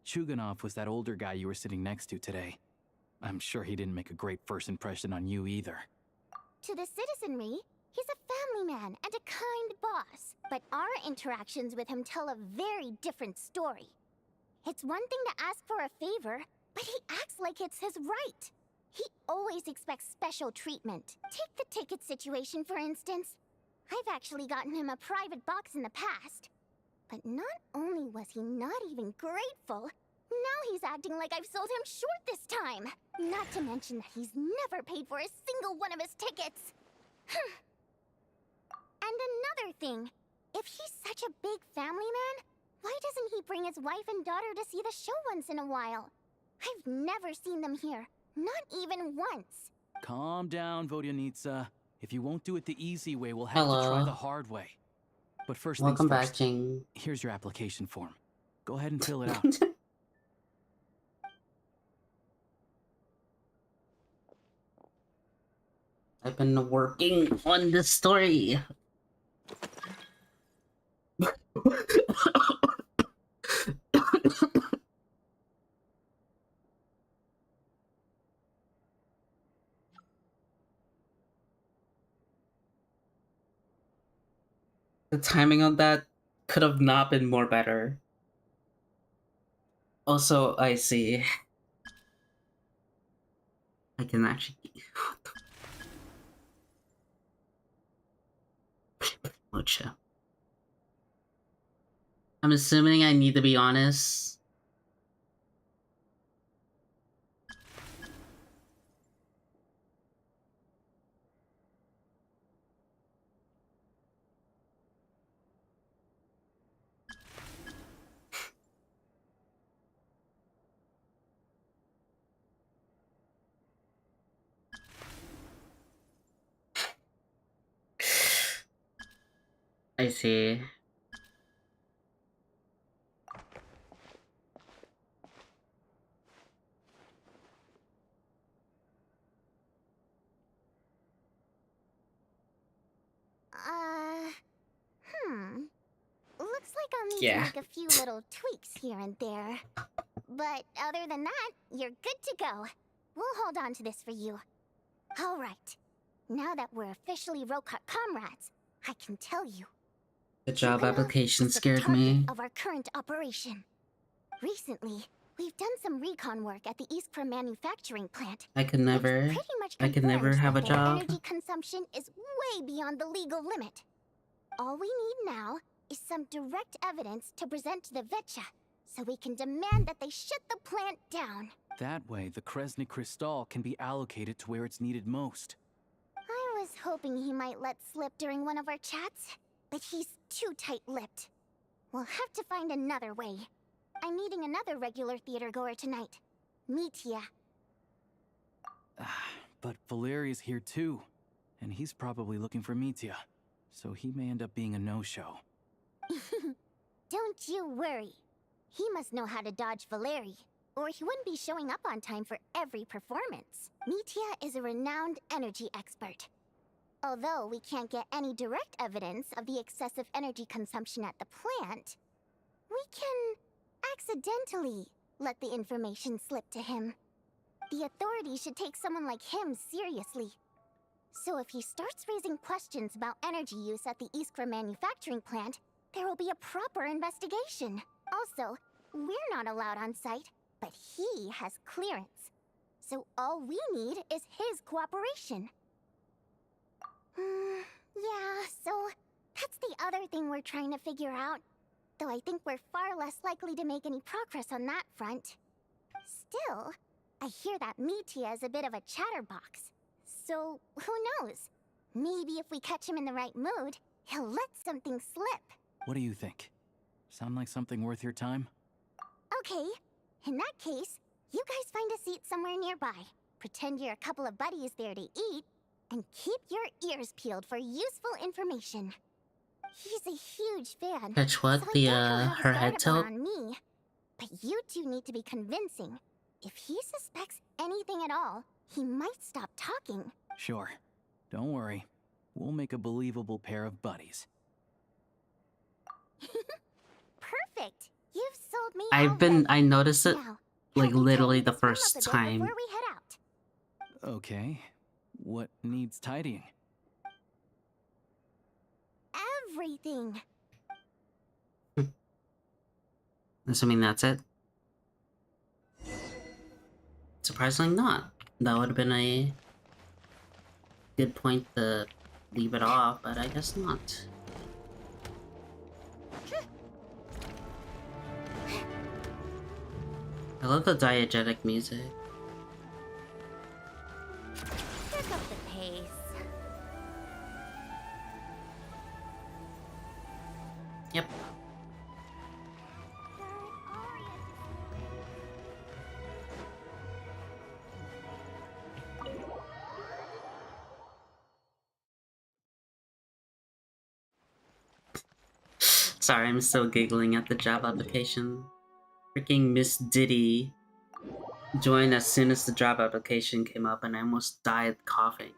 Chuganov was that older guy you were sitting next to today. I'm sure he didn't make a great first impression on you either. To the citizenry, he's a family man and a kind boss. But our interactions with him tell a very different story. It's one thing to ask for a favor, but he acts like it's his right. He always expects special treatment. Take the ticket situation, for instance. I've actually gotten him a private box in the past. But not only was he not even grateful, now he's acting like I've sold him short this time. Not to mention that he's never paid for a single one of his tickets. And another thing, if he's such a big family man, why doesn't he bring his wife and daughter to see the show once in a while? I've never seen them here, not even once. Calm down, Vodyanitsa. If you won't do it the easy way, we'll have to try Hello. the hard way. But first Welcome things back, first. Jing. Here's your application form. Go ahead and fill it out. I've been working on this story. The timing on that could have not been more better. Also, I see. I can actually... Mucha. I'm assuming I need to be honest. I see. Looks like I'll need Yeah. to make a few little tweaks here and there. But other than that, you're good to go. We'll hold on to this for you. All right. Now that we're officially Rokot comrades, I can tell you. The job Chuganov application is the scared target me. of our current operation. Recently, we've done some recon work at the Iskra manufacturing plant. I could never have a Their job. energy consumption is way beyond the legal limit. All we need now is some direct evidence to present to the Vetcha, so we can demand that they shut the plant down. That way, the Kresnik Crystal can be allocated to where it's needed most. I was hoping he might let slip during one of our chats, but he's too tight-lipped. We'll have to find another way. I'm meeting another regular theater goer tonight. Mitya. But Valeri's here too, and he's probably looking for Mitya, so he may end up being a no-show. Don't you worry. He must know how to dodge Valeri, or he wouldn't be showing up on time for every performance. Mitya is a renowned energy expert. Although we can't get any direct evidence of the excessive energy consumption at the plant, we can accidentally let the information slip to him. The authorities should take someone like him seriously. So if he starts raising questions about energy use at the Iskra manufacturing plant, there will be a proper investigation. Also, we're not allowed on site, but he has clearance. So all we need is his cooperation. Yeah, so that's the other thing we're trying to figure out. Though I think we're far less likely to make any progress on that front. Still, I hear that Mitya is a bit of a chatterbox. So, who knows? Maybe if we catch him in the right mood, he'll let something slip. What do you think? Sound like something worth your time? Okay, in that case, you guys find a seat somewhere nearby. Pretend you're a couple of buddies there to eat, and keep your ears peeled for useful information. He's a huge fan. Catch what? So I The, doubt he'll have his her guard head up tilt? around me. But you two need to be convincing. If he suspects anything at all, he might stop talking. Sure. Don't worry. We'll make a believable pair of buddies. Perfect. You've sold me I noticed it Now, like literally the up a first bit time. before we head out. Okay. What needs tidying? Everything. Assuming that's it. Surprisingly not. That would have been a good point to leave it off, but I guess not. I love the diegetic music. Pick up the pace. Yep. Sorry, I'm still giggling at the job application. Freaking Miss Diddy joined as soon as the job application came up and I almost died coughing.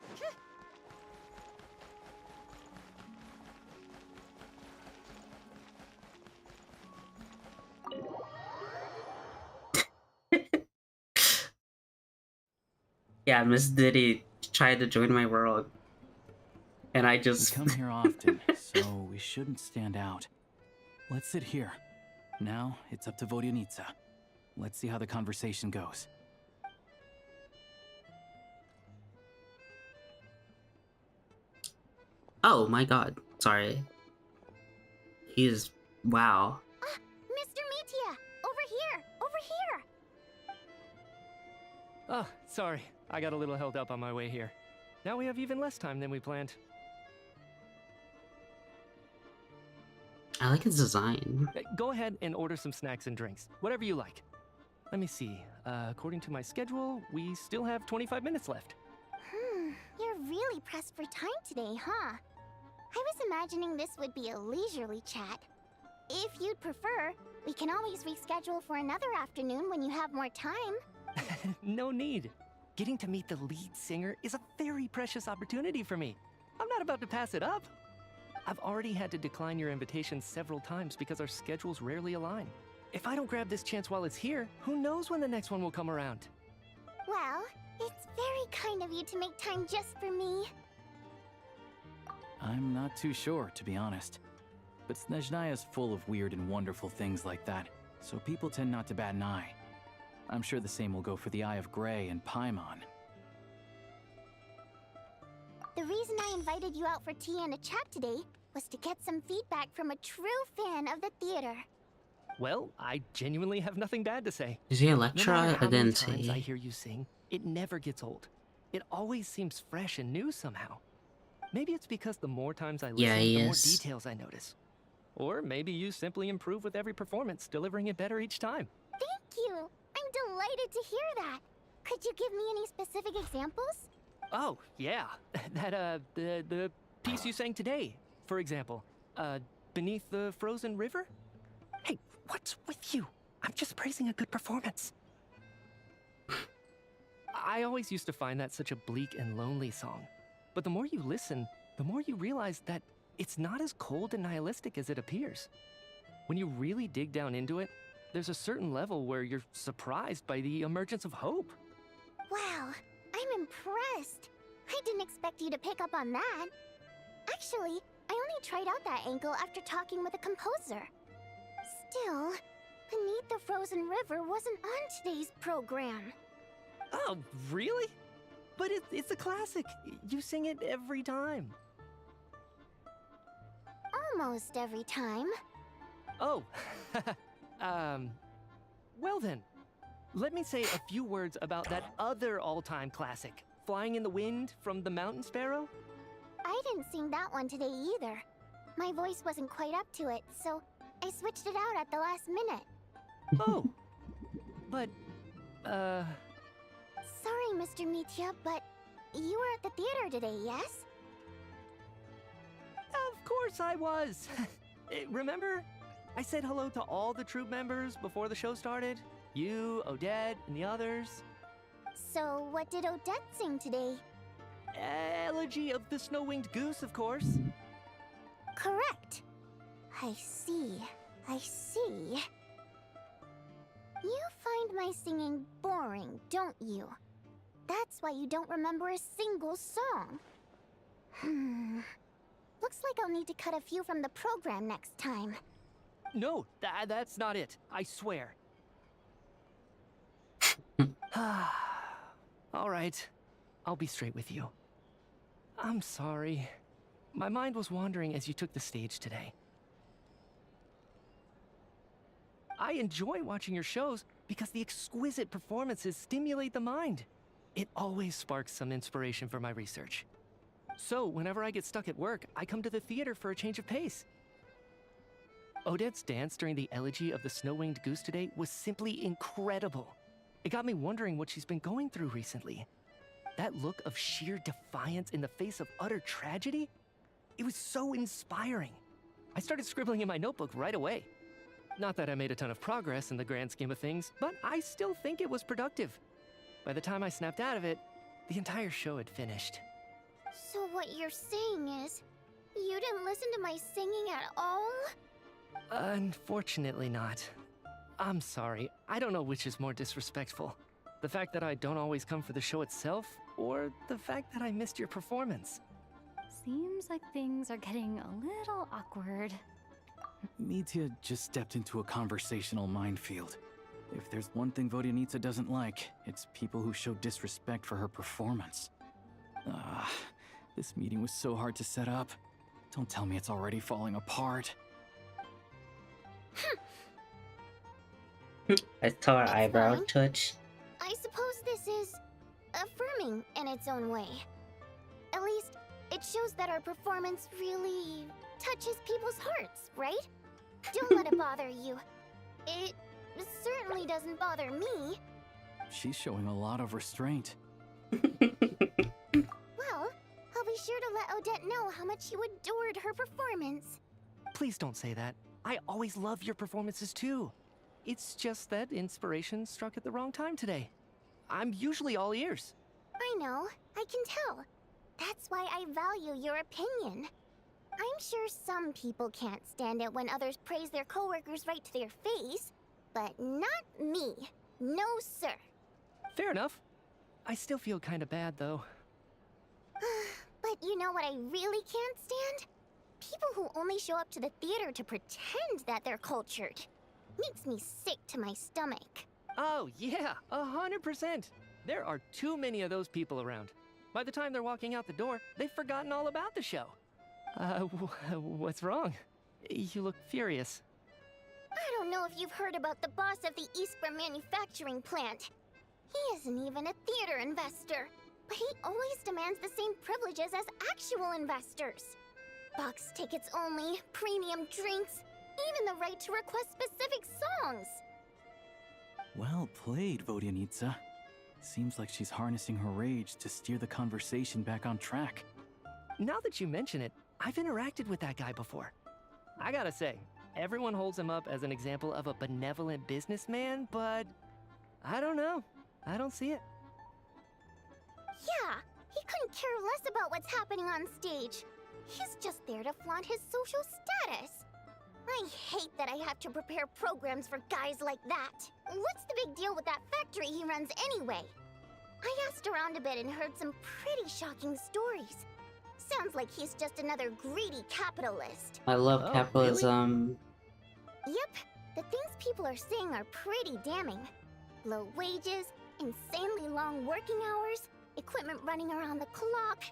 Yeah, Miss Diddy tried to join my world. And I just... We come here often, so we shouldn't stand out. Let's sit here. Now, it's up to Vodyanica. Let's see how the conversation goes. Oh my god, sorry. He's... wow. Mr. Mitya! Over here! Over here! Oh, sorry. I got a little held up on my way here. Now we have even less time than we planned. I like his design. Go ahead and order some snacks and drinks. Whatever you like. Let me see. According to my schedule, we still have 25 minutes left. You're really pressed for time today, huh? I was imagining this would be a leisurely chat. If you'd prefer, we can always reschedule for another afternoon when you have more time. No need. Getting to meet the lead singer is a very precious opportunity for me. I'm not about to pass it up. I've already had to decline your invitation several times because our schedules rarely align. If I don't grab this chance while it's here, who knows when the next one will come around? Well, it's very kind of you to make time just for me. I'm not too sure, to be honest. But Snezhnaya is full of weird and wonderful things like that, so people tend not to bat an eye. I'm sure the same will go for the Eye of Grey and Paimon. The reason I invited you out for tea and a chat today was to get some feedback from a true fan of the theater. Well, I genuinely have nothing bad to say. Is he a No lecturer? matter I how many didn't times I see. hear you sing, it never gets old. It always seems fresh and new somehow. Maybe it's because the more times I listen, Yeah, he the more is. details I notice. Or maybe you simply improve with every performance, delivering it better each time. Thank you! I'm delighted to hear that! Could you give me any specific examples? Oh, yeah. The piece you sang today, for example. Beneath the Frozen River? Hey, what's with you? I'm just praising a good performance. I always used to find that such a bleak and lonely song. But the more you listen, the more you realize that it's not as cold and nihilistic as it appears. When you really dig down into it, there's a certain level where you're surprised by the emergence of hope. Wow, I'm impressed. I didn't expect you to pick up on that. Actually, I only tried out that angle after talking with a composer. Still, Beneath the Frozen River wasn't on today's program. Oh, really? But it's a classic. You sing it every time. Almost every time. Oh, well then. Let me say a few words about that other all-time classic, Flying in the Wind from the Mountain Sparrow. I didn't sing that one today either. My voice wasn't quite up to it, so I switched it out at the last minute. Oh, but, Sorry, Mr. Mitya, but you were at the theater today, yes? Of course I was. Remember? I said hello to all the troupe members before the show started. You, Odette, and the others. So, what did Odette sing today? Elegy of the Snow-Winged Goose, of course. Correct. I see. I see. You find my singing boring, don't you? That's why you don't remember a single song. Looks like I'll need to cut a few from the program next time. No, that's not it. I swear. All right. I'll be straight with you. I'm sorry. My mind was wandering as you took the stage today. I enjoy watching your shows because the exquisite performances stimulate the mind. It always sparks some inspiration for my research. So, whenever I get stuck at work, I come to the theater for a change of pace. Odette's dance during the Elegy of the Snow-Winged Goose today was simply incredible. It got me wondering what she's been going through recently. That look of sheer defiance in the face of utter tragedy? It was so inspiring. I started scribbling in my notebook right away. Not that I made a ton of progress in the grand scheme of things, but I still think it was productive. By the time I snapped out of it, the entire show had finished. So what you're saying is, you didn't listen to my singing at all? Unfortunately not. I'm sorry, I don't know which is more disrespectful. The fact that I don't always come for the show itself, or the fact that I missed your performance. Seems like things are getting a little awkward. Mitya just stepped into a conversational minefield. If there's one thing Vodyanitsa doesn't like, it's people who show disrespect for her performance. This meeting was so hard to set up. Don't tell me it's already falling apart. I saw her eyebrow twitch. I suppose this is affirming in its own way. At least, it shows that our performance really touches people's hearts, right? Don't let it bother you. It certainly doesn't bother me. She's showing a lot of restraint. Well, I'll be sure to let Odette know how much you adored her performance. Please don't say that. I always love your performances too. It's just that inspiration struck at the wrong time today. I'm usually all ears. I know, I can tell. That's why I value your opinion. I'm sure some people can't stand it when others praise their coworkers right to their face, but not me. No, sir. Fair enough. I still feel kind of bad, though. But you know what I really can't stand? People who only show up to the theater to pretend that they're cultured. Makes me sick to my stomach. Oh, yeah, 100%. There are too many of those people around. By the time they're walking out the door, they've forgotten all about the show. What's wrong? You look furious. I don't know if you've heard about the boss of the Eastborough manufacturing plant. He isn't even a theater investor, but he always demands the same privileges as actual investors. Box tickets only, premium drinks, even the right to request specific songs. Well played, Vodyanitsa. Seems like she's harnessing her rage to steer the conversation back on track. Now that you mention it, I've interacted with that guy before. I gotta say, everyone holds him up as an example of a benevolent businessman, but I don't know. I don't see it. Yeah, he couldn't care less about what's happening on stage. He's just there to flaunt his social status. I hate that I have to prepare programs for guys like that. What's the big deal with that factory he runs anyway? I asked around a bit and heard some pretty shocking stories. Sounds like he's just another greedy capitalist. I love capitalism. Really? Yep, the things people are saying are pretty damning. Low wages, insanely long working hours, equipment running around the clock.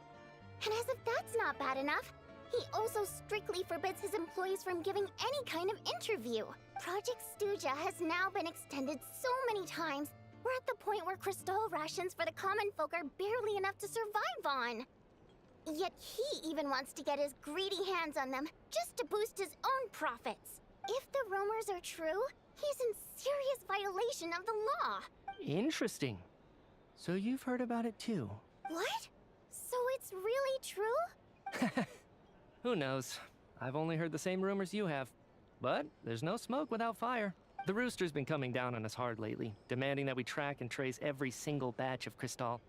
And as if that's not bad enough, he also strictly forbids his employees from giving any kind of interview. Project Stuja has now been extended so many times, we're at the point where crystal rations for the common folk are barely enough to survive on. Yet he even wants to get his greedy hands on them, just to boost his own profits. If the rumors are true, he's in serious violation of the law. Interesting. So you've heard about it too? What? So it's really true? Who knows? I've only heard the same rumors you have. But there's no smoke without fire. The Rooster's been coming down on us hard lately, demanding that we track and trace every single batch of Crystal.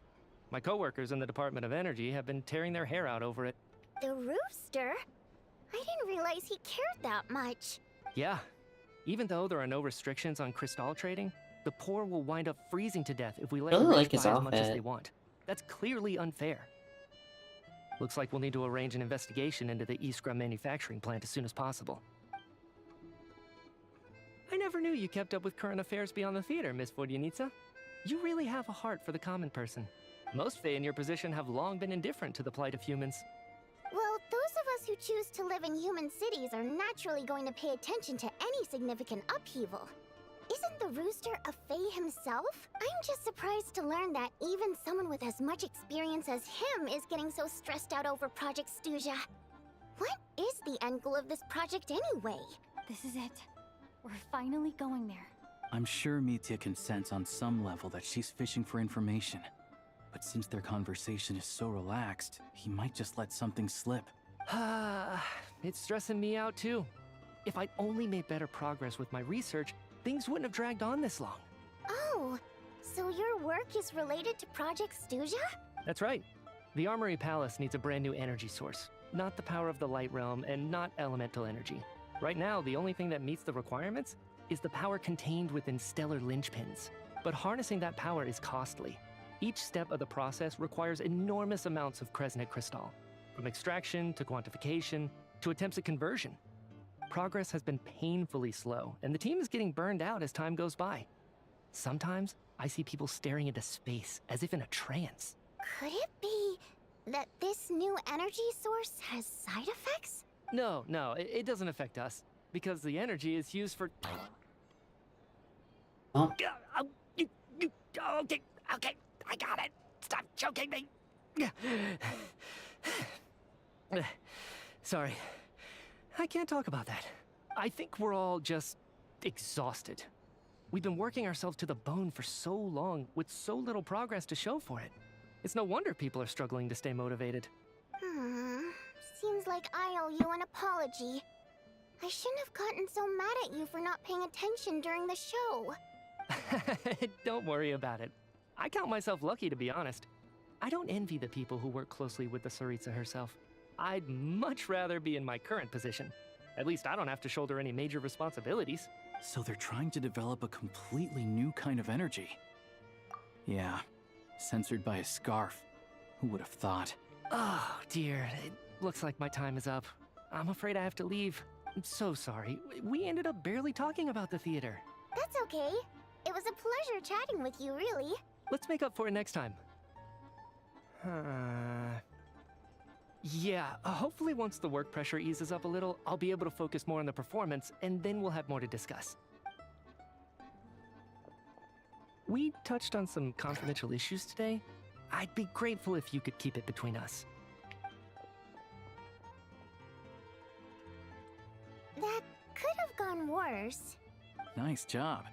My coworkers in the Department of Energy have been tearing their hair out over it. The Rooster? I didn't realize he cared that much. Yeah. Even though there are no restrictions on Crystal trading, the poor will wind up freezing to death if we let them like his buy as much as outfit. they want. That's clearly unfair. Looks like we'll need to arrange an investigation into the Iskra manufacturing plant as soon as possible. I never knew you kept up with current affairs beyond the theater, Miss Vodyanitsa. You really have a heart for the common person. Most Fae in your position have long been indifferent to the plight of humans. Well, those of us who choose to live in human cities are naturally going to pay attention to any significant upheaval. Isn't the Rooster a Fae himself? I'm just surprised to learn that even someone with as much experience as him is getting so stressed out over Project Stuja. What is the end goal of this project anyway? This is it. We're finally going there. I'm sure Mitya can sense on some level that she's fishing for information. But since their conversation is so relaxed, he might just let something slip. It's stressing me out too. If I'd only made better progress with my research, things wouldn't have dragged on this long. Oh, so your work is related to Project Stuja? That's right. The Armory Palace needs a brand new energy source. Not the power of the Light Realm and not elemental energy. Right now, the only thing that meets the requirements is the power contained within stellar linchpins. But harnessing that power is costly. Each step of the process requires enormous amounts of Kresnik crystal, from extraction to quantification to attempts at conversion. Progress has been painfully slow, and the team is getting burned out as time goes by. Sometimes, I see people staring into space as if in a trance. Could it be that this new energy source has side effects? No, it doesn't affect us, because the energy is used for... Oh. Okay, I got it. Stop choking me. Sorry, I can't talk about that. I think we're all just exhausted. We've been working ourselves to the bone for so long with so little progress to show for it. It's no wonder people are struggling to stay motivated. Seems like I owe you an apology. I shouldn't have gotten so mad at you for not paying attention during the show. Don't worry about it. I count myself lucky, to be honest. I don't envy the people who work closely with the Tsaritsa herself. I'd much rather be in my current position. At least I don't have to shoulder any major responsibilities. So they're trying to develop a completely new kind of energy. Yeah, censored by a scarf. Who would have thought? Oh, dear. It looks like my time is up. I'm afraid I have to leave. I'm so sorry. We ended up barely talking about the theater. That's okay. It was a pleasure chatting with you, really. Let's make up for it next time. Yeah, hopefully once the work pressure eases up a little, I'll be able to focus more on the performance, and then we'll have more to discuss. We touched on some confidential issues today. I'd be grateful if you could keep it between us. That could have course. Nice job.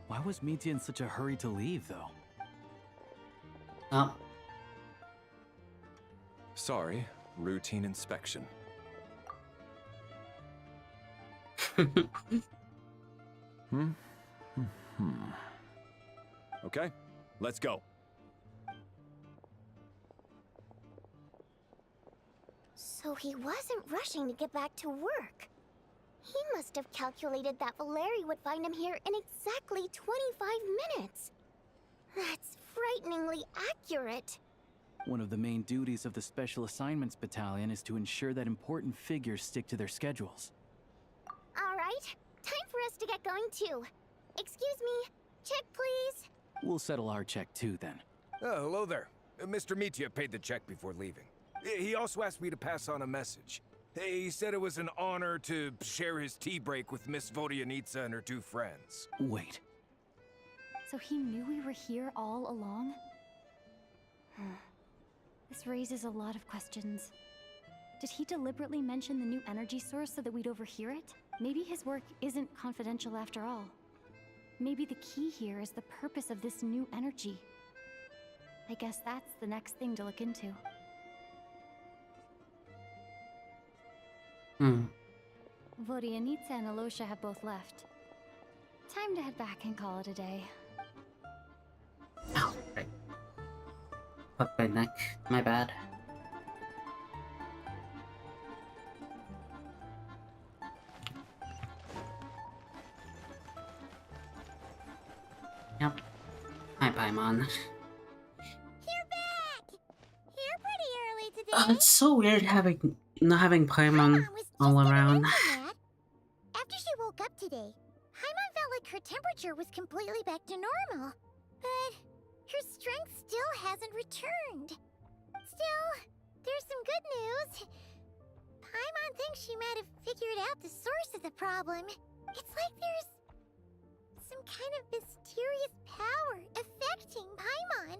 Why was Mitya in such a hurry to leave, though? Oh. Sorry, routine inspection. Okay, let's go. So he wasn't rushing to get back to work. He must have calculated that Valeri would find him here in exactly 25 minutes. That's frighteningly accurate. One of the main duties of the Special Assignments Battalion is to ensure that important figures stick to their schedules. All right, time for us to get going too. Excuse me, check please. We'll settle our check too, then. Oh, hello there. Mr. Mitya paid the check before leaving. He also asked me to pass on a message. He said it was an honor to share his tea break with Miss Vodyanitsa and her 2 friends. Wait. So he knew we were here all along? This raises a lot of questions. Did he deliberately mention the new energy source so that we'd overhear it? Maybe his work isn't confidential after all. Maybe the key here is the purpose of this new energy. I guess that's the next thing to look into. Vodyanitsa and Alosha have both left. Time to head back and call it a day. Oh, right. Fuck my neck. My bad. Yep. Hi, Paimon. You're back! You're pretty early today. It's so weird not having Paimon all around. After she woke up today, Paimon felt like her temperature was completely back to normal. But her strength still hasn't returned. Still, there's some good news. Paimon thinks she might have figured out the source of the problem. It's like there's some kind of mysterious power affecting Paimon.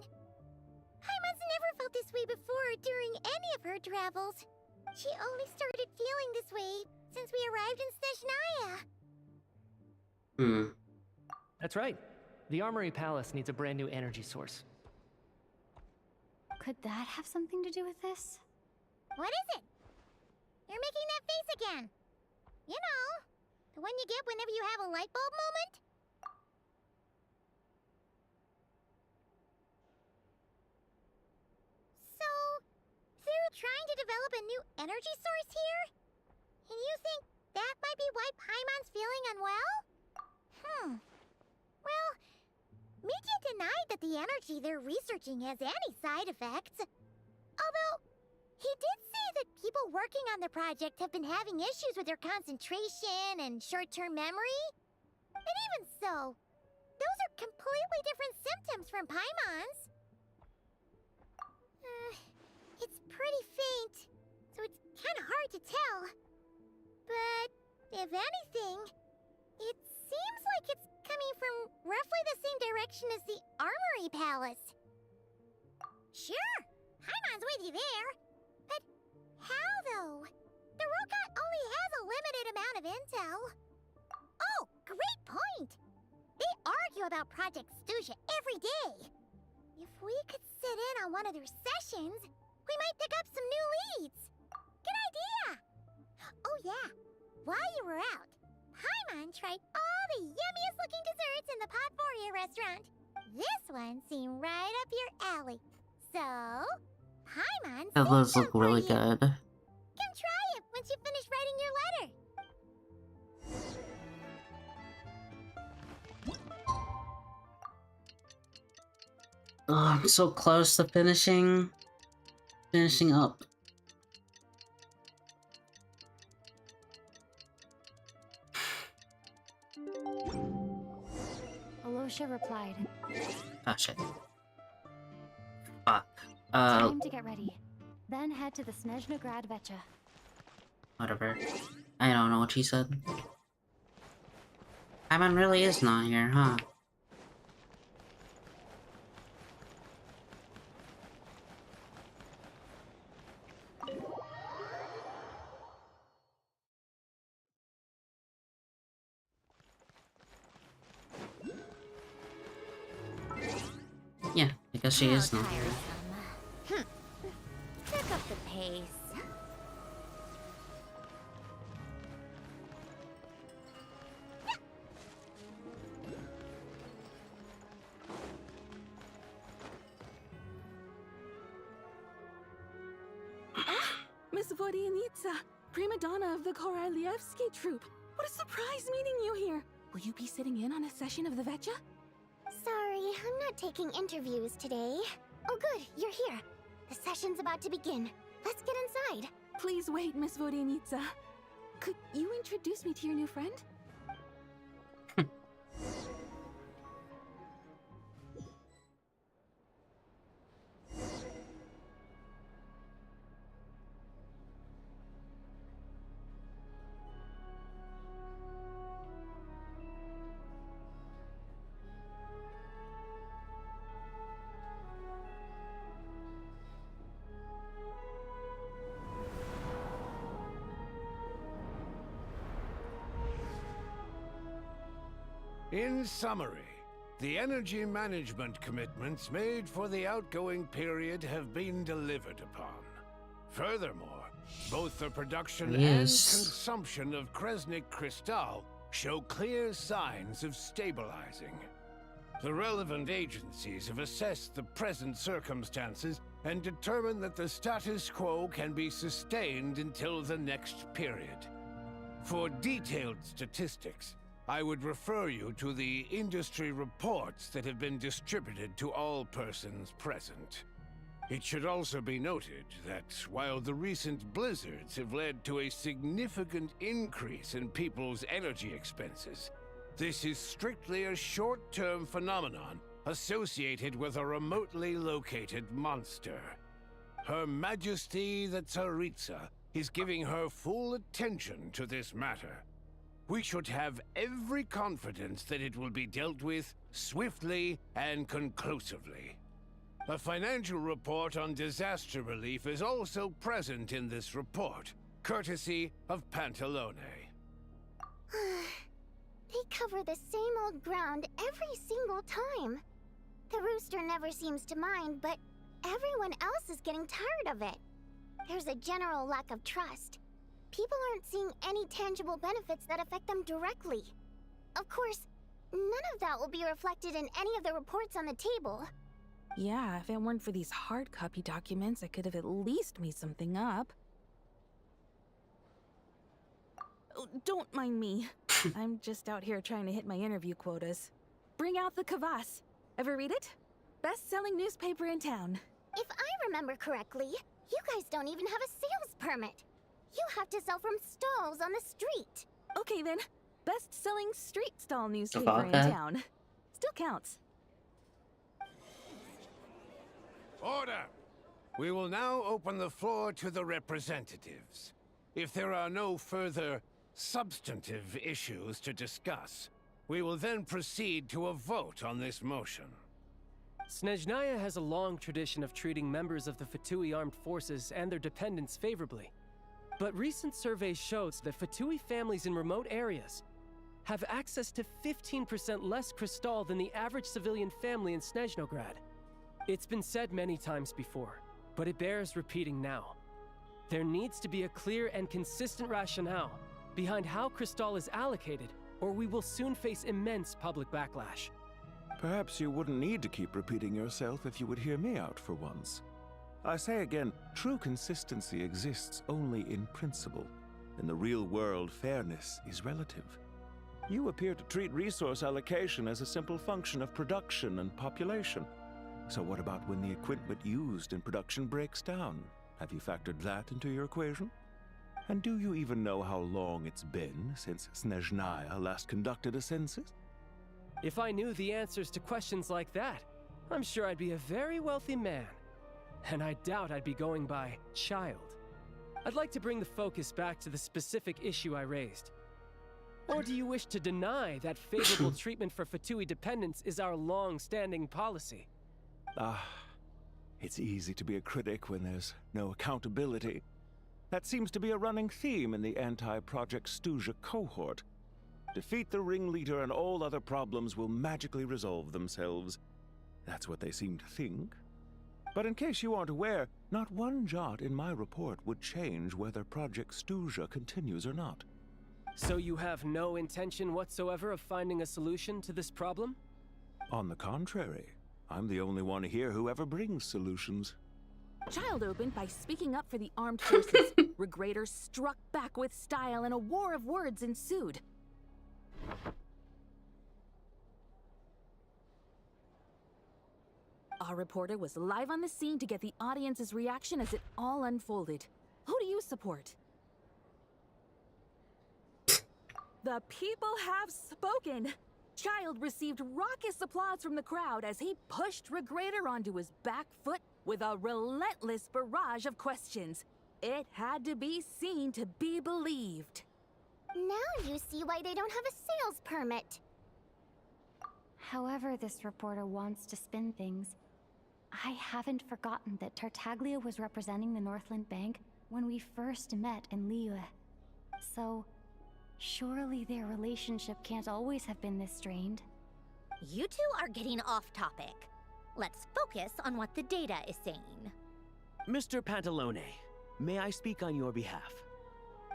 Paimon's never felt this way before during any of her travels. She only started feeling this way since we arrived in Snezhnaya. That's right. The Armory Palace needs a brand new energy source. Could that have something to do with this? What is it? You're making that face again. You know, the one you get whenever you have a light bulb moment? So, they're trying to develop a new energy source here? And you think that might be why Paimon's feeling unwell? Well, Mitya denied that the energy they're researching has any side effects. Although, he did say that people working on the project have been having issues with their concentration and short-term memory. And even so, those are completely different symptoms from Paimon's. It's pretty faint, so it's kind of hard to tell. But, if anything, it seems like it's coming from roughly the same direction as the Armory Palace. Sure, Paimon's with you there. But how, though? The Rokat only has a limited amount of intel. Oh, great point! They argue about Project Stuja every day. If we could sit in on one of their sessions, we might pick up some new leads. Good idea! Oh yeah, while you were out, Paimon tried all the yummiest looking desserts in the Potpourri restaurant. This one seemed right up your alley. So, Paimon That saved does some look for really you. good. Come try it once you finish writing your letter. Oh, I'm so close to finishing up. Alosha replied. Oh shit. Fuck. Time to get ready. Then head to the Snezhnograd Vecha. Whatever. I don't know what she said. Paimon really is not here, huh? Because she is not. Tiresome. Pick up the pace. Miss Vodyanitsa, prima donna of the Korolievsky troupe. What a surprise meeting you here. Will you be sitting in on a session of the Vetcha? Sorry, I'm not taking interviews today. Oh good, you're here. The session's about to begin. Let's get inside. Please wait, Miss Vodyanitsa. Could you introduce me to your new friend? In summary, the energy management commitments made for the outgoing period have been delivered upon. Furthermore, both the production and consumption of Kresnik Crystal show clear signs of stabilizing. The relevant agencies have assessed the present circumstances and determined that the status quo can be sustained until the next period. For detailed statistics, I would refer you to the industry reports that have been distributed to all persons present. It should also be noted that while the recent blizzards have led to a significant increase in people's energy expenses, this is strictly a short-term phenomenon associated with a remotely located monster. Her Majesty the Tsaritsa is giving her full attention to this matter. We should have every confidence that it will be dealt with swiftly and conclusively. A financial report on disaster relief is also present in this report, courtesy of Pantalone. They cover the same old ground every single time. The rooster never seems to mind, but everyone else is getting tired of it. There's a general lack of trust. People aren't seeing any tangible benefits that affect them directly. Of course, none of that will be reflected in any of the reports on the table. Yeah, if it weren't for these hard copy documents, I could have at least made something up. Oh, don't mind me. I'm just out here trying to hit my interview quotas. Bring out the Kvass. Ever read it? Best-selling newspaper in town. If I remember correctly, you guys don't even have a sales permit. You have to sell from stalls on the street. Okay then, best-selling street stall newspaper in town. Still counts. Order! We will now open the floor to the representatives. If there are no further substantive issues to discuss, we will then proceed to a vote on this motion. Snezhnaya has a long tradition of treating members of the Fatui armed forces and their dependents favorably. But recent surveys shows that Fatui families in remote areas have access to 15% less crystal than the average civilian family in Snezhnograd. It's been said many times before, but it bears repeating now. There needs to be a clear and consistent rationale behind how crystal is allocated, or we will soon face immense public backlash. Perhaps you wouldn't need to keep repeating yourself if you would hear me out for once. I say again, true consistency exists only in principle. In the real world, fairness is relative. You appear to treat resource allocation as a simple function of production and population. So what about when the equipment used in production breaks down? Have you factored that into your equation? And do you even know how long it's been since Snezhnaya last conducted a census? If I knew the answers to questions like that, I'm sure I'd be a very wealthy man. And I doubt I'd be going by child. I'd like to bring the focus back to the specific issue I raised. Or do you wish to deny that favorable treatment for Fatui dependents is our long-standing policy? It's easy to be a critic when there's no accountability. That seems to be a running theme in the anti-Project Stuja cohort. Defeat the ringleader and all other problems will magically resolve themselves. That's what they seem to think. But in case you aren't aware, not one jot in my report would change whether Project Stuja continues or not. So you have no intention whatsoever of finding a solution to this problem? On the contrary, I'm the only one here who ever brings solutions. Child opened by speaking up for the armed forces. Regrator struck back with style and a war of words ensued. Our reporter was live on the scene to get the audience's reaction as it all unfolded. Who do you support? The people have spoken! Child received raucous applause from the crowd as he pushed Regrator onto his back foot with a relentless barrage of questions. It had to be seen to be believed. Now you see why they don't have a sales permit. However this reporter wants to spin things, I haven't forgotten that Tartaglia was representing the Northland Bank when we first met in Liyue. So, surely their relationship can't always have been this strained. You two are getting off topic. Let's focus on what the data is saying. Mr. Pantalone, may I speak on your behalf?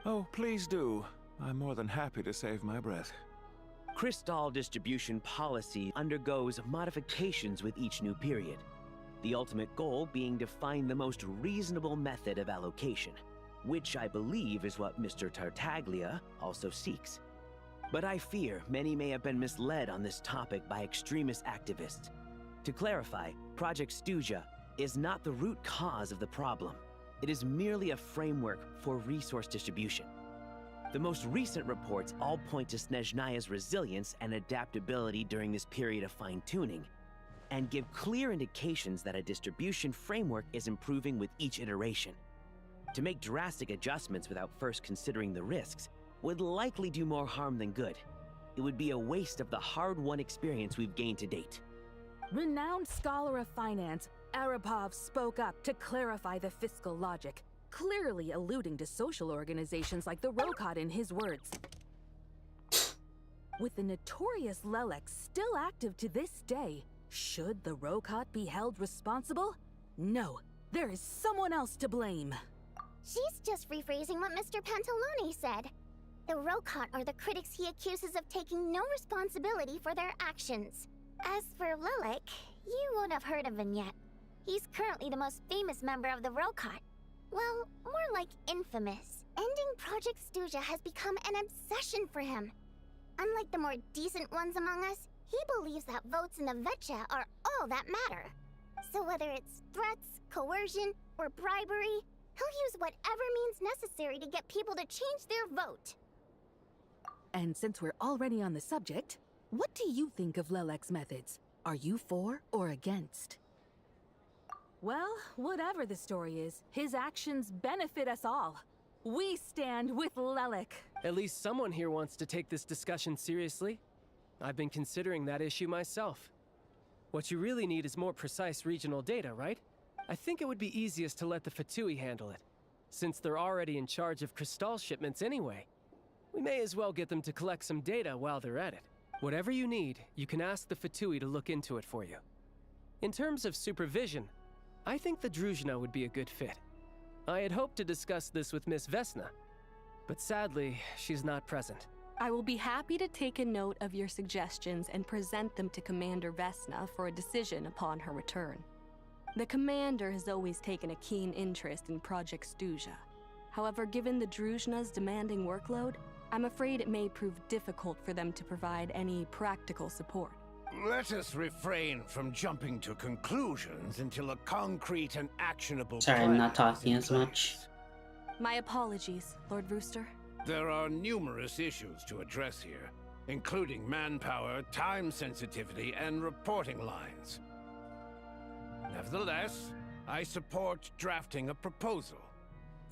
Oh, please do. I'm more than happy to save my breath. Crystal distribution policy undergoes modifications with each new period. The ultimate goal being to find the most reasonable method of allocation, which I believe is what Mr. Tartaglia also seeks. But I fear many may have been misled on this topic by extremist activists. To clarify, Project Stuja is not the root cause of the problem. It is merely a framework for resource distribution. The most recent reports all point to Snezhnaya's resilience and adaptability during this period of fine-tuning, and give clear indications that a distribution framework is improving with each iteration. To make drastic adjustments without first considering the risks would likely do more harm than good. It would be a waste of the hard-won experience we've gained to date. Renowned scholar of finance, Arapov spoke up to clarify the fiscal logic, clearly alluding to social organizations like the Rokot in his words. With the notorious Lelex still active to this day, should the Rokot be held responsible? No, there is someone else to blame. She's just rephrasing what Mr. Pantalone said. The Rokot are the critics he accuses of taking no responsibility for their actions. As for Lilik, you won't have heard of him yet. He's currently the most famous member of the Rokot. Well, more like infamous. Ending Project Stuja has become an obsession for him. Unlike the more decent ones among us, he believes that votes in the Vetcha are all that matter. So whether it's threats, coercion, or bribery, he'll use whatever means necessary to get people to change their vote. And since we're already on the subject, what do you think of Lelek's methods? Are you for or against? Well, whatever the story is, his actions benefit us all. We stand with Lelek. At least someone here wants to take this discussion seriously. I've been considering that issue myself. What you really need is more precise regional data, right? I think it would be easiest to let the Fatui handle it, since they're already in charge of Crystal shipments anyway. We may as well get them to collect some data while they're at it. Whatever you need, you can ask the Fatui to look into it for you. In terms of supervision, I think the Druzhna would be a good fit. I had hoped to discuss this with Miss Vesna, but sadly, she's not present. I will be happy to take a note of your suggestions and present them to Commander Vesna for a decision upon her return. The Commander has always taken a keen interest in Project Stuja. However, given the Druzhna's demanding workload, I'm afraid it may prove difficult for them to provide any practical support. Let us refrain from jumping to conclusions until a concrete and actionable Sorry, plan I'm not is talking in as place. much. My apologies, Lord Rooster. There are numerous issues to address here, including manpower, time sensitivity, and reporting lines. Nevertheless, I support drafting a proposal.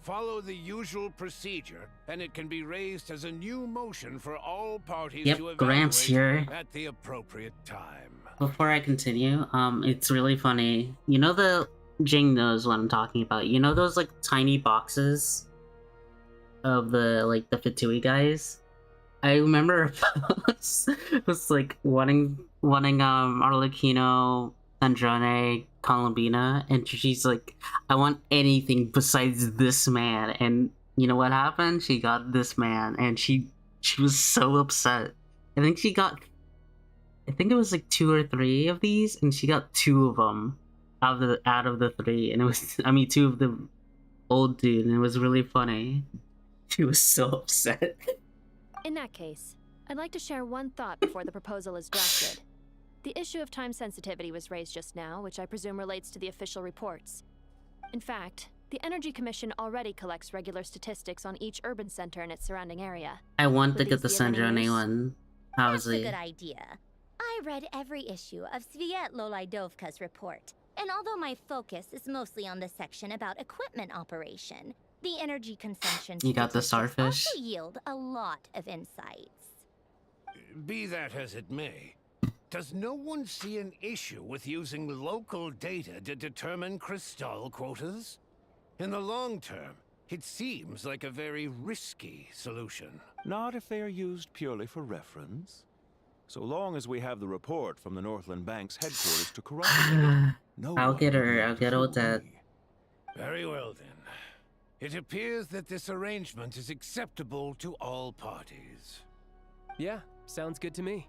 Follow the usual procedure, and it can be raised as a new motion for all parties Yep, to Gramps evaluate here. at the appropriate time. Before I continue, it's really funny. You know the Jing knows what I'm talking about. You know those like tiny boxes of the Fatui guys? I remember was like wanting Arlecchino Sandrone Columbina, and she's like, I want anything besides this man. And you know what happened? She got this man, and she was so upset. I think she got, I think it was like 2 or 3 of these, and she got 2 of them out of the 3, and it was, I mean, 2 of the old dude, and it was really funny. She was so upset. In that case, I'd like to share one thought before the proposal is drafted. The issue of time sensitivity was raised just now, which I presume relates to the official reports. In fact, the Energy Commission already collects regular statistics on each urban center and its surrounding area. I want to Were get the these Sandrone one. That's a Obviously. good idea. I read every issue of Sviet Lolaidovka's report, and although my focus is mostly on the section about equipment operation, the energy consumption You got the statistics starfish? also yield a lot of insights. Be that as it may, does no one see an issue with using local data to determine crystal quotas? In the long term, it seems like a very risky solution. Not if they are used purely for reference. So long as we have the report from the Northland Bank's headquarters to corroborate it, no I'll one get will her. be I'll able to get fool with that. me. Very well then. It appears that this arrangement is acceptable to all parties. Yeah, sounds good to me.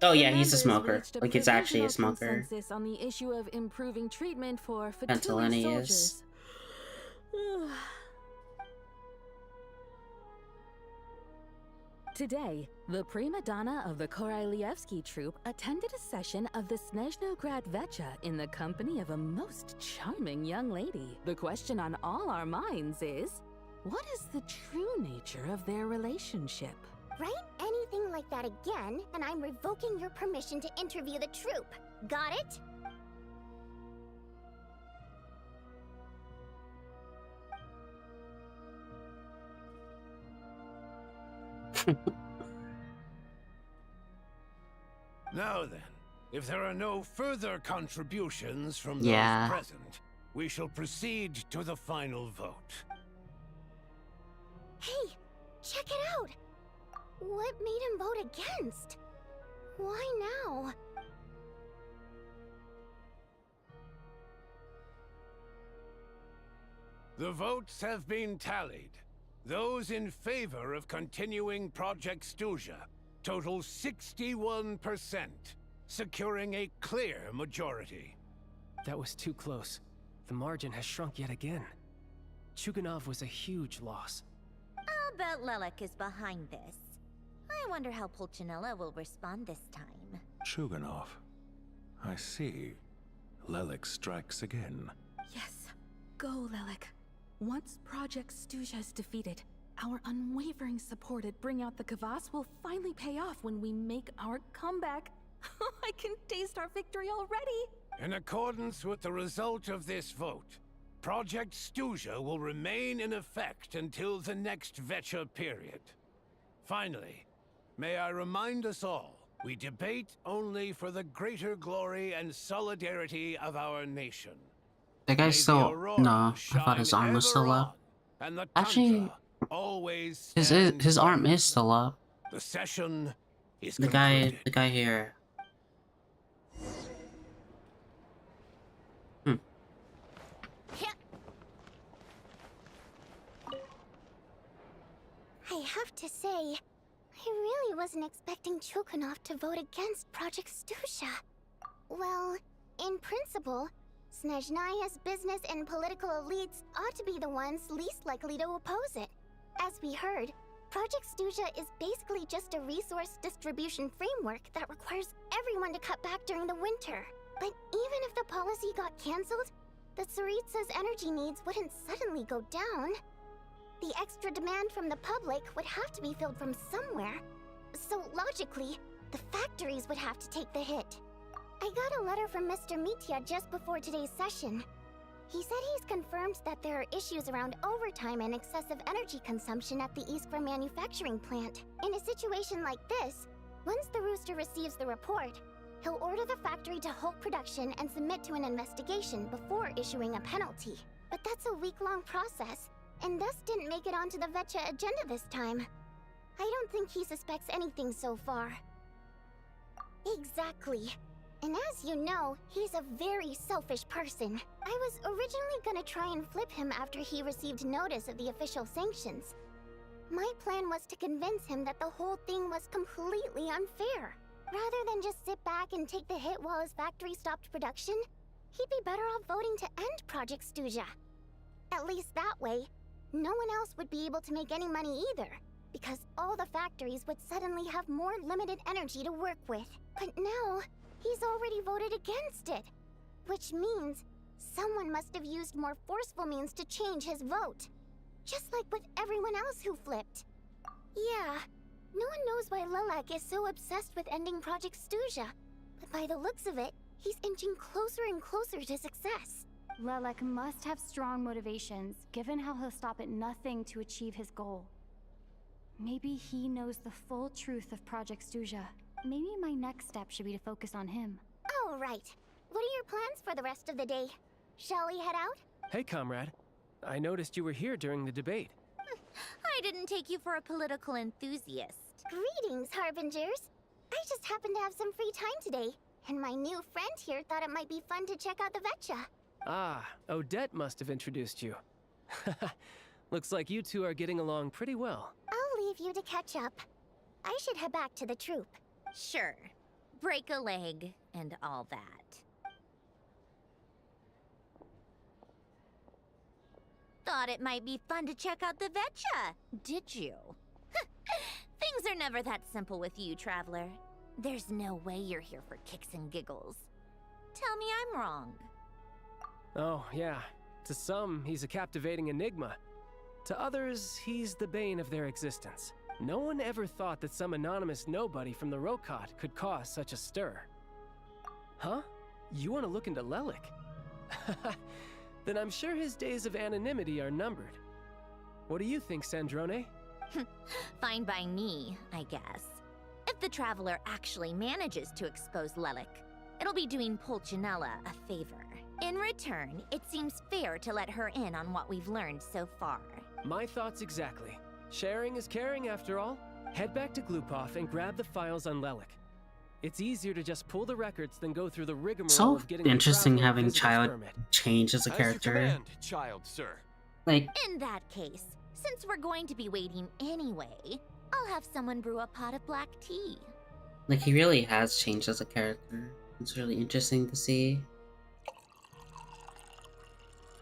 Oh yeah, The he's a members smoker. reached a Like, it's actually a provisional smoker. consensus on the issue of improving treatment for Until Fatui any soldiers. is. Today, the prima donna of the Korolievsky troupe attended a session of the Snezhnograd Vecha in the company of a most charming young lady. The question on all our minds is, what is the true nature of their relationship? Write anything like that again, and I'm revoking your permission to interview the troupe. Got it? Now then, if there are no further contributions from Yeah. those present, we shall proceed to the final vote. Hey, check it out! What made him vote against? Why now? The votes have been tallied. Those in favor of continuing Project Stuja total 61%, securing a clear majority. That was too close. The margin has shrunk yet again. Chuganov was a huge loss. I'll bet Lelek is behind this. I wonder how Pulcinella will respond this time. Chuganov. I see. Lelek strikes again. Yes, go, Lelek. Once Project Stuja is defeated, our unwavering support at Bring Out the Kvass will finally pay off when we make our comeback. I can taste our victory already! In accordance with the result of this vote, Project Stuja will remain in effect until the next Vecha period. Finally, may I remind us all, we debate only for the greater glory and solidarity of our nation. That guy's still. No, I thought his arm was still up. And the Actually, always his arm is still up. The session is The guy here. I have to say, I really wasn't expecting Chukanov to vote against Project Stuja. Well, in principle, Snezhnaya's business and political elites ought to be the ones least likely to oppose it. As we heard, Project Stuja is basically just a resource distribution framework that requires everyone to cut back during the winter. But even if the policy got cancelled, the Tsaritsa's energy needs wouldn't suddenly go down. The extra demand from the public would have to be filled from somewhere. So logically, the factories would have to take the hit. I got a letter from Mr. Mitya just before today's session. He said he's confirmed that there are issues around overtime and excessive energy consumption at the Iskra manufacturing plant. In a situation like this, once the Rooster receives the report, he'll order the factory to halt production and submit to an investigation before issuing a penalty. But that's a week-long process, and thus didn't make it onto the Vecha agenda this time. I don't think he suspects anything so far. Exactly. And as you know, he's a very selfish person. I was originally gonna try and flip him after he received notice of the official sanctions. My plan was to convince him that the whole thing was completely unfair. Rather than just sit back and take the hit while his factory stopped production, he'd be better off voting to end Project Stuja. At least that way, no one else would be able to make any money either, because all the factories would suddenly have more limited energy to work with. But now, he's already voted against it, which means someone must have used more forceful means to change his vote. Just like with everyone else who flipped. Yeah, no one knows why Lilac is so obsessed with ending Project Stuja, but by the looks of it, he's inching closer and closer to success. Lilac must have strong motivations, given how he'll stop at nothing to achieve his goal. Maybe he knows the full truth of Project Stuja. Maybe my next step should be to focus on him. All right. What are your plans for the rest of the day? Shall we head out? Hey, comrade. I noticed you were here during the debate. I didn't take you for a political enthusiast. Greetings, Harbingers. I just happened to have some free time today, and my new friend here thought it might be fun to check out the Vetcha. Ah, Odette must have introduced you. Looks like you two are getting along pretty well. I'll leave you to catch up. I should head back to the troop. Sure. Break a leg and all that. Thought it might be fun to check out the Vetcha, did you? Things are never that simple with you, Traveler. There's no way you're here for kicks and giggles. Tell me I'm wrong. Oh, yeah. To some, he's a captivating enigma. To others, he's the bane of their existence. No one ever thought that some anonymous nobody from the Rokot could cause such a stir. Huh? You want to look into Lelik? Then I'm sure his days of anonymity are numbered. What do you think, Sandrone? Fine by me, I guess. If the Traveler actually manages to expose Lelik, it'll be doing Pulcinella a favor. In return, it seems fair to let her in on what we've learned so far. My thoughts exactly. Sharing is caring after all. Head back to Glupov and grab the files on Lelik. It's easier to just pull the records than go through the rigmarole So of getting interesting the having visitor's Child permit. change as a character. Command, child, sir. Like, In that case, since we're going to be waiting anyway, I'll have someone brew a pot of black tea. he really has changed as a character. It's really interesting to see.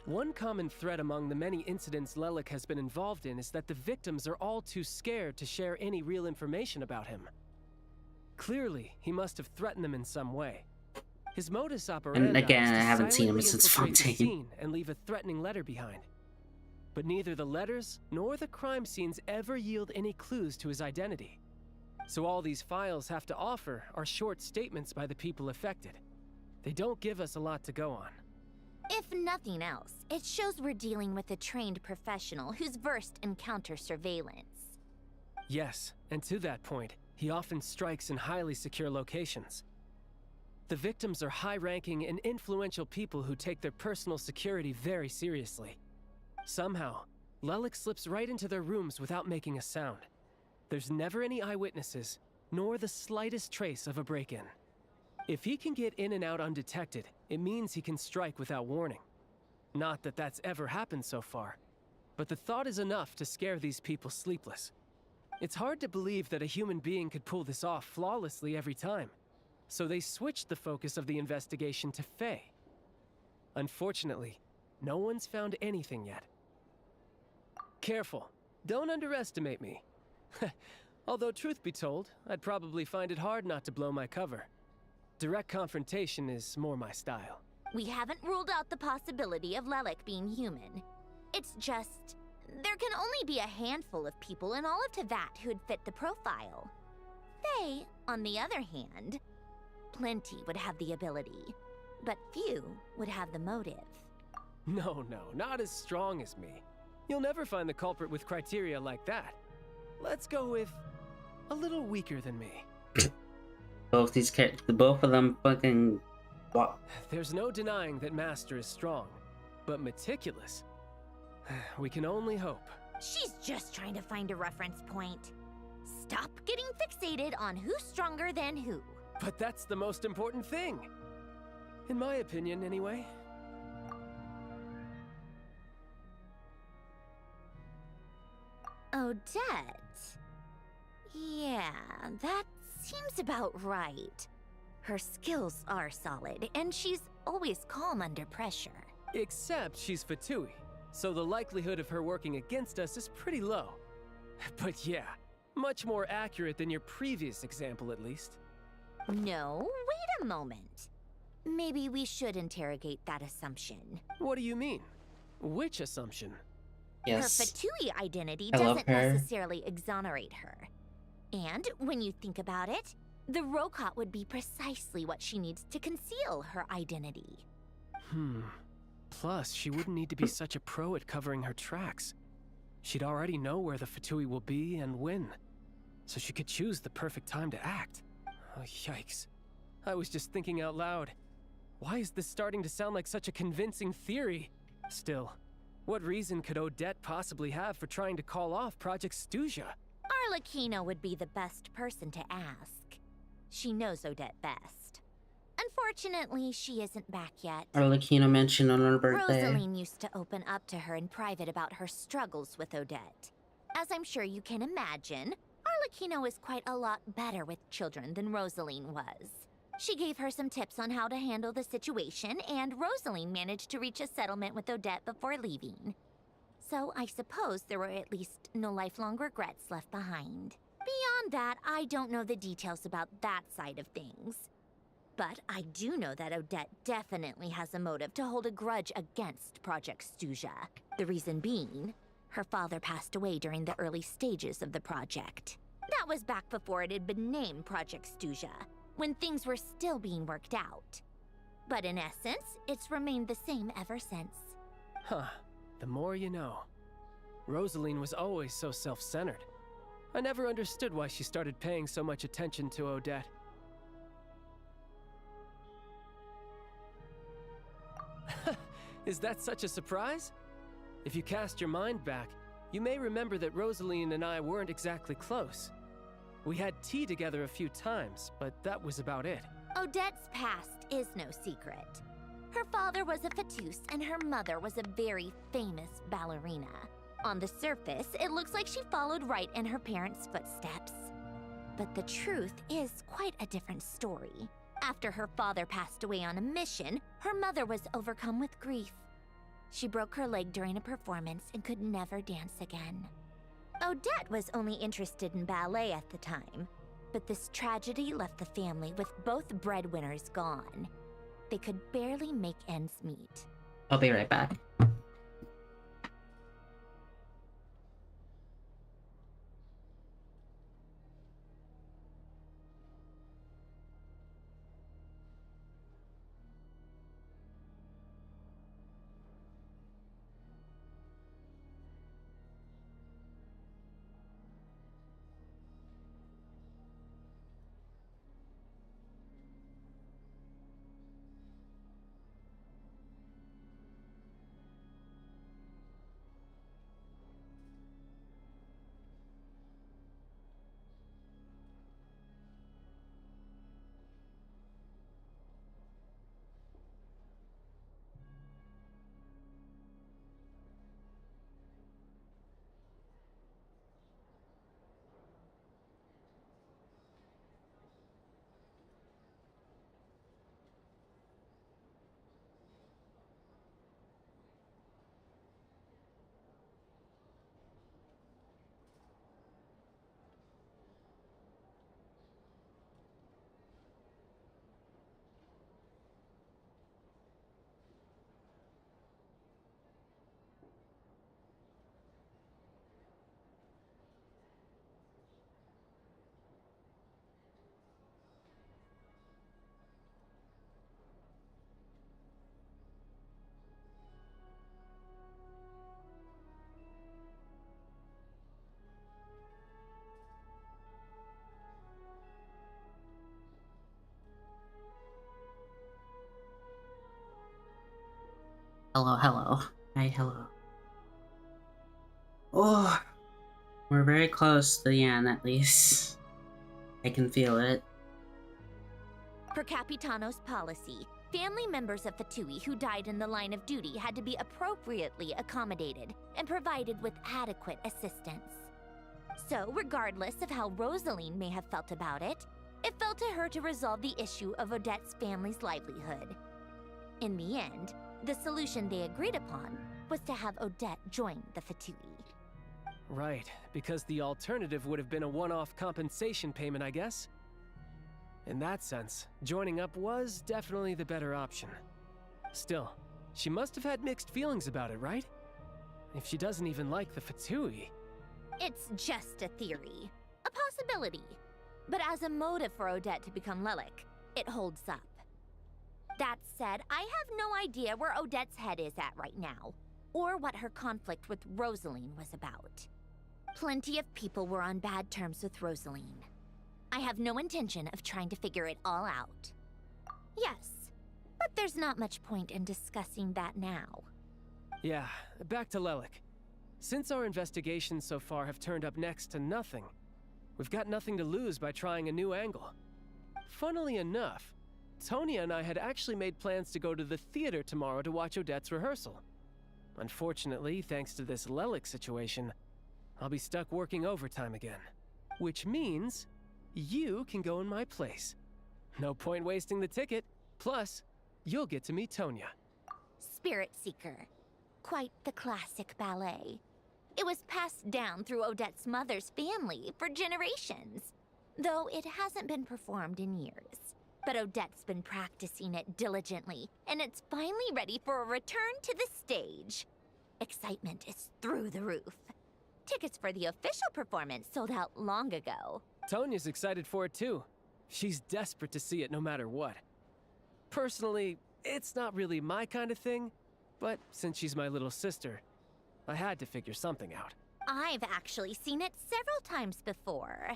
One common thread among the many incidents Lelik has been involved in is that the victims are all too scared to share any real information about him. Clearly, he must have threatened them in some way. His modus operandi And again, is to I haven't seen him silently since infiltrate the Fontaine. scene and leave a threatening letter behind. But neither the letters nor the crime scenes ever yield any clues to his identity. So all these files have to offer are short statements by the people affected. They don't give us a lot to go on. If nothing else, it shows we're dealing with a trained professional who's versed in counter surveillance. Yes, and to that point, he often strikes in highly secure locations. The victims are high-ranking and influential people who take their personal security very seriously. Somehow, Lelik slips right into their rooms without making a sound. There's never any eyewitnesses, nor the slightest trace of a break-in. If he can get in and out undetected, it means he can strike without warning. Not that that's ever happened so far, but the thought is enough to scare these people sleepless. It's hard to believe that a human being could pull this off flawlessly every time, so they switched the focus of the investigation to Faye. Unfortunately, no one's found anything yet. Careful, don't underestimate me. Although truth be told, I'd probably find it hard not to blow my cover. Direct confrontation is more my style. We haven't ruled out the possibility of Lelik being human. It's just, there can only be a handful of people in all of Teyvat who'd fit the profile. Faye, on the other hand, plenty would have the ability, but few would have the motive. No, not as strong as me. You'll never find the culprit with criteria like that. Let's go with a little weaker than me. Both these characters, both of them fucking... What? There's no denying that Master is strong, but meticulous. We can only hope. She's just trying to find a reference point. Stop getting fixated on who's stronger than who. But that's the most important thing. In my opinion, anyway. Odette? Yeah, that seems about right. Her skills are solid, and she's always calm under pressure. Except she's Fatui, so the likelihood of her working against us is pretty low. But yeah, much more accurate than your previous example, at least. No, wait a moment. Maybe we should interrogate that assumption. What do you mean? Which assumption? Yes. Her Fatui identity I love doesn't her. necessarily exonerate her. And when you think about it, the Rokot would be precisely what she needs to conceal her identity. Plus, she wouldn't need to be such a pro at covering her tracks. She'd already know where the Fatui will be and when, so she could choose the perfect time to act. Oh, yikes. I was just thinking out loud. Why is this starting to sound like such a convincing theory? Still, what reason could Odette possibly have for trying to call off Project Stuja? Arlecchino would be the best person to ask. She knows Odette best. Unfortunately, she isn't back yet. Arlecchino mentioned on her birthday. Rosaline used to open up to her in private about her struggles with Odette. As I'm sure you can imagine, Arlecchino is quite a lot better with children than Rosaline was. She gave her some tips on how to handle the situation, and Rosaline managed to reach a settlement with Odette before leaving. So I suppose there were at least no lifelong regrets left behind. Beyond that, I don't know the details about that side of things. But I do know that Odette definitely has a motive to hold a grudge against Project Stuja. The reason being, her father passed away during the early stages of the project. That was back before it had been named Project Stuja, when things were still being worked out. But in essence, it's remained the same ever since. Huh. The more you know. Rosaline was always so self-centered. I never understood why she started paying so much attention to Odette. Is that such a surprise? If you cast your mind back, you may remember that Rosaline and I weren't exactly close. We had tea together a few times, but that was about it. Odette's past is no secret. Her father was a Fatus and her mother was a very famous ballerina. On the surface, it looks like she followed right in her parents' footsteps. But the truth is quite a different story. After her father passed away on a mission, her mother was overcome with grief. She broke her leg during a performance and could never dance again. Odette was only interested in ballet at the time, but this tragedy left the family with both breadwinners gone. They could barely make ends meet. I'll be right back. Hello, hello. Hi, hello. Oh, we're very close to the end, at least. I can feel it. Per Capitano's policy, family members of Fatui who died in the line of duty had to be appropriately accommodated and provided with adequate assistance. So, regardless of how Rosaline may have felt about it, it fell to her to resolve the issue of Odette's family's livelihood. In the end, the solution they agreed upon was to have Odette join the Fatui. Right, because the alternative would have been a one-off compensation payment, I guess? In that sense, joining up was definitely the better option. Still, she must have had mixed feelings about it, right? If she doesn't even like the Fatui... It's just a theory. A possibility. But as a motive for Odette to become Lelik, it holds up. That said, I have no idea where Odette's head is at right now, or what her conflict with Rosaline was about. Plenty of people were on bad terms with Rosaline. I have no intention of trying to figure it all out. Yes, but there's not much point in discussing that now. Yeah, back to Lelik. Since our investigations so far have turned up next to nothing, we've got nothing to lose by trying a new angle. Funnily enough, Tonya and I had actually made plans to go to the theater tomorrow to watch Odette's rehearsal. Unfortunately, thanks to this Lelik situation, I'll be stuck working overtime again. Which means you can go in my place. No point wasting the ticket. Plus, you'll get to meet Tonya. Spirit Seeker. Quite the classic ballet. It was passed down through Odette's mother's family for generations, though it hasn't been performed in years. But Odette's been practicing it diligently, and it's finally ready for a return to the stage. Excitement is through the roof. Tickets for the official performance sold out long ago. Tonya's excited for it too. She's desperate to see it no matter what. Personally, it's not really my kind of thing, but since she's my little sister, I had to figure something out. I've actually seen it several times before.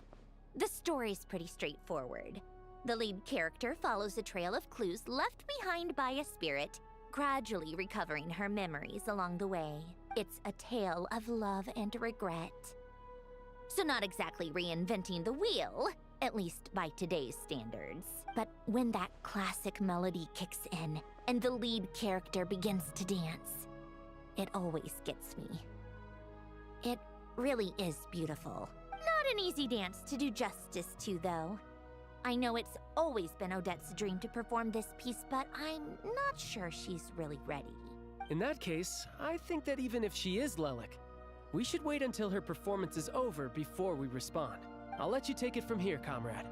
The story's pretty straightforward. The lead character follows a trail of clues left behind by a spirit, gradually recovering her memories along the way. It's a tale of love and regret. So not exactly reinventing the wheel, at least by today's standards. But when that classic melody kicks in and the lead character begins to dance, it always gets me. It really is beautiful. Not an easy dance to do justice to, though. I know it's always been Odette's dream to perform this piece, but I'm not sure she's really ready. In that case, I think that even if she is Lelik, we should wait until her performance is over before we respond. I'll let you take it from here, comrade.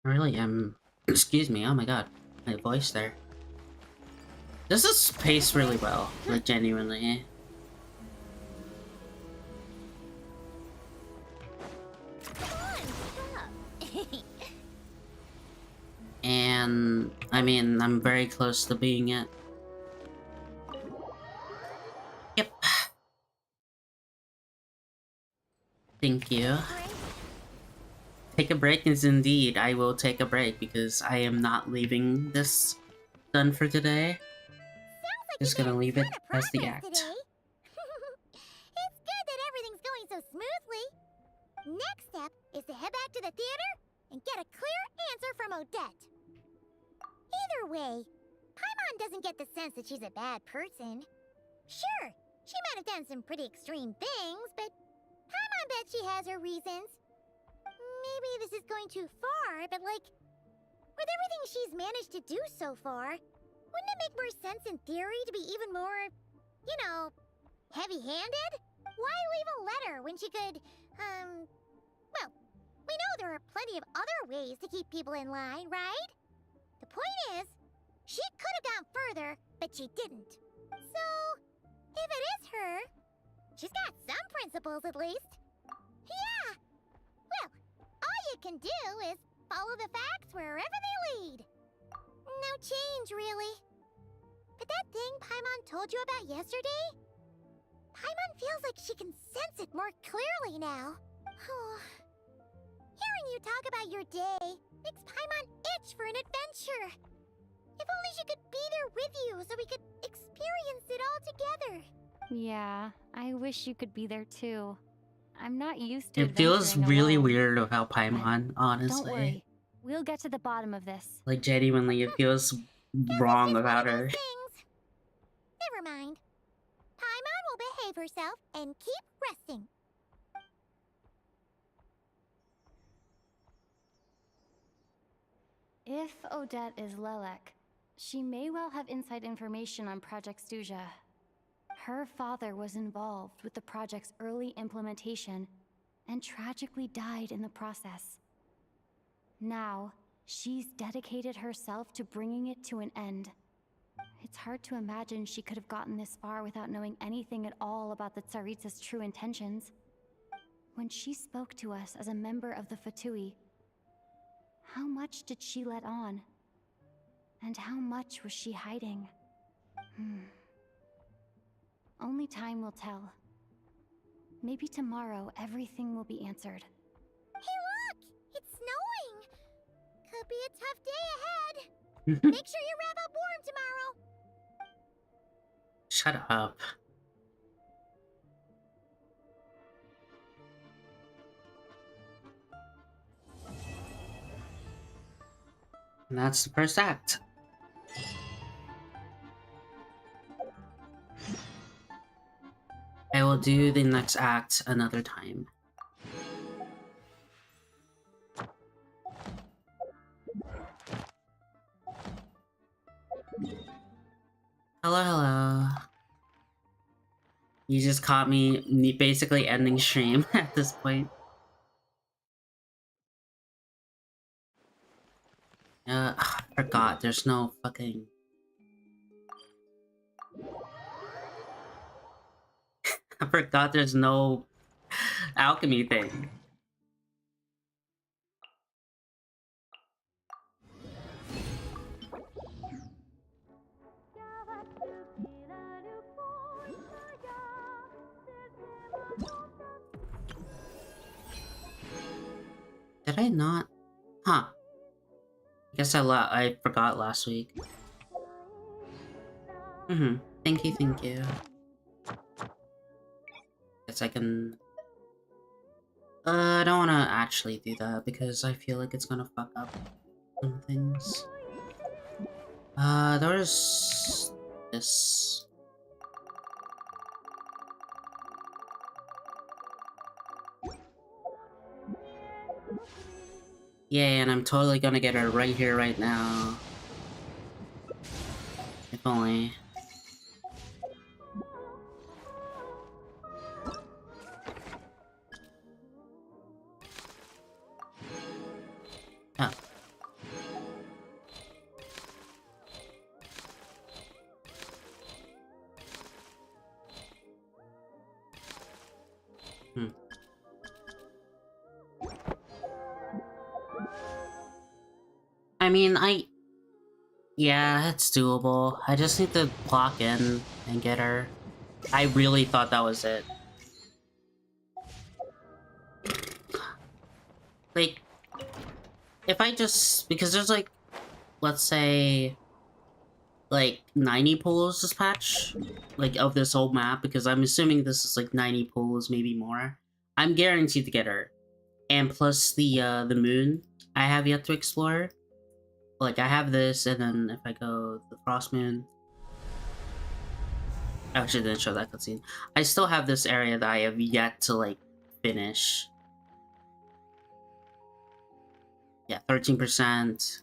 I really am. Excuse me, oh my god. My voice there. This is paced really well, like genuinely. And I mean, I'm very close to being it. Yep. Thank you. Take a break is indeed, I will take a break because I am not leaving this done for today. Just gonna leave it as the act. It's good that everything's going so smoothly. Next step is to head back to the theater and get a clear answer from Odette. Either way, Paimon doesn't get the sense that she's a bad person. Sure, she might have done some pretty extreme things, but Paimon bet she has her reasons. Maybe this is going too far, but like, with everything she's managed to do so far, wouldn't it make more sense in theory to be even more, you know, heavy-handed? Why leave a letter when she could, well, we know there are plenty of other ways to keep people in line, right? The point is, she could have gone further, but she didn't. So, if it is her, she's got some principles at least. Yeah! Well, all you can do is follow the facts wherever they lead. No change, really. But that thing Paimon told you about yesterday? Paimon feels like she can sense it more clearly now. Hearing you talk about your day makes Paimon itch for an adventure. If only she could be there with you so we could experienced it all together. Yeah, I wish you could be there too. I'm not used to It feels adventuring really alone. weird without Paimon, Don't worry. honestly. We'll get to the bottom of this. Like, genuinely, it feels wrong without her. Never mind. Paimon will behave herself and keep resting. If Odette is Lelek, she may well have inside information on Project Stuja. Her father was involved with the project's early implementation and tragically died in the process. Now, she's dedicated herself to bringing it to an end. It's hard to imagine she could have gotten this far without knowing anything at all about the Tsaritsa's true intentions. When she spoke to us as a member of the Fatui, how much did she let on? And how much was she hiding? Only time will tell. Maybe tomorrow everything will be answered. Hey look! It's snowing! Could be a tough day ahead. Make sure you wrap up warm tomorrow. Shut up. And that's the first act. I will do the next act another time. Hello, hello. You just caught me basically ending stream at this point. I forgot, there's no fucking... I forgot there's no alchemy thing. Did I not? Huh. I guess I forgot last week. Thank you, thank you. Guess I can... I don't wanna actually do that because I feel like it's gonna fuck up some things. There's... this... Yay, and I'm totally gonna get her right here, right now. If only. Oh. I mean, yeah, it's doable. I just need to block in and get her. I really thought that was it. Like, if I just... because there's like, let's say, like 90 pools this patch, like of this whole map, because I'm assuming this is like 90 pools, maybe more. I'm guaranteed to get her. And plus the moon I have yet to explore. Like, I have this, and then if I go the Frost Moon... I actually didn't show that cutscene. I still have this area that I have yet to, like, finish. Yeah, 13%.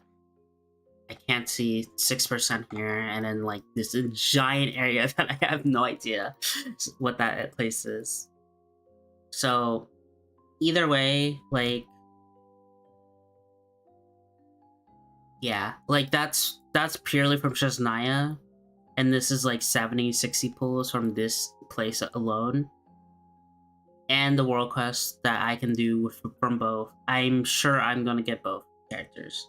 I can't see 6% here, and then, like, this giant area that I have no idea what that place is. So, either way, like... yeah, like, that's purely from Shaznaya, and this is like 70-60 pulls from this place alone. And the world quest that I can do from both. I'm sure I'm gonna get both characters.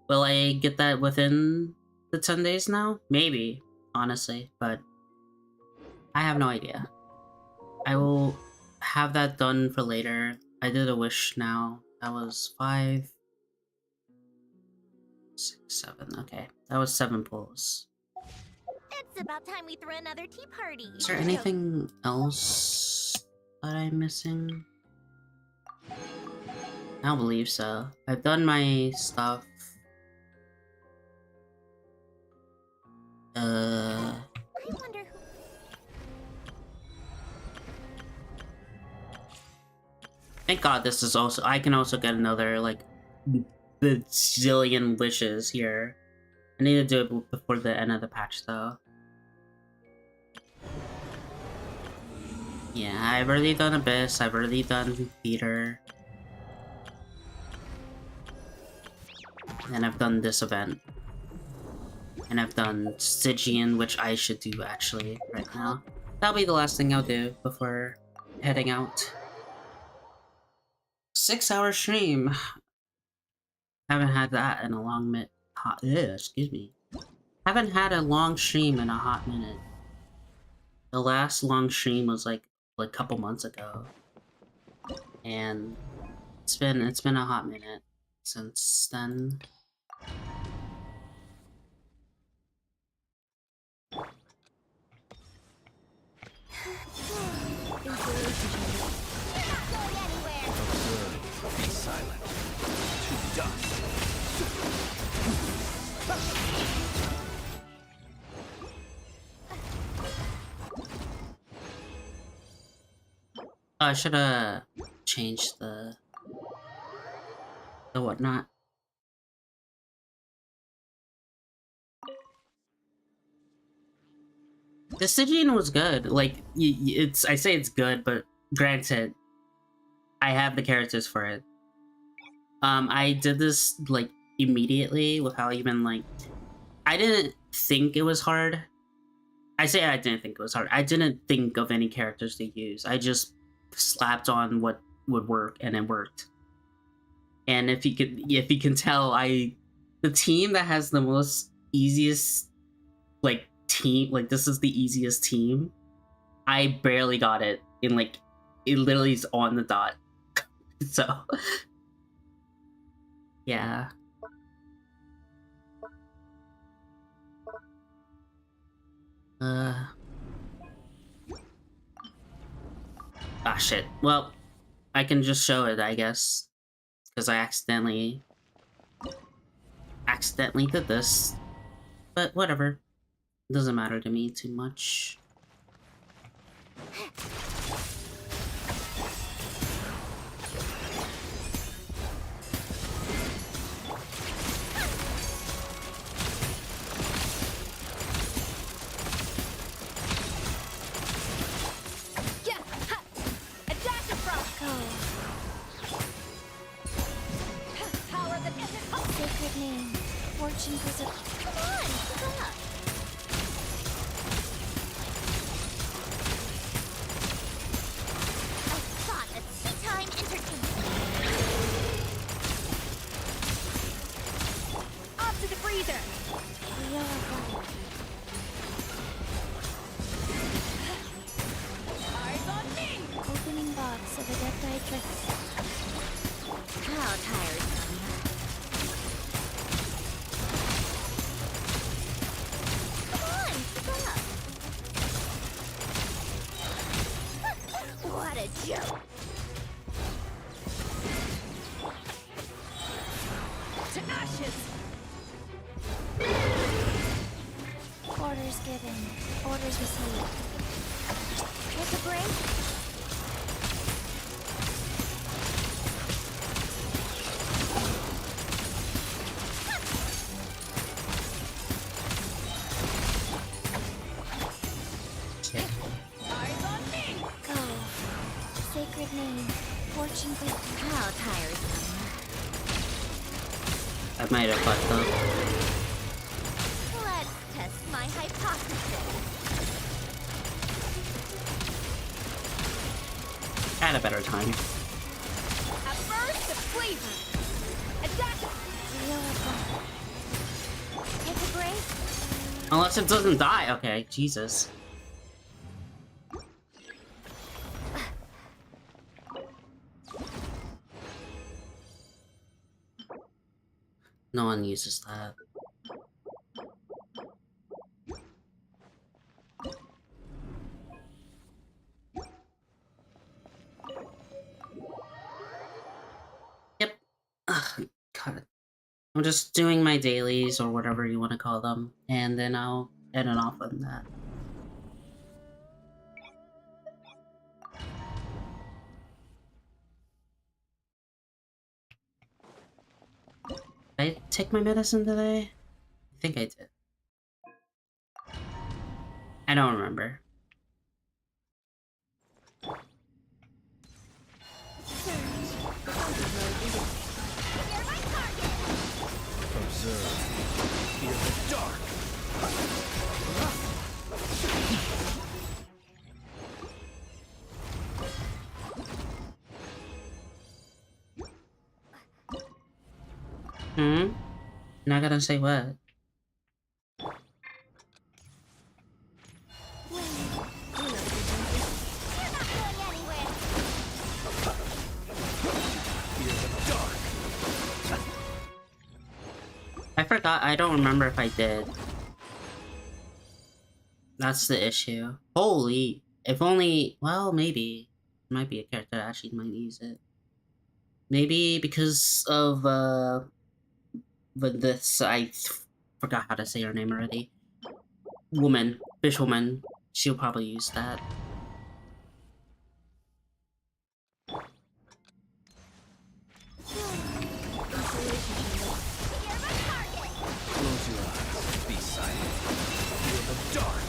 Will I get that within the 10 days now? Maybe, honestly, but I have no idea. I will have that done for later. I did a wish now. That was 5... 6, 7, okay. That was 7 pulls. It's It's about time we threw another tea party. Is there anything else that I'm missing? I don't believe so. I've done my stuff. I wonder who... Thank God this is also- I can also get another, like, bazillion wishes here. I need to do it before the end of the patch, though. Yeah, I've already done Abyss, I've already done Theater. And I've done this event. And I've done Stygian, which I should do, actually, right now. That'll be the last thing I'll do before heading out. 6-hour stream. Haven't had that in a long minute. Excuse me. Haven't had a long stream in a hot minute. The last long stream was like a couple months ago, and it's been a hot minute since then. Be silent. To dust. I should have changed the whatnot. The Stygian was good. Like, it's I say it's good, but granted, I have the characters for it. I did this like immediately without even like. I didn't think it was hard. I say I didn't think it was hard. I didn't think of any characters to use. I just slapped on what would work, and it worked. And if you can tell, the team that has the most easiest like team, like this is the easiest team. I barely got it in like it literally is on the dot. So yeah. Ah shit. Well, I can just show it, I guess, because I accidentally did this. But whatever. It doesn't matter to me too much. Sacred name, fortune visit. Come on, keep up. I thought a tea time entertainment. Off to the freezer. Eyes on me. Opening box of Adepti. How tiresome. What a joke! To ashes! Orders given. Orders received. Take a break? Eyes on me! Go. Sacred name. Fortune good. How tiresome. I might have fucked up. Let's test my hypothesis. Had a better time. A burst of flavor. Take a break? Unless it doesn't die. Okay, Jesus. No one uses that. I'm just doing my dailies or whatever you want to call them, and then I'll end it off on that. Did I take my medicine today? I think I did. I don't remember. Observe. Fear the dark. Not gonna say what? I forgot. I don't remember if I did. That's the issue. Holy. If only. Well, maybe. Might be a character that actually might use it. Maybe because of, but this. I forgot how to say her name already. Woman. Fish woman. She'll probably use that. Close your eyes. Be silent. Fear the dark.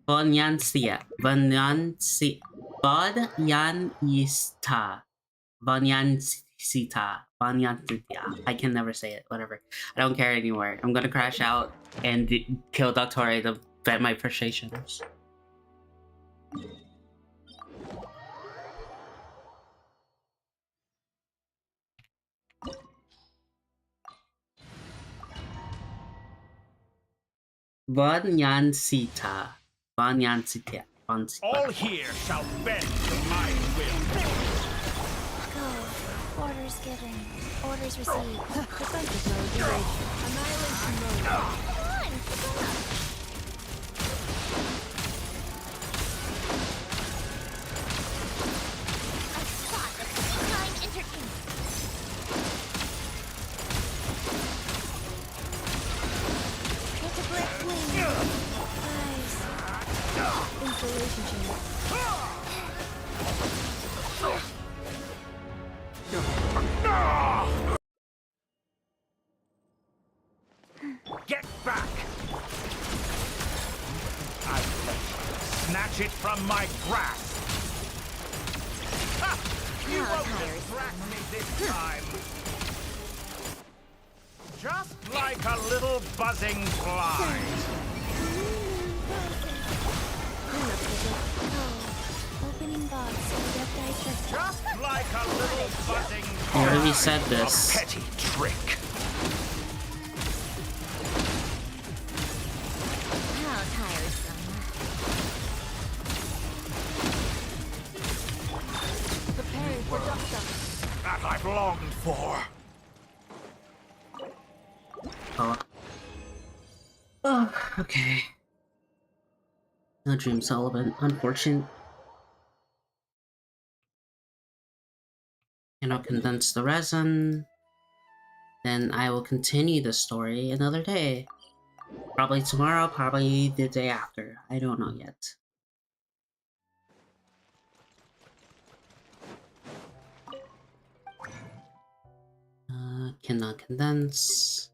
Vanyansia. Vanyanyista. Vanyansita. Vanyansita. I can never say it. Whatever. I don't care anymore. I'm gonna crash out and kill Dottore to vent my frustrations. Vanyansita. Vanyansita. All here shall bend to my will. Go. Orders given. Orders received. Defensive mode engaged. Annihilation mode. Come on, keep up. I spot a sublime interchange. Get a brick wing. Eyes. Installation chamber. Get back! I snatch it from my grasp. Ha! You won't distract me this time. Just like a little buzzing fly. Opening box. Just like a little buzzing I fly. already said this. A petty trick. How tiresome. Preparing for dust-up. That I've longed for. Oh, okay. No Dream Sullivan. Unfortunate. And I'll condense the resin. Then I will continue the story another day. Probably tomorrow, probably the day after. I don't know yet. Cannot condense.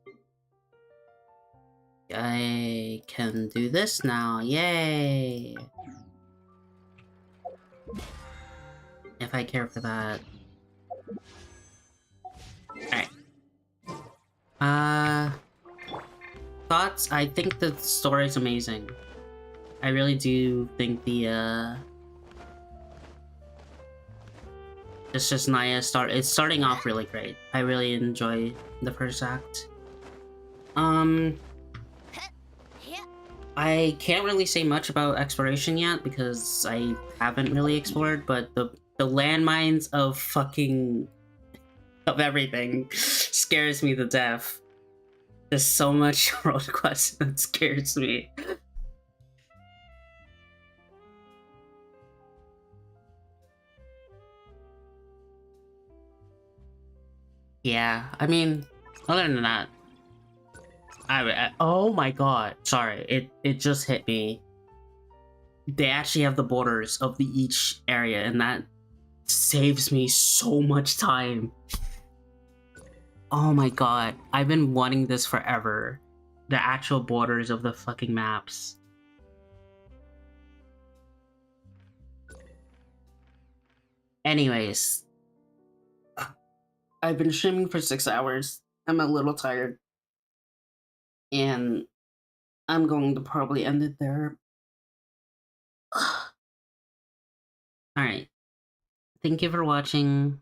I can do this now. Yay! If I care for that. Alright. Thoughts? I think the story's amazing. I really do think the, it's just Naya it's starting off really great. I really enjoy the first act. I can't really say much about exploration yet because I haven't really explored, but the landmines of fucking of everything scares me to death. There's so much road quest that scares me. Yeah, I mean, other than that, oh my god, sorry, it just hit me. They actually have the borders of the each area, and that saves me so much time. Oh my god, I've been wanting this forever. The actual borders of the fucking maps. Anyways, I've been streaming for 6 hours. I'm a little tired. And I'm going to probably end it there. Alright. Thank you for watching.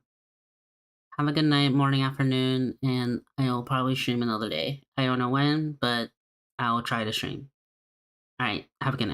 Have a good night, morning, afternoon, and I'll probably stream another day. I don't know when, but I'll try to stream. Alright, have a good night.